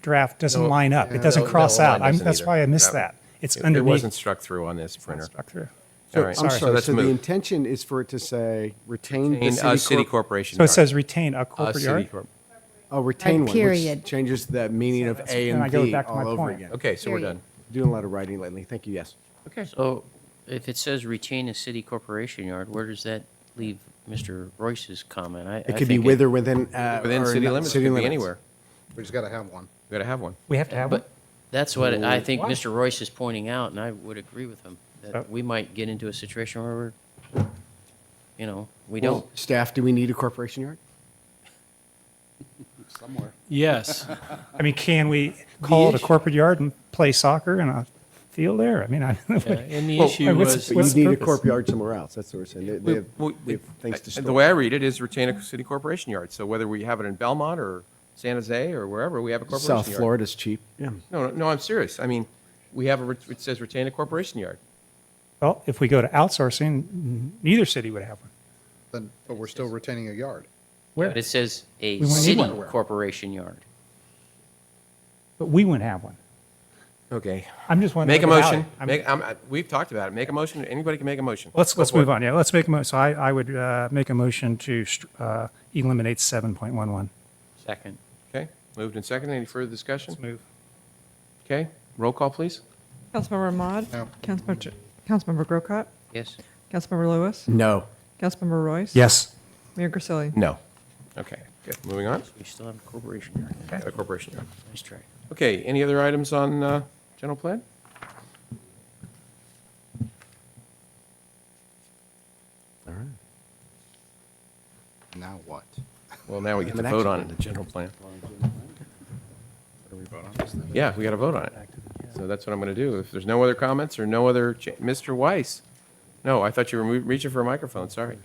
Speaker 16: draft doesn't
Speaker 1: No,
Speaker 16: line up. It doesn't cross
Speaker 1: no,
Speaker 16: out.
Speaker 1: mine doesn't
Speaker 16: That's
Speaker 1: either.
Speaker 16: why I missed
Speaker 1: No.
Speaker 16: that. It's
Speaker 1: It
Speaker 16: underneath.
Speaker 1: wasn't struck through on this printer.
Speaker 16: Struck through.
Speaker 1: All right,
Speaker 2: I'm sorry.
Speaker 1: let's
Speaker 2: So the
Speaker 1: move.
Speaker 2: intention is for it to say retain the
Speaker 1: Retain
Speaker 2: city,
Speaker 1: a city
Speaker 2: corp-
Speaker 1: corporation
Speaker 16: So it
Speaker 1: yard.
Speaker 16: says retain a
Speaker 1: A
Speaker 16: corporate
Speaker 1: city
Speaker 16: yard?
Speaker 1: corp-
Speaker 2: Oh, retain one,
Speaker 6: period.
Speaker 2: which changes the meaning of A
Speaker 16: and I
Speaker 2: and
Speaker 16: go
Speaker 2: B
Speaker 16: back to my
Speaker 2: all over
Speaker 16: point.
Speaker 2: again.
Speaker 1: Okay, so we're
Speaker 6: Period.
Speaker 1: done.
Speaker 2: Doing a lot of writing lately. Thank you. Yes.
Speaker 1: Okay.
Speaker 3: So if it says retain a city corporation yard, where does that leave Mr. Royce's comment?
Speaker 2: It could be with or within
Speaker 1: Within
Speaker 2: or
Speaker 1: city
Speaker 2: not-
Speaker 1: limits,
Speaker 2: city
Speaker 1: could be
Speaker 2: limits.
Speaker 1: anywhere.
Speaker 5: We just got to have one.
Speaker 1: We gotta have one.
Speaker 16: We have to have one?
Speaker 3: But that's what I think
Speaker 16: Why?
Speaker 3: Mr. Royce is pointing out, and I would agree with him,
Speaker 16: Oh.
Speaker 3: that we might get into a situation where we're, we
Speaker 2: Well,
Speaker 3: don't.
Speaker 2: staff, do we need a corporation yard?
Speaker 13: Somewhere.
Speaker 8: Yes.
Speaker 16: I mean, can we call it a
Speaker 8: issue-
Speaker 16: corporate yard and play soccer in a field there? I mean, I don't know.
Speaker 8: And the
Speaker 16: Well,
Speaker 8: issue
Speaker 16: what's-
Speaker 8: was.
Speaker 2: But
Speaker 16: what's
Speaker 2: you
Speaker 16: the
Speaker 2: need a
Speaker 16: purpose?
Speaker 2: corp yard somewhere else. That's what we're saying. They have,
Speaker 1: We-
Speaker 2: they have things to
Speaker 1: The
Speaker 2: store.
Speaker 1: way I read it is retain a city corporation yard. So whether we have it in Belmont or San Jose or wherever, we have a corporation yard.
Speaker 2: South Florida's cheap. Yeah.
Speaker 1: No, I'm serious. I mean, we have it says retain a corporation yard.
Speaker 16: Well, if we go to outsourcing, neither city would have one.
Speaker 5: Then, but we're still retaining a yard.
Speaker 16: Where?
Speaker 3: But it says a
Speaker 16: We wouldn't need
Speaker 3: city
Speaker 16: one.
Speaker 3: corporation yard.
Speaker 16: But we wouldn't have one.
Speaker 1: Okay.
Speaker 16: I'm just wondering.
Speaker 1: Make a
Speaker 16: what the
Speaker 1: motion.
Speaker 16: value-
Speaker 1: We've talked about it. Make a motion. Anybody can make a motion.
Speaker 16: Let's
Speaker 1: Go for
Speaker 16: move
Speaker 1: it.
Speaker 16: on. Yeah, let's make a motion. So I would make a motion to eliminate 7.11.
Speaker 3: Second.
Speaker 1: Okay. Moved and seconded. Any further discussion?
Speaker 16: Let's move.
Speaker 1: Okay. Roll call, please.
Speaker 21: Councilmember Ahmad?
Speaker 5: No.
Speaker 21: Councilmember Grocott?
Speaker 3: Yes.
Speaker 21: Councilmember Lewis?
Speaker 2: No.
Speaker 21: Councilmember Royce?
Speaker 16: Yes.
Speaker 21: Mayor Grisilli?
Speaker 1: No. Okay. Good. Moving on.
Speaker 3: We still have a corporation yard.
Speaker 1: Got a corporation yard.
Speaker 3: Nice try.
Speaker 1: Okay. Any other items on general plan?
Speaker 2: All right.
Speaker 5: Now what?
Speaker 1: Well, now we get to
Speaker 2: An
Speaker 1: vote
Speaker 2: action
Speaker 1: on it, the general plan. Yeah, we got to vote on it. So that's what I'm going to do. If there's no other comments or no other, Mr. Weiss? No, I thought you were reaching for a microphone, sorry.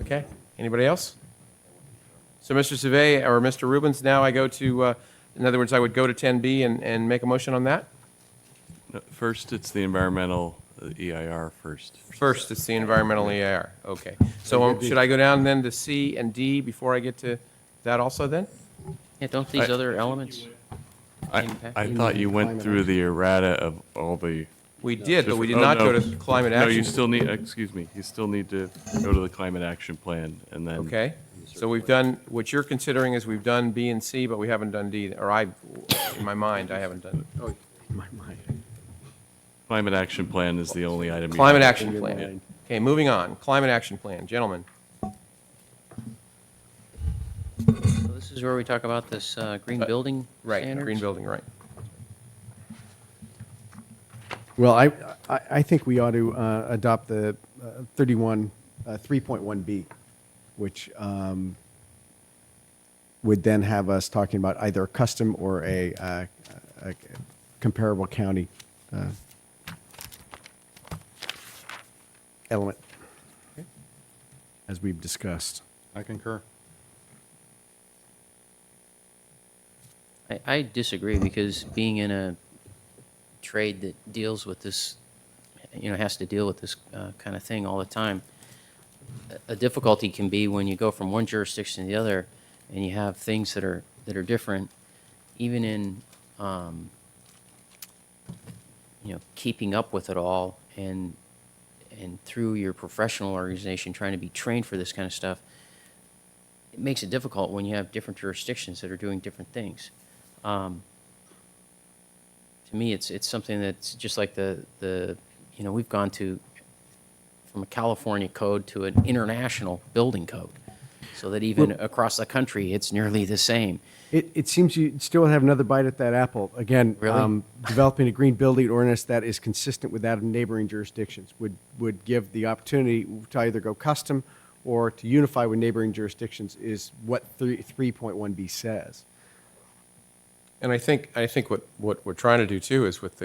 Speaker 1: Okay, anybody else? So Mr. Savay or Mr. Rubens, now I go to, in other words, I would go to 10B and make a motion on that?
Speaker 19: No, First, it's the environmental EIR first.
Speaker 1: First, it's the environmental EIR, okay. So should I go down then to C and D before I get to that also then?
Speaker 3: Yeah, don't these other elements
Speaker 19: I
Speaker 3: impact?
Speaker 19: thought you went through the errata of all the.
Speaker 1: We did, but we did
Speaker 19: Oh,
Speaker 1: not
Speaker 19: no.
Speaker 1: go to climate
Speaker 19: No, you
Speaker 1: action.
Speaker 19: still need, excuse me, you still need to go to the climate action plan and then.
Speaker 1: Okay, So we've done, what you're considering is we've done B and C, but we haven't done D, or I, in my mind, I haven't done.
Speaker 2: Oh, my mind.
Speaker 19: Climate action plan is the only item. you
Speaker 1: Climate
Speaker 19: have.
Speaker 1: action plan. Okay, moving on. Climate action plan. Gentlemen.
Speaker 3: So this is where we talk about this green building
Speaker 1: Right,
Speaker 3: standards?
Speaker 1: green building, right.
Speaker 2: Well, I think we ought to adopt the 3.1B, which would then have us talking about either a custom or a comparable county element, as we've discussed.
Speaker 5: I concur.
Speaker 3: I disagree because being in a trade that deals with this, has to deal with this kind of thing all the time, a difficulty can be when you go from one jurisdiction to the other and you have things that are different, even in, keeping up with it all and through your professional organization trying to be trained for this kind of stuff, it makes it difficult when you have different jurisdictions that are doing different things. To me, it's something that's just like we've gone from a California code to an international building code, so that even across the country, it's nearly the same.
Speaker 2: It seems you still have another bite at that apple. Again,
Speaker 3: Really?
Speaker 2: Developing a green building ordinance that is consistent with that of neighboring jurisdictions would give the opportunity to either go custom or to unify with neighboring jurisdictions is what 3.1B says.
Speaker 1: And I think what we're trying to do too is with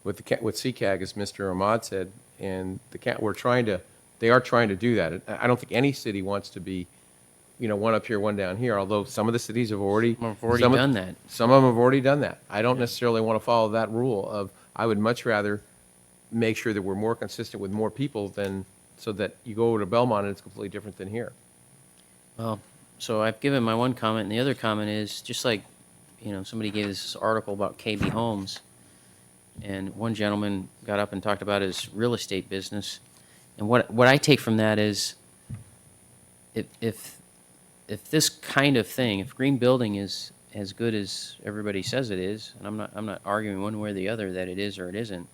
Speaker 1: CCAG, as Mr. Ahmad said, and they are trying to do that. I don't think any city wants to be, one up here, one down here, although some of the cities have already.
Speaker 3: Done that.
Speaker 1: Some of them have already done that. I don't necessarily want to follow that rule of, I would much rather make sure that we're more consistent with more people than, so that you go over to Belmont and it's completely different than here.
Speaker 3: Well, so I've given my one comment, and the other comment is just like, somebody gave this article about KB Homes, and one gentleman got up and talked about his real estate business. And what I take from that is, if this kind of thing, if green building is as good as everybody says it is, and I'm not arguing one way or the other that it is or it isn't,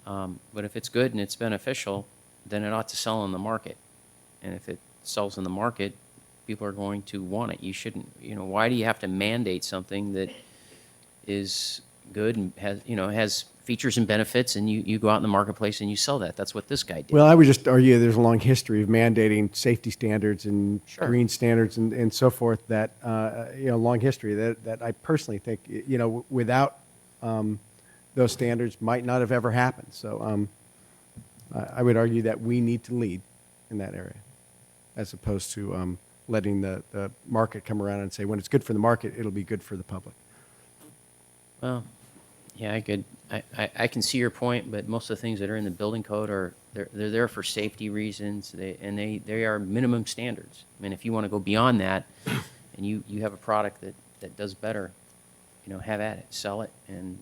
Speaker 3: but if it's good and it's beneficial, then it ought to sell in the market. And if it sells in the market, people are going to want it. You shouldn't, why do you have to mandate something that is good and has features and benefits, and you go out in the marketplace and you sell that? That's what this guy did.
Speaker 2: Well, I would just argue there's a long history of mandating safety standards and
Speaker 3: Sure.
Speaker 2: green standards and so forth that, long history that I personally think, without those standards might not have ever happened. So I would argue that we need to lead in that area as opposed to letting the market come around and say, when it's good for the market, it'll be good for the public.
Speaker 3: Well, yeah, I can see your point, but most of the things that are in the building code they're there for safety reasons, they are minimum standards. I mean, if you want to go beyond that, and you have a product that does better, have at it, sell it, and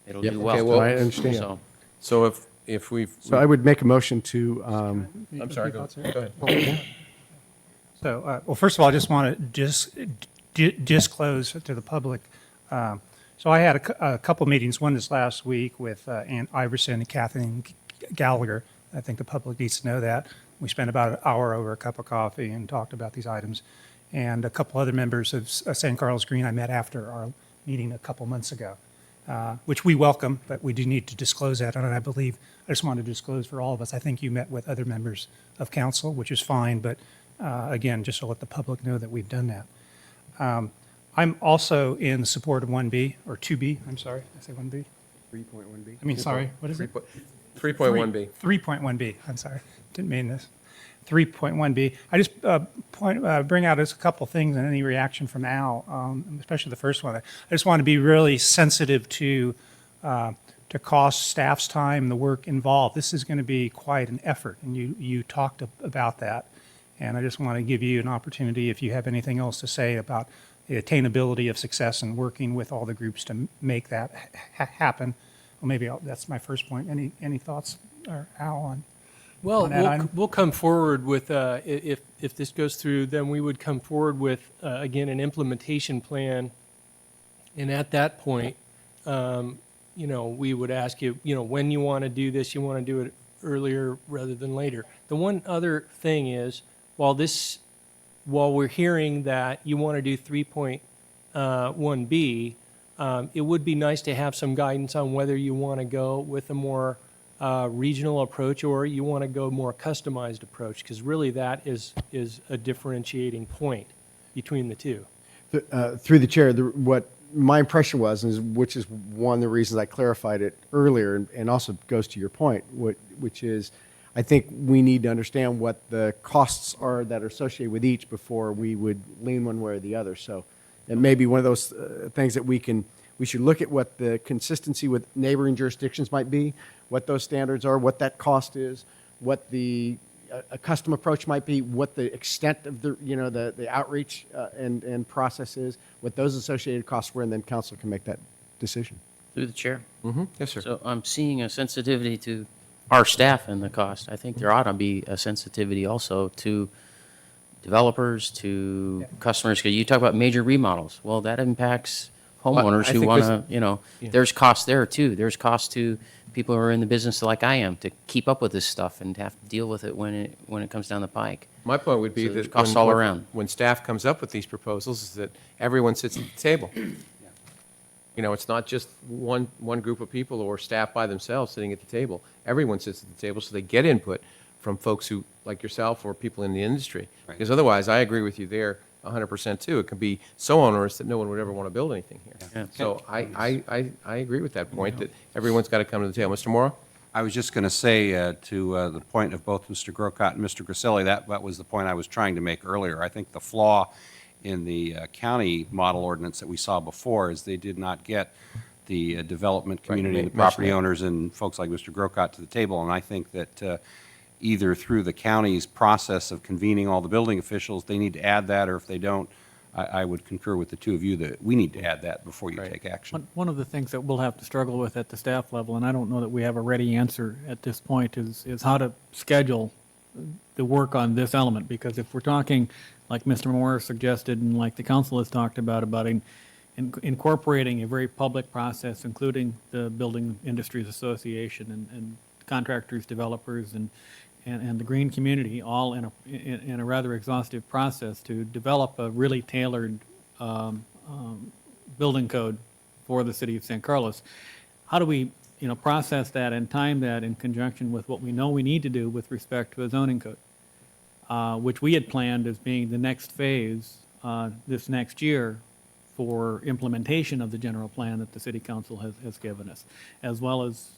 Speaker 3: it'll
Speaker 1: Yep.
Speaker 3: do well.
Speaker 1: Okay, well,
Speaker 2: I understand.
Speaker 1: So if we've.
Speaker 2: So I would make a motion to,
Speaker 1: I'm sorry, go ahead.
Speaker 16: So, well, first of all, I just want to disclose to the public. So I had a couple meetings, one this last week with Ann Iverson and Kathleen Gallagher. I think the public needs to know that. We spent about an hour over a cup of coffee and talked about these items. And a couple other members of San Carlos Green I met after our meeting a couple months ago, which we welcome, but we do need to disclose that. And I believe, I just want to disclose for all of us, I think you met with other members of council, which is fine, but again, just to let the public know that we've done that. I'm also in support of 1B, or 2B, I'm sorry, did I say 1B?
Speaker 2: 3.1B.
Speaker 16: I mean, sorry, what is it?
Speaker 1: 3.1B.
Speaker 16: 3.1B, I'm sorry, didn't mean this. 3.1B. I just bring out a couple things and any reaction from Al, especially the first one. I just want to be really sensitive to cost, staff's time, the work involved. This is going to be quite an effort, and you talked about that. And I just want to give you an opportunity, if you have anything else to say about the attainability of success and working with all the groups to make that happen. Well, maybe that's my first point. Any thoughts, Al, on?
Speaker 8: Well,
Speaker 15: on that item?
Speaker 8: we'll come forward with, if this goes through, then we would come forward with, again, an implementation plan. And at that point, we would ask you, when you want to do this, you want to do it earlier rather than later. The one other thing is, while we're hearing that you want to do 3.1B, it would be nice to have some guidance on whether you want to go with a more regional approach or you want to go more customized approach, because really that is a differentiating point between the two.
Speaker 2: Through the chair, what my impression was, which is one of the reasons I clarified it earlier, and also goes to your point, which is, I think we need to understand what the costs are that are associated with each before we would lean one way or the other. So it may be one of those things that we should look at what the consistency with neighboring jurisdictions might be, what those standards are, what that cost is, what a custom approach might be, what the extent of the outreach and process is, what those associated costs were, and then council can make that decision.
Speaker 3: Through the chair.
Speaker 1: Mm-hmm. Yes, sir.
Speaker 3: So I'm seeing a sensitivity to our staff and the cost. I think there ought to be a sensitivity also to developers, to customers, because you talk about major remodels. Well, that impacts homeowners
Speaker 1: I
Speaker 3: who
Speaker 1: think
Speaker 3: want
Speaker 1: this-
Speaker 3: to,
Speaker 1: Yeah.
Speaker 3: there's cost there too. There's cost to people who are in the business like I am to keep up with this stuff and to have to deal with it when it comes down the pike.
Speaker 1: My point would be
Speaker 3: So there's
Speaker 1: that
Speaker 3: costs all around.
Speaker 1: when staff comes up with these proposals, is that everyone sits at the table. It's not just one group of people or staff by themselves sitting at the table. Everyone sits at the table, so they get input from folks who, like yourself, or people in the industry.
Speaker 13: Right.
Speaker 1: Because otherwise, I agree with you there 100% too. It can be so onerous that no one would ever want to build anything here.
Speaker 3: Yeah.
Speaker 1: So I agree with that point, that everyone's got to come to the table. Mr. Morrow?
Speaker 13: I was just going to say to the point of both Mr. Grocott and Mr. Grisilli, that was the point I was trying to make earlier. I think the flaw in the county model ordinance that we saw before is they did not get the development community, the property owners, and folks like Mr. Grocott to the table. And I think that either through the county's process of convening all the building officials, they need to add that, or if they don't, I would concur with the two of you that we need to add that before you take action.
Speaker 4: One of the things that we'll have to struggle with at the staff level, and I don't know that we have a ready answer at this point, is how to schedule the work on this element. Because if we're talking, like Mr. Moore suggested and like the council has talked about incorporating a very public process, including the Building Industries Association and contractors, developers, and the green community, all in a rather exhaustive process to develop a really tailored building code for the city of San Carlos. How do we, process that and time that in conjunction with what we know we need to do with respect to a zoning code, which we had planned as being the next phase this next year for implementation of the general plan that the city council has given us, as well as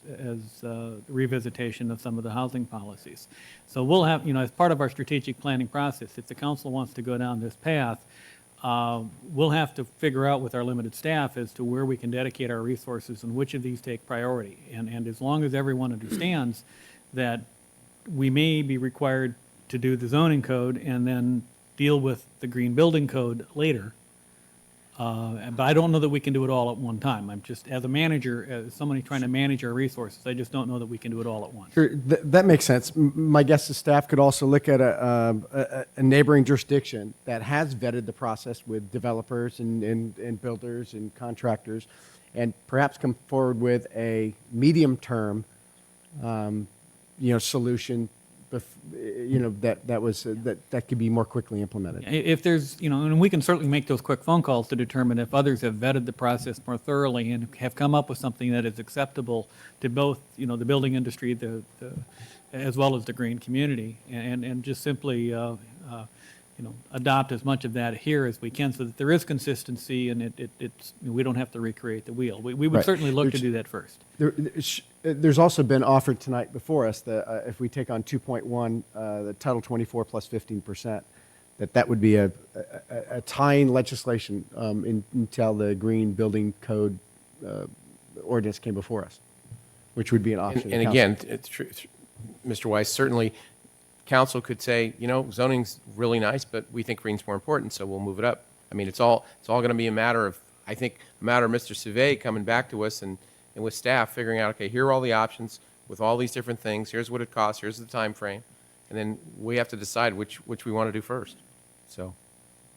Speaker 4: revisitation of some of the housing policies. So we'll have, as part of our strategic planning process, if the council wants to go down this path, we'll have to figure out with our limited staff as to where we can dedicate our resources and which of these take priority. And as long as everyone understands that we may be required to do the zoning code and then deal with the green building code later, but I don't know that we can do it all at one time. I'm just, as a manager, as somebody trying to manage our resources, I just don't know that we can do it all at once.
Speaker 2: Sure, that makes sense. My guess is staff could also look at a neighboring jurisdiction that has vetted the process with developers and builders and contractors, and perhaps come forward with a medium-term, solution, that could be more quickly implemented.
Speaker 4: If there's, and we can certainly make those quick phone calls to determine if others have vetted the process more thoroughly and have come up with something that is acceptable to both, the building industry, as well as the green community, and just simply, adopt as much of that here as we can so that there is consistency and it's, we don't have to recreate the wheel. We would
Speaker 2: Right.
Speaker 4: certainly look to do that first.
Speaker 2: There's also been offered tonight before us that if we take on 2.1, the Title 24 plus 15%, that would be a tying legislation until the Green Building Code ordinance came before us, which would be an option.
Speaker 1: And again, it's true, Mr. Weiss, certainly council could say, zoning's really nice, but we think green's more important, so we'll move it up. I mean, it's all going to be a matter of Mr. Sauvé coming back to us and with staff figuring out, okay, here are all the options. with all these different things. Here's what it costs, here's the time frame. And then we have to decide which we want to do first. So,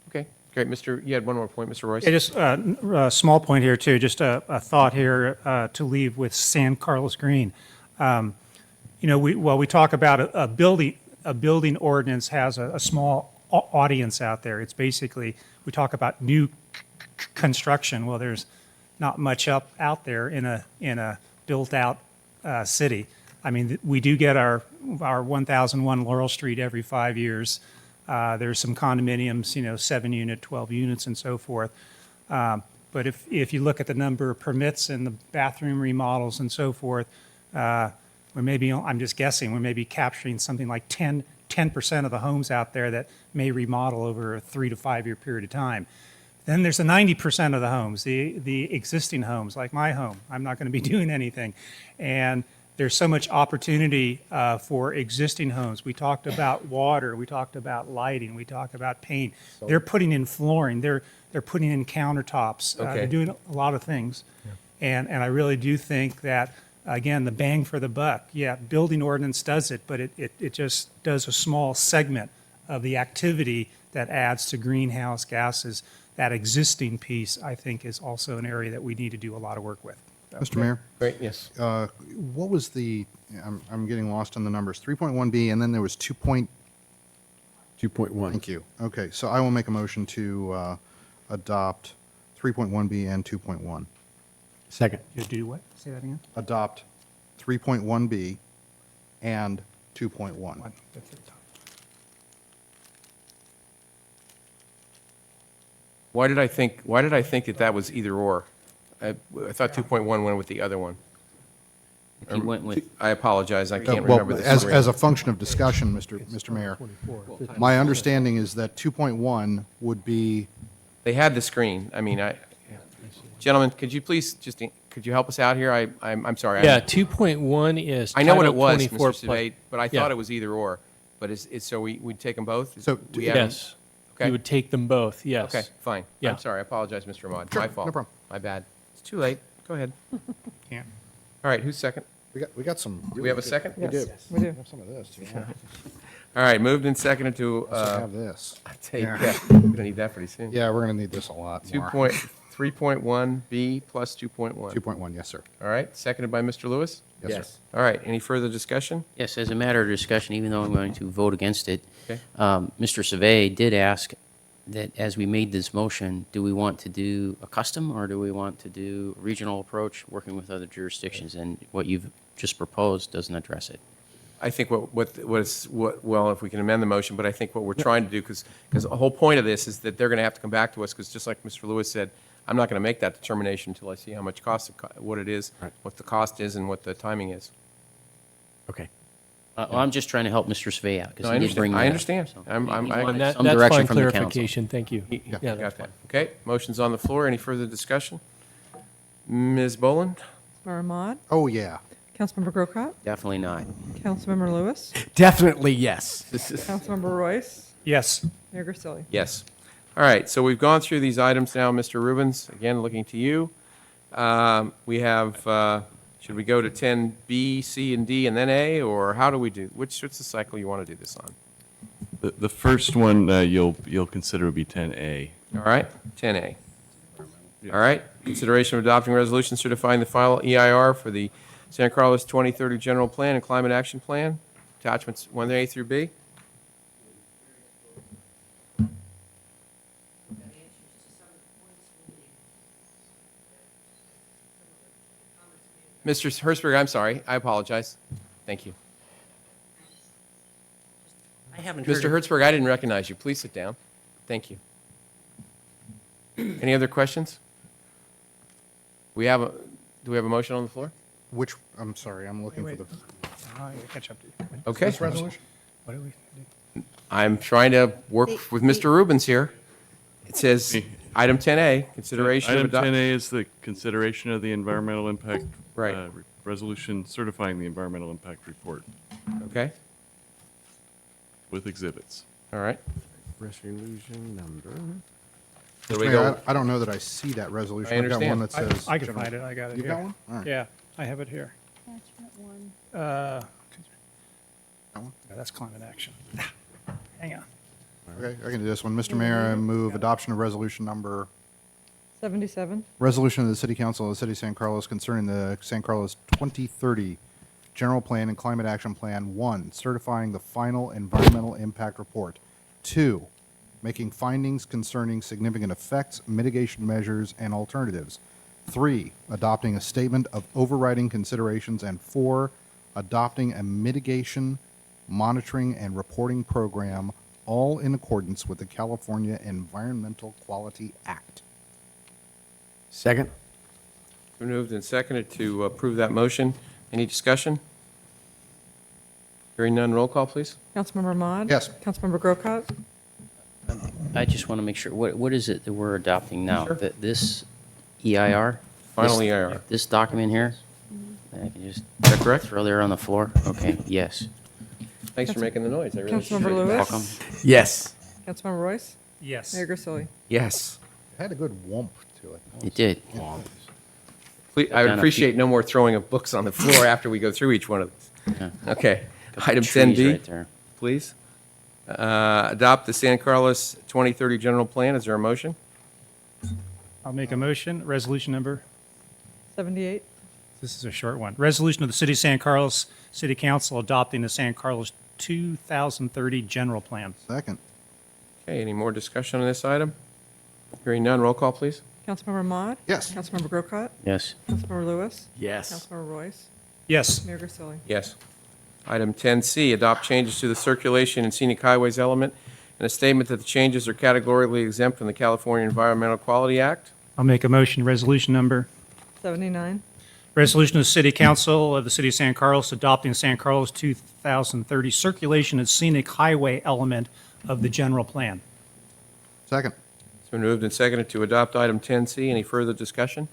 Speaker 1: okay, great. You had one more point, Mr. Royce?
Speaker 16: Yeah, just a small point here, too, just a thought here to leave with San Carlos Green. We talk about a building ordinance has a small audience out there. It's basically, we talk about new construction. Well, there's not much out there in a built-out city. I mean, we do get our 1001 Laurel Street every 5 years. There's some condominiums, 7-unit, 12 units, and so forth. But if you look at the number of permits and the bathroom remodels and so forth, we're maybe, I'm just guessing, we're maybe capturing something like 10% of the homes out there that may remodel over a 3 to 5 year period of time. Then there's the 90% of the homes, the existing homes, like my home. I'm not going to be doing anything. And there's so much opportunity for existing homes. We talked about water, we talked about lighting, we talked about paint. They're putting in flooring, they're putting in countertops.
Speaker 1: Okay.
Speaker 16: They're doing a lot of things. And I really do think that, again, the bang for the buck, yeah, building ordinance does it, but it just does a small segment of the activity that adds to greenhouse gases. That existing piece, I think, is also an area that we need to do a lot of work with.
Speaker 5: Mr. Mayor?
Speaker 1: Great, yes.
Speaker 5: What was I'm getting lost on the numbers, 3.1B, and then there was 2.1. Thank you. Okay, so I will make a motion to adopt 3.1B and 2.1.
Speaker 2: Second.
Speaker 16: You do what? Say that again?
Speaker 5: Adopt 3.1B and 2.1.
Speaker 1: Why did I think that was either or? I thought 2.1 went with the other one.
Speaker 3: If you went with,
Speaker 1: I apologize, I can't
Speaker 5: Well,
Speaker 1: remember this.
Speaker 5: as a function of discussion, Mr. Mayor, my understanding is that 2.1 would be,
Speaker 1: They had the screen. I mean, gentlemen, could you please could you help us out here? I'm sorry.
Speaker 8: Yeah, 2.1 is
Speaker 1: I know what it
Speaker 8: Title
Speaker 1: was,
Speaker 8: 24
Speaker 1: Mr. Savate, but I
Speaker 8: Yeah.
Speaker 1: thought it was either or. But so we'd take them both?
Speaker 5: So,
Speaker 1: We have-
Speaker 8: Yes.
Speaker 1: Okay.
Speaker 8: You would take them both, yes.
Speaker 1: Okay, fine.
Speaker 8: Yeah.
Speaker 1: I'm sorry, I apologize, Mr. Ahmad.
Speaker 5: Sure,
Speaker 1: My
Speaker 5: no
Speaker 1: fault.
Speaker 5: problem.
Speaker 1: My bad. It's too late. Go ahead.
Speaker 16: Can't.
Speaker 1: All right, who's second?
Speaker 5: we got some.
Speaker 1: Do we have a second?
Speaker 5: We do.
Speaker 21: We do.
Speaker 5: We have some of this, too.
Speaker 1: All right, moved and seconded to,
Speaker 5: Also have this.
Speaker 1: take,
Speaker 5: Yeah.
Speaker 1: yeah, we're gonna need that pretty soon.
Speaker 5: Yeah, we're going to need this a lot more.
Speaker 1: 3.1B plus 2.1.
Speaker 5: 2.1, yes, sir.
Speaker 1: All right, seconded by Mr. Lewis?
Speaker 5: Yes, sir.
Speaker 1: All right, any further discussion?
Speaker 3: yes, as a matter of discussion, even though I'm going to vote against it,
Speaker 1: Okay.
Speaker 3: Mr. Savay did ask that as we made this motion, do we want to do a custom or do we want to do a regional approach working with other jurisdictions? And what you've just proposed doesn't address it.
Speaker 1: I think well, if we can amend the motion, but I think what we're trying to do, because the whole point of this is that they're going to have to come back to us, because just like Mr. Lewis said, I'm not going to make that determination until I see how much what it is, what the cost is, and what the timing is.
Speaker 2: Okay.
Speaker 3: Well, I'm just trying to help Mr. Savay out
Speaker 1: No,
Speaker 3: because
Speaker 1: I
Speaker 3: he did bring
Speaker 1: understand.
Speaker 3: that
Speaker 1: I
Speaker 3: up.
Speaker 1: understand.
Speaker 3: So
Speaker 1: I'm-
Speaker 3: he
Speaker 1: I'm-
Speaker 3: wanted
Speaker 1: I-
Speaker 8: And that,
Speaker 3: some
Speaker 8: that's
Speaker 3: direction
Speaker 8: fine
Speaker 3: from the council.
Speaker 8: clarification, thank you. Yeah,
Speaker 1: Got
Speaker 8: that's
Speaker 1: that.
Speaker 8: fine.
Speaker 1: Okay, motion's on the floor. Any further discussion? Ms. Boland?
Speaker 21: Councilmember Ahmad,
Speaker 5: Oh, yeah.
Speaker 21: Councilmember Grocott,
Speaker 3: Definitely not.
Speaker 21: Councilmember Lewis,
Speaker 2: Definitely yes.
Speaker 21: Councilmember Royce,
Speaker 16: Yes.
Speaker 21: Mayor Grisilli.
Speaker 1: Yes. All right, so we've gone through these items now, Mr. Rubens, again, looking to you. We have, should we go to 10B, C, and D, and then A, or how do we do, what's the cycle you want to do this on?
Speaker 19: The first one you'll consider would be 10A.
Speaker 1: All right, 10A. All right, consideration of adopting resolution certifying the final EIR for the San Carlos 2030 General Plan and Climate Action Plan, attachments 1A through B. Mr. Hertzberg, I'm sorry, I apologize. Thank you.
Speaker 14: I haven't heard
Speaker 1: Mr.
Speaker 14: of-
Speaker 1: Hertzberg, I didn't recognize you. Please sit down. Thank you. Any other questions? Do we have a motion on the floor?
Speaker 5: Which, I'm sorry, I'm looking for the,
Speaker 16: I'll catch up to you.
Speaker 1: Okay.
Speaker 5: this resolution?
Speaker 16: What do we?
Speaker 1: I'm trying to work with Mr. Rubens here. It says, item 10A, consideration of
Speaker 19: Item
Speaker 1: adopting.
Speaker 19: 10A is the consideration of the environmental impact.
Speaker 1: Right.
Speaker 19: Resolution certifying the environmental impact report
Speaker 1: Okay,
Speaker 19: with exhibits.
Speaker 1: all right.
Speaker 2: Resolution number.
Speaker 1: So we
Speaker 5: Mayor,
Speaker 1: go,
Speaker 5: I don't know that I see that resolution.
Speaker 1: I
Speaker 5: I've got one
Speaker 1: understand.
Speaker 5: that says.
Speaker 16: I can
Speaker 5: general-
Speaker 16: find it, I got it
Speaker 5: You
Speaker 16: here.
Speaker 5: got one? All right.
Speaker 16: Yeah, I have it here. Yeah, that's climate action. Hang on.
Speaker 5: Okay, I can do this one. Mr. Mayor, I move adoption of resolution number
Speaker 21: 77.
Speaker 5: Resolution of the City Council of the City of San Carlos concerning the San Carlos 2030 General Plan and Climate Action Plan. 1, certifying the final environmental impact report. 2, making findings concerning significant effects, mitigation measures, and alternatives. 3, adopting a statement of overriding considerations. And 4, adopting a mitigation, monitoring, and reporting program, all in accordance with the California Environmental Quality Act.
Speaker 2: Second.
Speaker 1: Been moved and seconded to approve that motion. Any discussion? Hearing none, roll call, please.
Speaker 21: Councilmember Mod?
Speaker 5: Yes.
Speaker 21: Councilmember Grocott?
Speaker 3: I just want to make sure, what is it that we're adopting now?
Speaker 1: Sure.
Speaker 3: This EIR?
Speaker 1: Final
Speaker 3: This-
Speaker 1: EIR.
Speaker 3: This document here? I can just
Speaker 1: Is that correct?
Speaker 3: throw there on the floor? Okay, yes.
Speaker 1: Thanks for making the noise. I really
Speaker 21: Councilmember
Speaker 1: appreciate it.
Speaker 21: Lewis?
Speaker 3: Welcome.
Speaker 2: Yes.
Speaker 21: Councilmember Royce?
Speaker 16: Yes.
Speaker 21: Mayor Grisilli?
Speaker 2: Yes.
Speaker 5: It had a good whomp to it.
Speaker 3: It did.
Speaker 1: Please, I
Speaker 3: Down
Speaker 1: would
Speaker 3: a
Speaker 1: appreciate
Speaker 3: few-
Speaker 1: no more throwing of books on the floor after we go through each one of these.
Speaker 3: Yeah.
Speaker 1: Okay.
Speaker 3: Couple
Speaker 1: Item
Speaker 3: trees
Speaker 1: 10D,
Speaker 3: right there.
Speaker 1: please. Adopt the San Carlos 2030 General Plan. Is there a motion?
Speaker 16: I'll make a motion. Resolution number,
Speaker 21: 78.
Speaker 16: this is a short one. Resolution of the City of San Carlos City Council adopting the San Carlos 2030 General Plan.
Speaker 5: Second.
Speaker 1: Okay, any more discussion on this item? Hearing none, roll call, please.
Speaker 21: Councilmember Mod?
Speaker 5: Yes.
Speaker 21: Councilmember Grocott?
Speaker 3: Yes.
Speaker 21: Councilmember Lewis?
Speaker 2: Yes.
Speaker 21: Councilmember Royce?
Speaker 16: Yes.
Speaker 21: Mayor Grisilli?
Speaker 1: Yes. Item 10C, adopt changes to the circulation and scenic highways element and a statement that the changes are categorically exempt from the California Environmental Quality Act.
Speaker 16: I'll make a motion. Resolution number,
Speaker 21: 79.
Speaker 16: resolution of the City Council of the City of San Carlos adopting San Carlos 2030 circulation and scenic highway element of the general plan.
Speaker 5: Second.
Speaker 1: It's been moved and seconded to adopt item 10C. Any further discussion?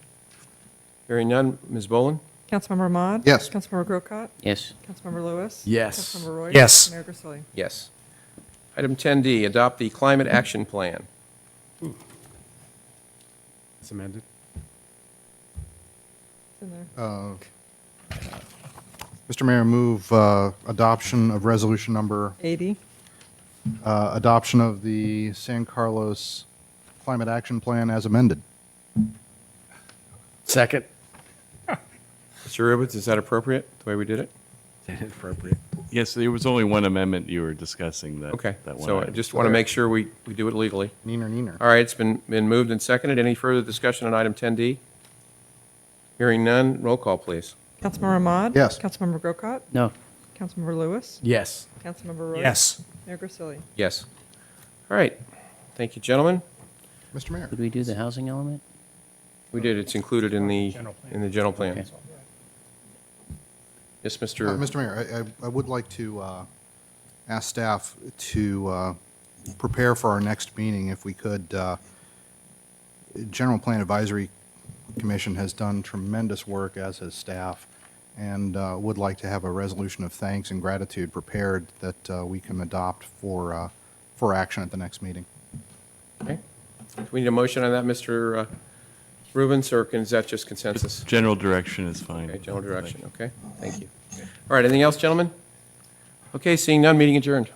Speaker 1: Hearing none, Ms. Boland?
Speaker 21: Councilmember Mod?
Speaker 5: Yes.
Speaker 21: Councilmember Grocott?
Speaker 3: Yes.
Speaker 21: Councilmember Lewis?
Speaker 2: Yes.
Speaker 21: Councilmember Royce?
Speaker 16: Yes.
Speaker 21: Mayor Grisilli?
Speaker 1: Yes. Item 10D, adopt the Climate Action Plan.
Speaker 2: It's amended.
Speaker 21: It's in there.
Speaker 5: Mr. Mayor, move adoption of resolution number,
Speaker 21: 80.
Speaker 5: adoption of the San Carlos Climate Action Plan as amended.
Speaker 2: Second.
Speaker 1: Mr. Rubens, is that appropriate, the way we did it?
Speaker 2: Inappropriate.
Speaker 19: Yes, there was only one amendment you were discussing that.
Speaker 1: Okay,
Speaker 19: that one
Speaker 1: so I
Speaker 19: item.
Speaker 1: just want to make sure we do it legally.
Speaker 5: Neener.
Speaker 1: All right, it's been moved and seconded. Any further discussion on item 10D? Hearing none, roll call, please.
Speaker 21: Councilmember Mod?
Speaker 5: Yes.
Speaker 21: Councilmember Grocott?
Speaker 3: No.
Speaker 21: Councilmember Lewis?
Speaker 2: Yes.
Speaker 21: Councilmember Royce?
Speaker 16: Yes.
Speaker 21: Mayor Grisilli?
Speaker 1: Yes. All right. Thank you, gentlemen.
Speaker 5: Mr. Mayor.
Speaker 3: Did we do the housing element?
Speaker 1: We did, it's included in the general plan.
Speaker 3: Okay.
Speaker 1: Yes, Mr.
Speaker 5: Mr. Mayor, I would like to ask staff to prepare for our next meeting, if we could. General Plan Advisory Commission has done tremendous work, as has staff, and would like to have a resolution of thanks and gratitude prepared that we can adopt for action at the next meeting.
Speaker 1: Okay. Do we need a motion on that, Mr. Rubens, or is that just consensus?
Speaker 19: General direction is fine.
Speaker 1: Okay, general direction, okay. Thank you. All right, anything else, gentlemen? Okay, seeing none, meeting adjourned.